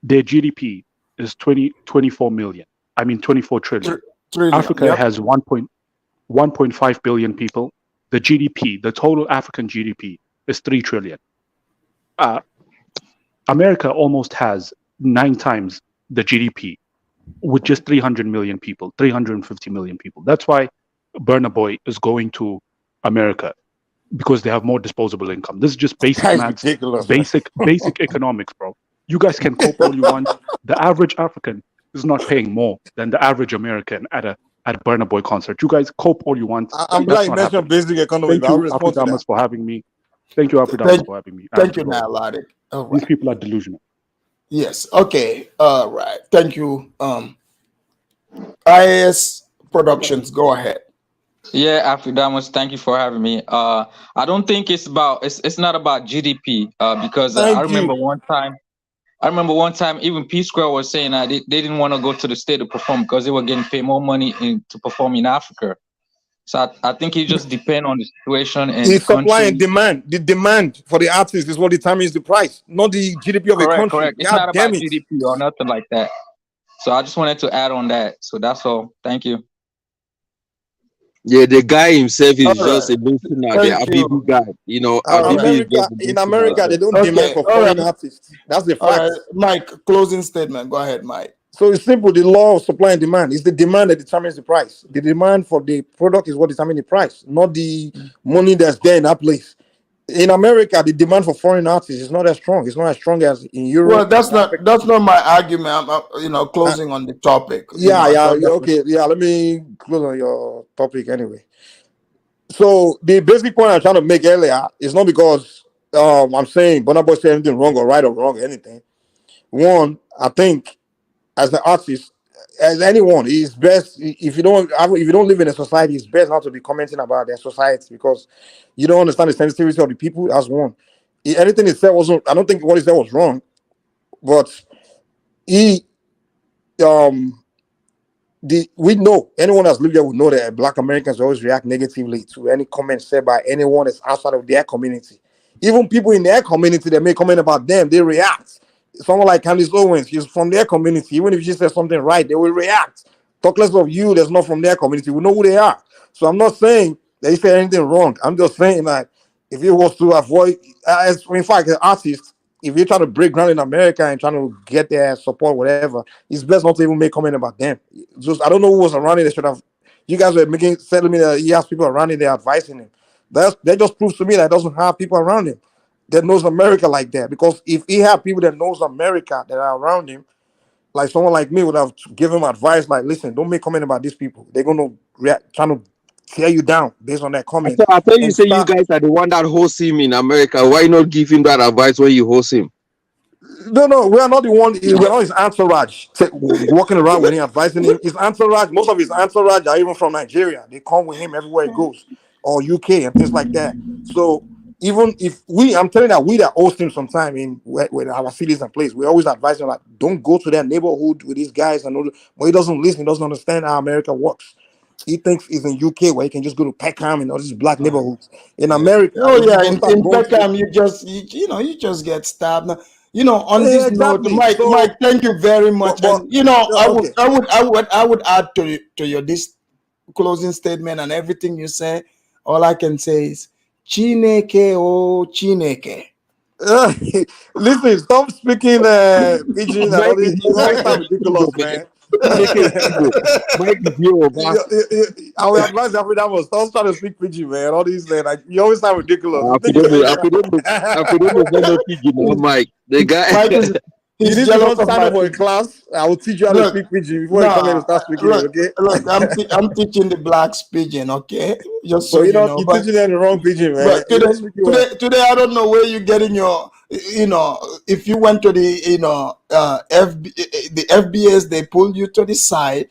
Their GDP is 24 trillion. Africa has 1.5 billion people. The GDP, the total African GDP, is 3 trillion. America almost has 9 times the GDP with just 300 million people, 350 million people. That's why Burna Boy is going to America, because they have more disposable income. This is just basic maths, basic economics, bro. You guys can cope all you want. The average African is not paying more than the average American at a Burna Boy concert. You guys cope all you want. I'm glad you mentioned basic economy. Thank you, Afrodamus, for having me. Thank you, Afrodamus, for having me. Thank you, Nialotic. These people are delusional. Yes. Okay. All right. Thank you. IAS Productions, go ahead. Yeah, Afridamus, thank you for having me. I don't think it's not about GDP because I remember one time even P Square was saying that they didn't want to go to the state to perform because they were getting paid more money to perform in Africa. So I think it just depends on the situation and the supply and demand. The demand for the artist is what determines the price, not the GDP of a country. Correct. It's not about GDP or nothing like that. So I just wanted to add on that. So that's all. Thank you. Yeah, the guy himself is just a missionary, the Abibi guy. You know, in America, they don't demand for foreign artists. That's the fact. All right. Mike, closing statement. Go ahead, Mike. So it's simple. The law of supply and demand is the demand that determines the price. The demand for the product is what determines the price, not the money that's there in that place. In America, the demand for foreign artists is not as strong. It's not as strong as in Europe. Well, that's not my argument. I'm closing on the topic. Okay. Yeah, let me close on your topic anyway. So the basic point I'm trying to make earlier is not because I'm saying Burna Boy said anything wrong or right or wrong or anything. One, I think as an artist, as anyone, it's best if you don't live in a society, it's best not to be commenting about their society because you don't understand the sensitivity of the people. That's one. Anything he said wasn't. I don't think what he said was wrong, but we know anyone that's lived there would know that Black Americans always react negatively to any comment said by anyone that's outside of their community. Even people in their community that may comment about them, they react. Someone like Candace Owens, she's from their community. Even if she says something right, they will react. Talk less of you that's not from their community. We know who they are. So I'm not saying that he said anything wrong. I'm just saying that if he was to avoid, in fact, an artist, if you're trying to break ground in America and trying to get their support, whatever, it's best not to even make comment about them. Just I don't know who was around it. They should have. You guys were telling me that he has people around him. They're advising him. That just proves to me that he doesn't have people around him that knows America like that. Because if he had people that knows America that are around him, like someone like me would have given him advice like, listen, don't make comment about these people. They're gonna trying to tear you down based on that comment. I thought you say you guys are the one that hosts him in America. Why not give him that advice when you host him? No, we are not the one. We're not his entourage walking around with him, advising him. His entourage, most of his entourage are even from Nigeria. They come with him everywhere he goes, or UK and things like that. So even if I'm telling that we that host him sometime in our cities and places, we always advise him like, don't go to that neighborhood with these guys and all. But he doesn't listen. He doesn't understand how America works. He thinks he's in UK where he can just go to Peckham and all these black neighborhoods. In America, in Peckham, you just get stabbed. On this note, Mike, thank you very much. And I would add to your this closing statement and everything you say. All I can say is Chineke o Chineke. Listen, stop speaking pidgin. That's ridiculous, man. Mike is your boss. I would advise Afridamus, don't start to speak Pidgin, man. All these things, like you always sound ridiculous. Afrodamus, no Pidgin, no Mike. The guy. Mike is you need to go sign up for a class. I will teach you how to speak Pidgin before you come here and start speaking it, okay? Look, I'm teaching the blacks Pidgin, okay? Just so But you know. you're teaching them the wrong Pidgin, man. But today, I don't know where you're getting your, if you went to the, the FBAs, they pulled you to the side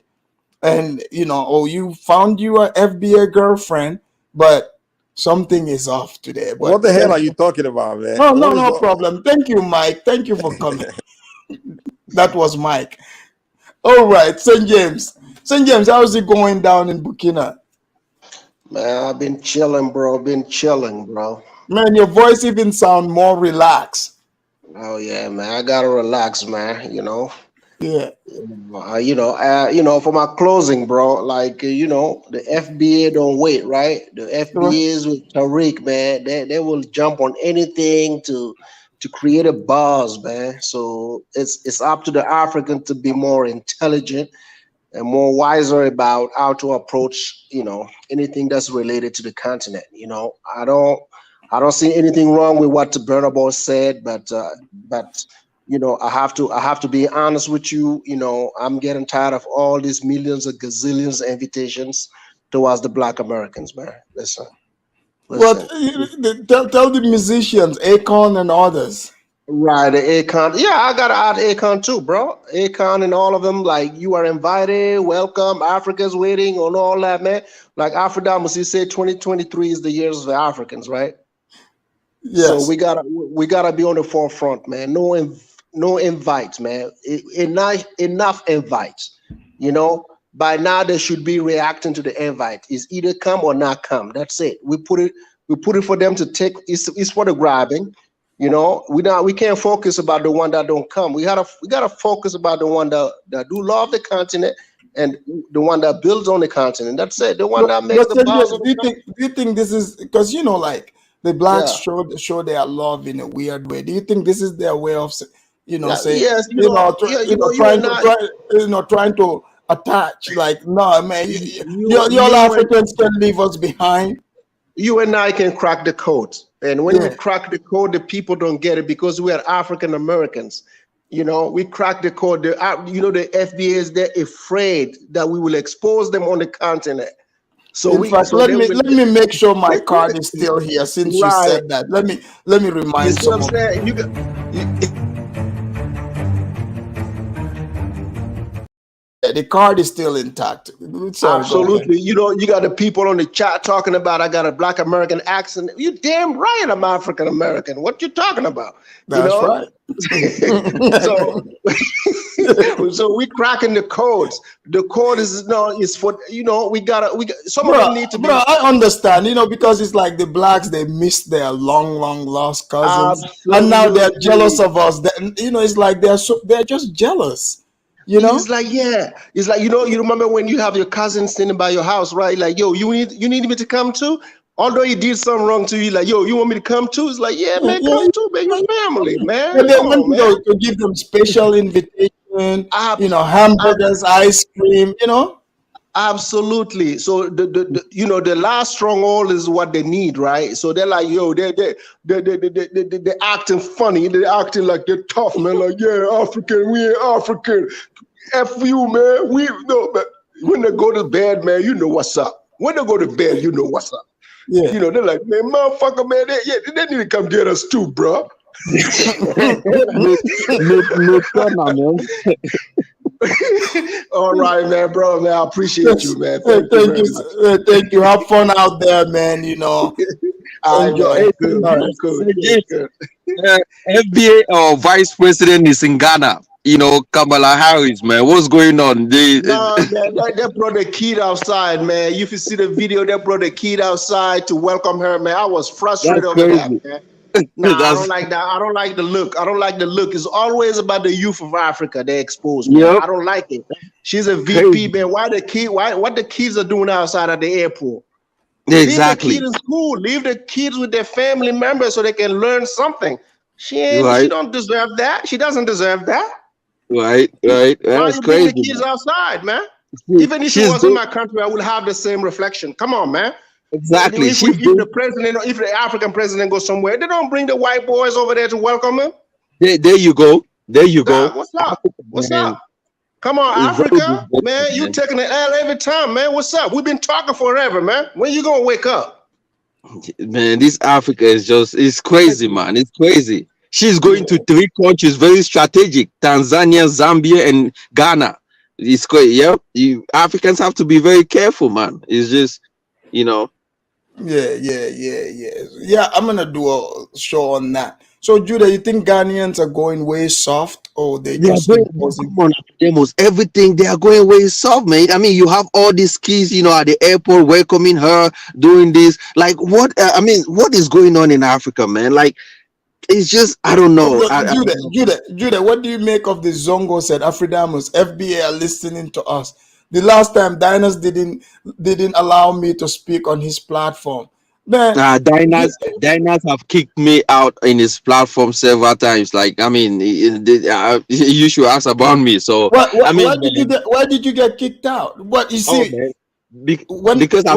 and, you found you a FBA girlfriend, but something is off today. But what the hell are you talking about, man? No problem. Thank you, Mike. Thank you for coming. That was Mike. All right, St. James. St. James, how's it going down in Burkina? Man, I've been chilling, bro. Man, your voice even sound more relaxed. Oh yeah, man. I gotta relax, man. Yeah. For my closing, bro. Like the FBA don't wait, right? The FBAs with Tariq, man. They will jump on anything to create a buzz, man. So it's up to the African to be more intelligent and more wiser about how to approach, anything that's related to the continent. I don't see anything wrong with what Burna Boy said, but I have to be honest with you. I'm getting tired of all these millions of gazillions of invitations towards the Black Americans, man. Listen. But tell the musicians, Akon and others. Right, Akon. Yeah, I gotta add Akon too, bro. Akon and all of them, like, you are invited, welcome, Africa's waiting on all that, man. Like Afridamus, he said 2023 is the years of the Africans, right? Yes. So we gotta be on the forefront, man. No invites, man. Enough invites. By now they should be reacting to the invite. It's either come or not come. That's it. We put it for them to take. It's for the grabbing. We can't focus about the one that don't come. We gotta focus about the one that do love the continent and the one that builds on the continent. That's it. The one that makes the buzz. Do you think this is because like the blacks show their love in a weird way? Do you think this is their way of saying, yes, trying to attach, like, no, man, y'all Africans can leave us behind. You and I can crack the code. And when we crack the code, the people don't get it because we are African Americans. We crack the code. The FBAs, they're afraid that we will expose them on the continent. So let me make sure my card is still here since you said that. Let me remind you. The card is still intact. Absolutely. You got the people on the chat talking about I got a Black American accent. You damn right I'm African American. What you talking about? That's right. So we cracking the codes. The code is for we got some of them need to be. Bro, I understand, because it's like the blacks, they miss their long lost cousins. Absolutely. And now they're jealous of us. It's like they're just jealous. It's like, it's like, you remember when you have your cousin standing by your house, right? Like, yo, you need me to come too? Although he did something wrong to you, like, yo, you want me to come too? It's like, yeah, man, come too, man. Your family, man. And they want to give them special invitation, hamburgers, ice cream, Absolutely. So the last stronghold is what they need, right? So they're like, yo, they're acting funny. They're acting like they're tough, man. Like, yeah, African, we ain't African. F you, man. But when they go to bed, man, you know what's up. When they go to bed, you know what's up. Yeah. They're like, man, motherfucker, man, they need to come get us too, bro. All right, man, bro, man, I appreciate you, man. Thank you. Have fun out there, man. Enjoy. Good. FBA or vice president is in Ghana. Kamala Harris, man. What's going on? They brought the kid outside, man. If you see the video, they brought the kid outside to welcome her, man. I was frustrated over that, man. No, I don't like that. I don't like the look. It's always about the youth of Africa they expose me. Yep. I don't like it. She's a VP, man. What the kids are doing outside at the airport? Exactly. Leave the kid in school. Leave the kids with their family members so they can learn something. She don't deserve that. She doesn't deserve that. Right. Why That's you bring the crazy, kids man. outside, man? She- Even if it she's was in doing my country, I would have the same reflection. Come on, man. exactly. If the president, if the African president goes somewhere, they don't bring the white boys over there to welcome him. There you go. There you go. What's up? What's Man, up? Come on, it's very Africa, good, man. You taking the L every time, man. What's up? We've been talking forever, man. When you gonna wake up? man. This Africa is it's crazy, man. It's crazy. She's going to 3 countries, very strategic: Tanzania, Zambia, and Ghana. It's crazy. Yep. You Africans have to be very careful, man. It's just, you know. Yeah, I'm gonna do a show on that. So, Judah, you think Ghanaians are going way soft, or they They are just going, imposing? come on, Afrodemus, everything they are going way soft, mate. I mean, you have all these kids, at the airport welcoming her, doing this. Like, what? I mean, what is going on in Africa, man? Like, it's just, I don't know. Look, Judah, what do you make of the Zongo said Afridamus, FBA are listening to us? The last time Diners didn't allow me to speak on his platform. Man, Diners have kicked me out in his platform several times. Like, I mean, you should ask about me. So, I mean, why did you get kicked out? What you see? man. Because I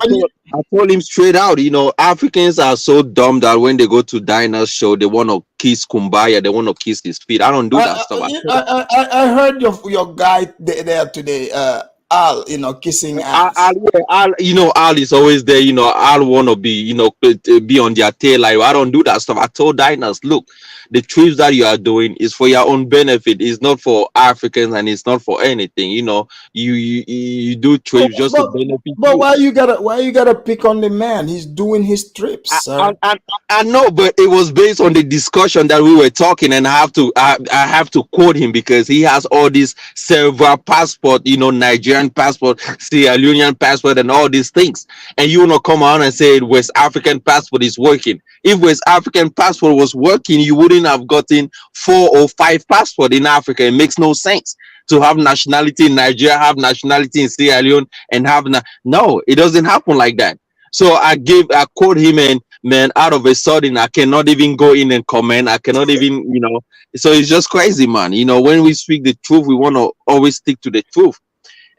told him straight out, Africans are so dumb that when they go to Diners show, they want to kiss Kumbaya, they want to kiss his feet. I don't do that stuff. I heard your guy there today, Al, kissing ass. Al is always there. Al want to be, be on their tail. Like, I don't do that stuff. I told Diners, look, the trips that you are doing is for your own benefit. It's not for Africans, and it's not for anything. You do trips just to benefit. But why you gotta pick on the man? He's doing his trips, sir. I know, but it was based on the discussion that we were talking, and I have to quote him because he has all these several passport, Nigerian passport, Sierra Leonean passport, and all these things. And you want to come on and say West African passport is working. If West African passport was working, you wouldn't have gotten 4 or 5 passports in Africa. It makes no sense to have nationality in Nigeria, have nationality in Sierra Leone, and no, it doesn't happen like that. So I quote him, and man, out of a sudden, I cannot even go in and comment. I cannot even, so it's just crazy, man. When we speak the truth, we want to always stick to the truth.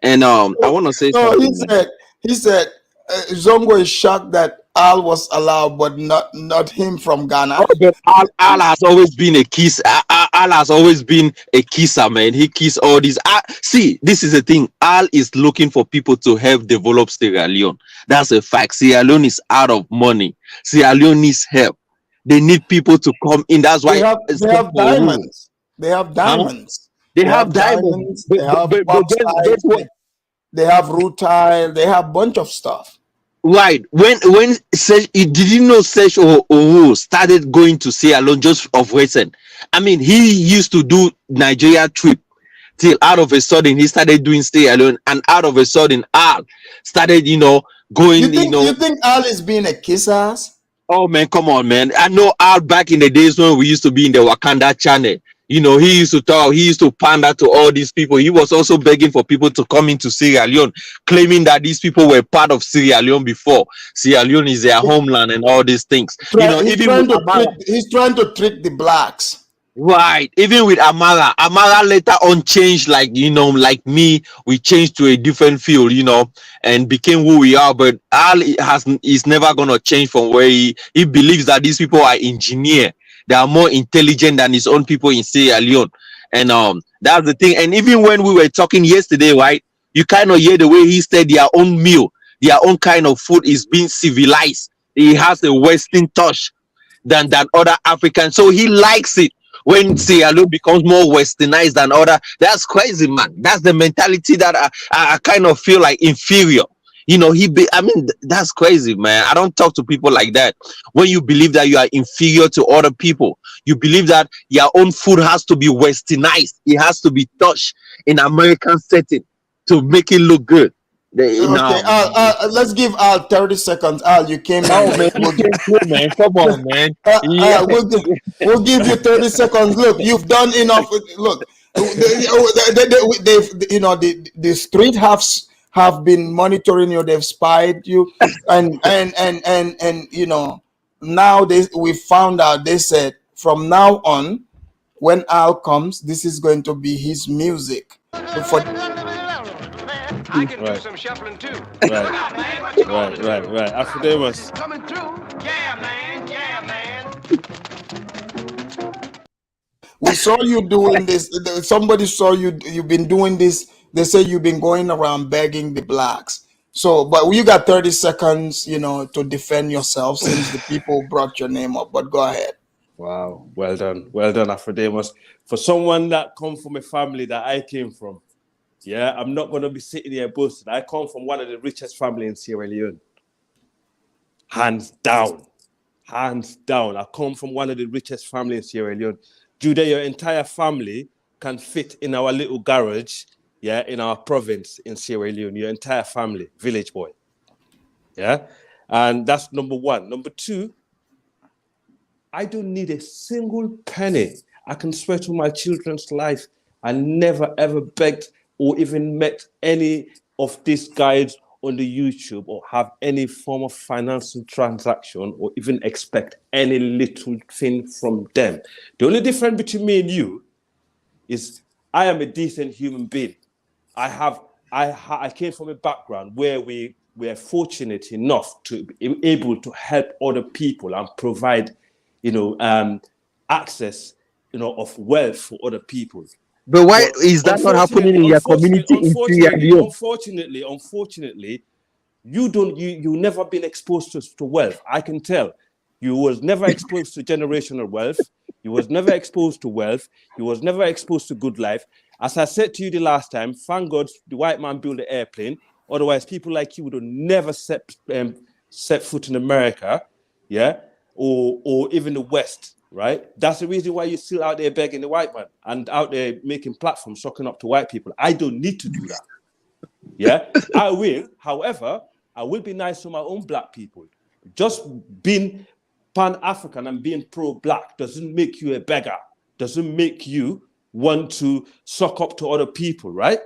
And I want to say something. He said Zongo is shocked that Al was allowed, but not him from Ghana. Oh, but Al has always been a kiss. Al has always been a kisser, man. He kissed all these. See, this is the thing. Al is looking for people to help develop Sierra Leone. That's a fact. Sierra Leone is out of money. Sierra Leone needs help. They need people to come in. That's why they have diamonds. They have diamonds. They have diamonds. They have bauxite. They have rutile. They have a bunch of stuff. Right. When did you know Serge Owo started going to Sierra Leone just of recent? I mean, he used to do Nigeria trip till out of a sudden he started doing Sierra Leone, and out of a sudden Al started, going. You think Al is being a kiss ass? Oh man, come on, man. I know Al back in the days when we used to be in the Wakanda channel. He used to talk, he used to pander to all these people. He was also begging for people to come into Sierra Leone, claiming that these people were part of Sierra Leone before. Sierra Leone is their homeland and all these things. He's trying to trick the blacks. Right. Even with Amara later on changed, like me, we changed to a different field, and became who we are. But Al is never gonna change from where he believes that these people are engineers. They are more intelligent than his own people in Sierra Leone. And that's the thing. And even when we were talking yesterday, right, you kind of hear the way he said their own meal, their own kind of food is being civilized. He has a Western touch than other Africans. So he likes it when Sierra Leone becomes more westernized than other. That's crazy, man. That's the mentality that I kind of feel like inferior. That's crazy, man. I don't talk to people like that. When you believe that you are inferior to other people, you believe that your own food has to be westernized. It has to be touched in American setting to make it look good. Okay, let's give Al 30 seconds. Al, you came in. Oh, man, man. Come on, man. We'll give you 30 seconds. Look, you've done enough. Look, the street have been monitoring you. They've spied you, and now we found out. They said from now on, when Al comes, this is going to be his music. For I can do some shuffling too. Right. Afrodemus. Coming through. Yeah, man. We saw you doing this. Somebody saw you. You've been doing this. They say you've been going around begging the blacks. So, but you got 30 seconds, to defend yourself since the people brought your name up. But go ahead. Wow, well done, Afrodemus. For someone that come from a family that I came from, yeah, I'm not going to be sitting here boasting. I come from one of the richest families in Sierra Leone. Hands down. I come from one of the richest families in Sierra Leone. Judah, your entire family can fit in our little garage, yeah, in our province in Sierra Leone. Your entire family, village boy. Yeah, and that's number one. Number two, I don't need a single penny. I can swear to my children's life, I never ever begged or even met any of these guys on the YouTube or have any form of financial transaction or even expect any little thing from them. The only difference between me and you is I am a decent human being. I came from a background where we were fortunate enough to be able to help other people and provide, access, of wealth for other people. But why is that not happening in your community in Sierra Leone? Unfortunately, you never been exposed to wealth. I can tell. You was never exposed to generational wealth. You was never exposed to wealth. You was never exposed to good life. As I said to you the last time, thank God the white man built the airplane. Otherwise, people like you would have never set foot in America, yeah, or even the West. Right? That's the reason why you're still out there begging the white man and out there making platforms, sucking up to white people. I don't need to do that. Yeah, I will. However, I will be nice to my own black people. Just being Pan-African and being pro-black doesn't make you a beggar. Doesn't make you want to suck up to other people, right?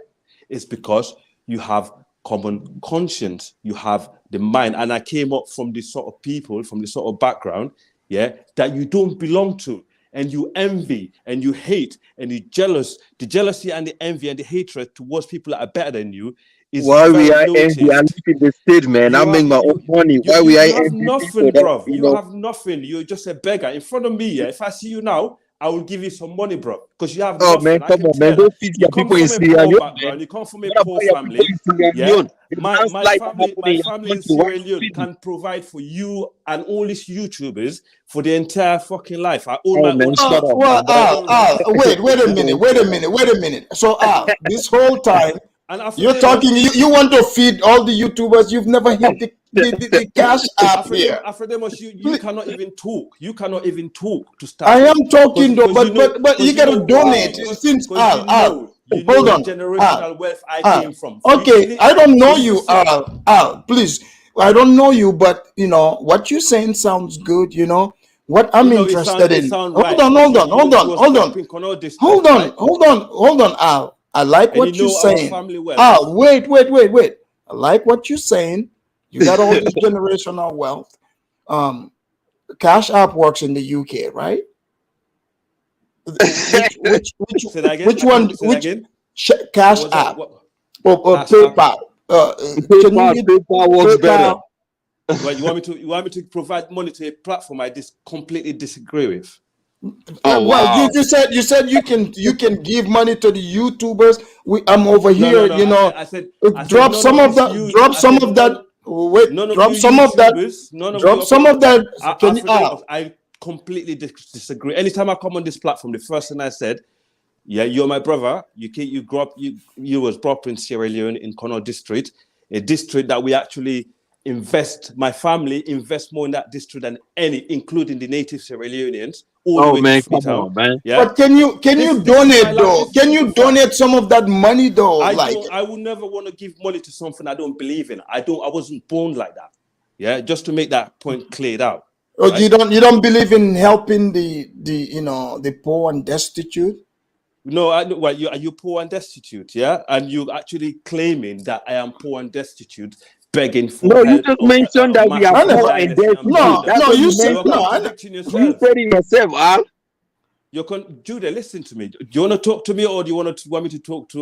It's because you have common conscience. You have the mind. And I came up from this sort of people, from this sort of background, yeah, that you don't belong to, and you envy and you hate and you jealous. The jealousy and the envy and the hatred towards people that are better than you is why very we are noticed. envy? I live in the state, man. I make my own money. Why we You are have envy nothing, people? bro. That, You have nothing. You're just a beggar in front of me. Yeah, if I see you now, I will give you some money, bro, because you have oh nothing. man, I come can on, man. tell. Don't feed You your come people in from a Sierra poor Leone, background. man. You come from a What poor about your family. people in Sierra Yeah, Leone? The man's my life family, in your in country. Sierra Leone can provide for you and all these YouTubers for the entire fucking life. I own my man, own shut shop. up, Well, man. Al, wait a minute. So, Al, this whole time And you're talking, you want to feed all the YouTubers. You've never hit the cash app here. Afrodemus, you cannot even talk. You cannot even talk to start. I am talking though, because but you gotta donate. Since Al, hold on, the generational wealth I came from. Okay, I don't know you, Al, please. I don't know you, but what you're saying sounds good. What I'm interested in. Hold on, Al. I like what you're saying. Al, wait. I like what you're saying. You got all this generational wealth. Cash App works in the UK, right? Which one? Cash App? PayPal. PayPal works better. Well, you want me to provide money to a platform I completely disagree with? Oh, well, you said you can give money to the YouTubers. I'm over here, I said drop some of that. Drop some of that. Wait, drop some of that. Drop some of that. Can you? I completely disagree. Anytime I come on this platform, the first thing I said, yeah, you're my brother. You was brought up in Sierra Leone in Connaught District, a district that we actually my family invest more in that district than any, including the native Sierra Leoneans. Oh man, come on, man. Yeah? But can you donate though? Can you donate some of that money though? I will never want to give money to something I don't believe in. I wasn't born like that. Yeah, just to make that point cleared out. Oh, right? You don't believe in helping the poor and destitute? No, are you poor and destitute? Yeah, and you actually claiming that I am poor and destitute, begging for help. You just mentioned that we are poor and destitute. No, you said no. You said it yourself, Al. Judah, listen to me. Do you want to talk to me, or do you want me to talk to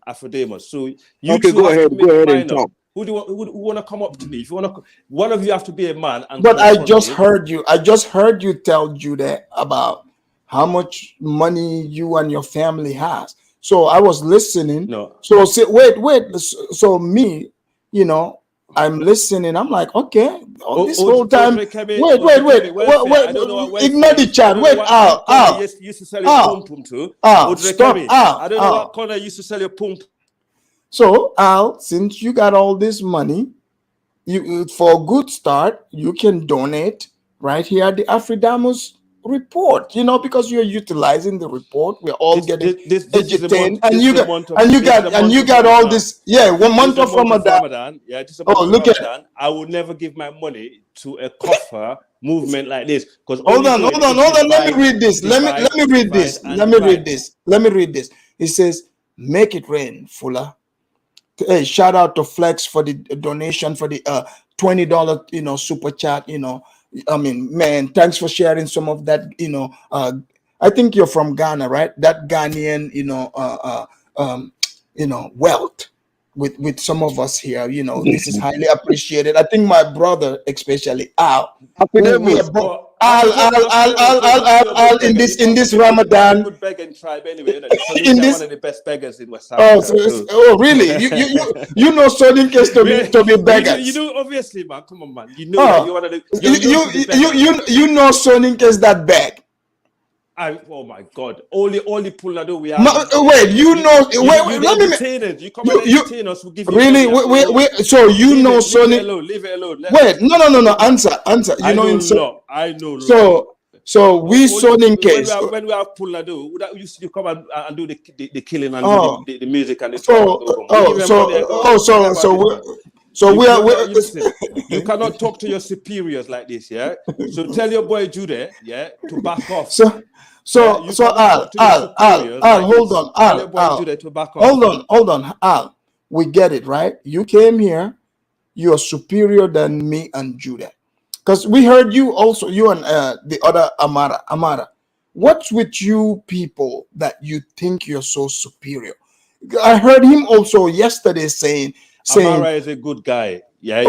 Afrodemus? So you okay, go ahead and talk. Who want to come up to me? If you want to, one of you have to be a man. And but I just heard you. I just heard you tell Judah about how much money you and your family has. So I was listening. No. So wait. So me, you know, I'm listening. I'm like, okay, this whole time. Wait. Ignore the chat. Wait, Al. Used to sell your pum pum to. Stop. I don't know what corner used to sell your pum. So Al, since you got all this money, you for a good start, you can donate right here at the Afridamus report. You know, because you're utilizing the report. We're all getting entertained, and you got all this. Yeah, 1 month of Ramadan. Yeah, this is a month of Ramadan. I would never give my money to a kafir movement like this. Because hold on. Let me read this. Let me read this. It says, "Make it rain, Fuller." Hey, shout out to Flex for the donation for the $20, you know, super chat. You know, I mean, man, thanks for sharing some of that. You know, I think you're from Ghana, right? That Ghanaian, wealth with some of us here. You know, this is highly appreciated. I think my brother, especially Al, Al in this Ramadan. Good begging tribe anyway. In this, one of the best beggars in West Africa. Really? You know Soninkes to be beggars. You know, obviously, man. Come on, man. You know that you're one of the. You know Soninkes that beg. Oh my God! Only Pulado we have. Wait, you know? Let me. You come and entertain us. We'll give you really? Wait. So you know Sonic? Leave it alone. Wait, no. Answer. You know, I know. So we Soninkes. When we have Pulado, that used to come and do the killing and do the music and the. So we are. Listen, you cannot talk to your superiors like this, yeah. So tell your boy Judah, yeah, to back off. So Al, hold on, Al. We get it, right? You came here, you are superior than me and Judah. Because we heard you also, you and the other Amara. What's with you people that you think you're so superior? I heard him also yesterday saying Amara is a good guy. Yeah. I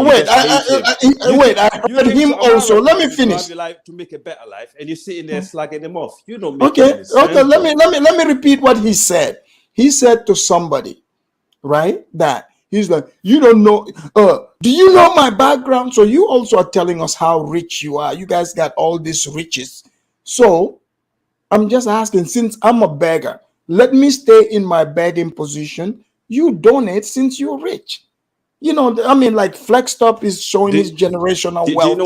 heard him also. Let me finish. You like to make a better life, and you're sitting there slagging them off. You don't. Okay. Let me repeat what he said. He said to somebody, right, that he's like, you don't know. Do you know my background? So you also are telling us how rich you are. You guys got all these riches. So I'm just asking, since I'm a beggar, let me stay in my begging position. You donate since you're rich. You know, I mean, like Flextop is showing his generational wealth.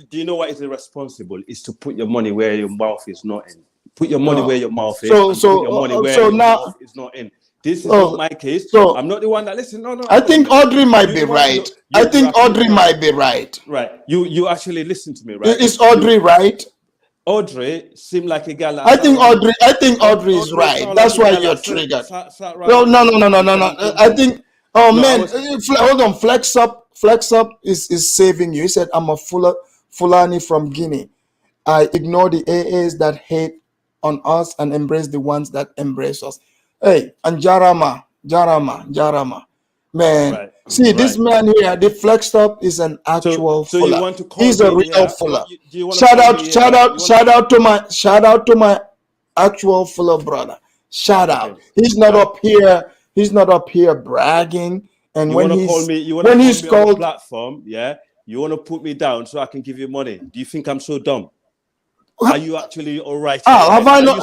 Do you know what is irresponsible? Is to put your money where your mouth is not in. Put your money where your mouth is. Put your money where your mouth is not in. This is not my case. So I'm not the one that listen. No. I think Audrey might be right. I think Audrey might be right. Right. You actually listen to me, right? Is Audrey right? Audrey seemed like a girl. I think Audrey is right. That's why you're triggered. No. I think. Oh man, hold on. Flex up is saving you. He said, "I'm a Fulani from Guinea. I ignore the AAs that hate on us and embrace the ones that embrace us." Hey, and Jarama, man. Right. See, this man here, the Flex up is an actual Fuller. He's a real Fuller. Shout out to my actual Fuller brother. Shout out. He's not up here. He's not up here bragging. And when he's called on the platform, yeah, you want to put me down so I can give you money. Do you think I'm so dumb? Are you actually all right? Have I not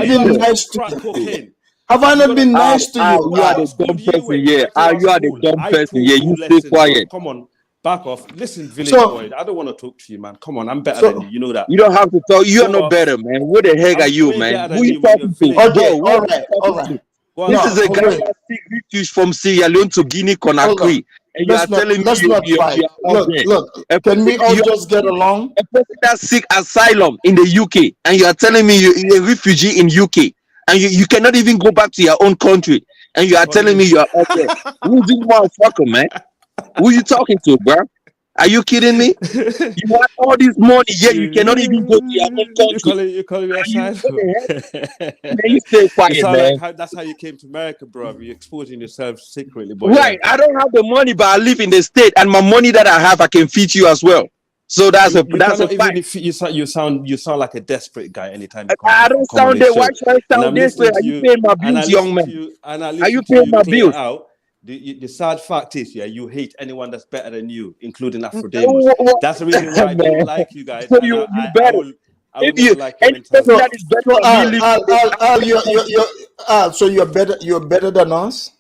been nice to you? Have I not been nice to you? You are the dumb person here. You are the dumb person here. You stay quiet. Come on. Back off. Listen, village boy. I don't want to talk to you, man. Come on, I'm better than you. You know that. You don't have to talk. You're no better, man. What the heck are you, man? Who you talking to? Okay, all right. This is a guy that seek refuge from Sierra Leone to Guinea Conakry. And you are telling me look, can we all just get along? A person that seek asylum in the UK, and you are telling me you're a refugee in UK, and you cannot even go back to your own country, and you are telling me you are up there. Who's this motherfucker, man? Who you talking to, bro? Are you kidding me? You want all this money, yet you cannot even go to your own country. You calling me a side? Man, you stay quiet, You sound man. like that's how you came to America, bro. You're exposing yourself secretly, but Right. I don't have the money, but I live in the state, and my money that I have, I can feed you as well. So that's a fact. You sound like a desperate guy anytime you come. I don't sound that. Why should I sound this way? Are you paying my bills, young man? Are you paying my bills? The sad fact is, yeah, you hate anyone that's better than you, including Afrodamus. That's the reason why I don't like you guys. So you better. If you like your so you're better than us?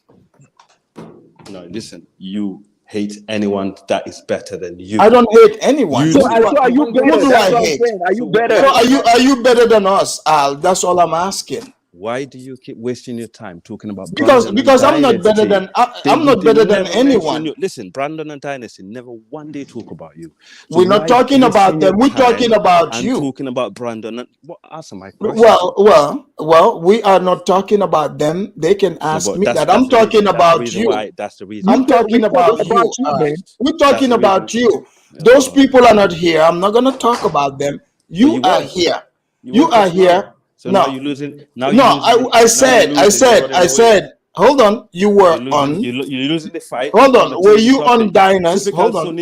No, listen, you hate anyone that is better than you. I don't hate anyone. So are you better? Who do I hate? Are you better? So are you better than us, Al? That's all I'm asking. Why do you keep wasting your time talking about because I'm not better than I'm not better than anyone. Listen, Brandon and Dynasty never one day talk about you. So we're not talking about them. We're talking about you. Talking about Brandon. What? Answer my question. Well, we are not talking about them. They can ask me that. I'm talking about you. That's the reason. I'm talking about you. We're talking about you. Those people are not here. I'm not gonna talk about them. You are here. You are here. So no, now you're losing. I said. Hold on. You were on. You're losing the fight. Hold on. Were you on Diners? Hold on.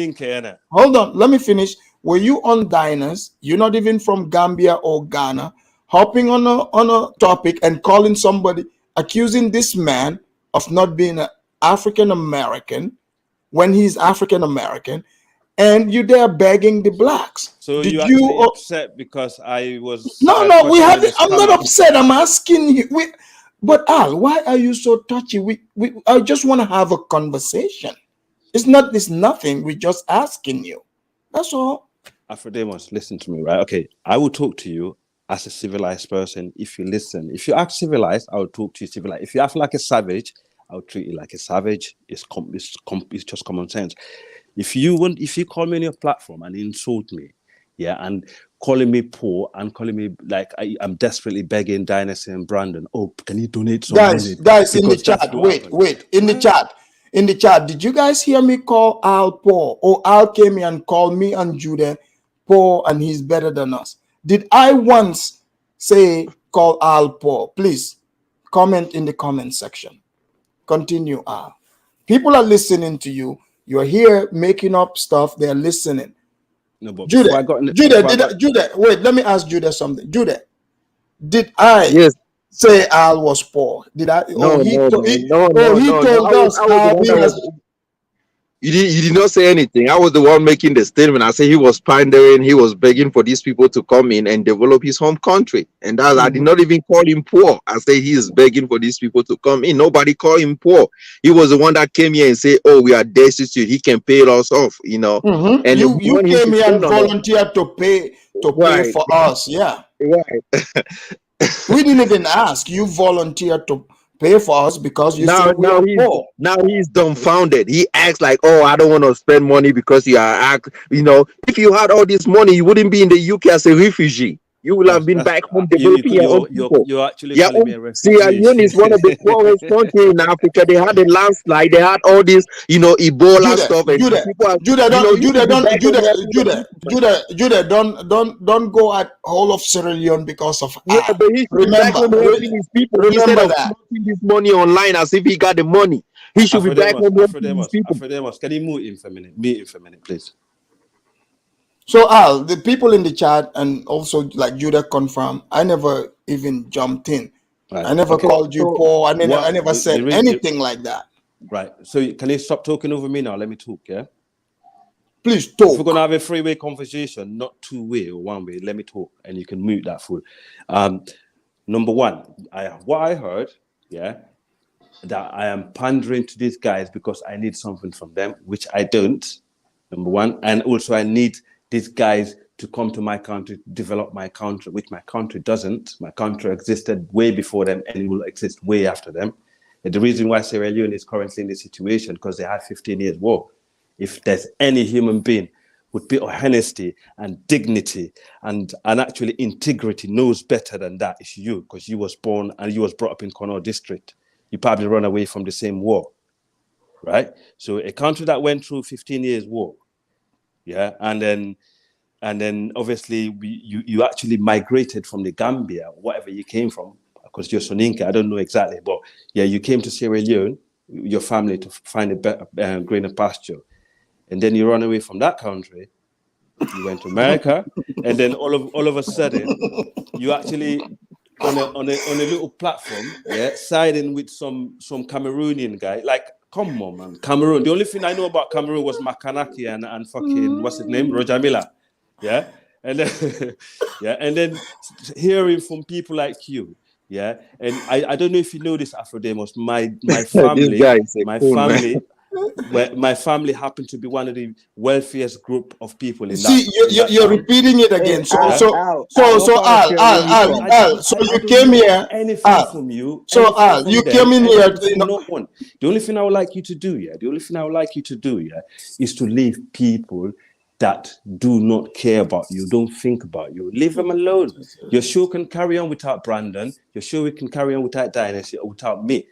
Hold on. Let me finish. Were you on Diners? You're not even from Gambia or Ghana. Hopping on a topic and calling somebody, accusing this man of not being an African American when he's African American. And you there begging the blacks. So you upset because I was no, we haven't. I'm not upset. I'm asking you. But Al, why are you so touchy? I just want to have a conversation. It's nothing. We're just asking you. That's all. Afrodamus, listen to me, right? Okay, I will talk to you as a civilized person if you listen. If you act civilized, I will talk to you civilized. If you act like a savage, I'll treat you like a savage. It's just common sense. If you call me on your platform and insult me, yeah, and calling me poor and calling me like I'm desperately begging Dynasty and Brandon, oh, can you donate some money? Guys, in the chat, wait, in the chat, did you guys hear me call Al poor? Or Al came here and called me and Judah poor and he's better than us? Did I once say call Al poor? Please comment in the comment section. Continue, Al. People are listening to you. You're here making up stuff. They're listening. No, but Judah, wait, let me ask Judah something. Judah, did I say Al was poor? Did I? No, he told us Al was. You did not say anything. I was the one making the statement. I said he was pandering, he was begging for these people to come in and develop his home country. And I did not even call him poor. I said he is begging for these people to come in. Nobody called him poor. He was the one that came here and said, oh, we are destitute. He can pay us off, you know. And you came here and volunteered to pay for us. Yeah. Right. We didn't even ask. You volunteered to pay for us because you said we are poor. Now he's dumbfounded. He acts like, oh, I don't want to spend money because you are, you know, if you had all this money, you wouldn't be in the UK as a refugee. You will have been back home developing your own people. You're actually calling me a refugee. Sierra Leone is one of the poorest countries in Africa. They had a landslide. They had all this, you know, Ebola stuff. And don't go at whole of Sierra Leone because of but he should be back home helping his people instead of smoking this money online as if he got the money. He should be back home helping his people. Afrodamus, can you mute him for a minute? Mute him for a minute, please. So Al, the people in the chat and also like Judah confirmed, I never even jumped in. Right. I never called you poor. I never said anything like that. Right. So can you stop talking over me now? Let me talk, yeah? Please talk. If we're gonna have a three-way conversation, not two-way or one-way, let me talk and you can mute that fool. Number one, what I heard, yeah, that I am pandering to these guys because I need something from them, which I don't. Number one, and also I need these guys to come to my country, develop my country, which my country doesn't. My country existed way before them and it will exist way after them. And the reason why Sierra Leone is currently in this situation, because they had 15 years war. If there's any human being with bit of honesty and dignity and actually integrity knows better than that, it's you, because you was born and you was brought up in Connaught district. You probably run away from the same war, right? So a country that went through 15 years war, yeah, and then obviously you actually migrated from the Gambia, whatever you came from, because you're Soninke, I don't know exactly, but yeah, you came to Sierra Leone, your family, to find a better greener pasture, and then you run away from that country. You went to America, and then all of a sudden, you actually on a little platform, yeah, siding with some Cameroonian guy. Like, come on, man, Cameroon. The only thing I know about Cameroon was Makanaki and fucking what's his name, Roger Miller, yeah, and then and then hearing from people like you, yeah, and I don't know if you know this, Afrodemus, my family, my family happened to be one of the wealthiest group of people in that. You're repeating it again. Al, so you came here. Anything from you. So Al, you came in here. No one. The only thing I would like you to do, is to leave people that do not care about you, don't think about you. Leave them alone. Your show can carry on without Brandon. Your show can carry on without Dynasty or without me.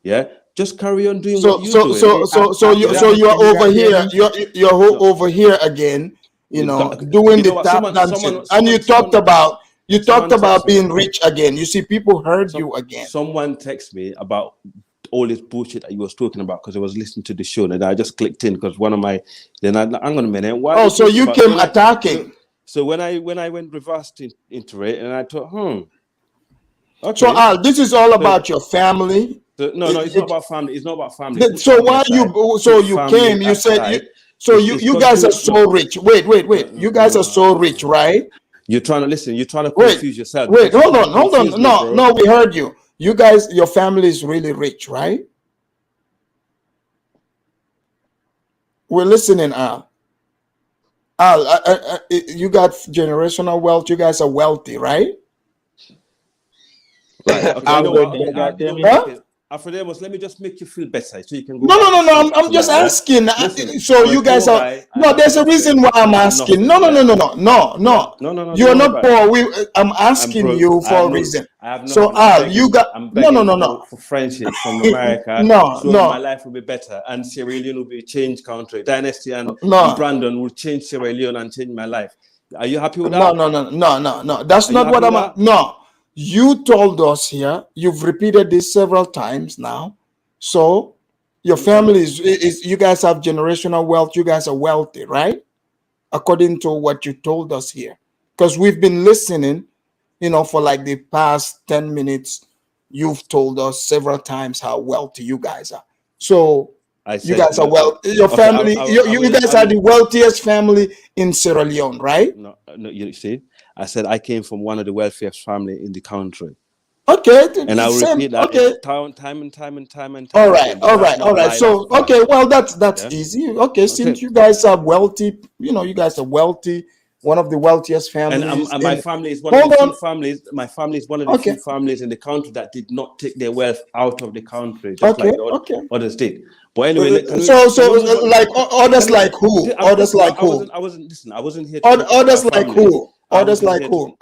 Yeah. Just carry on doing what you do. So you're over here. You're over here again. You know, doing the tap dancing. And you talked about being rich again. You see, people heard you again. Someone texted me about all this bullshit that you was talking about because I was listening to the show and I just clicked in because one of my. Then hang on a minute. Why so you came attacking? So when I went reversed into it and I thought, okay. So Al, this is all about your family. No, it's not about family. It's not about family. So why you? So you came. You said. You guys are so rich. Wait. You guys are so rich, right? You're trying to listen. You're trying to confuse yourself. Wait, hold on. No, we heard you. You guys, your family is really rich, right? We're listening, Al. Al, you got generational wealth. You guys are wealthy, right? Right. Okay, Afrodemus, let me just make you feel better so you can go. No. I'm just asking. Listen, so you guys are there's a reason why I'm asking. No. You're not poor. I'm asking you for a reason. So Al, you got no. For friendship from America. No. My life will be better, and Sierra Leone will be a changed country. Dynasty and Brandon will change Sierra Leone and change my life. Are you happy with that? No. That's not what I'm. No. You told us here, you've repeated this several times now. So your family is you guys have generational wealth. You guys are wealthy, right? According to what you told us here. Because we've been listening, for like the past 10 minutes. You've told us several times how wealthy you guys are. So you guys are wealthy. Your family, you guys are the wealthiest family in Sierra Leone, right? No, you see? I said I came from one of the wealthiest family in the country. Okay. And I'll repeat that time and time. All right. So, okay, well, that's easy. Okay, since you guys are wealthy, you guys are wealthy, one of the wealthiest families. And my family is one of the few families. My family is one of the few families in the country that did not take their wealth out of the country, just like others did. But anyway, like others like who? Others like who? I wasn't here. Others like who? Others like who?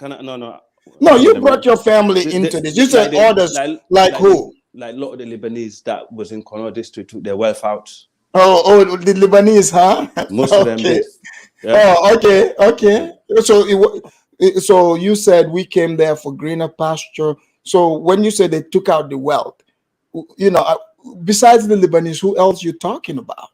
No, you brought your family into this. You said others like who? Like a lot of the Lebanese that was in Kono district took their wealth out. Oh, the Lebanese, huh? Most of them did. Yeah. Oh, okay. So you said we came there for greener pasture. So when you said they took out the wealth, besides the Lebanese, who else you talking about?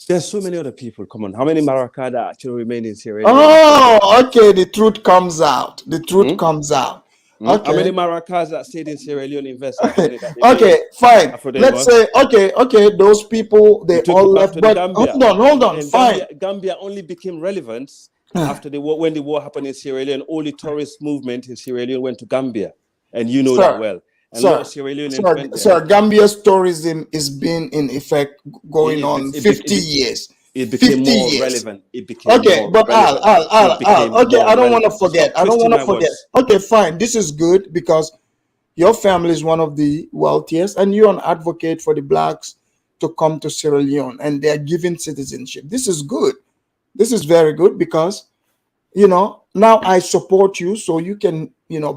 There's so many other people. Come on, how many Maracas that actually remain in Sierra Leone? Oh, okay. The truth comes out. Okay. How many Maracas that stayed in Sierra Leone invested? Okay, fine. Let's say, okay. Those people they all left. But hold on. Fine. Gambia only became relevant after the war. When the war happened in Sierra Leone, all the tourist movement in Sierra Leone went to Gambia, and you know that well. Sir, Gambia's tourism is been in effect going on 50 years. It became more relevant. But Al, okay, I don't want to forget. Okay, fine. This is good because your family is one of the wealthiest and you're an advocate for the blacks to come to Sierra Leone and they're given citizenship. This is good. This is very good because, now I support you so you can,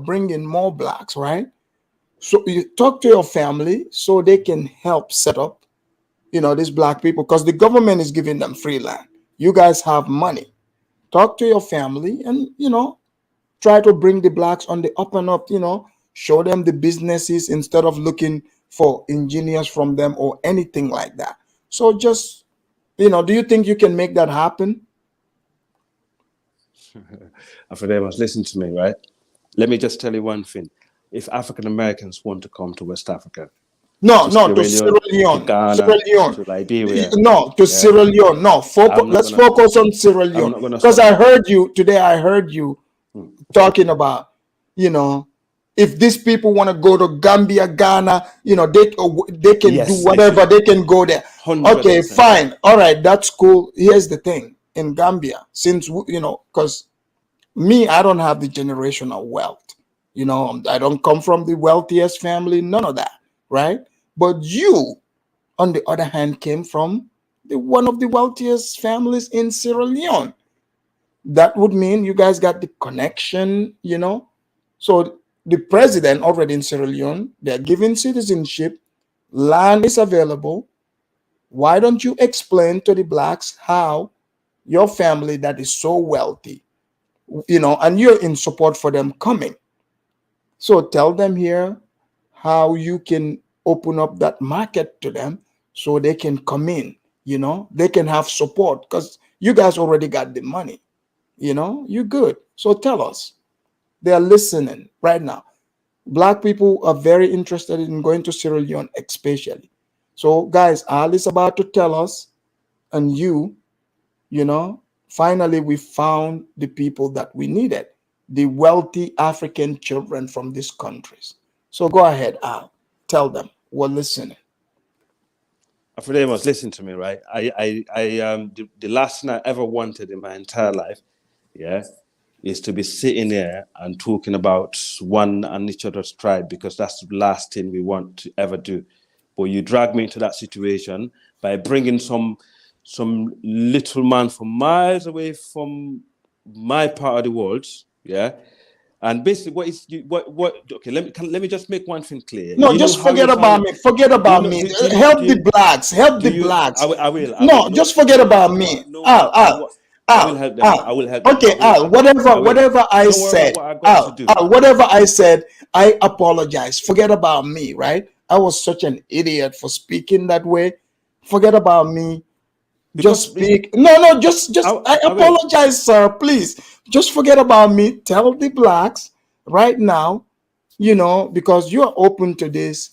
bring in more blacks, right? So you talk to your family so they can help set up, these black people, because the government is giving them free land. You guys have money. Talk to your family and, try to bring the blacks on the up and up, show them the businesses instead of looking for engineers from them or anything like that. So just, do you think you can make that happen? Afrodamus, listen to me, right? Let me just tell you one thing. If African Americans want to come to West Africa, to Sierra Leone, to Ghana, Sierra Leone, to Liberia, Sierra Leone. No, let's focus on Sierra Leone, because I heard you talking about, if these people want to go to Gambia, Ghana, they can do whatever, they can go there. 100%. Okay, fine, all right, that's cool. Here's the thing: in Gambia, since because me, I don't have the generational wealth. I don't come from the wealthiest family, none of that, right? But you, on the other hand, came from one of the wealthiest families in Sierra Leone. That would mean you guys got the connection, So the president already in Sierra Leone, they're giving citizenship, land is available. Why don't you explain to the blacks how your family that is so wealthy, and you're in support for them coming? So tell them here how you can open up that market to them so they can come in, they can have support, because you guys already got the money, you're good. So tell us. They are listening right now. Black people are very interested in going to Sierra Leone, especially. So guys, Al is about to tell us, and finally we found the people that we needed, the wealthy African children from these countries. So go ahead, Al. Tell them we're listening. Afrodamus, listen to me, right? The last thing I ever wanted in my entire life, is to be sitting there and talking about one and each other's tribe, because that's the last thing we want to ever do. But you drag me into that situation by bringing some little man from miles away from my part of the world, And basically, okay, let me just make one thing clear. No, just forget about me. Forget about me. Help the blacks. Help the blacks. I will. No, just forget about me. Al. I will help them. I will help them. Okay, Al. Whatever I said, Al. Whatever I said, I apologize. Forget about me, right? I was such an idiot for speaking that way. Forget about me. Just speak. No, just I apologize, sir. Please, just forget about me. Tell the blacks right now, because you are open to this.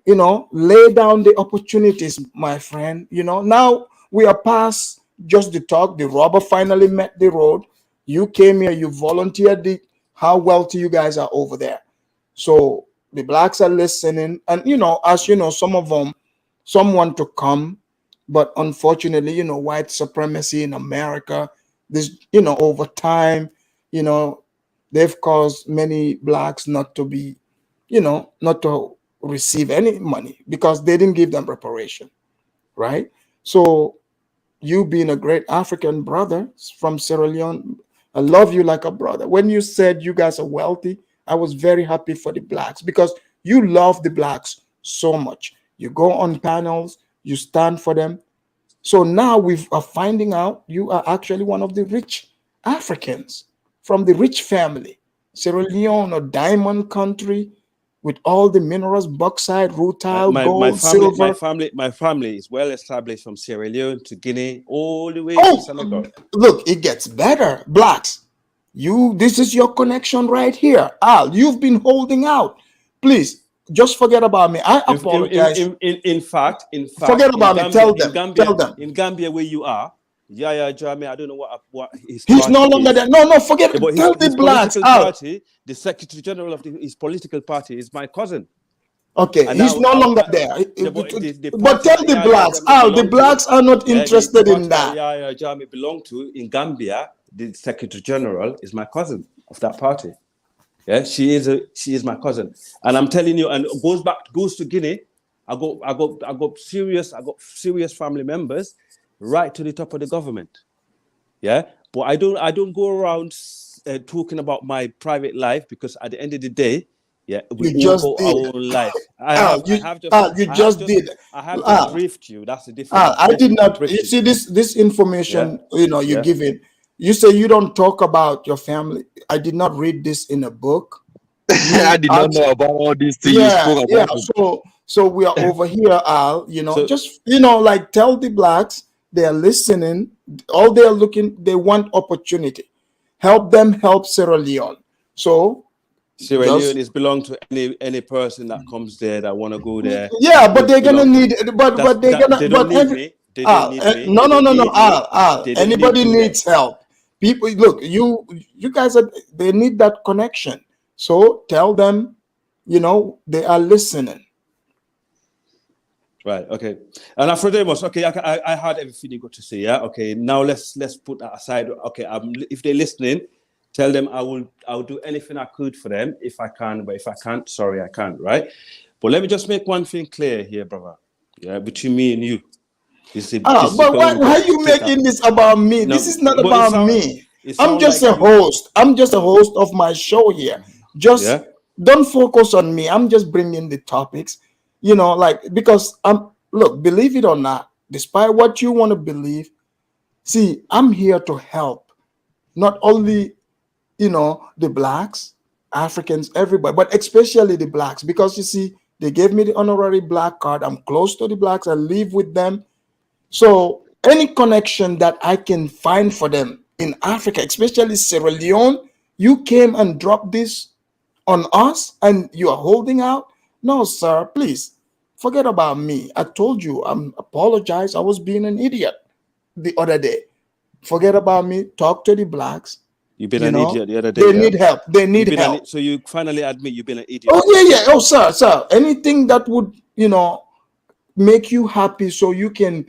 Lay down the opportunities, my friend. Now we are past just the talk. The rubber finally met the road. You came here. You volunteered. How wealthy you guys are over there. So the blacks are listening, and as some of them, some want to come. But unfortunately, white supremacy in America, this, over time, they've caused many blacks not to be, not to receive any money because they didn't give them reparation, right? So you being a great African brother from Sierra Leone, I love you like a brother. When you said you guys are wealthy, I was very happy for the blacks because you love the blacks so much. You go on panels, you stand for them. So now we are finding out you are actually one of the rich Africans from the rich family. Sierra Leone, a diamond country with all the minerals, bauxite, rutile, gold, silver. My family is well established from Sierra Leone to Guinea, all the way to Senegal. Look, it gets better. Blacks, this is your connection right here. Al, you've been holding out. Please. Just forget about me. I apologize. In fact, forget about me. Tell them. Tell them. In Gambia, where you are, Jame, I don't know what he's no longer there. No, forget it. Tell the blacks. Party, the Secretary General of his political party is my cousin. Okay, and he's no longer there. But tell the blacks, the blacks are not interested in that. Jame belong to in Gambia, the Secretary General is my cousin of that party. Yeah, she is my cousin, and I'm telling you, and goes to Guinea. I got serious family members right to the top of the government. Yeah, but I don't go around talking about my private life because at the end of the day, Yeah, we You all just go did. our own life. You just did. I have just briefed you. That's the difference. I did not. You see this information. You give it. You say you don't talk about your family. I did not read this in a book. I did not know about all these things you spoke about. So we are over here, Al. Like tell the blacks they are listening. All they are looking, they want opportunity. Help them help Sierra Leone. So Sierra Leone is belong to any person that comes there that want to go there. Yeah, but they're gonna need. But they're gonna. They don't need me. They don't need me. No. Al. Anybody needs help. People, look. You guys are. They need that connection. So tell them, they are listening. Right. Okay. And Afrodemus. Okay. I heard everything you got to say. Yeah. Okay. Now let's put that aside. Okay. If they're listening, tell them I'll do anything I could for them if I can. But if I can't, sorry, I can't. Right. But let me just make one thing clear here, brother. Yeah. Between me and you. But why are you making this about me? No, this is not about me. I'm just a host. I'm just a host of my show here. Just don't focus on me. I'm just bringing the topics, because look, believe it or not, despite what you want to believe, see, I'm here to help not only, the blacks, Africans, everybody, but especially the blacks, because you see, they gave me the honorary black card. I'm close to the blacks. I live with them. So any connection that I can find for them in Africa, especially Sierra Leone, you came and dropped this on us and you are holding out? No, sir, please forget about me. I told you, apologize. I was being an idiot the other day. Forget about me. Talk to the blacks. You've been an idiot the other day. They need help. They need help. So you finally admit you've been an idiot. Oh, yeah. Oh, sir. Anything that would, make you happy so you can,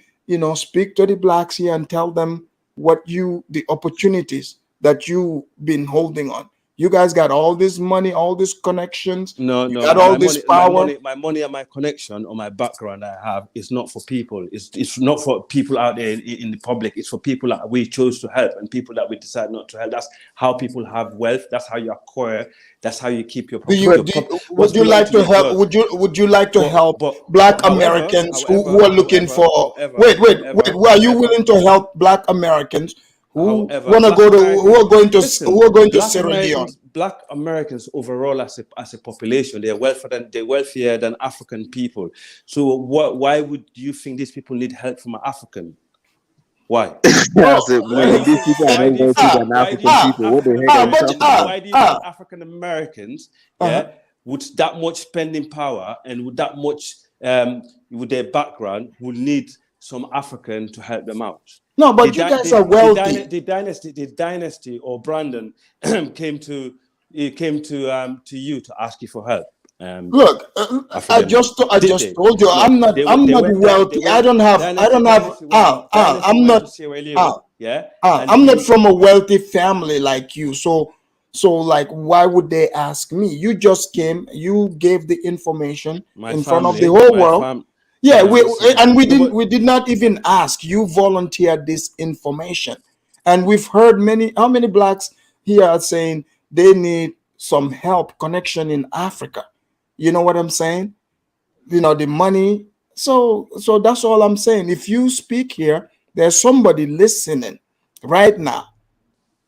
speak to the blacks here and tell them the opportunities that you've been holding on. You guys got all this money, all these connections. No. Got all this power. My money and my connection or my background I have is not for people. It's not for people out there in the public. It's for people that we chose to help and people that we decide not to help. That's how people have wealth. That's how you acquire. That's how you keep your. Would you like to help? Would you like to help Black Americans who are looking for? Wait. Are you willing to help Black Americans who want to go to who are going to Sierra Leone? Black Americans overall as a population, they're wealthier than African people. So why would you think these people need help from an African? Why? These people are not wealthier than African people. What the heck? Why do you think African Americans, with that much spending power and with that much with their background, would need some African to help them out? No, but you guys are wealthy. The dynasty or Brandon came to you to ask you for help. Look, I just told you I'm not wealthy. I don't have I'm not from a wealthy family like you. So like why would they ask me? You just came, you gave the information in front of the whole world. Yeah, we did not even ask. You volunteered this information, and we've heard how many blacks here are saying they need some help, connection in Africa. You know what I'm saying? The money. So that's all I'm saying. If you speak here, there's somebody listening right now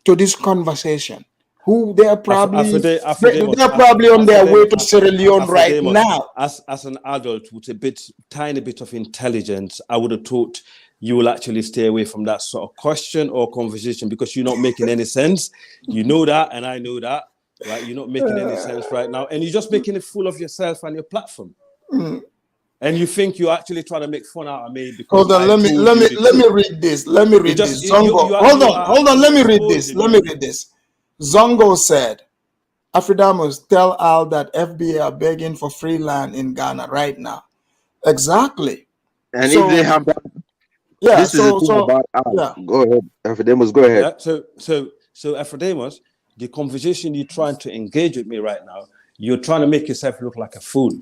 to this conversation who they're probably on their way to Sierra Leone right now. As an adult with a tiny bit of intelligence, I would have thought you will actually stay away from that sort of question or conversation because you're not making any sense. You know that, and I know that, right? You're not making any sense right now, and you're just making a fool of yourself and your platform. And you think you're actually trying to make fun out of me because hold on, let me read this. Let me read this. Zongo, hold on, let me read this. Zongo said, Afridamus, tell Al that FBA are begging for free land in Ghana right now. Exactly. And if they have that, this is the thing about Al. Go ahead, Afridamus, go ahead. So Afridamus, the conversation you're trying to engage with me right now, you're trying to make yourself look like a fool.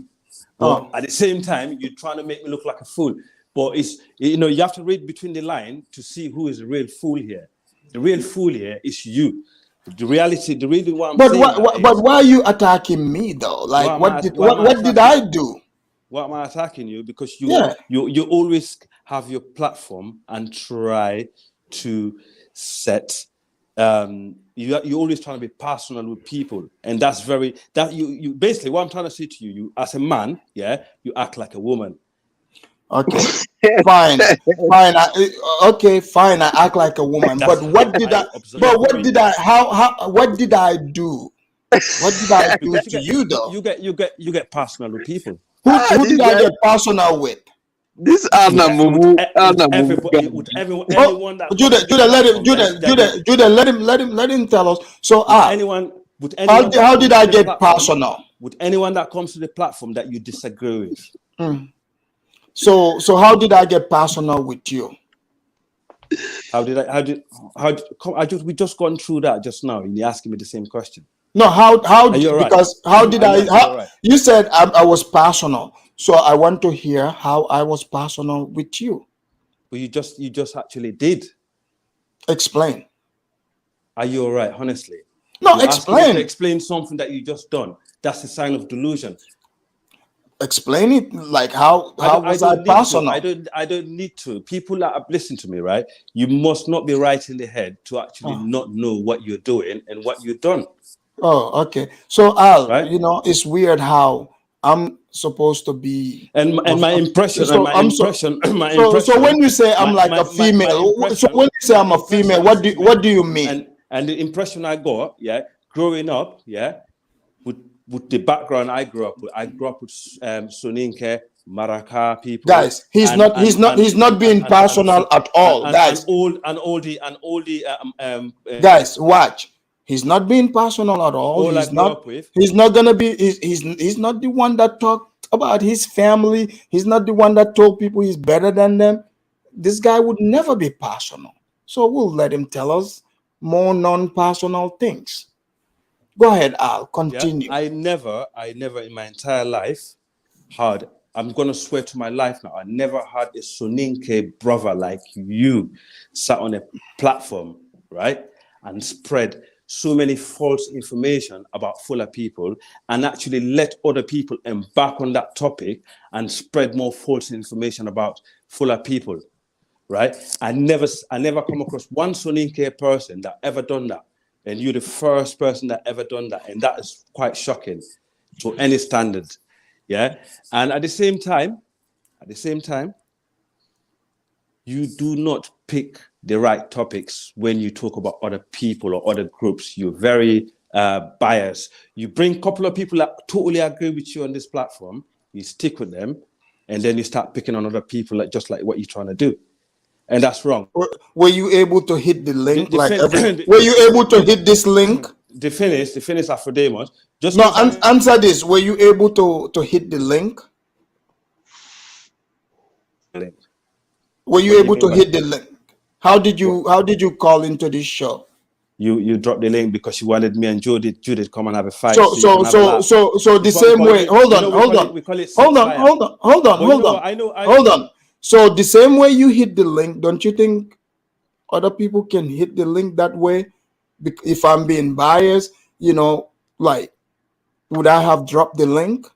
But at the same time, you're trying to make me look like a fool. But you have to read between the lines to see who is the real fool here. The real fool here is you. The reality, the reason why I'm But saying but why are you attacking me though? Like what did I do? Why am I attacking you? Because Yeah. you always have your platform and try to set you're always trying to be personal with people, and that's you basically what I'm trying to say to you as a man, yeah, you act like a woman. Okay, fine. Okay, fine. I act like a woman. But what did I? But what did I? How? What did I do? What did I do to you though? You get personal with people. Who did I get personal with? This everyone that Judah, let him tell us. So anyone how did I get personal? With anyone that comes to the platform that you disagree with. So how did I get personal with you? We just gone through that just now, and you're asking me the same question. No, right. You said I was personal, so I want to hear how I was personal with you. Well, you just actually did. Explain. Are you all right? Honestly, no. You're Explain. Explain something that you just done. That's a sign of delusion. Explain it. Like how was I personal? I don't need to. People that have listened to me, right? You must not be right in the head to actually not know what you're doing and what you've done. Oh, okay. So Al, right? You know, it's weird how I'm supposed to be my impression. So when you say I'm like a female, so when you say I'm a female, what do you mean? And the impression I got, yeah, growing up, yeah, with the background I grew up with Soninke, Maraka people. Guys, he's not being personal at all, guys. Guys, watch. He's not being personal at all. He's not gonna be. He's not the one that talked about his family. He's not the one that told people he's better than them. This guy would never be personal. So we'll let him tell us more non-personal things. Go ahead, Al. Continue. Yeah, I never in my entire life had. I'm gonna swear to my life now. I never had a Soninke brother like you sat on a platform, right, and spread so many false information about Fuller people and actually let other people embark on that topic and spread more false information about Fuller people, right? I never come across one Soninke person that ever done that. And you're the first person that ever done that. And that is quite shocking to any standard, yeah? And at the same time, you do not pick the right topics when you talk about other people or other groups. You're very biased. You bring a couple of people that totally agree with you on this platform, you stick with them, and then you start picking on other people just like what you're trying to do. And that's wrong. Were you able to hit the link? Were you able to hit this link? The finish Afrodemus. Answer this. Were you able to hit the link? Were you able to hit the link? How did you call into this show? You dropped the link because you wanted me and Judith come and have a fight. So the same way. Hold on. So the same way you hit the link, don't you think other people can hit the link that way? If I'm being biased, you know, like, would I have dropped the link?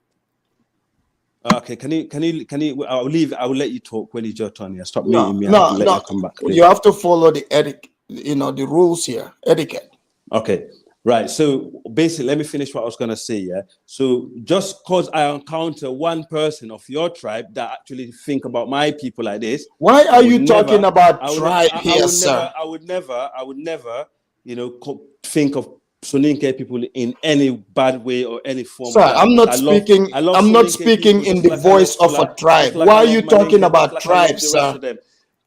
Okay, can you? I will let you talk when it's your turn. Yeah, stop meeting me. No. You come back. You have to follow the etiquette, the rules here, etiquette. Okay, right. So basically, let me finish what I was gonna say. Yeah. So just cause I encounter one person of your tribe that actually think about my people like this. Why are you talking about tribe here, sir? I would never, think of Soninke people in any bad way or any form. Sir, I'm not speaking in the voice of a tribe. Why are you talking about tribes, sir?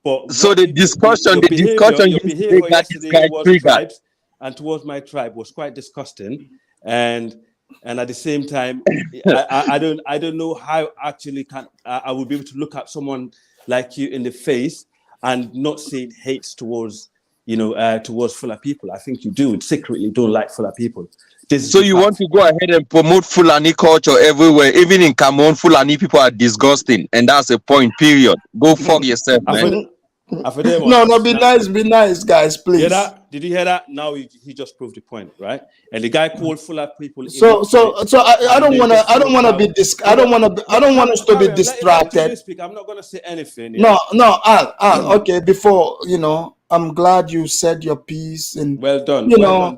But so the discussion your behavior yesterday was tribes and towards my tribe was quite disgusting, and at the same time, I don't know how actually I would be able to look at someone like you in the face and not seeing hate towards Fuller people. I think you do secretly don't like Fuller people. So you want to go ahead and promote Fulani culture everywhere, even in Cameroon, Fulani people are disgusting, and that's a point. Period. Go fuck yourself, man. Afrodemus, No, be nice, guys, please. Hear that? Did you hear that? Now he just proved the point, right? And the guy called full of people. So I don't want to be I don't want us to be distracted. I'm not gonna say anything. No, Al, okay, before, I'm glad you said your piece, and well done.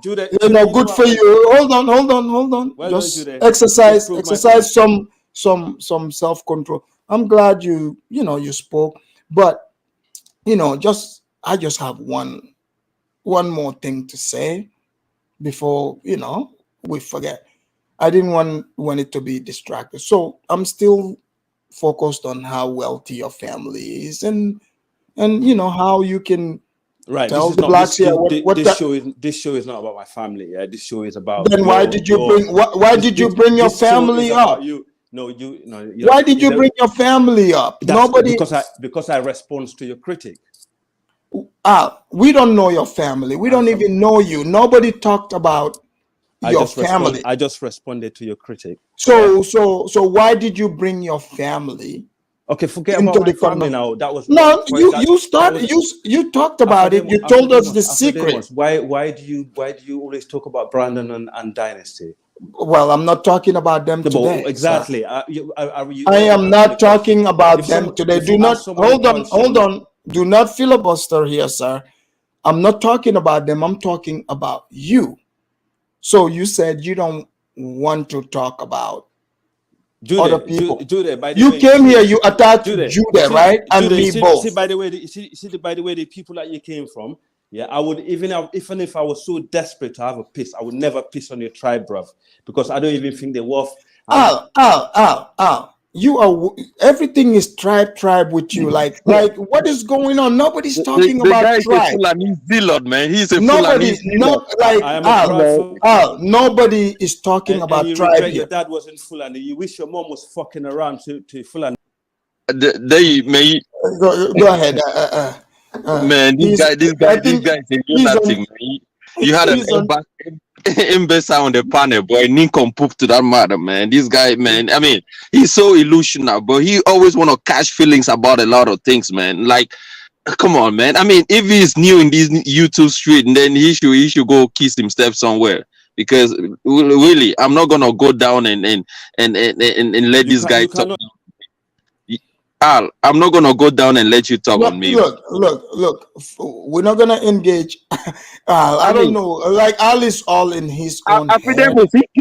Jude, good for you. Hold on. Well just done, exercise some self-control. I'm glad you spoke, but I just have one more thing to say before we forget. I didn't want it to be distracted, so I'm still focused on how wealthy your family is, and how you can tell the blacks here this show is not about my family. Yeah, this show is about. Then why did you bring your family up? Why did you bring your family up? Nobody, because I respond to your critic. We don't know your family. We don't even know you. Nobody talked about your family. I just responded to your critic. So why did you bring your family? Okay, forget about my family now. That was you talked about it. You told us the secret. Why do you always talk about Brandon and Dynasty? Well, I'm not talking about them today. Exactly. I am not talking about them today. Do not hold on. Do not filibuster here, sir. I'm not talking about them. I'm talking about you. So you said you don't want to talk about other people. You came here, you attacked Jude, right? And me both. See, by the way, the people that you came from, yeah, I would even if I was so desperate to have a piss, I would never piss on your tribe, bruv, because I don't even think they're worth. Al. You are everything is tribe with you. Like what is going on? Nobody's talking about tribe. The guy is a Fulani zealot, man. He's a nobody, Fulani Al, nobody is talking about you tribe regret here. your dad wasn't Fulani. You wish your mom was fucking around to Fulani. Go ahead. Man, this guy is a lunatic, man. You had an imbecile on the panel, boy. Nincompoop to that matter, man. This guy, man, I mean, he's so illusional, but he always want to catch feelings about a lot of things, man. Like, come on, man. I mean, if he's new in this YouTube street, then he should go kiss himself somewhere. Because really, I'm not gonna go down and let this guy talk. Al, I'm not gonna go down and let you talk on me. Look. We're not gonna engage. I don't know. Like Al is all in his own head. He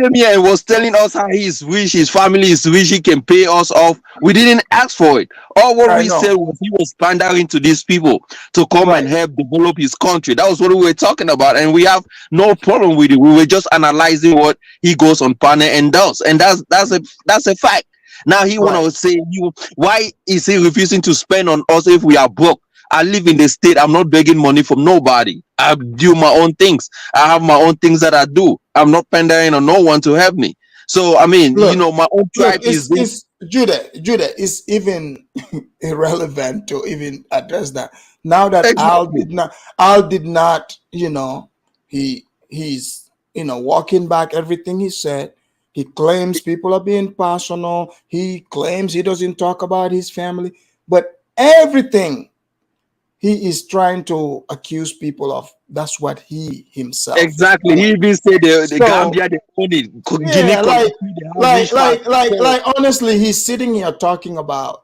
came here and was telling us how his family is rich, he can pay us off. We didn't ask for it. All what we said was he was pandering to these people to come and help develop his country. That was what we were talking about, and we have no problem with it. We were just analyzing what he goes on panel and does, and that's a fact. Now he want to say, why is he refusing to spend on us if we are broke? I live in the state. I'm not begging money from nobody. I do my own things. I have my own things that I do. I'm not pandering on no one to help me. So, I mean, my own tribe is this. Judah, it's even irrelevant to even address that. Now that Al did not, he's walking back everything he said. He claims people are being personal. He claims he doesn't talk about his family, but everything he is trying to accuse people of, that's what he himself. Exactly. He even said the Gambia, the only like honestly, he's sitting here talking about,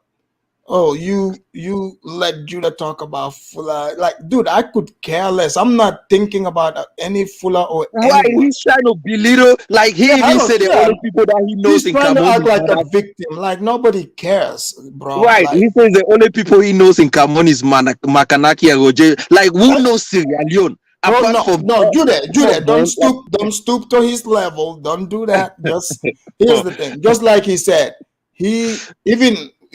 oh, you let Judah talk about Fuller. Like, dude, I could care less. I'm not thinking about any Fuller or anyone. He's trying to belittle. Like, he even said the only people that he knows he's in trying Cameroon. to act like a victim. Like, nobody cares, bro. Right. Like, He says the only people he knows in Cameroon is Makanaki and Roger. Like, who knows Sierra Leone? No, Judah, don't stoop to his level. Don't do that. Just here's the thing. Just like he said, he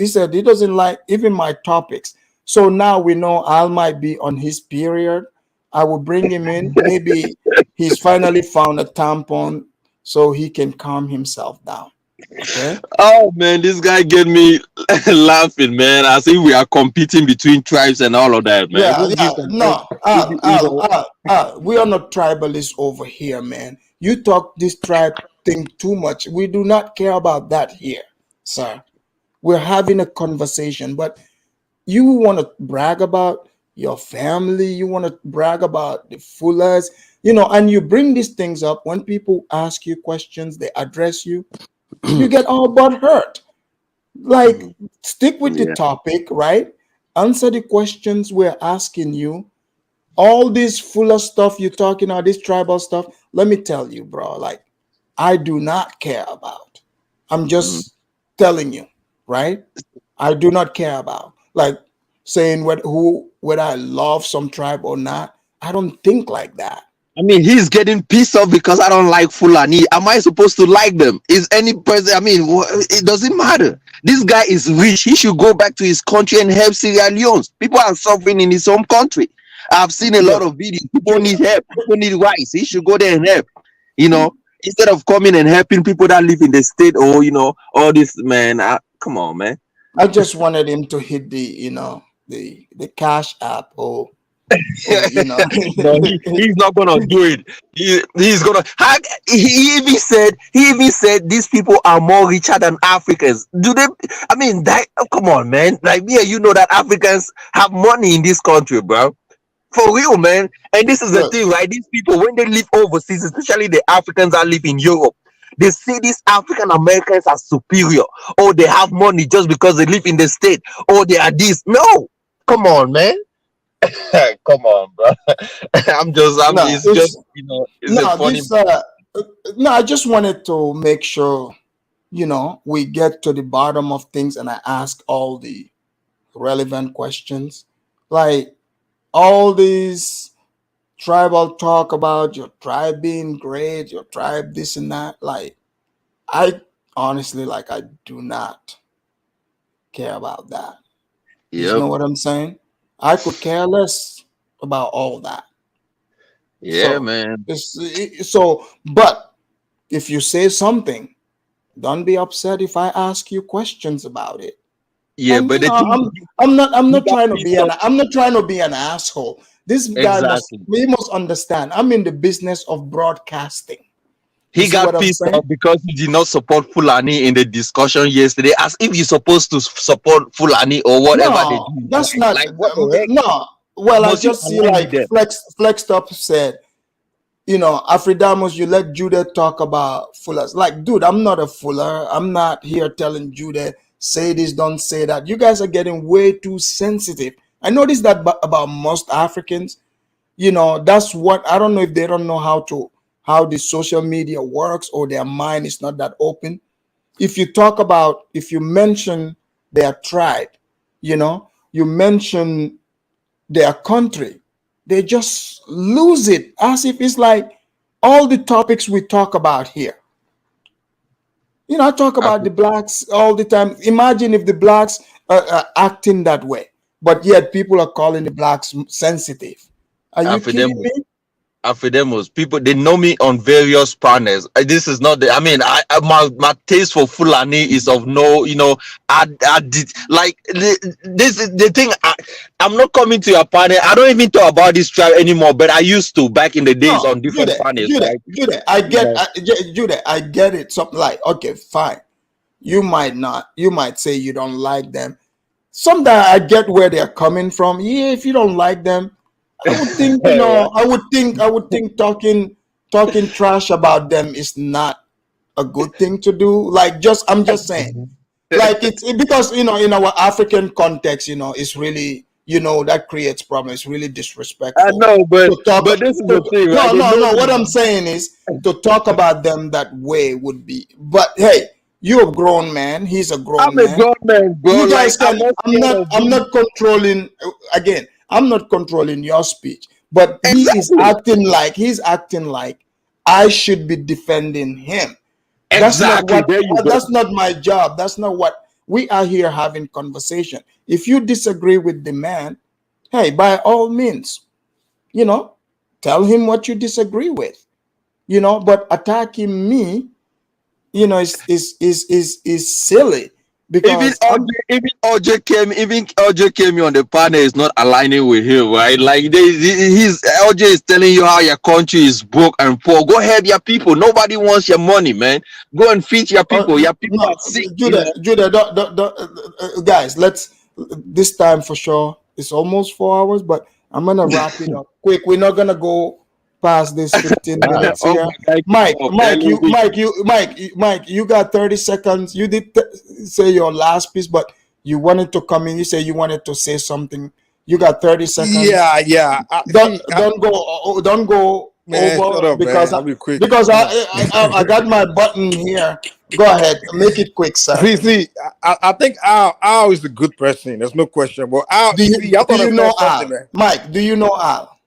said he doesn't like even my topics. So now we know Al might be on his period. I will bring him in. Maybe he's finally found a tampon so he can calm himself down. Okay? Oh man, this guy get me laughing, man. I think we are competing between tribes and all of that, man. We are not tribalists over here, man. You talk this tribe thing too much. We do not care about that here, sir. We're having a conversation, but you want to brag about your family. You want to brag about the Fullers, you know, and you bring these things up. When people ask you questions, they address you, you get all but hurt. Like, stick with the topic, right? Answer the questions we're asking you. All this Fuller stuff you're talking about, this tribal stuff, let me tell you, bro, like, I do not care about. I'm just telling you, right? I do not care about, like, saying whether I love some tribe or not. I don't think like that. I mean, he's getting pissed off because I don't like Fulani. Am I supposed to like them? Is any person, I mean, it doesn't matter. This guy is rich. He should go back to his country and help Sierra Leone's. People are suffering in his home country. I've seen a lot of videos. People need help. People need rice. He should go there and help. You know, instead of coming and helping people that live in the state, or, you know, all this, man. Come on, man. I just wanted him to hit the, you know, the Cash App, or you know. No, he's not gonna do it. He's gonna. He even said these people are more richer than Africans. Do they? I mean, that, come on, man. Like, yeah, you know that Africans have money in this country, bro. For real, man. And this is the thing, right? These people, when they live overseas, especially the Africans that live in Europe, they see these African Americans as superior. Or they have money just because they live in the state. Or they are this. No, come on, man. Come on, bro. It's just, you know, it's a funny. No, I just wanted to make sure, you know, we get to the bottom of things, and I ask all the relevant questions. Like, all these tribal talk about your tribe being great, your tribe this and that. Like, I honestly, like, I do not care about that. You know what I'm saying? I could care less about all that. Yeah, man. But if you say something, don't be upset if I ask you questions about it. Yeah, And, but you know, I'm not trying to be an asshole. This guy must understand. I'm in the business of broadcasting. He got pissed off because he did not support Fulani in the discussion yesterday, as if you're supposed to support Fulani or whatever they do. That's not. Like, what the heck? No. Well, I just see, like, Flexed Up said, you know, Afridamus, you let Judah talk about Fullers. Like, dude, I'm not a Fuller. I'm not here telling Judah, say this, don't say that. You guys are getting way too sensitive. I noticed that about most Africans. You know, that's what, I don't know if they don't know how the social media works, or their mind is not that open. If you mention their tribe, you know, you mention their country, they just lose it, as if it's like all the topics we talk about here. You know, I talk about the blacks all the time. Imagine if the blacks are acting that way, but yet people are calling the blacks sensitive. Are you kidding me? Afrodemus, people, they know me on various panels. This is not the, I mean, my taste for Fulani is of no, you know, I did, like, this is the thing. I'm not coming to your panel. I don't even talk about this tribe anymore, but I used to back in the days on different panels. Judah, I get it. Something like, okay, fine. You might say you don't like them. Sometimes I get where they're coming from. Yeah, if you don't like them, I would think, you know, I would think talking trash about them is not a good thing to do. Like, I'm just saying, like, it's because, you know, in our African context, you know, it's really, you know, that creates problems. It's really disrespectful. I know, but this is the thing. Right? No. What I'm saying is, to talk about them that way would be. But hey, you're a grown man. He's a grown man. I'm a grown man, bro. You guys can. I'm not controlling. Again, I'm not controlling your speech, but he's acting like I should be defending him. That's not my job. That's not what we are here having conversation. If you disagree with the man, hey, by all means, you know, tell him what you disagree with, you know, but attacking me, you know, is silly. Because even OJ came on the panel is not aligning with him, right? Like OJ is telling you how your country is broke and poor. Go help your people. Nobody wants your money, man. Go and feed your people. Your people are sick. Judah, guys, let's this time for sure. It's almost 4 hours, but I'm gonna wrap it up quick. We're not gonna go past this 15 minutes here. Mike, you got 30 seconds. You did say your last piece, but you wanted to come in. You say you wanted to say something. You got 30 seconds. Yeah. Don't go Man, shut over up, because man. I'll be quick. I got my button here. Go ahead, make it quick, sir. See, I think Al is a good person. There's no question. But Al, Do you know Al? man. Mike, do you know Al?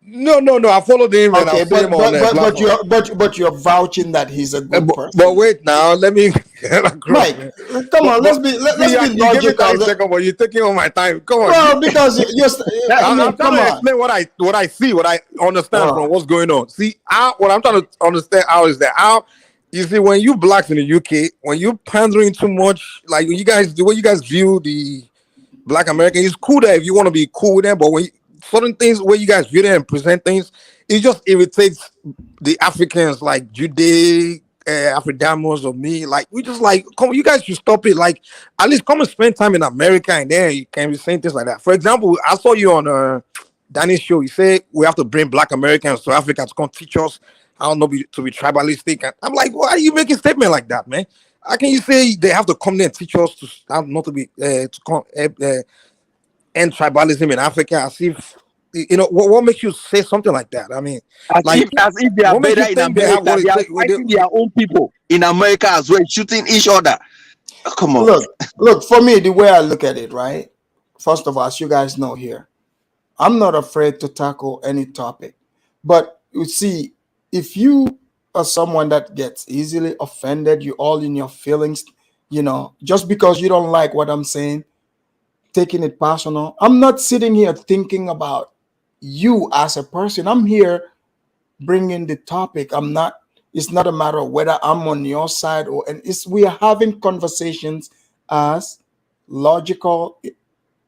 No. I followed him and Okay, I see him on that platform. but you're vouching that he's a good person. But wait now, let me Mike, come on, let's be logical. You give me 30 seconds, but you're taking all my time. Come on. Well, because I'm trying to explain what I see, what I understand from what's going on. See, what I'm trying to understand Al is that Al, you see, when you blacks in the UK, when you pandering too much, like when the way you guys view the Black American, it's cool that if you want to be cool with them, but when certain things where you guys view them and present things, it just irritates the Africans like Jude, Afrodamus or me. Like we just like, come on, you guys should stop it. Like at least come and spend time in America, and then you can be saying things like that. For example, I saw you on Danny's show. You say we have to bring Black Americans to Africa to come teach us how not to be tribalistic. And I'm like, why are you making a statement like that, man? How can you say they have to come there and teach us to how not to be end tribalism in Africa? As if what makes you say something like that? I mean, as if they are better in America. They are fighting their own people in America as well, shooting each other. Come on. Look. For me, the way I look at it, right? First of all, as you guys know here, I'm not afraid to tackle any topic. But you see, if you are someone that gets easily offended, you all in your feelings, just because you don't like what I'm saying, taking it personal. I'm not sitting here thinking about you as a person. I'm here bringing the topic. It's not a matter of whether I'm on your side we are having conversations as logical,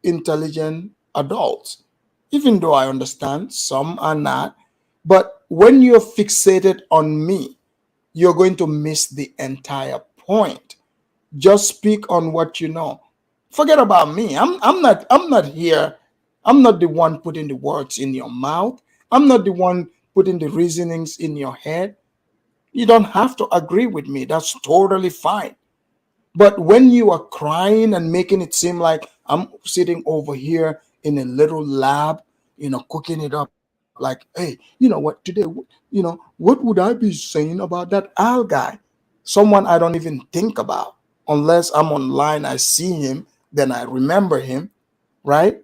intelligent adults. Even though I understand some are not, but when you're fixated on me, you're going to miss the entire point. Just speak on what you know. Forget about me. I'm not here. I'm not the one putting the words in your mouth. I'm not the one putting the reasonings in your head. You don't have to agree with me. That's totally fine. But when you are crying and making it seem like I'm sitting over here in a little lab, cooking it up like, hey, you know what, today, what would I be saying about that Al guy? Someone I don't even think about. Unless I'm online, I see him, then I remember him, right?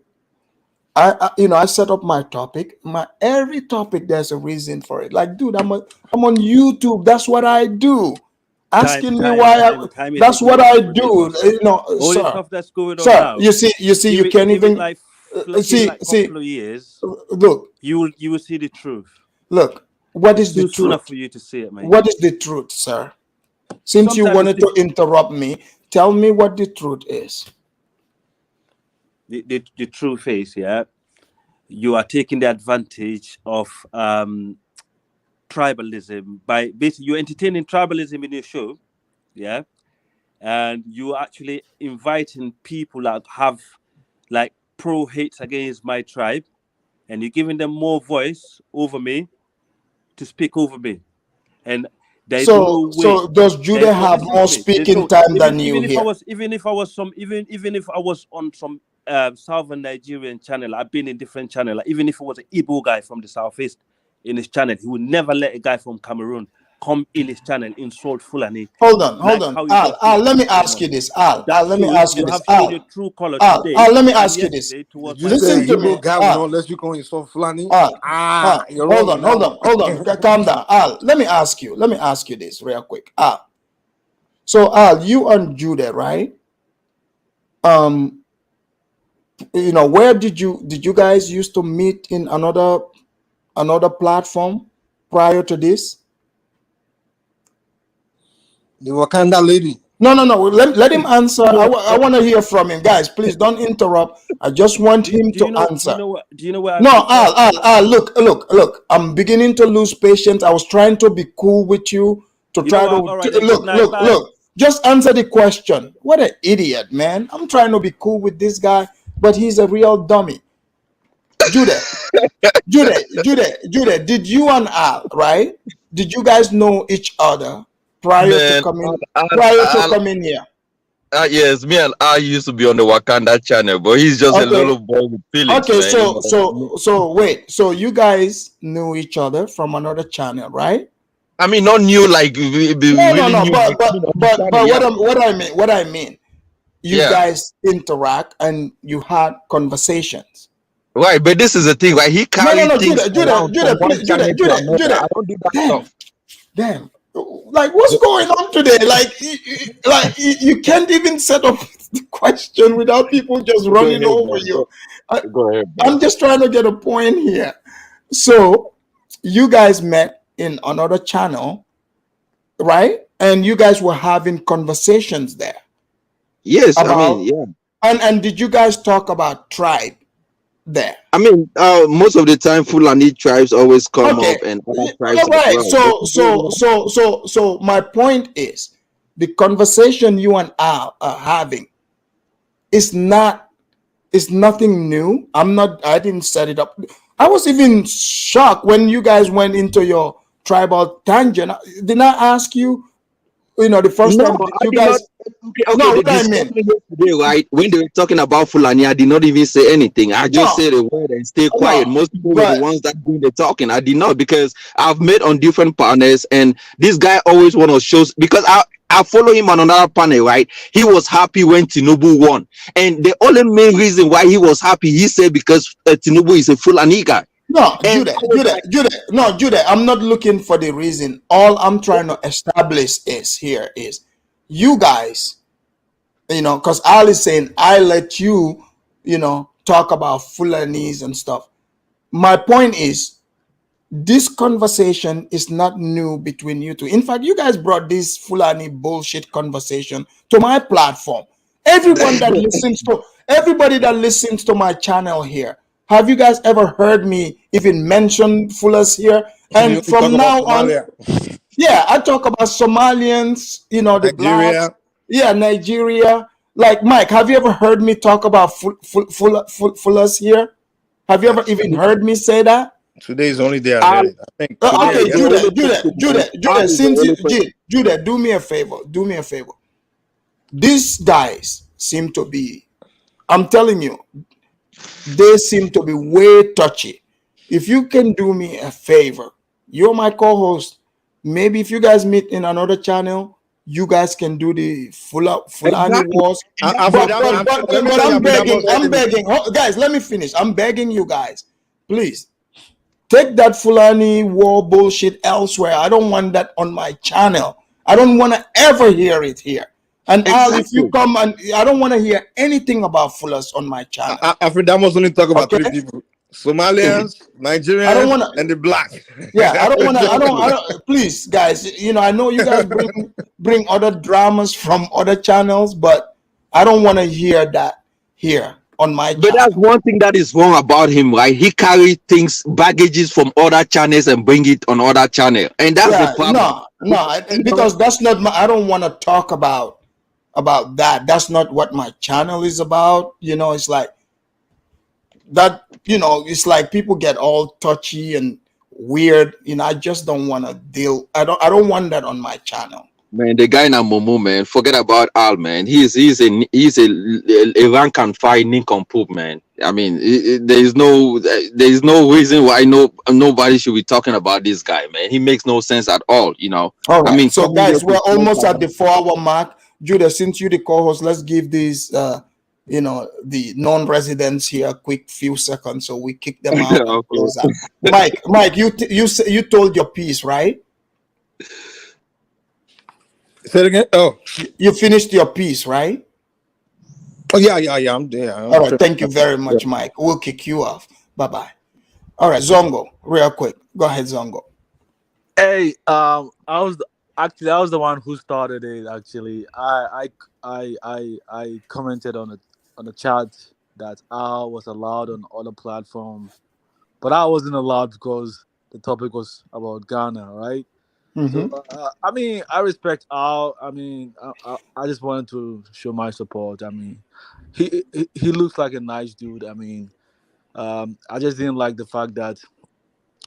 I set up my topic. Every topic, there's a reason for it. Like, dude, I'm on YouTube. That's what I do. Asking me why that's what I do. All Sir. the stuff that's going on Sir, now. you see, you can't even see. Couple of years, look. You will see the truth. Look, what is the truth? Too soon for you to see it, man. What is the truth, sir? Since you wanted to interrupt me, tell me what the truth is. The truth is, you are taking the advantage of tribalism by basically you're entertaining tribalism in your show, and you are actually inviting people that have like pro-hates against my tribe, and you're giving them more voice over me to speak over me. And there's no way. So does Judah have more speaking time than you here? Even if I was on some Southern Nigerian channel, I've been in different channel. Even if it was an Igbo guy from the southeast in his channel, he would never let a guy from Cameroon come in his channel, insult Fulani. Hold on. Al, let me ask you this. Al, let me ask you this. Al, let me ask you this. Listen to me. Unless you go insult Fulani. Hold on. Calm down. Al, let me ask you this real quick. Al, so Al, you and Judah, right? Where did you guys used to meet in another platform prior to this? The Wakanda lady. No. Let him answer. I want to hear from him, guys. Please don't interrupt. I just want him to answer. Do you know what? No, Al. Look. I'm beginning to lose patience. I was trying to be cool with you look. Just answer the question. What an idiot, man! I'm trying to be cool with this guy, but he's a real dummy. Judah, Judah, did you and Al, right? Did you guys know each other prior to Man, coming here? yes, me and I used to be on the Wakanda channel, but he's just a Okay. little boy with feelings, Okay, man. You know? so wait, so you guys knew each other from another channel, right? I mean, not new, like No, but what I mean, you Yeah. guys interact and you had conversations. Right, but this is the thing, right? He carries things Judah, around from one channel to another. I don't do that stuff. Damn. Like, what's going on today? Like you can't even set up the question without people just running over you. Go ahead, I'm just trying to get a point here. So, you guys met in another channel, right? And you guys were having conversations there. Yes, I mean, yeah. And did you guys talk about tribe there? I mean, most of the time, Fulani tribes always come up, and other tribes All right. as well. So my point is, the conversation you and I are having is nothing new. I didn't set it up. I was even shocked when you guys went into your tribal tangent. Didn't I ask you, the first time you guys... Today, right? When they were talking about Fulani, I did not even say anything. I just said a word and stay quiet. Most people were the ones that do the talking. I did not, because I've met on different panels, and this guy always want to show, because I follow him on another panel, right? He was happy when Tinubu won, and the only main reason why he was happy, he said, because Tinubu is a Fulani guy. No, Judah, I'm not looking for the reason. All I'm trying to establish is you guys, because Ali is saying, I let you, talk about Fulanis and stuff. My point is, this conversation is not new between you two. In fact, you guys brought this Fulani bullshit conversation to my platform. Everybody that listens to my channel here, have you guys ever heard me even mention Fullers here? And from now on, yeah, I talk about Somalians, the Blatts, Nigeria. Like, Mike, have you ever heard me talk about Fullers here? Have you ever even heard me say that? Today is the only day I heard it. I think. Okay, Judah, do me a favor. These guys seem to be, I'm telling you, they seem to be way touchy. If you can do me a favor, you're my co-host. Maybe if you guys meet in another channel, you guys can do the Fulani wars. But I'm begging. Guys, let me finish. I'm begging you guys, please. Take that Fulani war bullshit elsewhere. I don't want that on my channel. I don't want to ever hear it here. And Al, if you come, and I don't want to hear anything about Fullers on my channel. Afridamus only talk about 3 people: Somalians, Nigerians, and the black. Yeah, I don't. Please, guys. I know you guys bring other dramas from other channels, but I don't want to hear that here on my channel. But that's one thing that is wrong about him, right? He carries baggages from other channels and bring it on other channel, and that's the problem. No, because that's not I don't want to talk about that. That's not what my channel is about. It's like that. It's like people get all touchy and weird. I just don't want to deal. I don't want that on my channel. Man, the guy na Momo, man. Forget about Al, man. He's a rank and file nincompoop, man. I mean, there is no reason why nobody should be talking about this guy, man. He makes no sense at all. All right. I mean, so guys, we're almost at the 4-hour mark. Judah, since you're the co-host, let's give these the non-residents here a quick few seconds so we kick them out and close out. Mike, you told your piece, right? Say it again. Oh, you finished your piece, right? Oh yeah. I'm there. All right. Thank you very much, Mike. We'll kick you off. Bye. All right, Zongo, real quick. Go ahead, Zongo. Hey, I was the one who started it. Actually, I commented on the chat that I was allowed on other platforms, but I wasn't allowed because the topic was about Ghana, right? Mhm. So I mean, I respect Al. I mean, I just wanted to show my support. I mean, he looks like a nice dude. I mean, I just didn't like the fact that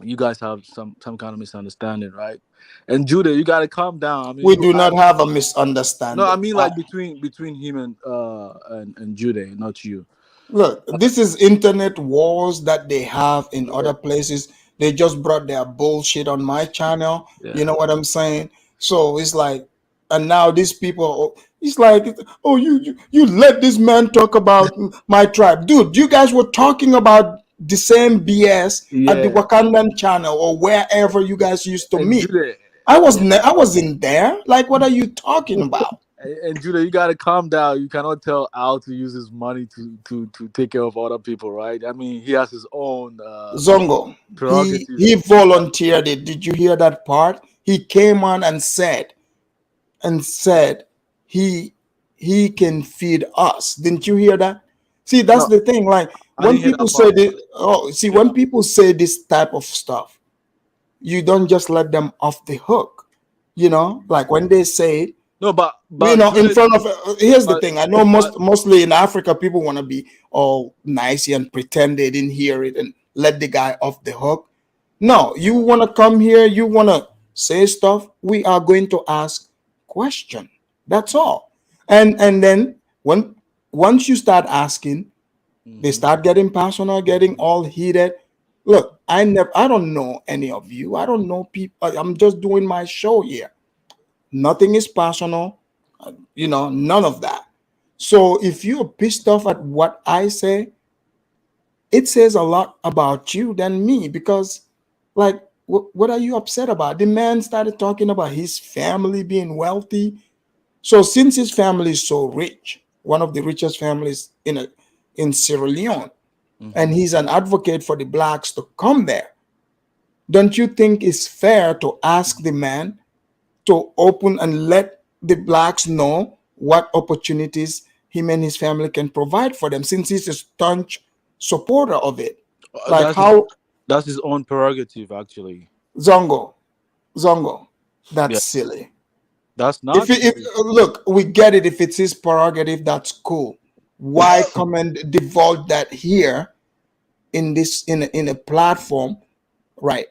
you guys have some kind of misunderstanding, right? And Judah, you gotta calm down. I mean, We do not have a misunderstanding. no, I mean like between him and Judah, not you. Look, this is internet wars that they have in other places. They just brought their bullshit on my channel. Yeah. You know what I'm saying? So it's like, and now these people, it's like, oh, you let this man talk about my tribe, dude. You guys were talking about the same BS at the Yeah. Wakandan channel or wherever you guys used to And meet. Judah, I wasn't there. Like, what are you talking about? and Judah, you gotta calm down. You cannot tell Al to use his money to take care of other people, right? I mean, he has his own Zongo, prerogative. he volunteered it. Did you hear that part? He came on and said he can feed us. Didn't you hear that? See, that's No, the thing. Like I when didn't hear people that say part. this, when people say this type of stuff, you don't just let them off the hook. You know, like when they say it, No, but you know, in Judah, front of here's the but thing. I know but mostly in Africa, people want to be all nicey and pretend they didn't hear it and let the guy off the hook. No, you want to come here, you want to say stuff, we are going to ask question. That's all. And then once you start asking, they start getting passionate, getting all heated. Look, I don't know any of you. I don't know people. I'm just doing my show here. Nothing is personal, you know, none of that. So if you're pissed off at what I say, it says a lot about you than me because, like, what are you upset about? The man started talking about his family being wealthy. So since his family is so rich, one of the richest families in Sierra Leone, and he's an advocate for the blacks to come there, don't you think it's fair to ask the man to open and let the blacks know what opportunities him and his family can provide for them since he's a staunch supporter of it? Like how that's his own prerogative, actually. Zongo, that's Yeah, silly. that's If, not if silly. look, we get it. If it's his prerogative, that's cool. Why come and divulge that here in this in a platform, right,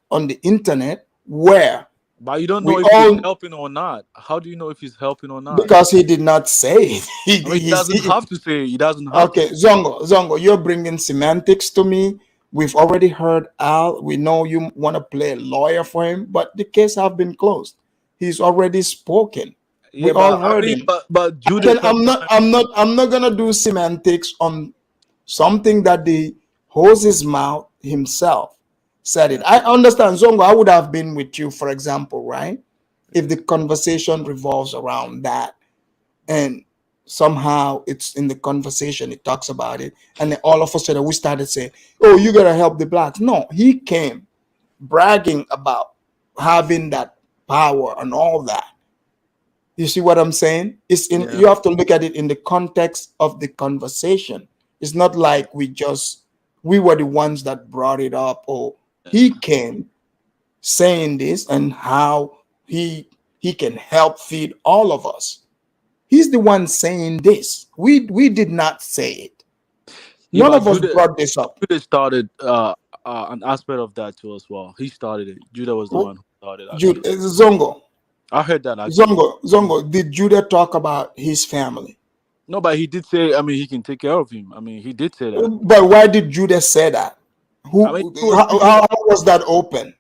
on the internet where But you don't we know if he's all, helping or not. How do you know if he's helping or not? because he did not say it. I mean, he doesn't have to say. He doesn't have Okay, to. Zongo, you're bringing semantics to me. We've already heard Al. We know you want to play a lawyer for him, but the case have been closed. He's already spoken. We Yeah, all but I heard mean, him. but Judah, I'm not gonna do semantics on something that the horse's mouth himself said it. I understand, Zongo. I would have been with you, for example, right? If the conversation revolves around that, and somehow it's in the conversation, it talks about it, and then all of a sudden we started saying, "Oh, you gotta help the blacks." No, he came bragging about having that power and all that. You see what I'm saying? It's in, Yeah. you have to look at it in the context of the conversation. It's not like we were the ones that brought it up, or he came saying this and how he can help feed all of us. He's the one saying this. We did not say it. Yeah, None but of us brought this up. Judah started an aspect of that too as well. He started it. Judah was the one who started actually. Zongo, I heard that actually. Zongo, did Judah talk about his family? No, but he did say. I mean, he can take care of him. I mean, he did say that. But why did Judah say that? I mean, he was speaking. How was that open?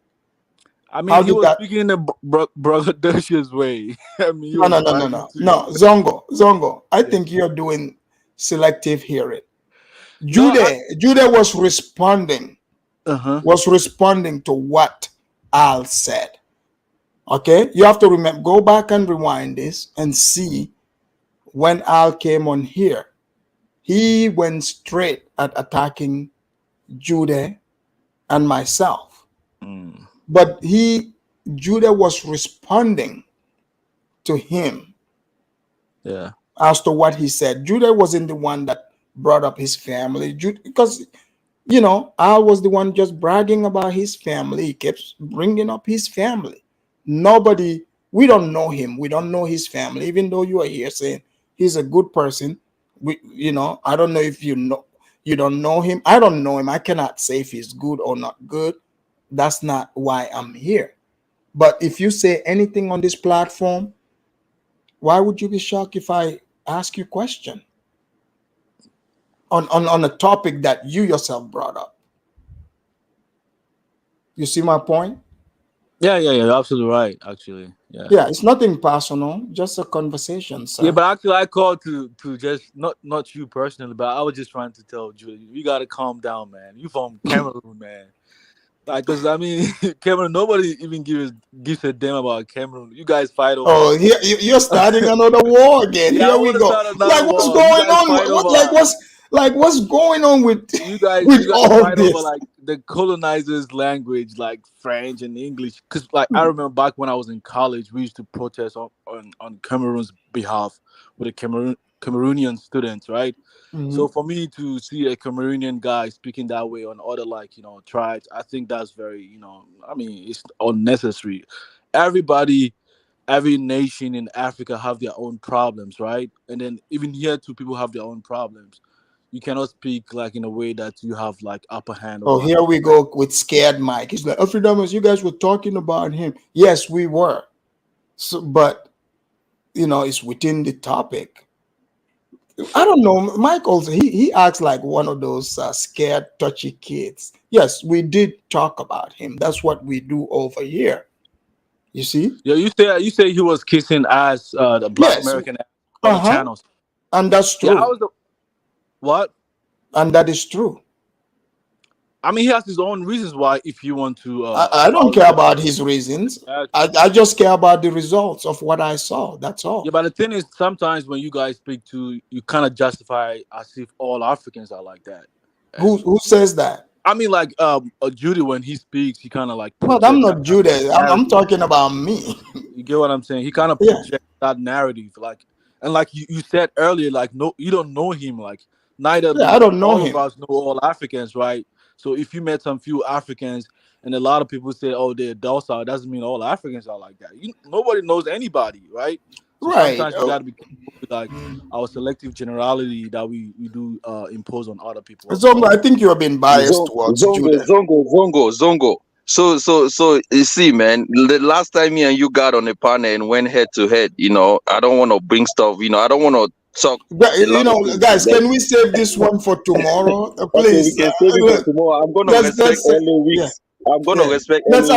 I mean, How he did was that? speaking in the brother Dash's way. I mean, he No, was no, no, no, bragging no, too. no. Zongo. I think you're doing selective hearing. No, Judah was responding. Was responding to what Al said. Okay, you have to remember. Go back and rewind this and see when Al came on here. He went straight at attacking Judah and myself. But Judah was responding to him Yeah. as to what he said. Judah wasn't the one that brought up his family, because you know, Al was the one just bragging about his family. He kept bringing up his family. Nobody, we don't know him. We don't know his family, even though you are here saying he's a good person. I don't know if you don't know him. I don't know him. I cannot say if he's good or not good. That's not why I'm here. But if you say anything on this platform, why would you be shocked if I ask you a question on a topic that you yourself brought up? You see my point? Yeah, you're absolutely right, actually. Yeah, it's nothing personal, just a conversation, sir. Yeah, but actually, I called to just not you personally, but I was just trying to tell Julie, you gotta calm down, man. You from Cameroon, man. Like, cause I mean, Cameroon, nobody even gives a damn about Cameroon. You guys fight over. Oh, you're starting another war again. Yeah, Here we go. Like, what's going on? What's going on with you guys? with You guys all fight this? over like the colonizers' language, like French and English. Cause like I remember back when I was in college, we used to protest on Cameroon's behalf with the Cameroonian students, right? So for me to see a Cameroonian guy speaking that way on other tribes, I think that's very I mean it's unnecessary. Every nation in Africa have their own problems, right? And then even here too, people have their own problems. You cannot speak like in a way that you have like upper hand Oh, over. here we go with scared Mike. He's like, Afridamus, you guys were talking about him. Yes, we were. So, but it's within the topic. I don't know. Michael, he acts like one of those scared, touchy kids. Yes, we did talk about him. That's what we do over here. You see? Yeah, you say he was kissing ass, the Black American on the channels, and that's true. Yeah, what? And that is true. I mean, he has his own reasons why. If you want to, I don't care about his reasons. I just care about the results of what I saw. That's all. Yeah, but the thing is, sometimes when you guys speak to, you kind of justify as if all Africans are like that. Who says that? I mean, like Judy, when he speaks, he kind of like. But I'm not Judy. I'm talking about me. You get what I'm saying? He kind of projects that narrative, like, and like you said earlier, like no, you don't know him, like neither. I don't know him. All of us know all Africans, right? So if you met some few Africans, and a lot of people say, "Oh, they're docile," doesn't mean all Africans are like that. Nobody knows anybody, right? So right. Sometimes we gotta be careful with like our selective generality that we do impose on other people. Zongo, I think you have been biased towards Zongo. So you see, man, the last time me and you got on a panel and went head to head, I don't want to bring stuff, I don't want to talk. Guys, can we save this one for tomorrow? Please. Okay, we can save it for tomorrow. I'm gonna respect LA weeks. I'm gonna respect. Let's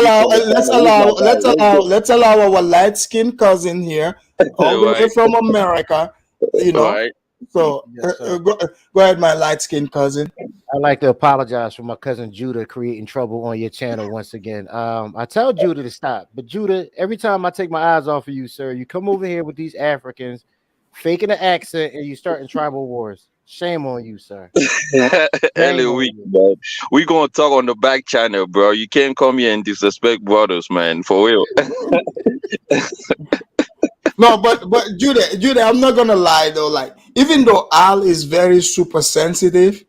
allow our light skinned cousin here, all the way from America. Right. So go ahead, my light skinned cousin. I'd like to apologize for my cousin Judah creating trouble on your channel once again. I tell Judah to stop, but Judah, every time I take my eyes off of you, sir, you come over here with these Africans, faking an accent, and you starting tribal wars. Shame on you, sir. LA week, man. We gonna talk on the back channel, bro. You can't come here and disrespect brothers, man. For real. No, but Judah, I'm not gonna lie though. Like, even though Al is very super sensitive,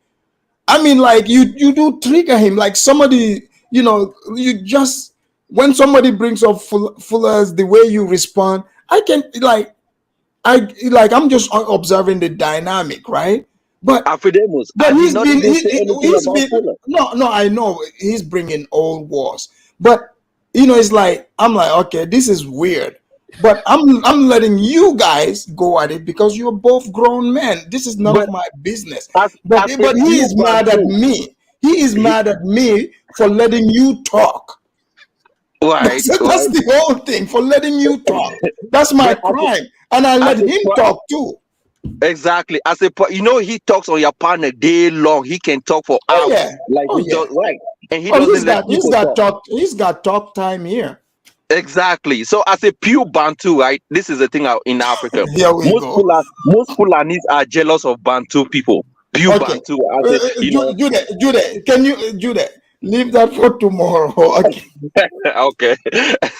I mean, like you do trigger him. Like somebody, you just when somebody brings up Fuller's, the way you respond, I'm just observing the dynamic, right? But Afrodemus, but he's been no, I know he's bringing old wars, but it's like I'm like, okay, this is weird, but I'm letting you guys go at it because you're both grown men. This is none of my business. But he is mad at me. He is mad at me for letting you talk. Right. That's the whole thing, for letting you talk. That's my crime, and I let him talk too. Exactly. As he talks on your partner day long. He can talk for hours. Right. And he doesn't he's got talk time here. Exactly. So as a pure Bantu, right? This is the thing out in Africa. Most Fulanis are jealous of Bantu people. Pure Bantu. Judah, can you leave that for tomorrow? Okay. Okay.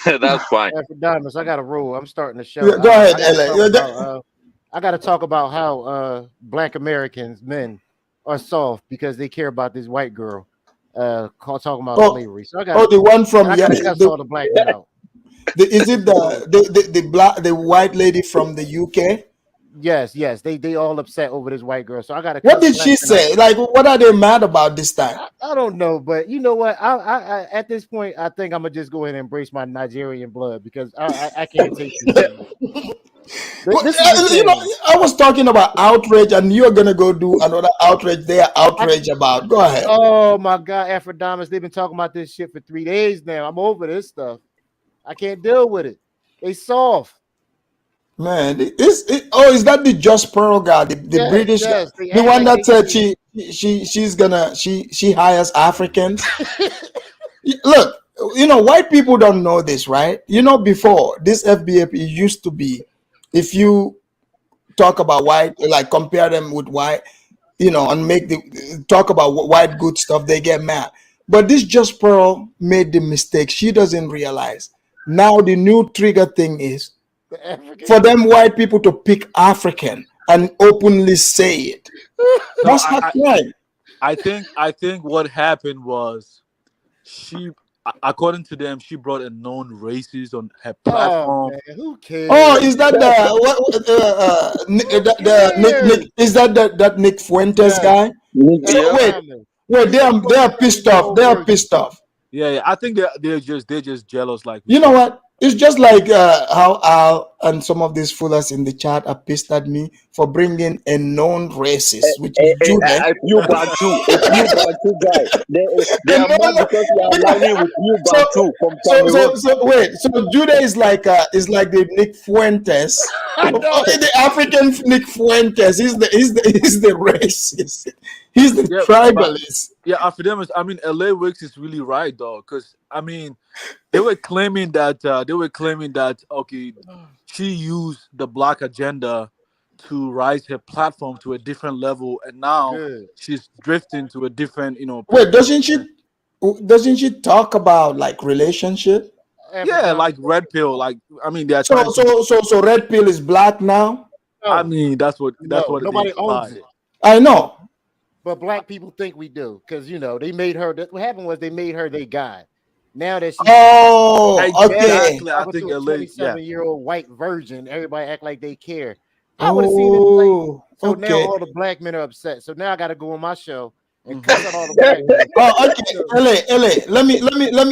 That's fine. Afrodamus, I got a rule. I'm starting the show. Go ahead, LA. I got to talk about how Black Americans, men, are soft because they care about this white girl talking about slavery. So I got the one from I got to cuss all the black men out. Is it the white lady from the UK? Yes, they all upset over this white girl. So I got to. What did she say? Like, what are they mad about this time? I don't know, but you know what? I at this point, I think I'm gonna just go ahead and embrace my Nigerian blood because I can't take this. Well, you know, I was talking about outrage, and you're gonna go do another outrage. They are outraged about. Go ahead. Oh my God, Afrodamus! They've been talking about this shit for 3 days now. I'm over this stuff. I can't deal with it. They soft. Man, is that the Just Pearl guy, the Yes, British guy, yes, they the act one like that they said she hires Africans? Look, you know, white people don't know this, right? You know, before this FBA used to be, if you talk about white, like compare them with white, you know, and talk about white good stuff, they get mad. But this Just Pearl made the mistake. She doesn't realize. Now the new trigger thing is for them white people to pick African and openly say it. That's not crime. I think what happened was she, according to them, she brought a known racist on her platform. Man, who cares? Oh, is that Nick? Is that Nick Fuentes guy? So wait, they are pissed off. They are pissed off. Yeah. I think they're just jealous. Like, You know what? It's just like how Al and some of these foolers in the chat are pissed at me for bringing a known racist, which is Judah. You Bantu guy. They are mad because you are aligning with you Bantu from Cameroon. So wait, so Judah is like the Nick Fuentes, the African Nick Fuentes. He's the racist. He's the tribalist. Afrodamus. I mean, LA Wicks is really right though, because I mean, they were claiming that okay, she used the black agenda to rise her platform to a different level, and now she's drifting to a different, Wait, doesn't she talk about like relationship? Yeah, like Red Pill. Like, I mean, they're so Red Pill is black now. I mean, that's what nobody owns it. I know. But black people think we do because they made her. What happened was they made her their god. Now that she's exactly, I think a LA, 27-year-old white virgin, everybody act like they care. I would have seen it. So now all the black men are upset. So now I got to go on my show and cut out all the black men. Okay, LA. Let me.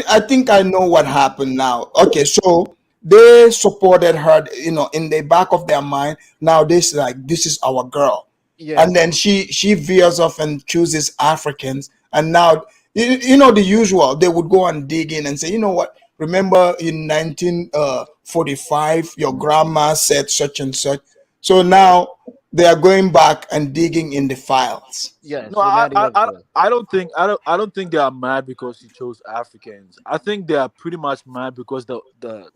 I think I know what happened now. Okay, so they supported her. In the back of their mind, now this is our girl. Yeah. And then she veers off and chooses Africans, and now the usual. They would go and dig in and say, you know what? Remember in 1945, your grandma said such and such. So now they are going back and digging in the files. Yeah. No, I don't think they are mad because she chose Africans. I think they are pretty much mad because the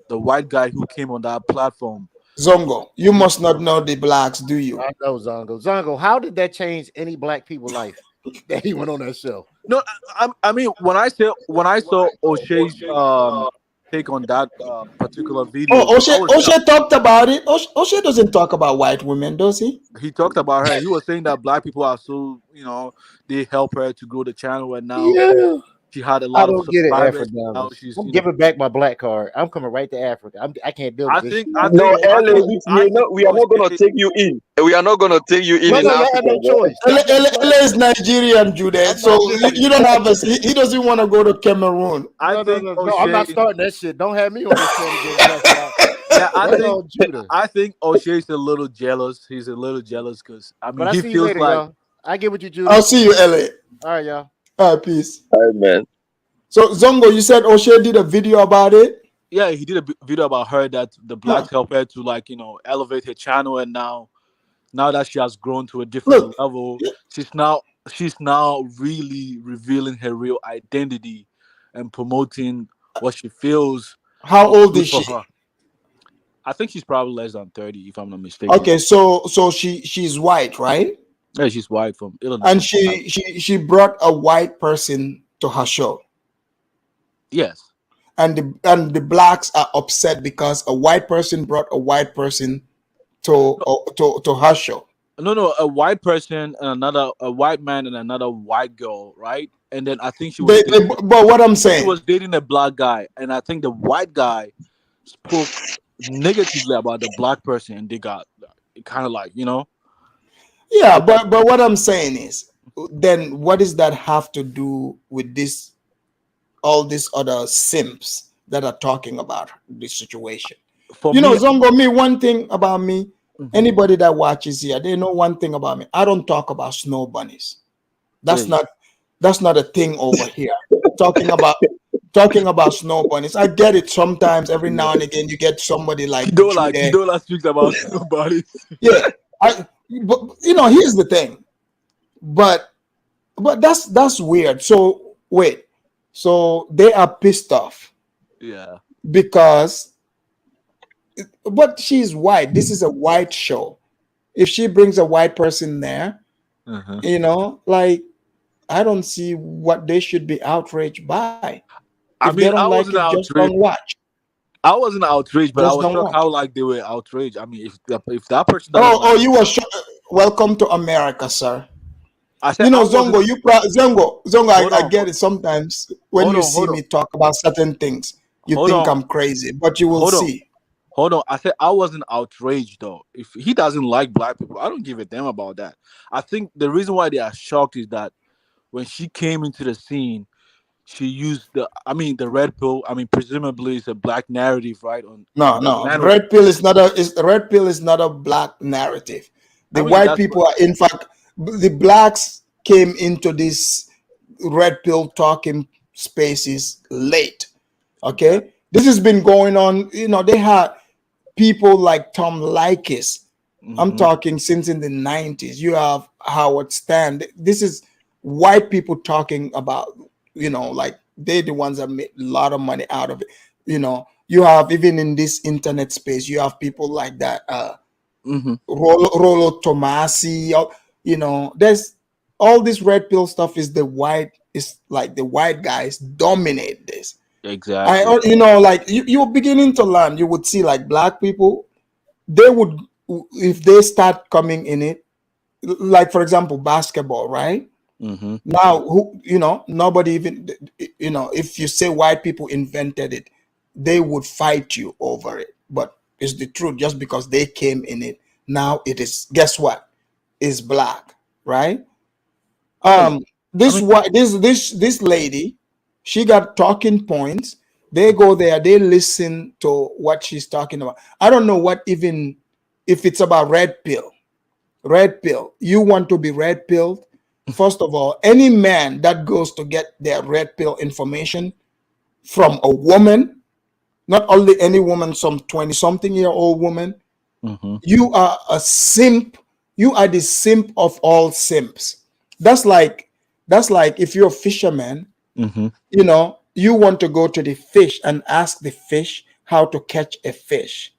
white guy who came on that platform. Zongo, you must not know the blacks, do you? I know Zongo. Zongo, how did that change any black people's life that he went on that show? No, I mean when I saw O'Shea's take on that particular video. Oh, O'Shea talked about it. O'Shea doesn't talk about white women, does he? He talked about her. He was saying that black people are so, they help her to grow the channel, and now she had a lot of subscribers. I'm giving back my black card. I'm coming right to Africa. I can't deal with this. We are not going to take you in. We are not going to take you in. No, I have no choice. LA is Nigerian, Judah. So you don't have us. He doesn't want to go to Cameroon. No, I'm not starting that shit. Don't have me on this show. I think O'Shea's a little jealous. He's a little jealous because he feels later, like. y'all. I get what you, Judah. I'll see you, LA. All right, y'all. All right, peace. All right, man. So Zongo, you said O'Shea did a video about it? Yeah, he did a video about her that the blacks help her to elevate her channel, and now that she has grown to a different level, she's now really revealing her real identity and promoting what she feels. How old is she? Her. I think she's probably less than 30, if I'm not mistaken. Okay, so she's white, right? Yeah, she's white from Illinois. And she brought a white person to her show. Yes. And the blacks are upset because a white person brought a white person to her show. No, a white person and a white man and another white girl, right? And then I think she was but what I'm saying, she was dating a black guy, and I think the white guy spoke negatively about the black person, and they got kind of like, you know. Yeah, but what I'm saying is, then what does that have to do with this? All these other simps that are talking about this situation. For You know, me, Zongo, me, one thing about me, Mhm. anybody that watches here, they know one thing about me. I don't talk about snow bunnies. That's Yeah. not a thing over here. talking about snow bunnies. I get it sometimes, every now and again, you get somebody like Jude. Kidola speaks about nobody. Yeah. But you know, here's the thing. But that's weird. So wait. So they are pissed off Yeah. because, but she's white. This is a white show. If she brings a white person there, Uh-huh. you know, like, I don't see what they should be outraged by. If I they mean, don't I like wasn't it, just outraged. don't watch. I wasn't outraged, but I Just was don't shocked watch. how like they were outraged. I mean, if that person doesn't Oh, like, you were welcome to America, sir. I said You know, I wasn't. Zongo, Hold I on, get it. Sometimes when hold you on, see hold on, me talk about certain things, you hold think on, I'm crazy, but you will hold on, see. hold on. I said I wasn't outraged though. If he doesn't like black people, I don't give a damn about that. I think the reason why they are shocked is that when she came into the scene, she used the red pill. I mean, presumably it's a black narrative, right? On No, the no. land. Red pill is not the red pill is not a black narrative. I The mean, white that's what. people are, in fact, the blacks came into this red pill talking spaces late. Okay, this has been going on. You know, they had people like Tom Likas. I'm Mm-hmm. talking since in the 90s. You have Howard Stern. This is white people talking about, you know, like they're the ones that make a lot of money out of it. You know, you have, even in this internet space, you have people like that. Mm-hmm. Rolo Tomasi, you know, there's all this red pill stuff is like the white guys dominate this. Exactly. You know, like you're beginning to learn. You would see like black people, they would, if they start coming in it, like for example, basketball, right? Mm-hmm. Now, who, you know, nobody even, you know, if you say white people invented it, they would fight you over it. But it's the truth. Just because they came in it, now it is, guess what? Is black, right? This lady, she got talking points. They go there, they listen to what she's talking about. I don't know what, even if it's about red pill. Red pill. You want to be red pilled? First of all, any man that goes to get their red pill information from a woman, not only any woman, some 20-something-year-old woman, Mm-hmm. you are a simp. You are the simp of all simps. That's like if you're a fisherman, Mm-hmm. you know, you want to go to the fish and ask the fish how to catch a fish.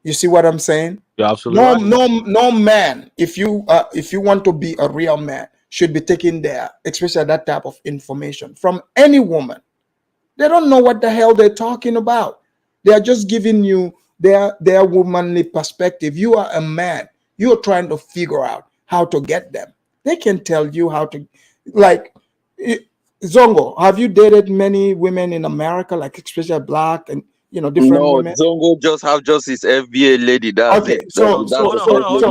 You see what I'm saying? You're absolutely right. No man, if you want to be a real man, should be taking their, especially that type of information from any woman. They don't know what the hell they're talking about. They are just giving you their womanly perspective. You are a man. You're trying to figure out how to get them. They can tell you how to, like, Zongo, have you dated many women in America, like especially black and, you know, different No, women? Zongo just his FBA lady. That's Okay, it. so That's the first lady he's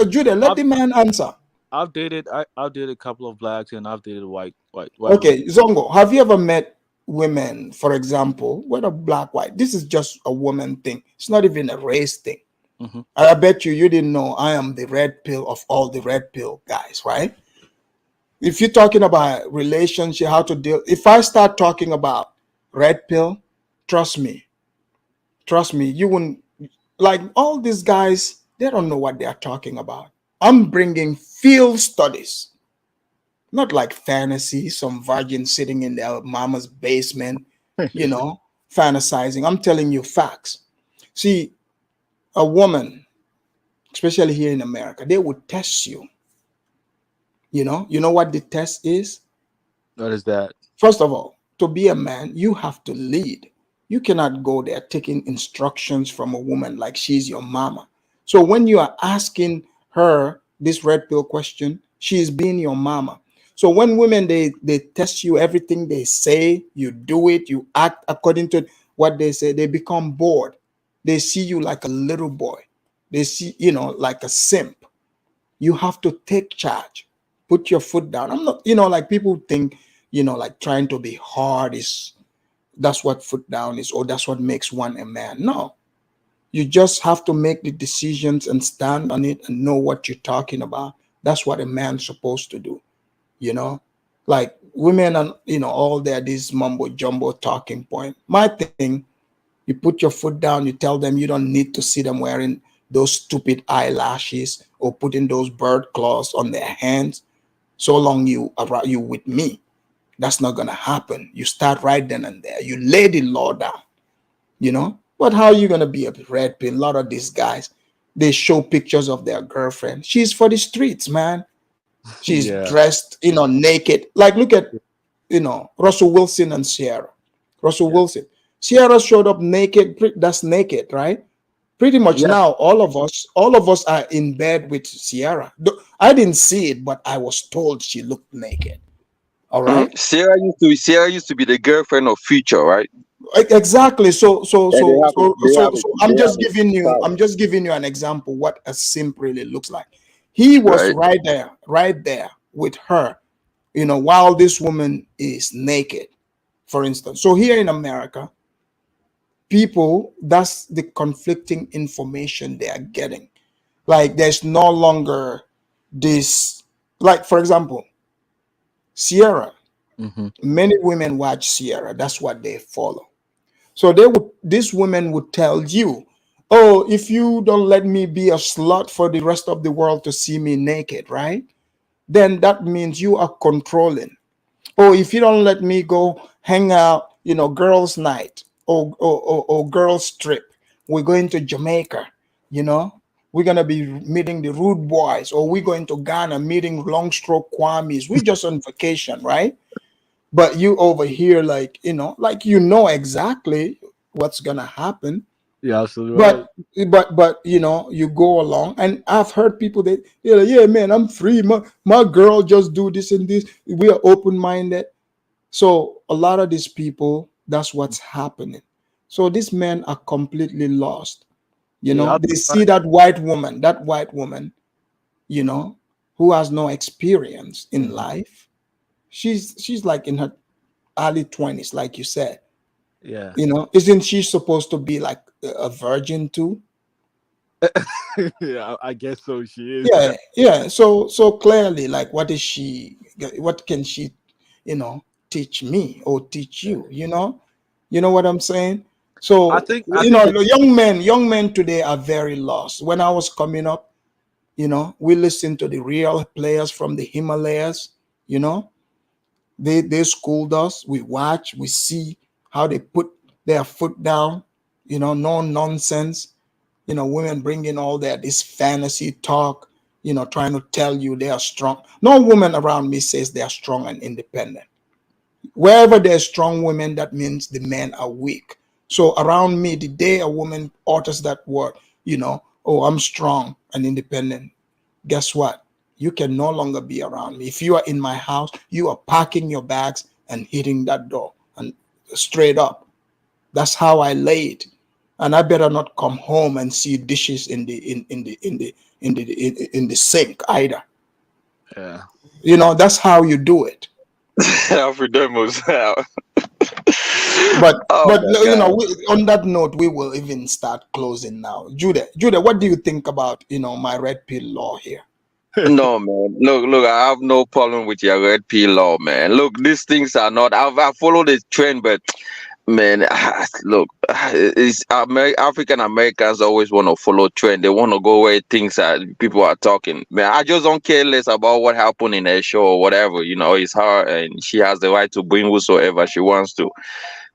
dated. Judah, let the man answer. I've dated a couple of blacks, and I've dated white Okay, women. Zongo, have you ever met women, for example, whether black, white? This is just a woman thing. It's not even a race thing. Mm-hmm. I bet you didn't know I am the red pill of all the red pill guys, right? If you're talking about relationship, how to deal, if I start talking about red pill, trust me, you wouldn't, like, all these guys, they don't know what they are talking about. I'm bringing field studies, not like fantasy, some virgin sitting in their mama's basement, you know, fantasizing. I'm telling you facts. See, a woman, especially here in America, they would test you. You know what the test is? What is that? First of all, to be a man, you have to lead. You cannot go there taking instructions from a woman like she's your mama. So when you are asking her this red pill question, she is being your mama. So when women, they test you, everything they say, you do it, you act according to it. what they say, they become bored. They see you like a little boy. They see, like a simp. You have to take charge. Put your foot down. I'm not, like people think, like trying to be hard that's what foot down is, or that's what makes one a man. No. You just have to make the decisions and stand on it and know what you're talking about. That's what a man's supposed to do. Like women and all this mumbo jumbo talking point. My thing, you put your foot down, you tell them you don't need to see them wearing those stupid eyelashes or putting those bird claws on their hands. So long you with me, that's not gonna happen. You start right then and there. You lay the law down, But how are you gonna be a red pill? A lot of these guys, they show pictures of their girlfriend. She's for the streets, man. She's dressed, naked. Like look at, Russell Wilson and Sierra. Russell Wilson. Sierra showed up naked. That's naked, right? Pretty much now, all of us are in bed with Sierra. I didn't see it, but I was told she looked naked. All right. Sierra used to be the girlfriend of Future, right? Exactly. So I'm just giving you an example what a simp really looks like. He was right there with her, while this woman is naked, for instance. So here in America, people, that's the conflicting information they are getting. Like there's no longer this, like for example, Sierra. Many women watch Sierra. That's what they follow. So this woman would tell you, oh, if you don't let me be a slut for the rest of the world to see me naked, right? Then that means you are controlling. Oh, if you don't let me go hang out, girls' night or girls' trip, we're going to Jamaica, we're going to be meeting the rude boys, or we're going to Ghana meeting long stroke Kwamis. We're just on vacation, right? But you over here, like, exactly what's going to happen. Yeah, absolutely. But you go along, and I've heard people that, yeah, man, I'm free. My girl just do this and this. We are open-minded. So a lot of these people, that's what's happening. So these men are completely lost. They see that white woman, who has no experience in life. She's like in her early 20s, like you said. Yeah. Isn't she supposed to be like a virgin too? Yeah, I guess so. She is. Yeah. So clearly, like, what can she, teach me or teach you? You know what I'm saying? So I think young men today are very lost. When I was coming up, we listened to the real players from the Himalayas. They schooled us. We watch, we see how they put their foot down. No nonsense. Women bringing all this fantasy talk. Trying to tell you they are strong. No woman around me says they are strong and independent. Wherever there's strong women, that means the men are weak. So around me, the day a woman utters that word, oh, I'm strong and independent, guess what? You can no longer be around me. If you are in my house, you are packing your bags and hitting that door, and straight up. That's how I lay it. And I better not come home and see dishes in the sink either. Yeah. That's how you do it. Afridamus. But on that note, we will even start closing now. Judah, what do you think about my red pill law here? No, man. Look, I have no problem with your red pill law, man. Look, these things are not. I follow the trend, but man, look, it's African Americans always want to follow trend. They want to go where things are, people are talking. Man, I just don't care less about what happened in her show or whatever. It's her, and she has the right to bring whosoever she wants to.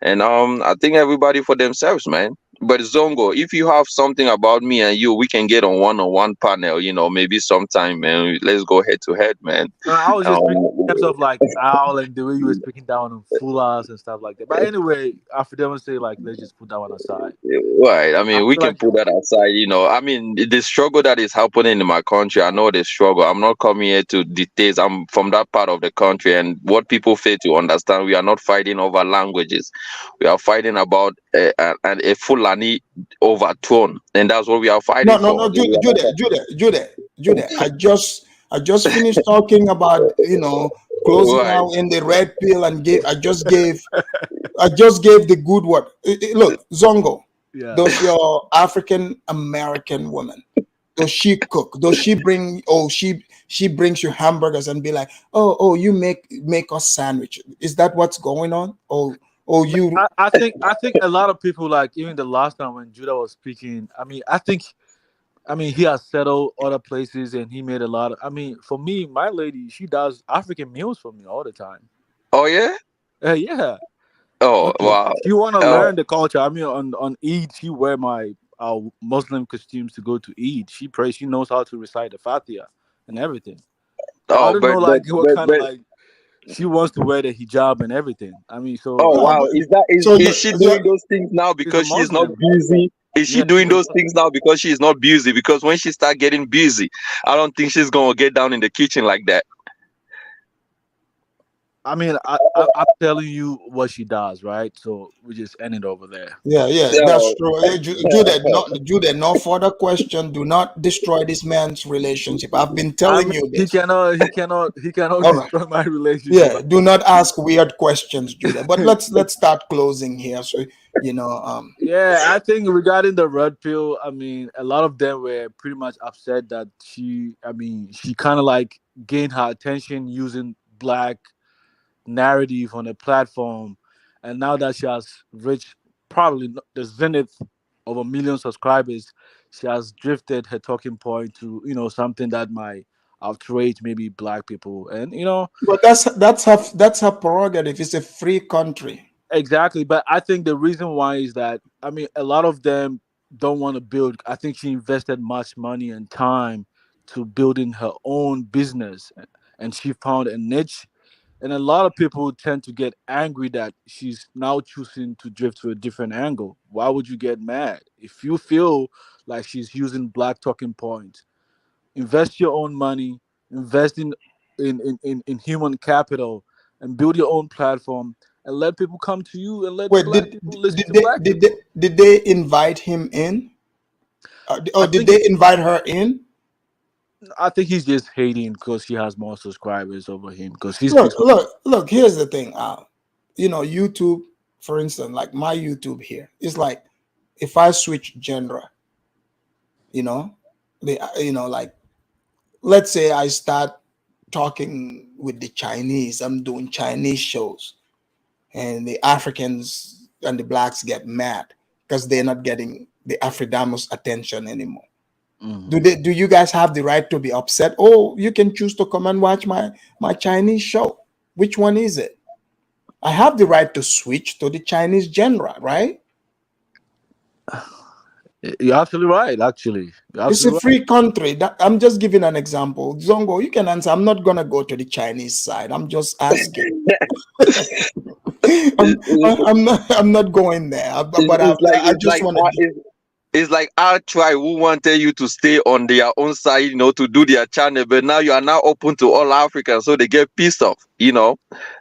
And I think everybody for themselves, man. But Zongo, if you have something about me and you, we can get on one-on-one panel. Maybe sometime, man. Let's go head to head, man. I was just speaking in terms Um, of like owl and the way you were speaking down on full hours and stuff like that. But anyway, Afrodemus say like let's just put that one aside. Right. I I mean, we feel can like put that aside. I mean, the struggle that is happening in my country, I know the struggle. I'm not coming here to details. I'm from that part of the country, and what people fail to understand, we are not fighting over languages. We are fighting about a Fulani overthrown, and that's what we are No, fighting no, no, for. Jude. I just finished talking about closing Right. out in the red pill and I just gave the good word. Look, Zongo, Yeah. does your African American woman, does she cook? Does she bring? Oh, she brings you hamburgers and be like, oh, you make us sandwich. Is that what's going on? Oh, you. I think a lot of people like even the last time when Judah was speaking. I mean he has settled other places and he made a lot of. I mean for me, my lady she does African meals for me all the time. Oh yeah. Yeah. Oh wow. She want to Oh, learn the culture. I mean on Eid she wear my Muslim costumes to go to Eid. She prays. She knows how to recite the Fatiha and everything. So I oh, don't know but like what kind of like she wants to wear the hijab and everything. I mean so oh No, wow. but Is so is she doing those things now she's a because she is not Muslim. busy? Is she Yeah, doing she's a those things now because she is not busy? Because when she start getting busy, I don't think she's gonna get down in the kitchen like that. I mean, I'm telling you what she does, right? So we just end it over there. Yeah, that's So, true. Jude, no further question. Do not destroy this man's relationship. I've been I telling mean, you he this. cannot All right. destroy my relationship. Yeah, do not ask weird questions, Judah. But let's start closing here. So Yeah, I think regarding the red pill, I mean, a lot of them were pretty much upset that she kind of like gained her attention using black narrative on a platform, and now that she has reached probably the zenith of 1 million subscribers, she has drifted her talking point to something that might outrage maybe black people, and but that's her prerogative. It's a free country. exactly. But I think the reason why is that I mean a lot of them don't want to build. I think she invested much money and time to building her own business, and she found a niche. And a lot of people tend to get angry that she's now choosing to drift to a different angle. Why would you get mad? If you feel like she's using black talking points, invest your own money, invest in human capital, and build your own platform, and let people come to you and let Wait, black people listen to black people. did they invite him in? Or I did think they invite her in? I think he's just hating because she has more subscribers over him because he speaks. Look. Here's the thing. YouTube, for instance, like my YouTube here, is like if I switch genre, you know, like let's say I start talking with the Chinese. I'm doing Chinese shows, and the Africans and the blacks get mad because they're not getting the Afridamus attention anymore. Do you guys have the right to be upset? Oh, you can choose to come and watch my Chinese show. Which one is it? I have the right to switch to the Chinese genre, right? You're absolutely right. Actually, you're It's a absolutely right. free country. I'm just giving an example. Zongo, you can answer. I'm not gonna go to the Chinese side. I'm just asking. I'm not going there. But I just want to. It's like our tribe who wanted you to stay on their own side, to do their channel, but now you are now open to all Africans, so they get pissed off.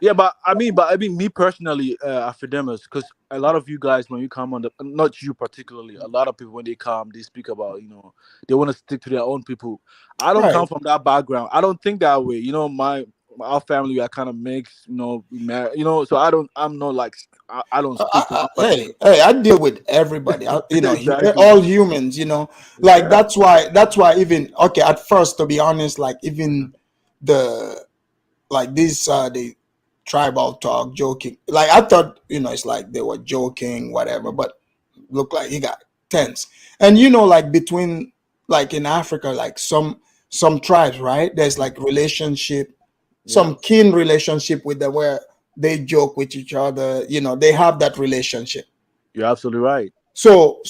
Yeah, but I mean, me personally, Afrodemus, because a lot of you guys, when you come on not you particularly, a lot of people when they come, they speak about, they want to stick to their own people. I don't come Right. from that background. I don't think that way. Our family are kind of mixed. We marry. So I'm not like I don't stick to one particular. Hey, I deal with everybody. Exactly. All humans. Like that's why even okay. At first, to be honest, like even the the tribal talk joking. Like I thought, it's like they were joking, whatever. But look like he got tense. And like between like in Africa, like some tribes, right? There's like relationship, some kin relationship with them where they joke with each other. They have that relationship. You're absolutely right. So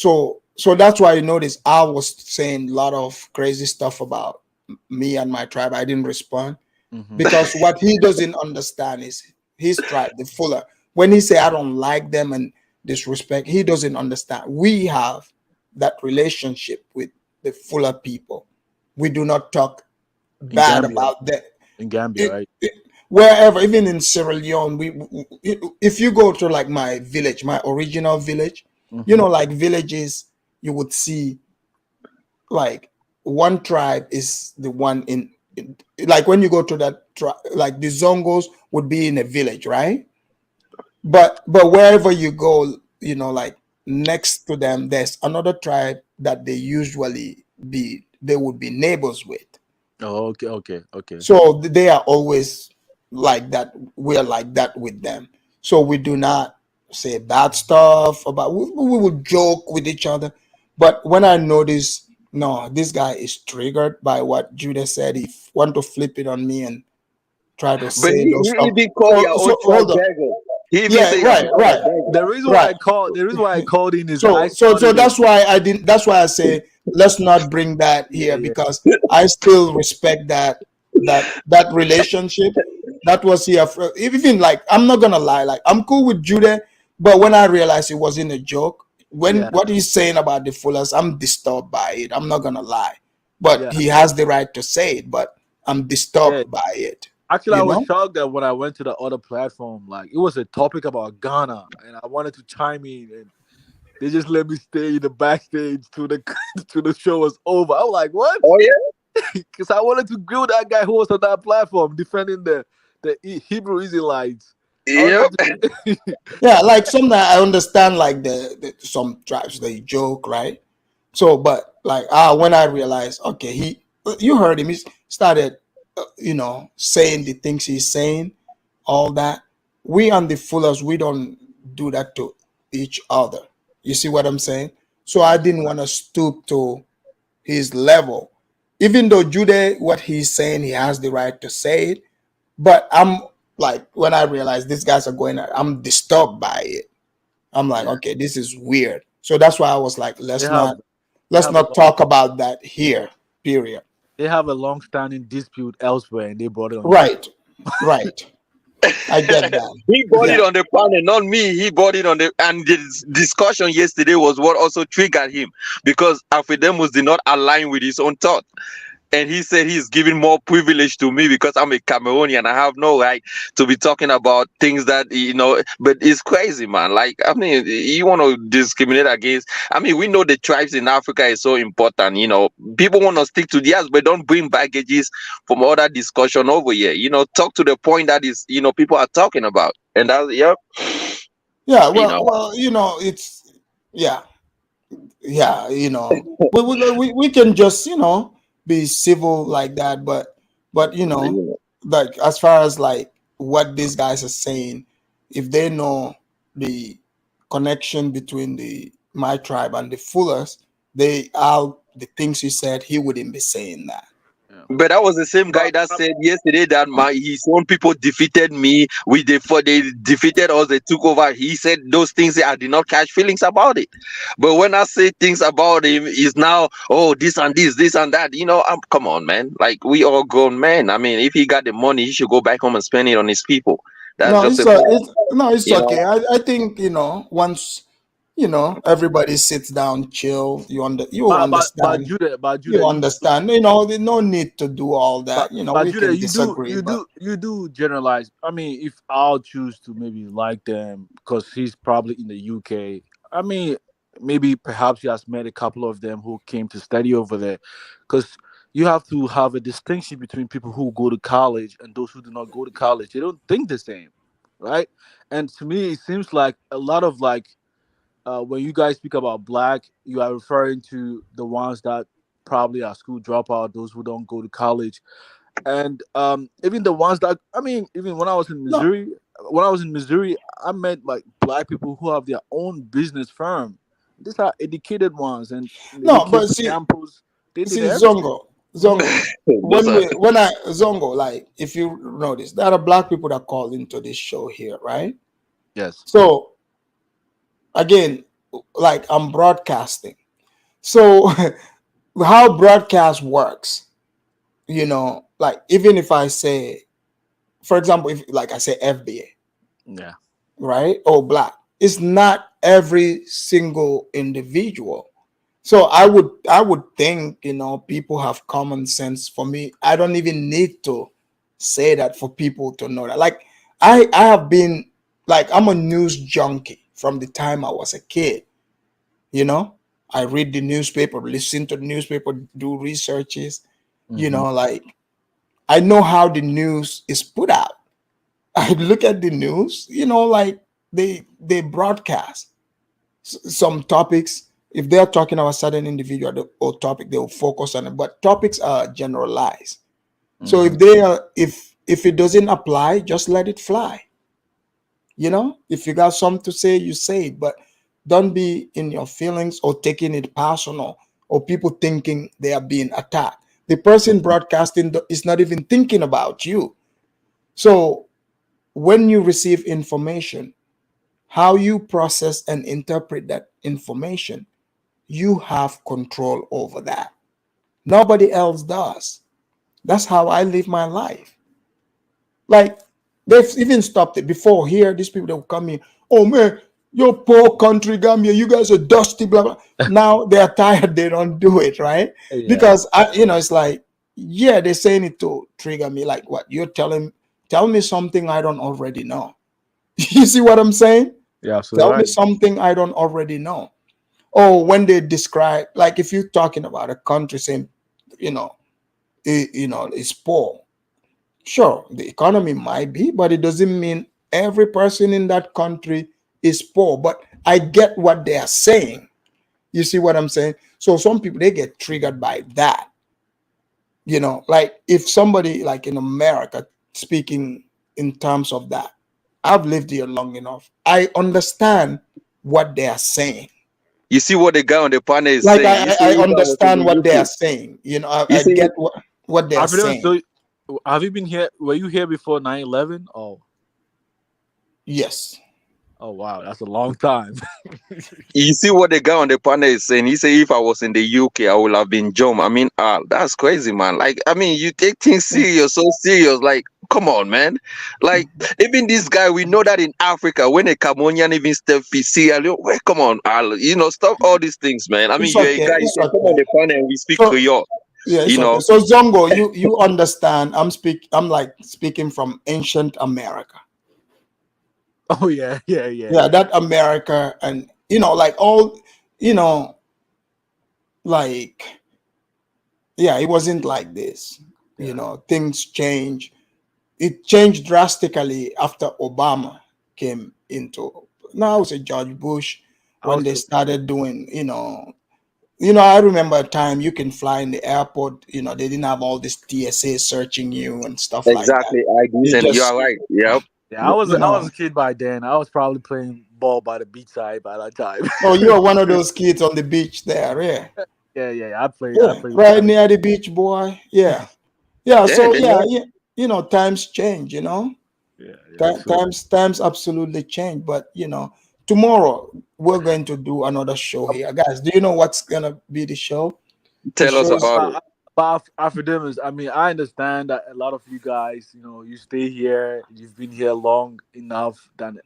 that's why you notice I was saying a lot of crazy stuff about me and my tribe. I didn't respond because what he doesn't understand is his tribe, the Fuller. When he say I don't like them and disrespect, he doesn't understand. We have that relationship with the Fuller people. We do not talk bad about them. In Gambia, right? Wherever, even in Sierra Leone, if you go to like my village, my original village, you know, like villages, you would see like one tribe is the one in like when you go to that tribe, like the Zongos would be in a village, right? But wherever you go, you know, like next to them, there's another tribe that they would be neighbors with. Oh, okay. So they are always like that. We're like that with them. So we do not say bad stuff about. We would joke with each other, but when I notice, no, this guy is triggered by what Judah said. He want to flip it on me and try to But say he those stuff. even call your own tribe Hold on. beggar. He even Yeah, say right. The reason why I called in is So that's why I didn't. That's why I say let's not bring that here because I still respect that relationship. That was here. Even like I'm not gonna lie. Like I'm cool with Judah, but when I realized it wasn't a joke, what he's saying about the Fullers, I'm disturbed by it. I'm not gonna lie. But he has the right to say it. But I'm disturbed by it. Actually, I You was know? shocked that when I went to the other platform, like it was a topic about Ghana, and I wanted to chime in, and they just let me stay in the backstage till the show was over. I was like, "What?" Oh yeah, because I wanted to grill that guy who was on that platform defending the Hebrew Israelites. Yep. Yeah, like sometimes I understand like the some tribes they joke, right? So, but like when I realized, okay, you heard him, he started, saying the things he's saying, all that. We on the Fullers, we don't do that to each other. You see what I'm saying? So I didn't want to stoop to his level, even though Judah, what he's saying, he has the right to say it. But I'm like, when I realize these guys are going, I'm disturbed by it. I'm like, okay, this is weird. So that's why I was like, let's not talk about that here. Period. They have a long-standing dispute elsewhere, and they brought it on. Right. I get that. He bought it on the panel, not me. He bought it on and the discussion yesterday was what also triggered him because Afrodemus did not align with his own thought. And he said he's giving more privilege to me because I'm a Cameroonian. I have no right to be talking about things that, but it's crazy, man. Like, I mean, you want to discriminate against, we know the tribes in Africa is so important, people want to stick to theirs, but don't bring baggages from other discussion over here, talk to the point that is, people are talking about. And that's, Yeah, well, it's, yeah, we can just, be civil like that, but like as far as like what these guys are saying, if they know the connection between my tribe and the Fullers, the things he said, he wouldn't be saying that. But that was the same guy that said yesterday that his own people defeated me. They defeated us. They took over. He said those things. I did not catch feelings about it. But when I say things about him, is now this and this and that. Come on, man. Like we all grown men. If he got the money, he should go back home and spend it on his people. That's It's okay. I think once everybody sits down, chill. You understand. But you understand. No need to do all that. But we Judah, can disagree. you do generalize. If I'll choose to maybe like them because he's probably in the UK. Maybe perhaps he has met a couple of them who came to study over there, because you have to have a distinction between people who go to college and those who do not go to college. They don't think the same, right? And to me, it seems like a lot of when you guys speak about black, you are referring to the ones that probably are school dropout, those who don't go to college, and even the ones that even when I was in Missouri, I met like black people who have their own business firm. These are educated ones, and but see, campus. They did Zongo. Zongo, like if you notice, there are black people that call into this show here, right? Yes. So again, like I'm broadcasting. So how broadcast works, you know, like even if I say, for example, if like I say FBA, Yeah. right, or Black, it's not every single individual. So I would think, you know, people have common sense. For me, I don't even need to say that for people to know that. Like I have been, like, I'm a news junkie from the time I was a kid. You know, I read the newspaper, listen to the newspaper, do researches. You know, like I know how the news is put out. I look at the news, you know, like they broadcast some topics. If they're talking about a certain individual or topic, they will focus on it. But topics are generalized. So if they are, if it doesn't apply, just let it fly. You know, if you got something to say, you say it, but don't be in your feelings or taking it personal or people thinking they are being attacked. The person broadcasting is not even thinking about you. So when you receive information, how you process and interpret that information, you have control over that. Nobody else does. That's how I live my life. Like, they've even stopped it before. Here, these people that will come in, oh man, your poor country, Gambia, you guys are dusty, blah blah. Now they are tired, they don't do it, right? Yeah. Because you know, it's like, yeah, they're saying it to trigger me. Like, what you're tell me something I don't already know. You see what I'm saying? Yeah, absolutely Tell me right. something I don't already know. Or when they describe, like if you're talking about a country saying, you know, it's poor. Sure, the economy might be, but it doesn't mean every person in that country is poor. But I get what they are saying. You see what I'm saying? So some people, they get triggered by that. You know, like if somebody like in America speaking in terms of that, I've lived here long enough. I understand what they are saying. You see what the guy on the panel is Like saying. He say I if I was in understand the what they are UK, saying. You know, he I say get what they are Afrobeats, saying. so have you been here? Were you here before 9/11? Oh, Yes. oh wow, that's a long time. you see what the guy on the panel is saying. He say if I was in the UK, I would have been Jom. I mean, that's crazy, man. Like, I mean, you take things serious, so serious. Like, come on, man. Like, even this guy, we know that in Africa, when a Cameroonian even step feet, see, well, come on, Al, you know, stop all these things, man. I mean, It's you're a okay. guy, you It's can come on okay. the panel and we speak So Creole, yeah, it's you okay. know. So Zongo, you understand? I'm like speaking from ancient America. Oh yeah. Yeah, that America, and you know, like all, you know, like yeah, it wasn't like this. You know, things change. It changed drastically after Obama came into. Now I would say George Bush when they started doing, I remember a time you can fly in the airport, they didn't have all this TSA searching you and stuff like that. Exactly, I agree, You and you just, are right. Yep. Yeah, I was a kid by then. I was probably playing ball by the beachside by that time. oh, you are one of those kids on the beach there, yeah. Yeah. I played Right near the beach, boy. Yeah. Yeah. Yeah, So then yeah, times change, times absolutely change. But tomorrow we're going to do another show here. Guys, do you know what's gonna be the show? The tell us show is about it. About Afrodemus, I mean, I understand that a lot of you guys, you stay here, you've been here long enough than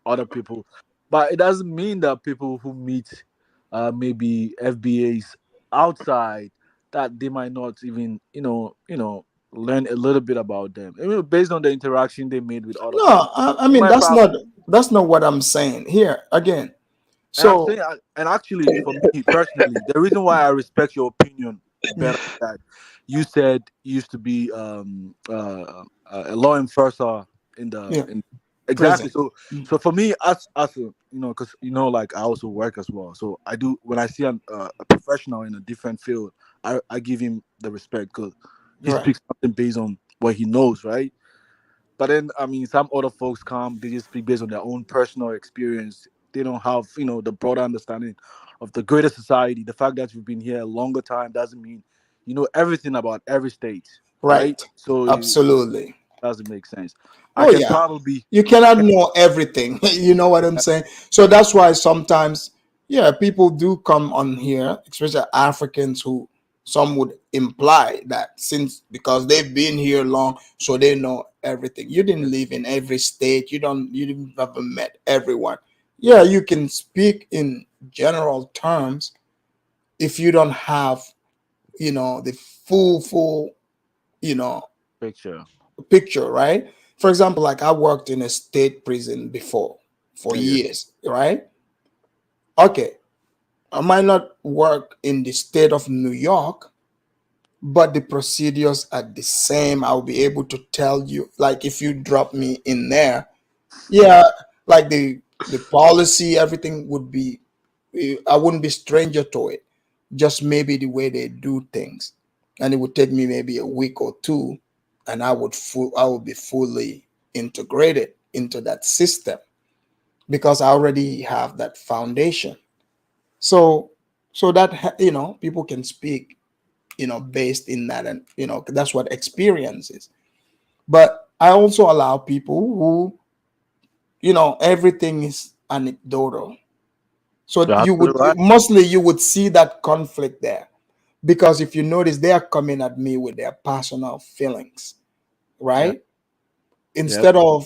other people, but it doesn't mean that people who meet maybe FBAs outside that they might not even learn a little bit about them. I mean, based on the interaction they made with other no. people. I You mean might that's not what I'm saying here again. And I'm So saying, and actually, for me personally, the reason why I respect your opinion better is that you said you used to be a law enforcer in the yeah, in exactly. prison. So for me, as a, because like I also work as well. So I do when I see a professional in a different field, I give him the respect because he Right. speaks something based on what he knows, right? But then, I mean, some other folks come, they just speak based on their own personal experience. They don't have, the broader understanding of the greater society. The fact that you've been here a longer time doesn't mean you know everything about every state, right? Right. So it Absolutely. doesn't make sense. I Oh can yeah. probably, You cannot know everything. You know what I'm saying? So that's why sometimes, Yeah, people do come on here, especially Africans who some would imply that since because they've been here long, so they know everything. You didn't live in every state. You didn't ever met everyone. Yeah, you can speak in general terms if you don't have, the full, you know, Picture. picture, right? For example, like I worked in a state prison before for Yeah. years, right? Okay, I might not work in the state of New York, but the procedures are the same. I'll be able to tell you, like if you drop me in there, yeah, like the policy, everything would be, I wouldn't be stranger to it. Just maybe the way they do things, and it would take me maybe a week or two, and I would be fully integrated into that system because I already have that foundation. So that people can speak, based in that, and that's what experience is. But I also allow people who, everything is anecdotal. So You're absolutely right. mostly you would see that conflict there, because if you notice, they are coming at me with their personal feelings, Yeah. right? Yep.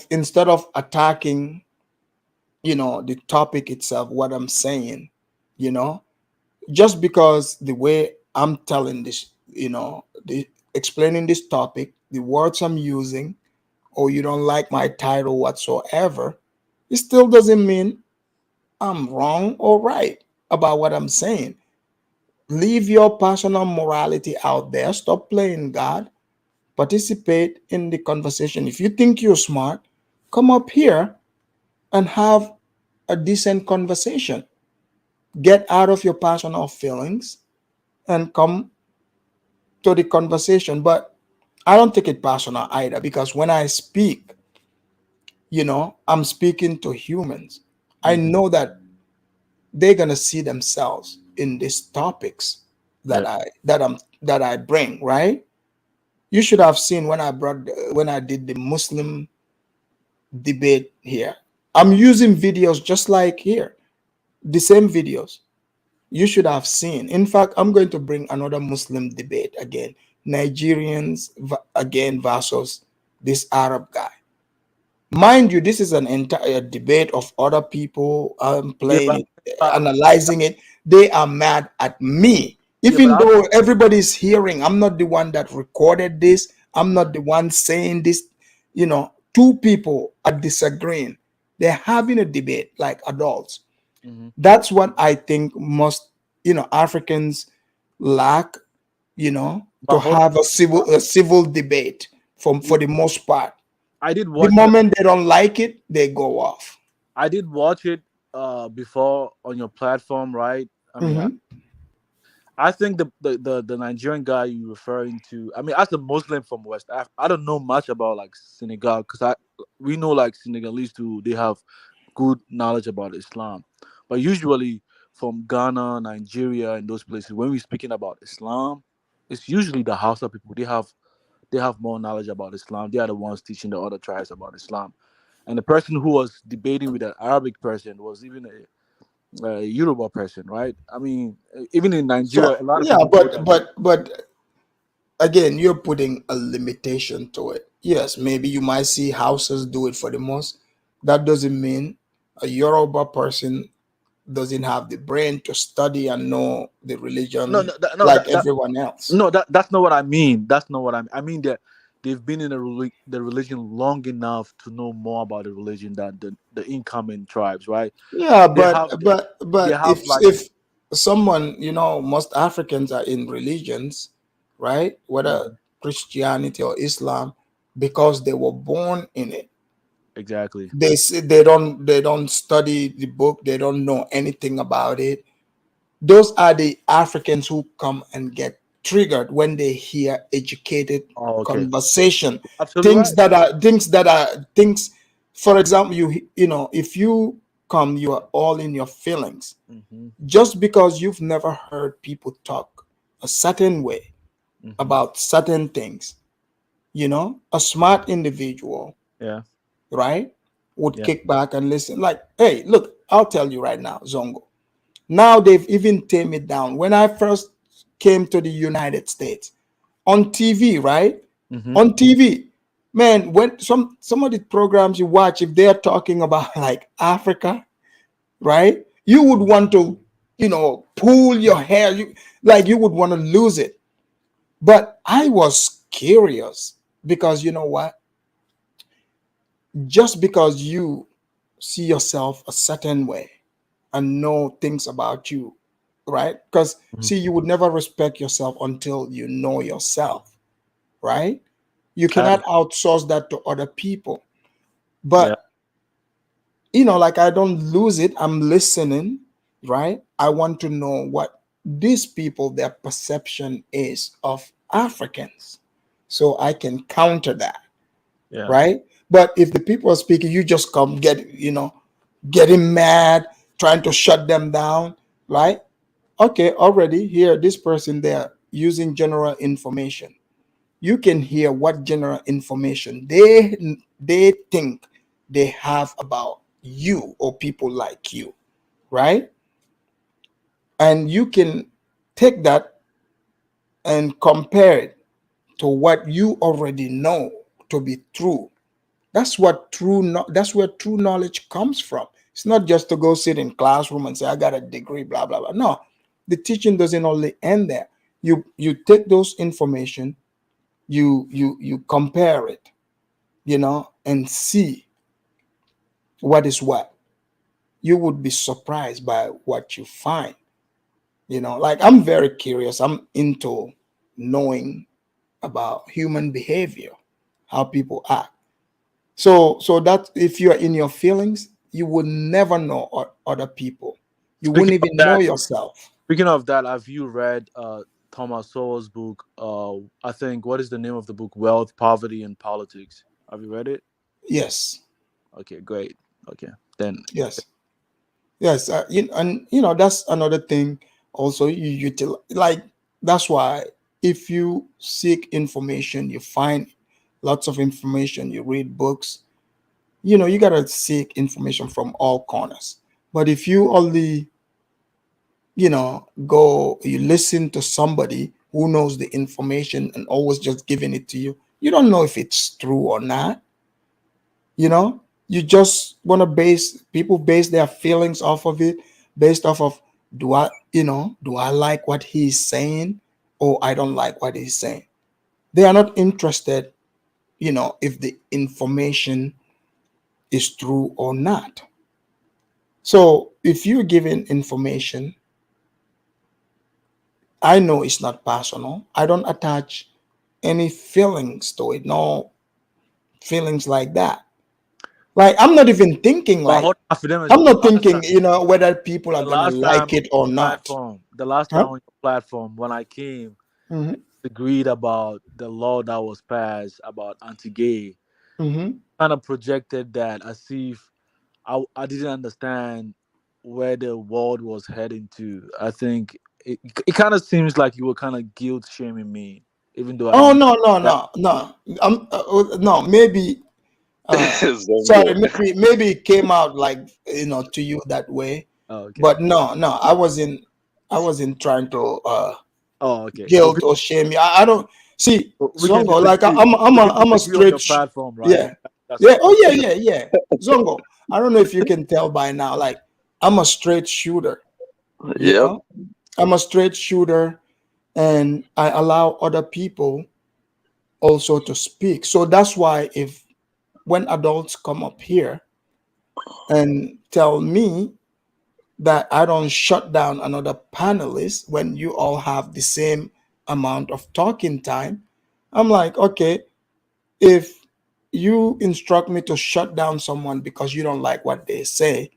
Instead of attacking, the topic itself, what I'm saying, you know, just because the way I'm telling this, explaining this topic, the words I'm using, or you don't like my title whatsoever, it still doesn't mean I'm wrong or right about what I'm saying. Leave your personal morality out there. Stop playing God. Participate in the conversation. If you think you're smart, come up here and have a decent conversation. Get out of your personal feelings and come to the conversation. But I don't take it personal either, because when I speak, I'm speaking to humans. I know that they're gonna see themselves in these topics that Yeah. I bring, right? You should have seen when I did the Muslim debate here. I'm using videos just like here, the same videos. You should have seen. In fact, I'm going to bring another Muslim debate again. Nigerians again versus this Arab guy. Mind you, this is an entire debate of other people Yeah, playing but it, analyzing it. They are mad at me, yeah, but even though everybody's hearing. I'm not the one that recorded this. I'm not the one saying this. Two people are disagreeing. They're having a debate like adults. That's what I think most Africans lack. but To hold have a on. civil debate for the most part. I did The watch it. moment they don't like it, they go off. I did watch it before on your platform, right? I mean, Mhm. I think the Nigerian guy you're referring to. I mean, as a Muslim from West Africa, I don't know much about like Senegal, because we know like Senegalese too. They have good knowledge about Islam, but usually from Ghana, Nigeria, and those places, when we're speaking about Islam, it's usually the Hausa people. They have more knowledge about Islam. They are the ones teaching the other tribes about Islam. And the person who was debating with an Arabic person was even a Yoruba person, right? I mean, even in Nigeria, So a lot of yeah, people go there. but again, you're putting a limitation to it. Yes, maybe you might see houses do it for the most. That doesn't mean a Yoruba person doesn't have the brain to study and know the No, religion no, no, like everyone else. no, that's not what I mean. That's not what I mean that they've been in the religion long enough to know more about the religion than the incoming tribes, right? Yeah, They but have but they but have if like if someone, most Africans are in religions, right? Whether Mhm. Christianity or Islam, because they were born in it. Exactly. They say they don't study the book, they don't know anything about it. Those are the Africans who come and get triggered when they hear educated Oh, okay. conversation. Absolutely Things right. that are things that are things. For example, if you come, you are all in your feelings. Hmm. Just because you've never heard people talk a certain way Hmm. about certain things, a smart individual, Yeah. right, would Yeah. kick back and listen. Like, hey, look, I'll tell you right now, Zongo. Now they've even tamed it down. When I first came to the United States, on TV, right? Mhm. On TV, man, when some of the programs you watch, if they're talking about like Africa, right? You would want to, pull your hair. You would want to lose it. But I was curious because you know what? Just because you see yourself a certain way and know things about you, right? Because see, you would never respect yourself until you know yourself, right? You cannot outsource that to other people. But like I don't lose it. I'm listening, right? I want to know what these people, their perception is of Africans, so I can counter that, Yeah. right? But if the people are speaking, you just come getting mad, trying to shut them down, right? Okay, already here, this person there using general information. You can hear what general information they think they have about you or people like you, right? And you can take that and compare it to what you already know to be true. That's where true knowledge comes from. It's not just to go sit in classroom and say I got a degree, blah blah blah. No, the teaching doesn't only end there. You take those information, you compare it, and see what is what. You would be surprised by what you find. Like I'm very curious. I'm into knowing about human behavior, how people act. So that if you're in your feelings, you would never know other people. You wouldn't even know yourself. Speaking of that, have you read Thomas Sowell's book? I think what is the name of the book? Wealth, Poverty, and Politics. Have you read it? Yes. Okay, great. Okay, then. Yes, that's another thing. Also, like that's why if you seek information, you find lots of information. You read books. You gotta seek information from all corners. But if you only, you listen to somebody who knows the information and always just giving it to you, you don't know if it's true or not. You just want to base their feelings off of it, based off of do I like what he's saying, or I don't like what he's saying. They are not interested, if the information is true or not. So if you're giving information, I know it's not personal. I don't attach any feelings to it, no feelings like that. Like I'm not even thinking like I'm not thinking, whether people are gonna like it or not. The last time on your platform, when I came, Mhm. agreed about the law that was passed about anti-gay. Mhm. Kind of projected that as if I didn't understand where the world was heading to. I think it kind of seems like you were kind of guilt shaming me, even though I Oh knew that. no. No, maybe sorry, maybe it came out like to you that way. Oh, okay. But no, I wasn't trying to Oh, okay. guilt or shame you. I don't see We can Zongo, like disagree. I'm a Disagree on your straight platform, right? yeah. That's Yeah. fine. Oh yeah. Zongo, I don't know if you can tell by now, like I'm a straight shooter. Yep. I'm a straight shooter, and I allow other people also to speak. So that's why when adults come up here and tell me that I don't shut down another panelist when you all have the same amount of talking time, I'm like, okay, if you instruct me to shut down someone because you don't like what they say,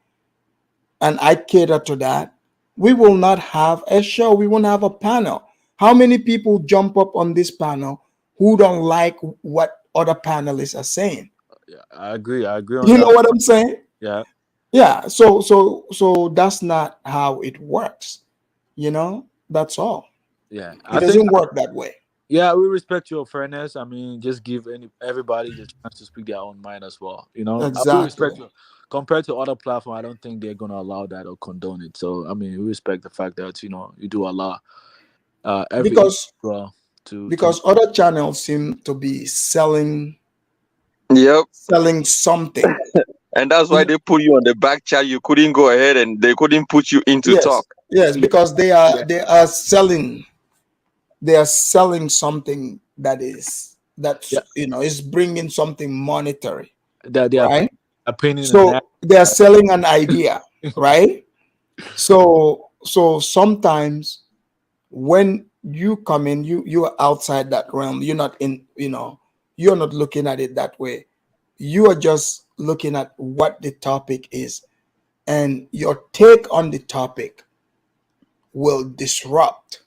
and I cater to that, we will not have a show. We won't have a panel. How many people jump up on this panel who don't like what other panelists are saying? Yeah, I agree. I agree on You that. know what I'm saying? Yeah. Yeah. So that's not how it works. That's all. Yeah. It doesn't work that way. Yeah, we respect your fairness. I mean, just give everybody the chance to speak their own mind as well. I will respect Exactly. compared to other platforms, I don't think they're gonna allow that or condone it. So I mean, we respect the fact that you do allow every because individual to because other channels seem to be selling Yep. something. And that's why they put you on the back chat. You couldn't go ahead and they couldn't put you in to talk. Yes, because they are selling something is bringing something monetary, that they are right? opinion and So they are selling an idea, right? So sometimes when you come in, you are outside that realm. You're not in, you're not looking at it that way. You are just looking at what the topic is, and your take on the topic will disrupt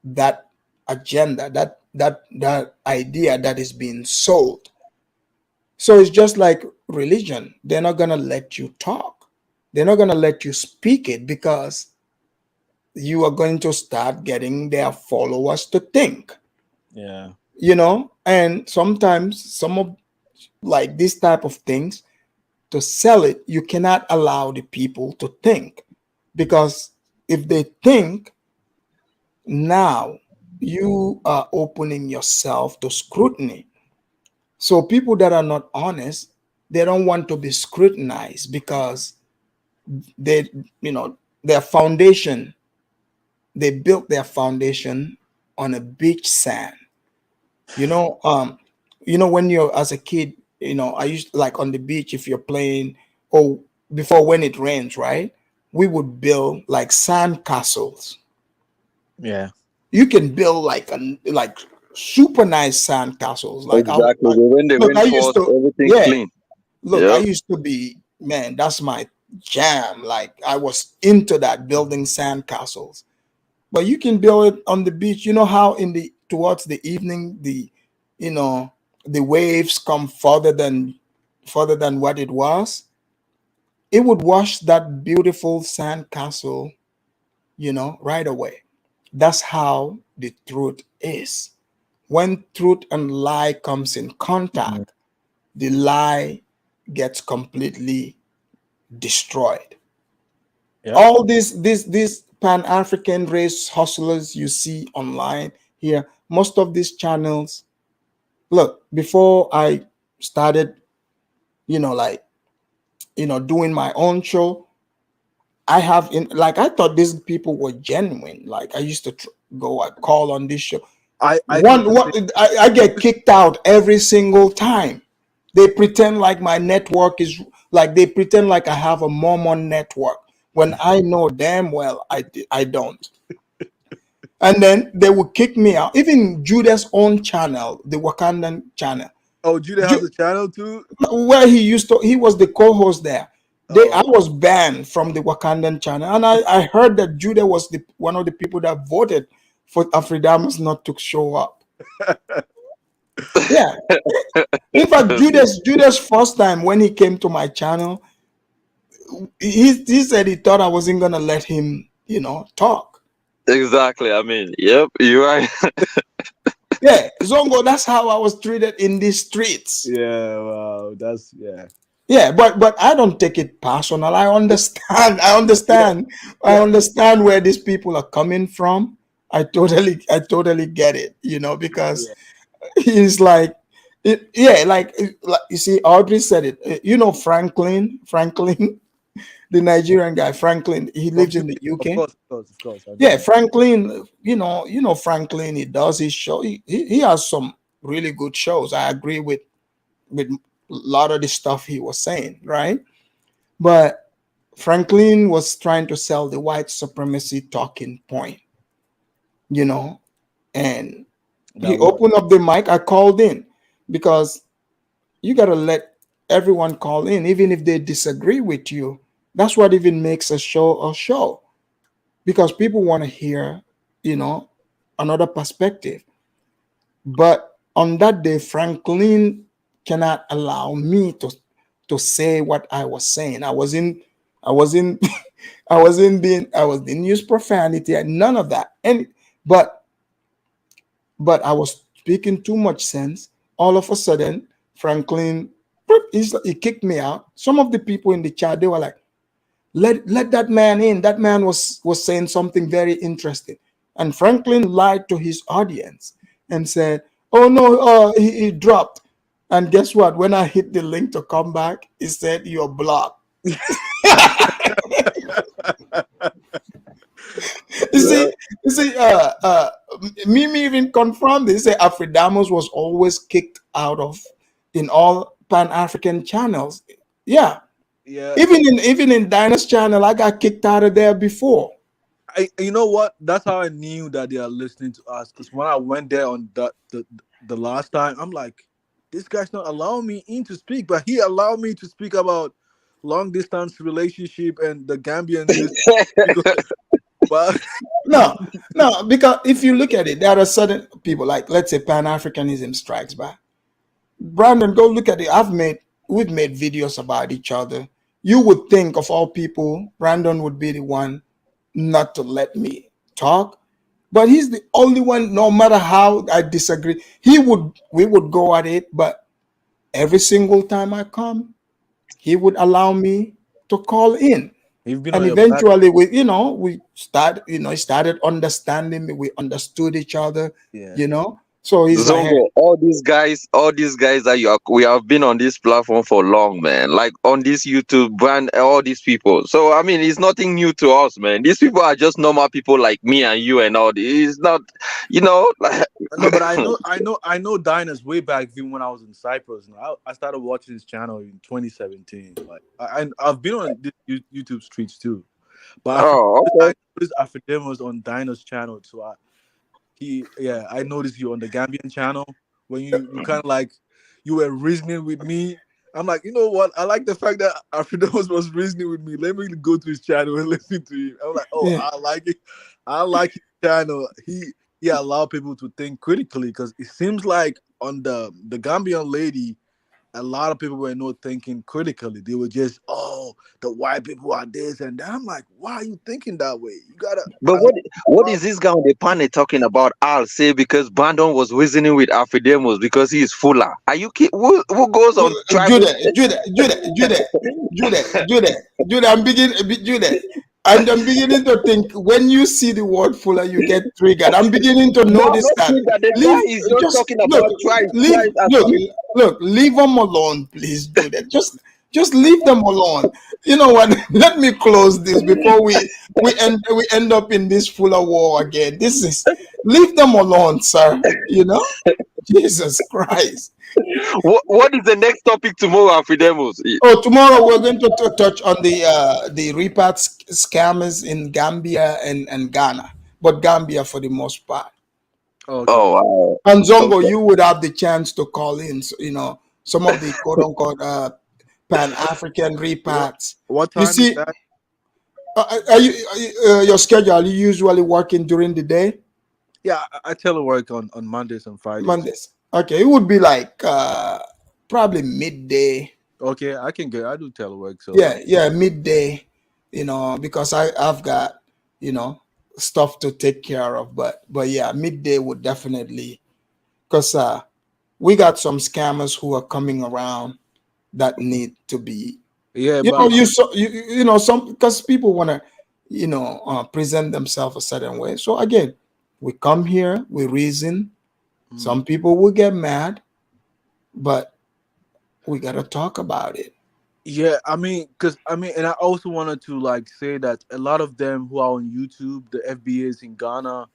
that agenda, that idea that is being sold. So it's just like religion. They're not going to let you talk. They're not going to let you speak it, because you are going to start getting their followers to think, Yeah. And sometimes some of like this type of things, to sell it, you cannot allow the people to think, because if they think, now you are opening yourself to scrutiny. So people that are not honest, they don't want to be scrutinized, because they, their foundation, they built their foundation on a beach sand. When you're as a kid, I used, like, on the beach, if you're playing, or before, when it rains, right? We would build like sand castles. Yeah. You can build like super nice sand castles. Like Exactly. When the rain falls, everything clean. Look, I Yep. used to be, man, that's my jam. Like, I was into that, building sand castles. But you can build it on the beach. You know how towards the evening, the waves come further than what it was. It would wash that beautiful sand castle, right away. That's how the truth is. When truth and lie comes in contact, the lie gets completely destroyed. Yep. All these Pan-African race hustlers you see online here, most of these channels, look, before I started, doing my own show, I thought these people were genuine. Like, I used to I call on this show. I get kicked out every single time. They pretend like my network is like, they pretend like I have a Mormon network, when I know damn well I don't. And then they would kick me out. Even Judah's own channel, the Wakandan channel. Oh, Judah has a channel too? Where he was the co-host there. I was banned from the Wakandan channel, and I heard that Judah was one of the people that voted for Afridamus not to show up. Yeah. In fact, Judah's first time when he came to my channel, he said he thought I wasn't gonna let him, talk. Exactly. I mean, yep, you're right. Yeah, Zongo, that's how I was treated in these streets. Yeah, wow, Yeah, but I don't take it personal. I understand. I understand where these people are coming from. I totally get it, because he's like, like you see, Audrey said it. Franklin, the Nigerian guy, Franklin, he lives in the UK. Of course. Yeah, Franklin, Franklin, he does his show. He has some really good shows. I agree with a lot of the stuff he was saying, right? But Franklin was trying to sell the white supremacy talking point, and he opened up the mic. I called in, because you got to let everyone call in, even if they disagree with you. That's what even makes a show, because people want to hear, another perspective. But on that day, Franklin cannot allow me to say what I was saying. I wasn't didn't use profanity and none of that. But I was speaking too much sense. All of a sudden, Franklin He kicked me out. Some of the people in the chat, they were like, let that man in. That man was saying something very interesting. And Franklin lied to his audience and said, oh no, he dropped. And guess what? When I hit the link to come back, it said you're blocked. You see, Mimi even confirmed this. He said Afridamus was always kicked out of in all Pan-African channels. Yeah. Yeah. Even in Dinah's channel, I got kicked out of there before. You know what? That's how I knew that they are listening to us. Because when I went there on the last time, I'm like, this guy's not allowing me in to speak, but he allowed me to speak about long distance relationship and the Gambian. Well, no, because if you look at it, there are certain people, like let's say Pan-Africanism strikes back. Brandon, go look at it. We've made videos about each other. You would think of all people, Brandon would be the one not to let me talk, but he's the only one. No matter how I disagree, we would go at it. But every single time I come, he would allow me to call in. And eventually, we started understanding me. We understood each other. Yeah. So he's Zongo, like, all these guys that we have been on this platform for long, man. Like on this YouTube brand, all these people. So I mean, it's nothing new to us, man. These people are just normal people like me and you and all. It's not, like. No, but I know Dinah's way back even when I was in Cyprus. I started watching his channel in 2017. Like I've been on this YouTube streets too, but I noticed Afrodemus on Dinah's channel too. I noticed you on the Gambian channel when you kind of like you were reasoning with me. I'm like, you know what? I like the fact that Afrodemus was reasoning with me. Let me go to his channel and listen to him. I'm like, I like it. I like his channel. He allowed people to think critically because it seems like on the Gambian lady, a lot of people were not thinking critically. They were just, the white people are this and that. I'm like, why are you thinking that way? You gotta. But what is this guy on the panel talking about? I'll say because Brandon was reasoning with Afridamus because he is fuller. Are you kidding? Who goes on tribal? Judah, I'm beginning to think when you see the word fuller, you get triggered. I'm beginning to notice that. Look, leave them alone, please, Judah. Just leave them alone. You know what? Let me close this before we end up in this fuller war again. Leave them alone, sir. Jesus Christ. What is the next topic tomorrow, Afridamus? Tomorrow we're going to touch on the repat scammers in Gambia and Ghana, but Gambia for the most part. Okay. Oh wow. And Zongo, you would have the chance to call in. So, some of the quote unquote Pan-African repats. What time is that? Are you your schedule? Are you usually working during the day? Yeah, I telework on Mondays and Fridays. Mondays. Okay, it would be like probably midday. Okay, I do telework. So yeah, midday. Because I've got stuff to take care of. But yeah, midday would definitely, because we got some scammers who are coming around that need to be. Yeah, some because people want to present themselves a certain way. So again, we come here, we reason. Some people will get mad, but we gotta talk about it. Yeah, and I also wanted to say that a lot of them who are on YouTube, the FBAs in Ghana,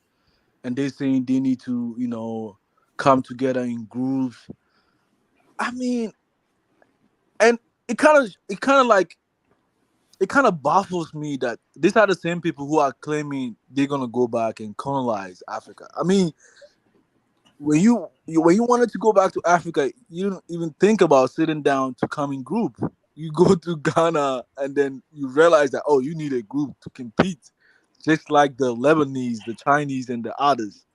and they're saying they need to come together in groups. And it kind of baffles me that these are the same people who are claiming they're gonna go back and colonize Africa. When you wanted to go back to Africa, you didn't even think about sitting down to come in group. You go to Ghana and then you realize that you need a group to compete, just like the Lebanese, the Chinese, and the others.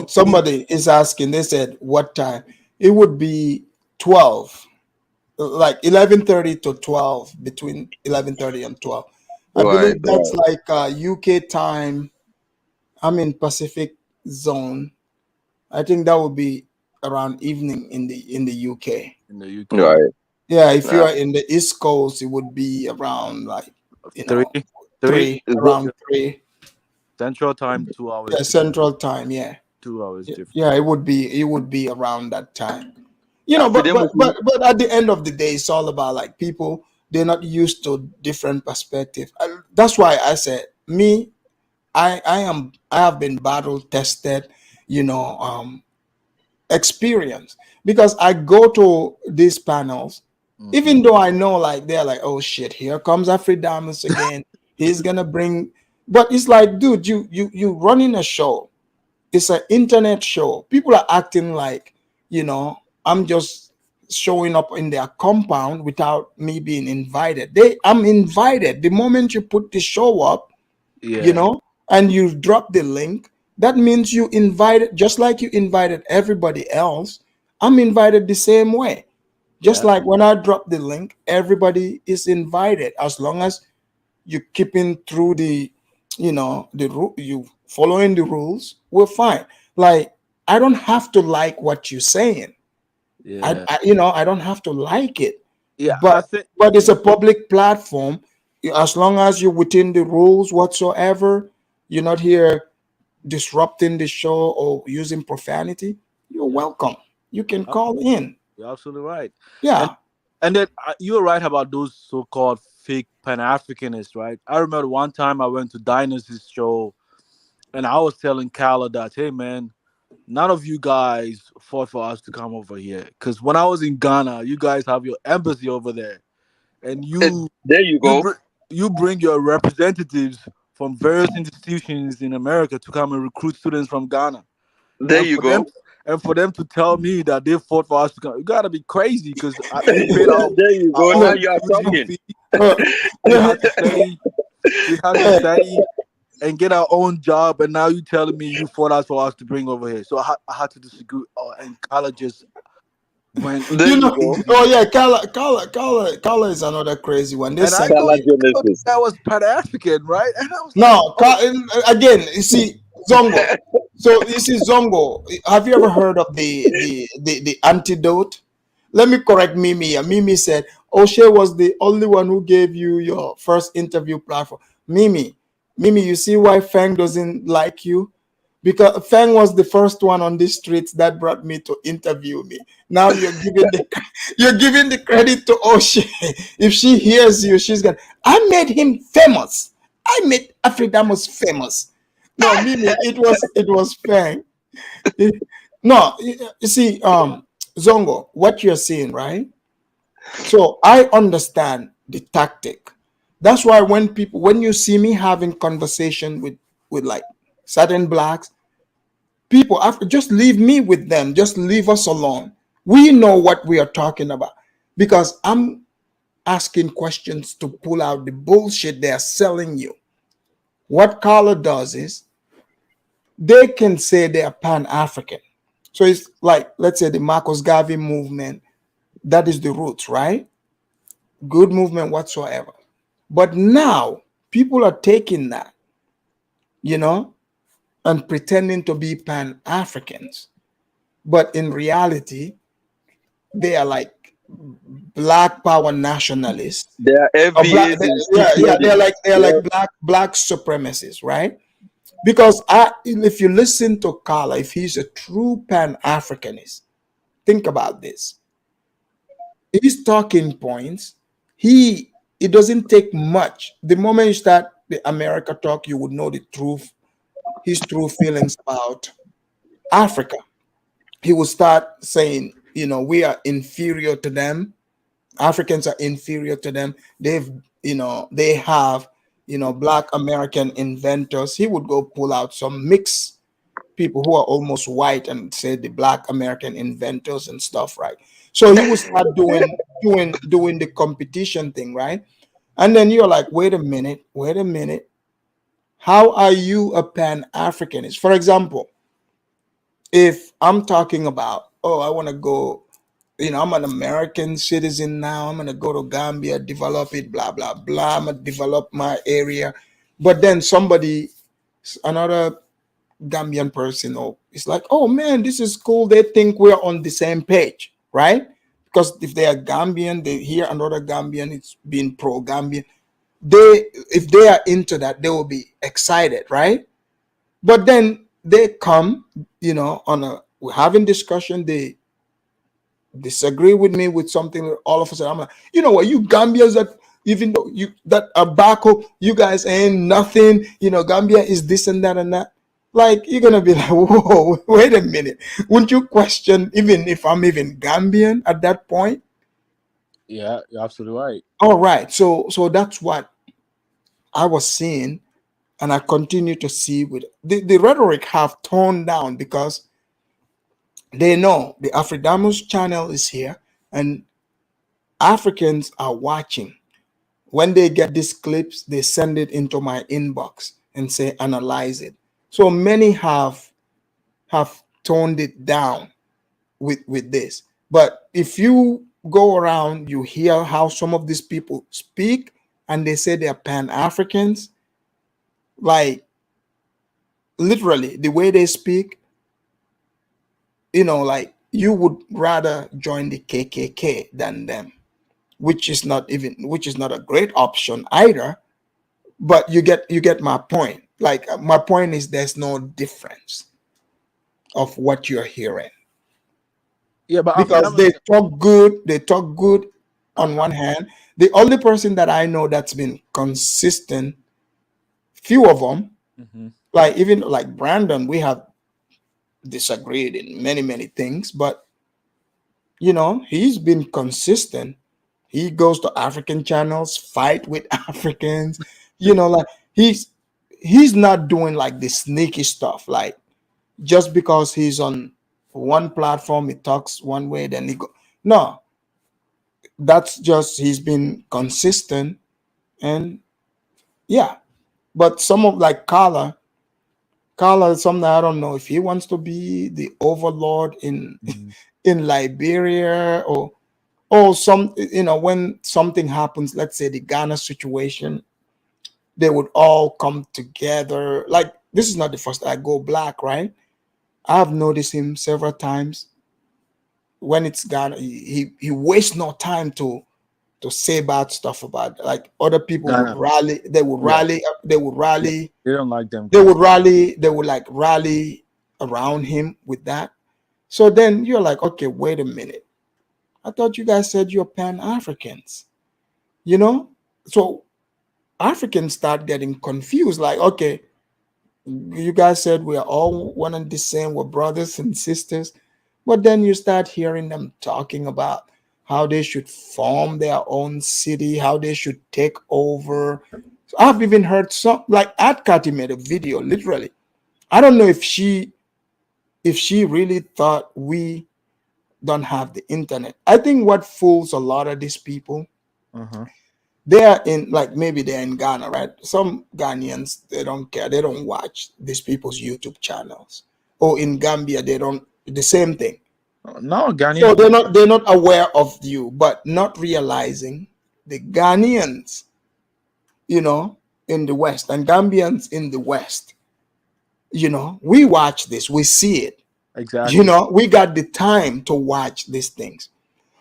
Somebody is asking. They said what time? It would be 12. Like 11:30 to 12, between 11:30 and 12. I believe that's like UK time. I'm in Pacific zone. I think that would be around evening in the UK. In the UK, right? Yeah, if you are in the East Coast, it would be around like three, around 3. Central time, 2 hours. Yeah, Central Time. Yeah, 2 hours different. yeah, it would be around that time. You know, Afridamus, but at the end of the day, it's all about like people. They're not used to different perspective. That's why I said me. I have been battle tested. You know, experience because I go to these panels, even though I know like they're like, oh shit, here comes Afridamus again. He's gonna bring, but it's like, dude, you running a show. It's an internet show. People are acting like, I'm just showing up in their compound without me being invited. I'm invited. The moment you put the show up, and you drop the link, that means you invited, just like you invited everybody else. I'm invited the same way. Just like when I drop the link, everybody is invited as long as you keeping through the, you following the rules, we're fine. Like, I don't have to like what you're saying. I don't have to like it. Yeah, but it's a public platform. As long as you're within the rules whatsoever, you're not here disrupting the show or using profanity, you're welcome. You can call in. You're absolutely right. Yeah. And then you were right about those so-called fake Pan-Africanists, right? I remember one time I went to Dynasty's show and I was telling Kala that, hey, man, none of you guys fought for us to come over here. Because when I was in Ghana, you guys have your embassy over there. And there you go. You bring your representatives from various institutions in America to come and recruit students from Ghana. There you go. And for them to tell me that they fought for us to come, you gotta be crazy because we paid our. There you go. Now you are talking. We had to study and get our own job, and now you telling me you fought for us to bring over here. So I had to disagree. And Kala just went. Oh yeah, Kala is another crazy one. That was Pan-African, right? And I was no, again, you see, Zongo. So this is Zongo. Have you ever heard of the antidote? Let me correct Mimi. Mimi said O'Shea was the only one who gave you your first interview platform. Mimi, you see why Fang doesn't like you? Because Fang was the first one on the streets that brought me to interview me. Now you're giving the credit to O'Shea. If she hears you, she's gonna. I made him famous. I made Afridamus famous. No, Mimi, it was Fang. No, you see, Zongo, what you're saying, right? So I understand the tactic. That's why when you see me having conversation with like certain blacks, people just leave me with them. Just leave us alone. We know what we are talking about because I'm asking questions to pull out the bullshit they're selling you. What Carla does is they can say they are Pan-African. So it's like, let's say the Marcus Garvey movement, that is the roots, right? Good movement whatsoever. But now people are taking that, and pretending to be Pan-Africans. But in reality, they are like Black power nationalists. They are FBAs. They're like black supremacists, right? Because if you listen to Kala, if he's a true Pan-Africanist, think about this. His talking points, it doesn't take much. The moment you start the America talk, you would know his true feelings about Africa. He will start saying, we are inferior to them. Africans are inferior to them. They have Black American inventors. He would go pull out some mixed people who are almost white and say the Black American inventors and stuff, right? So he would start doing the competition thing, right? And then you're like, wait a minute. How are you a Pan-Africanist? For example, if I'm talking about, I want to go, I'm an American citizen now. I'm going to go to Gambia, develop it, blah, blah, blah. I'm going to develop my area. But then another Gambian person, it's like, oh man, this is cool. They think we're on the same page, right? because if they are Gambian, they hear another Gambian, it's being pro-Gambian. If they are into that, they will be excited, right? But then they come, we're having discussion, they disagree with me with something, all of a sudden I'm like, you know what, you Gambians that even though you that are back home, you guys ain't nothing, Gambia is this and that and that. Like, you're gonna be like, whoa, wait a minute. Wouldn't you question even if I'm even Gambian at that point? Yeah, you're absolutely right. All right. So that's what I was seeing, and I continue to see with the rhetoric have toned down because they know the Afridamus channel is here and Africans are watching. When they get these clips, they send it into my inbox and say, analyze it. So many have toned it down with this. But if you go around, you hear how some of these people speak and they say they're Pan-Africans, like literally the way they speak, like you would rather join the KKK than them, which is not a great option either. But you get my point. Like, my point is there's no difference of what you're hearing. Yeah, but because they talk good on one hand. The only person that I know that's been consistent, few of them, like even like Brandon, we have disagreed in many things, but he's been consistent. He goes to African channels, fight with Africans, like he's not doing like the sneaky stuff, like just because he's on one platform, he talks one way, then he go. No, that's just he's been consistent, and yeah. But some of like Kala is something I don't know if he wants to be the overlord in in Liberia or some, when something happens, let's say the Ghana situation, they would all come together. Like, this is not the first I go black, right? I've noticed him several times. When it's Ghana, he wastes no time to say bad stuff about, like, other people Ghana. would rally. They would rally. They would rally. They don't like them. They would rally. They would like rally around him with that. So then you're like, okay, wait a minute. I thought you guys said you're Pan-Africans. So Africans start getting confused. Like, okay, you guys said we are all one and the same. We're brothers and sisters. But then you start hearing them talking about how they should form their own city, how they should take over. So I've even heard some, like Adkati made a video, literally. I don't know if she really thought we don't have the internet. I think what fools a lot of these people, they're in, like, maybe they're in Ghana, right? Some Ghanaians, they don't care. They don't watch these people's YouTube channels. Or in Gambia, they don't, the same thing. No, Ghanaians. So they're not aware of you, but not realizing the Ghanaians, in the West and Gambians in the West, we watch this, we see it. Exactly. We got the time to watch these things.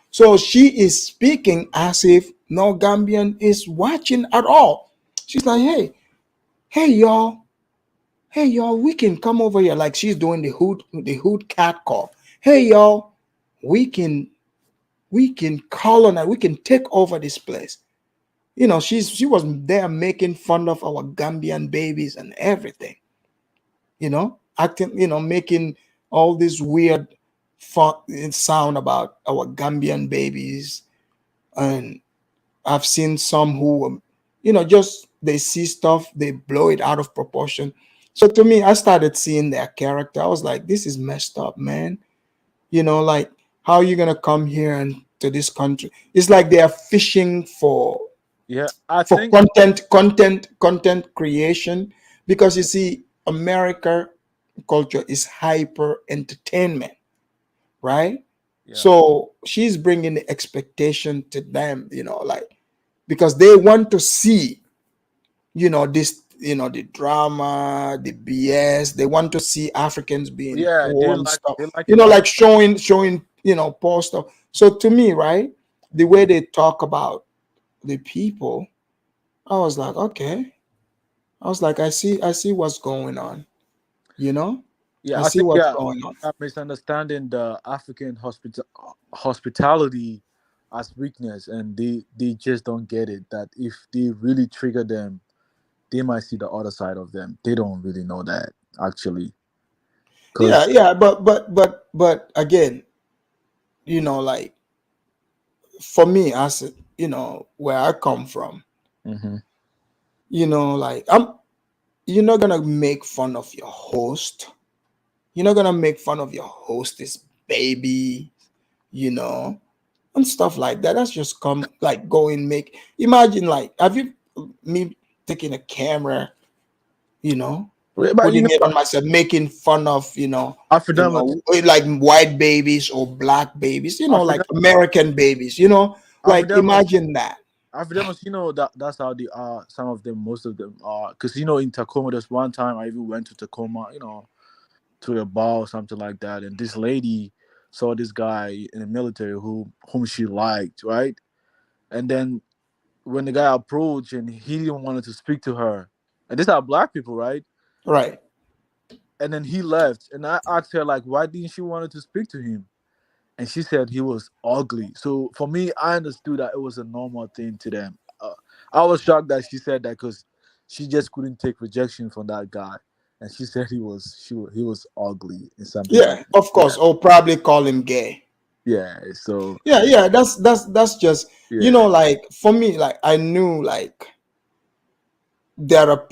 So she is speaking as if no Gambian is watching at all. She's like, hey y'all, we can come over here. Like, she's doing the hood cat call. Hey y'all, we can colonize, we can take over this place. She was there making fun of our Gambian babies and everything. Acting, making all this weird fun sound about our Gambian babies. And I've seen some who, just they see stuff, they blow it out of proportion. So to me, I started seeing their character. I was like, this is messed up, man. Like, how are you gonna come here and to this country? It's like they are fishing for content creation, because you see, America culture is hyper entertainment, right? So she's bringing the expectation to them, like, because they want to see, this, the drama, the BS. They want to see Africans being poor and stuff. Like showing poor stuff. So to me, right, the way they talk about the people, I was like, okay. I was like, I see what's going on. Yeah, I I see think what's going on. misunderstanding the African hospitality as weakness, and they just don't get it. That if they really trigger them, they might see the other side of them. They don't really know that actually. Yeah, but again, like for me, as where I come from, Mhm. like you're not gonna make fun of your host. You're not gonna make fun of your hostess baby, and stuff like that. That's just come like go and make. Imagine like have you me taking a camera, But putting it on myself, making fun of Afridamus, like white babies or black babies, like Afridamus, American babies, like Afridamus, imagine that. Afridamus. That's how they are. Some of them, most of them are. Because in Tacoma, there's one time I even went to Tacoma. To a bar or something like that, and this lady saw this guy in the military whom she liked, right? And then when the guy approached and he didn't want to speak to her, and these are black people, right? Right. And then he left, and I asked her like, why didn't she want to speak to him? And she said he was ugly. So for me, I understood that it was a normal thing to them. I was shocked that she said that because she just couldn't take rejection from that guy. And she said he was ugly and something like Yeah, that. of course. Or probably call him gay. Yeah. So Yeah, that's just yeah. like for me, like I knew like there are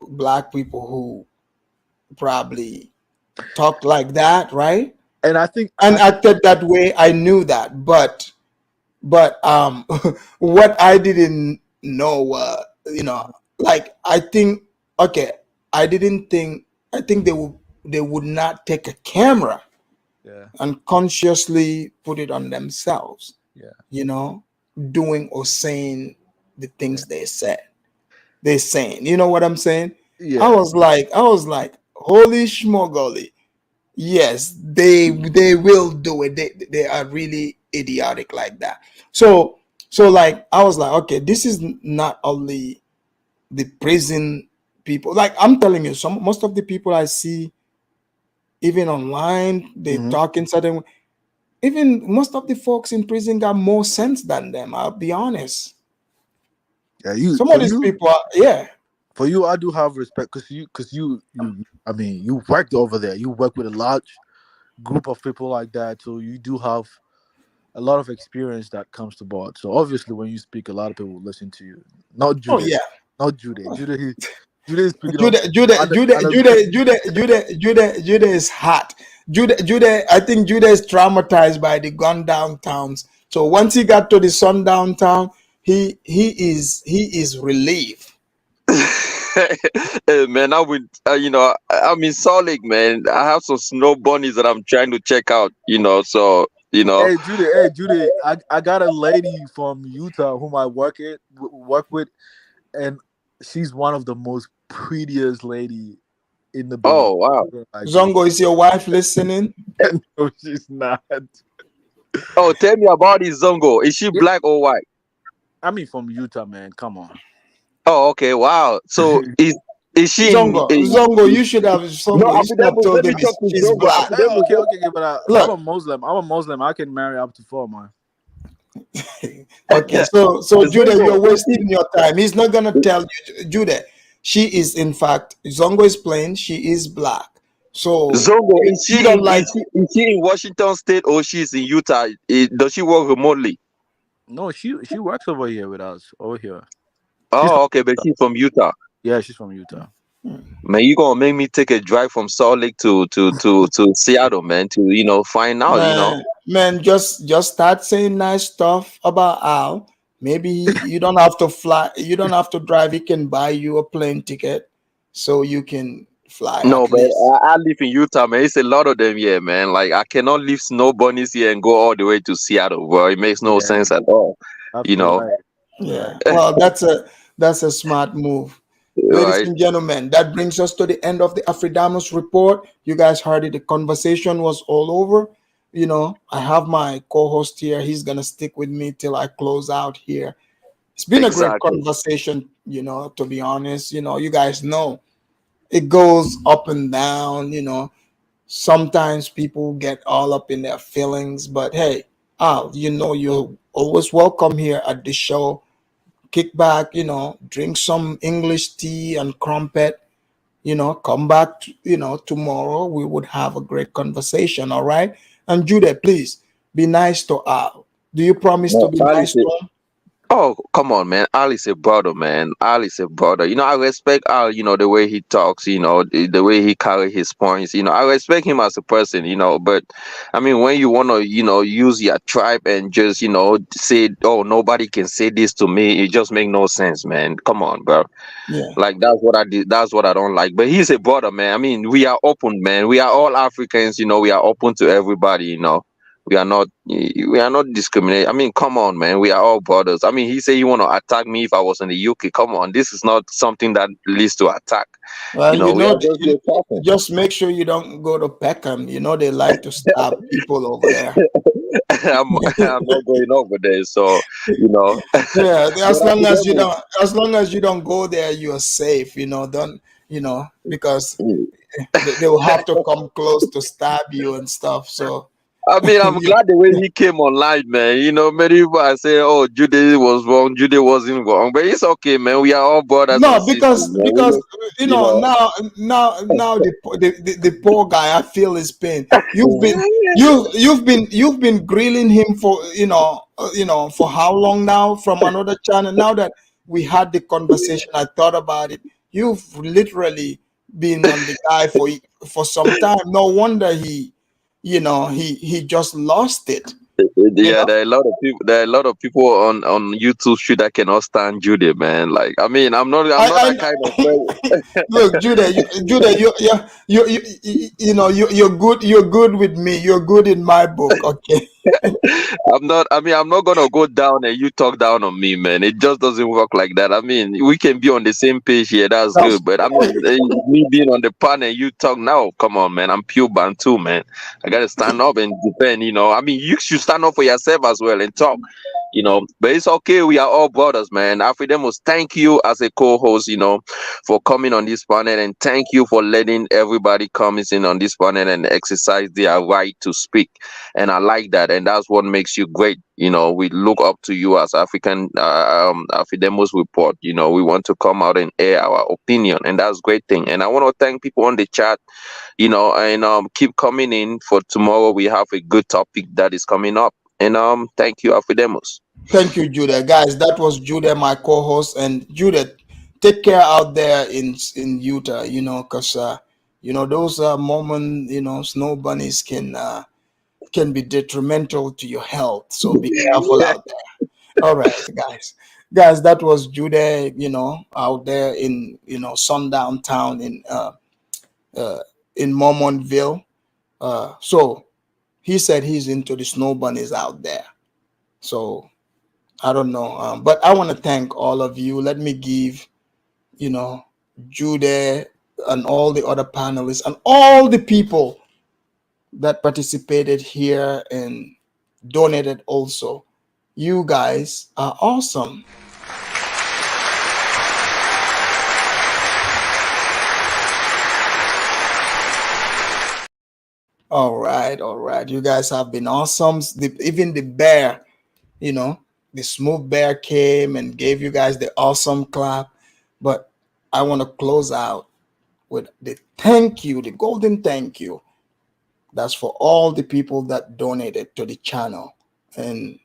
black people who probably talk like that, right? And I think and acted that way. I knew that, but what I didn't know, like I think, okay, I didn't think. I think they would not take a camera Yeah. and consciously put it on themselves. Yeah. Doing or saying the things they said. They're saying, you know what I'm saying? Yeah. I was like, holy schmogoli. Yes, they will do it. They are really idiotic like that. So like I was like, okay, this is not only the prison people. Like I'm telling you, most of the people I see, even online, they talk in certain. Even most of the folks in prison got more sense than them. I'll be honest. Yeah, Some of these people are, yeah. For you, I do have respect because you I mean, you worked over there. You work with a large group of people like that, so you do have a lot of experience that comes to board. So obviously, when you speak, a lot of people will listen to you. Not Jude. Oh yeah. Not Jude. Jude is speaking. Jude is hot. Jude, I think Jude is traumatized by the gun-down towns. So once he got to the sundown town, he is relieved. Hey, man, I'm in Salt Lake, man. I have some snow bunnies that I'm trying to check out, so Hey Judy, I got a lady from Utah whom I work with, and she's one of the most prettiest lady in the business. Oh wow. Zongo, is your wife listening? No, she's not. Oh, tell me about this Zongo. Is she black or white? I mean, from Utah, man. Come on. Oh, okay. Wow. So is she Zongo, you should have told them she's black. Okay, but I'm a Muslim. I can marry up to 4, man. Okay, so Judah, you're wasting your time. He's not gonna tell you, Judah. She is, in fact, Zongo is plain. She is black. So Zongo, is she in Washington State or she's in Utah? Does she work remotely? No, she works over here with us over here. Oh, okay, but she's from Utah. Yeah, she's from Utah. Man, you gonna make me take a drive from Salt Lake to Seattle, man, to find out, Man, just start saying nice stuff about Al. Maybe you don't have to fly, you don't have to drive. He can buy you a plane ticket so you can fly. No, but I live in Utah, man. It's a lot of them here, man. Like I cannot leave snow bunnies here and go all the way to Seattle, bro. It makes no sense at all. Right. Yeah. Well, that's a smart move. Ladies and gentlemen, that brings us to the end of the Afridamus report. You guys heard it. The conversation was all over. you know, I have my co-host here. He's gonna stick with me till I close out here. It's been a great conversation, you know, to be honest. You know, you guys know it goes up and down, you know. Sometimes people get all up in their feelings, but hey, you know, you're always welcome here at the show. Kick back, you know, drink some English tea and crumpet, you know, come back, you know, tomorrow. We would have a great conversation, all right? And Judah, please be nice to Al. Do you promise to be nice to him? Oh, come on, man. Al is a brother, man. Al is a brother. You know, I respect Al, you know, the way he talks, you know, the way he carry his points. You know, I respect him as a person, you know, but I mean, when you want to, you know, use your tribe and just, you know, say, oh, nobody can say this to me, it just make no sense, man. Come on, bro. Yeah. Like, that's what I did. That's what I don't like. But he's a brother, man. I mean, we are open, man. We are all Africans, you know, we are open to everybody, you know. We are not discriminating. I mean, come on, man. We are all brothers. I mean, he said he want to attack me if I was in the UK. Come on, this is not something that leads to attack. Well, you know, we are just make sure you don't go to Peckham. You know, they like to stab people over there. I'm not going over there, so you know. Yeah, as long as you don't go there, you are safe. You know, don't, you know, because they will have to come close to stab you and stuff. So. I mean, I'm glad the way he came online, man. You know, many people are saying, "Oh, Jude was wrong. Jude wasn't wrong," but it's okay, man. We are all brothers. No, because you know now the poor guy, I feel his pain. You've been grilling him for for how long now from another channel. Now that we had the conversation, I thought about it. You've literally been on the guy for some time. No wonder he just lost it. Yeah, there are a lot of people. There are a lot of people on YouTube street that cannot stand Judy, man. Like, I mean, I'm not that kind of person. Look, Judah, you're good. You're good with me. You're good in my book. Okay. I'm not gonna go down and you talk down on me, man. It just doesn't work like that. I mean, we can be on the same page here. That's good. But I mean, me being on the panel, you talk now. Come on, man. I'm pure Bantu, man. I gotta stand up and defend. You know, I mean, you should stand up for yourself as well and talk. You know, but it's okay. We are all brothers, man. Afridamus, thank you as a co-host, you know, for coming on this panel, and thank you for letting everybody come in on this panel and exercise their right to speak. And I like that, and that's what makes you great. You know, we look up to you as African Afridamus report. You know, we want to come out and air our opinion, and that's a great thing. And I want to thank people on the chat, you know, and keep coming in for tomorrow. We have a good topic that is coming up. And thank you, Afridamus. Thank you, Judah. Guys, that was Judah, my co-host. And Judah, take care out there in Utah, you know, because you know, those moments, you know, snow bunnies can be detrimental to your health. So be careful out there. All right, guys, that was Judah, you know, out there in, you know, sundown town in Mormontville. So he said he's into the snow bunnies out there. So I don't know, but I want to thank all of you. Let me give, you know, Judah and all the other panelists and all the people that participated here and donated also. You guys are awesome. All right. You guys have been awesome. Even the bear, you know, the smooth bear came and gave you guys the awesome clap. But I want to close out with the thank you, the golden thank you. That's for all the people that donated to the channel and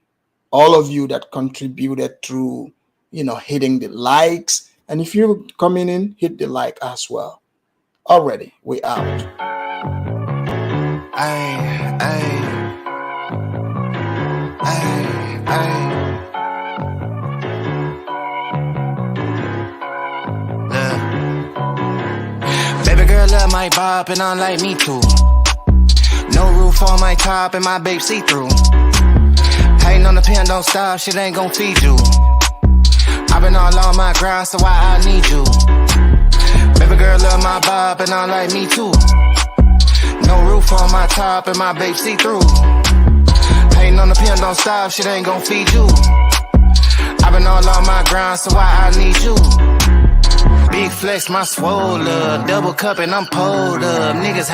all of you that contributed through, you know, hitting the likes. And if you're coming in, hit the like as well. Already, we out. Baby girl love my bop and I like me too. No roof on my top and my babe see through. Hating on the pen, don't stop, shit ain't gon' feed you. I've been all on my grind, so why I need you. Baby girl love my bop and I like me too. No roof on my top and my babe see through. Hating on the pen, don't stop, shit ain't gon' feed you. I've been all on my grind, so why I need you? Big flex, my swole up, double cup and I'm pulled up. Niggas hate.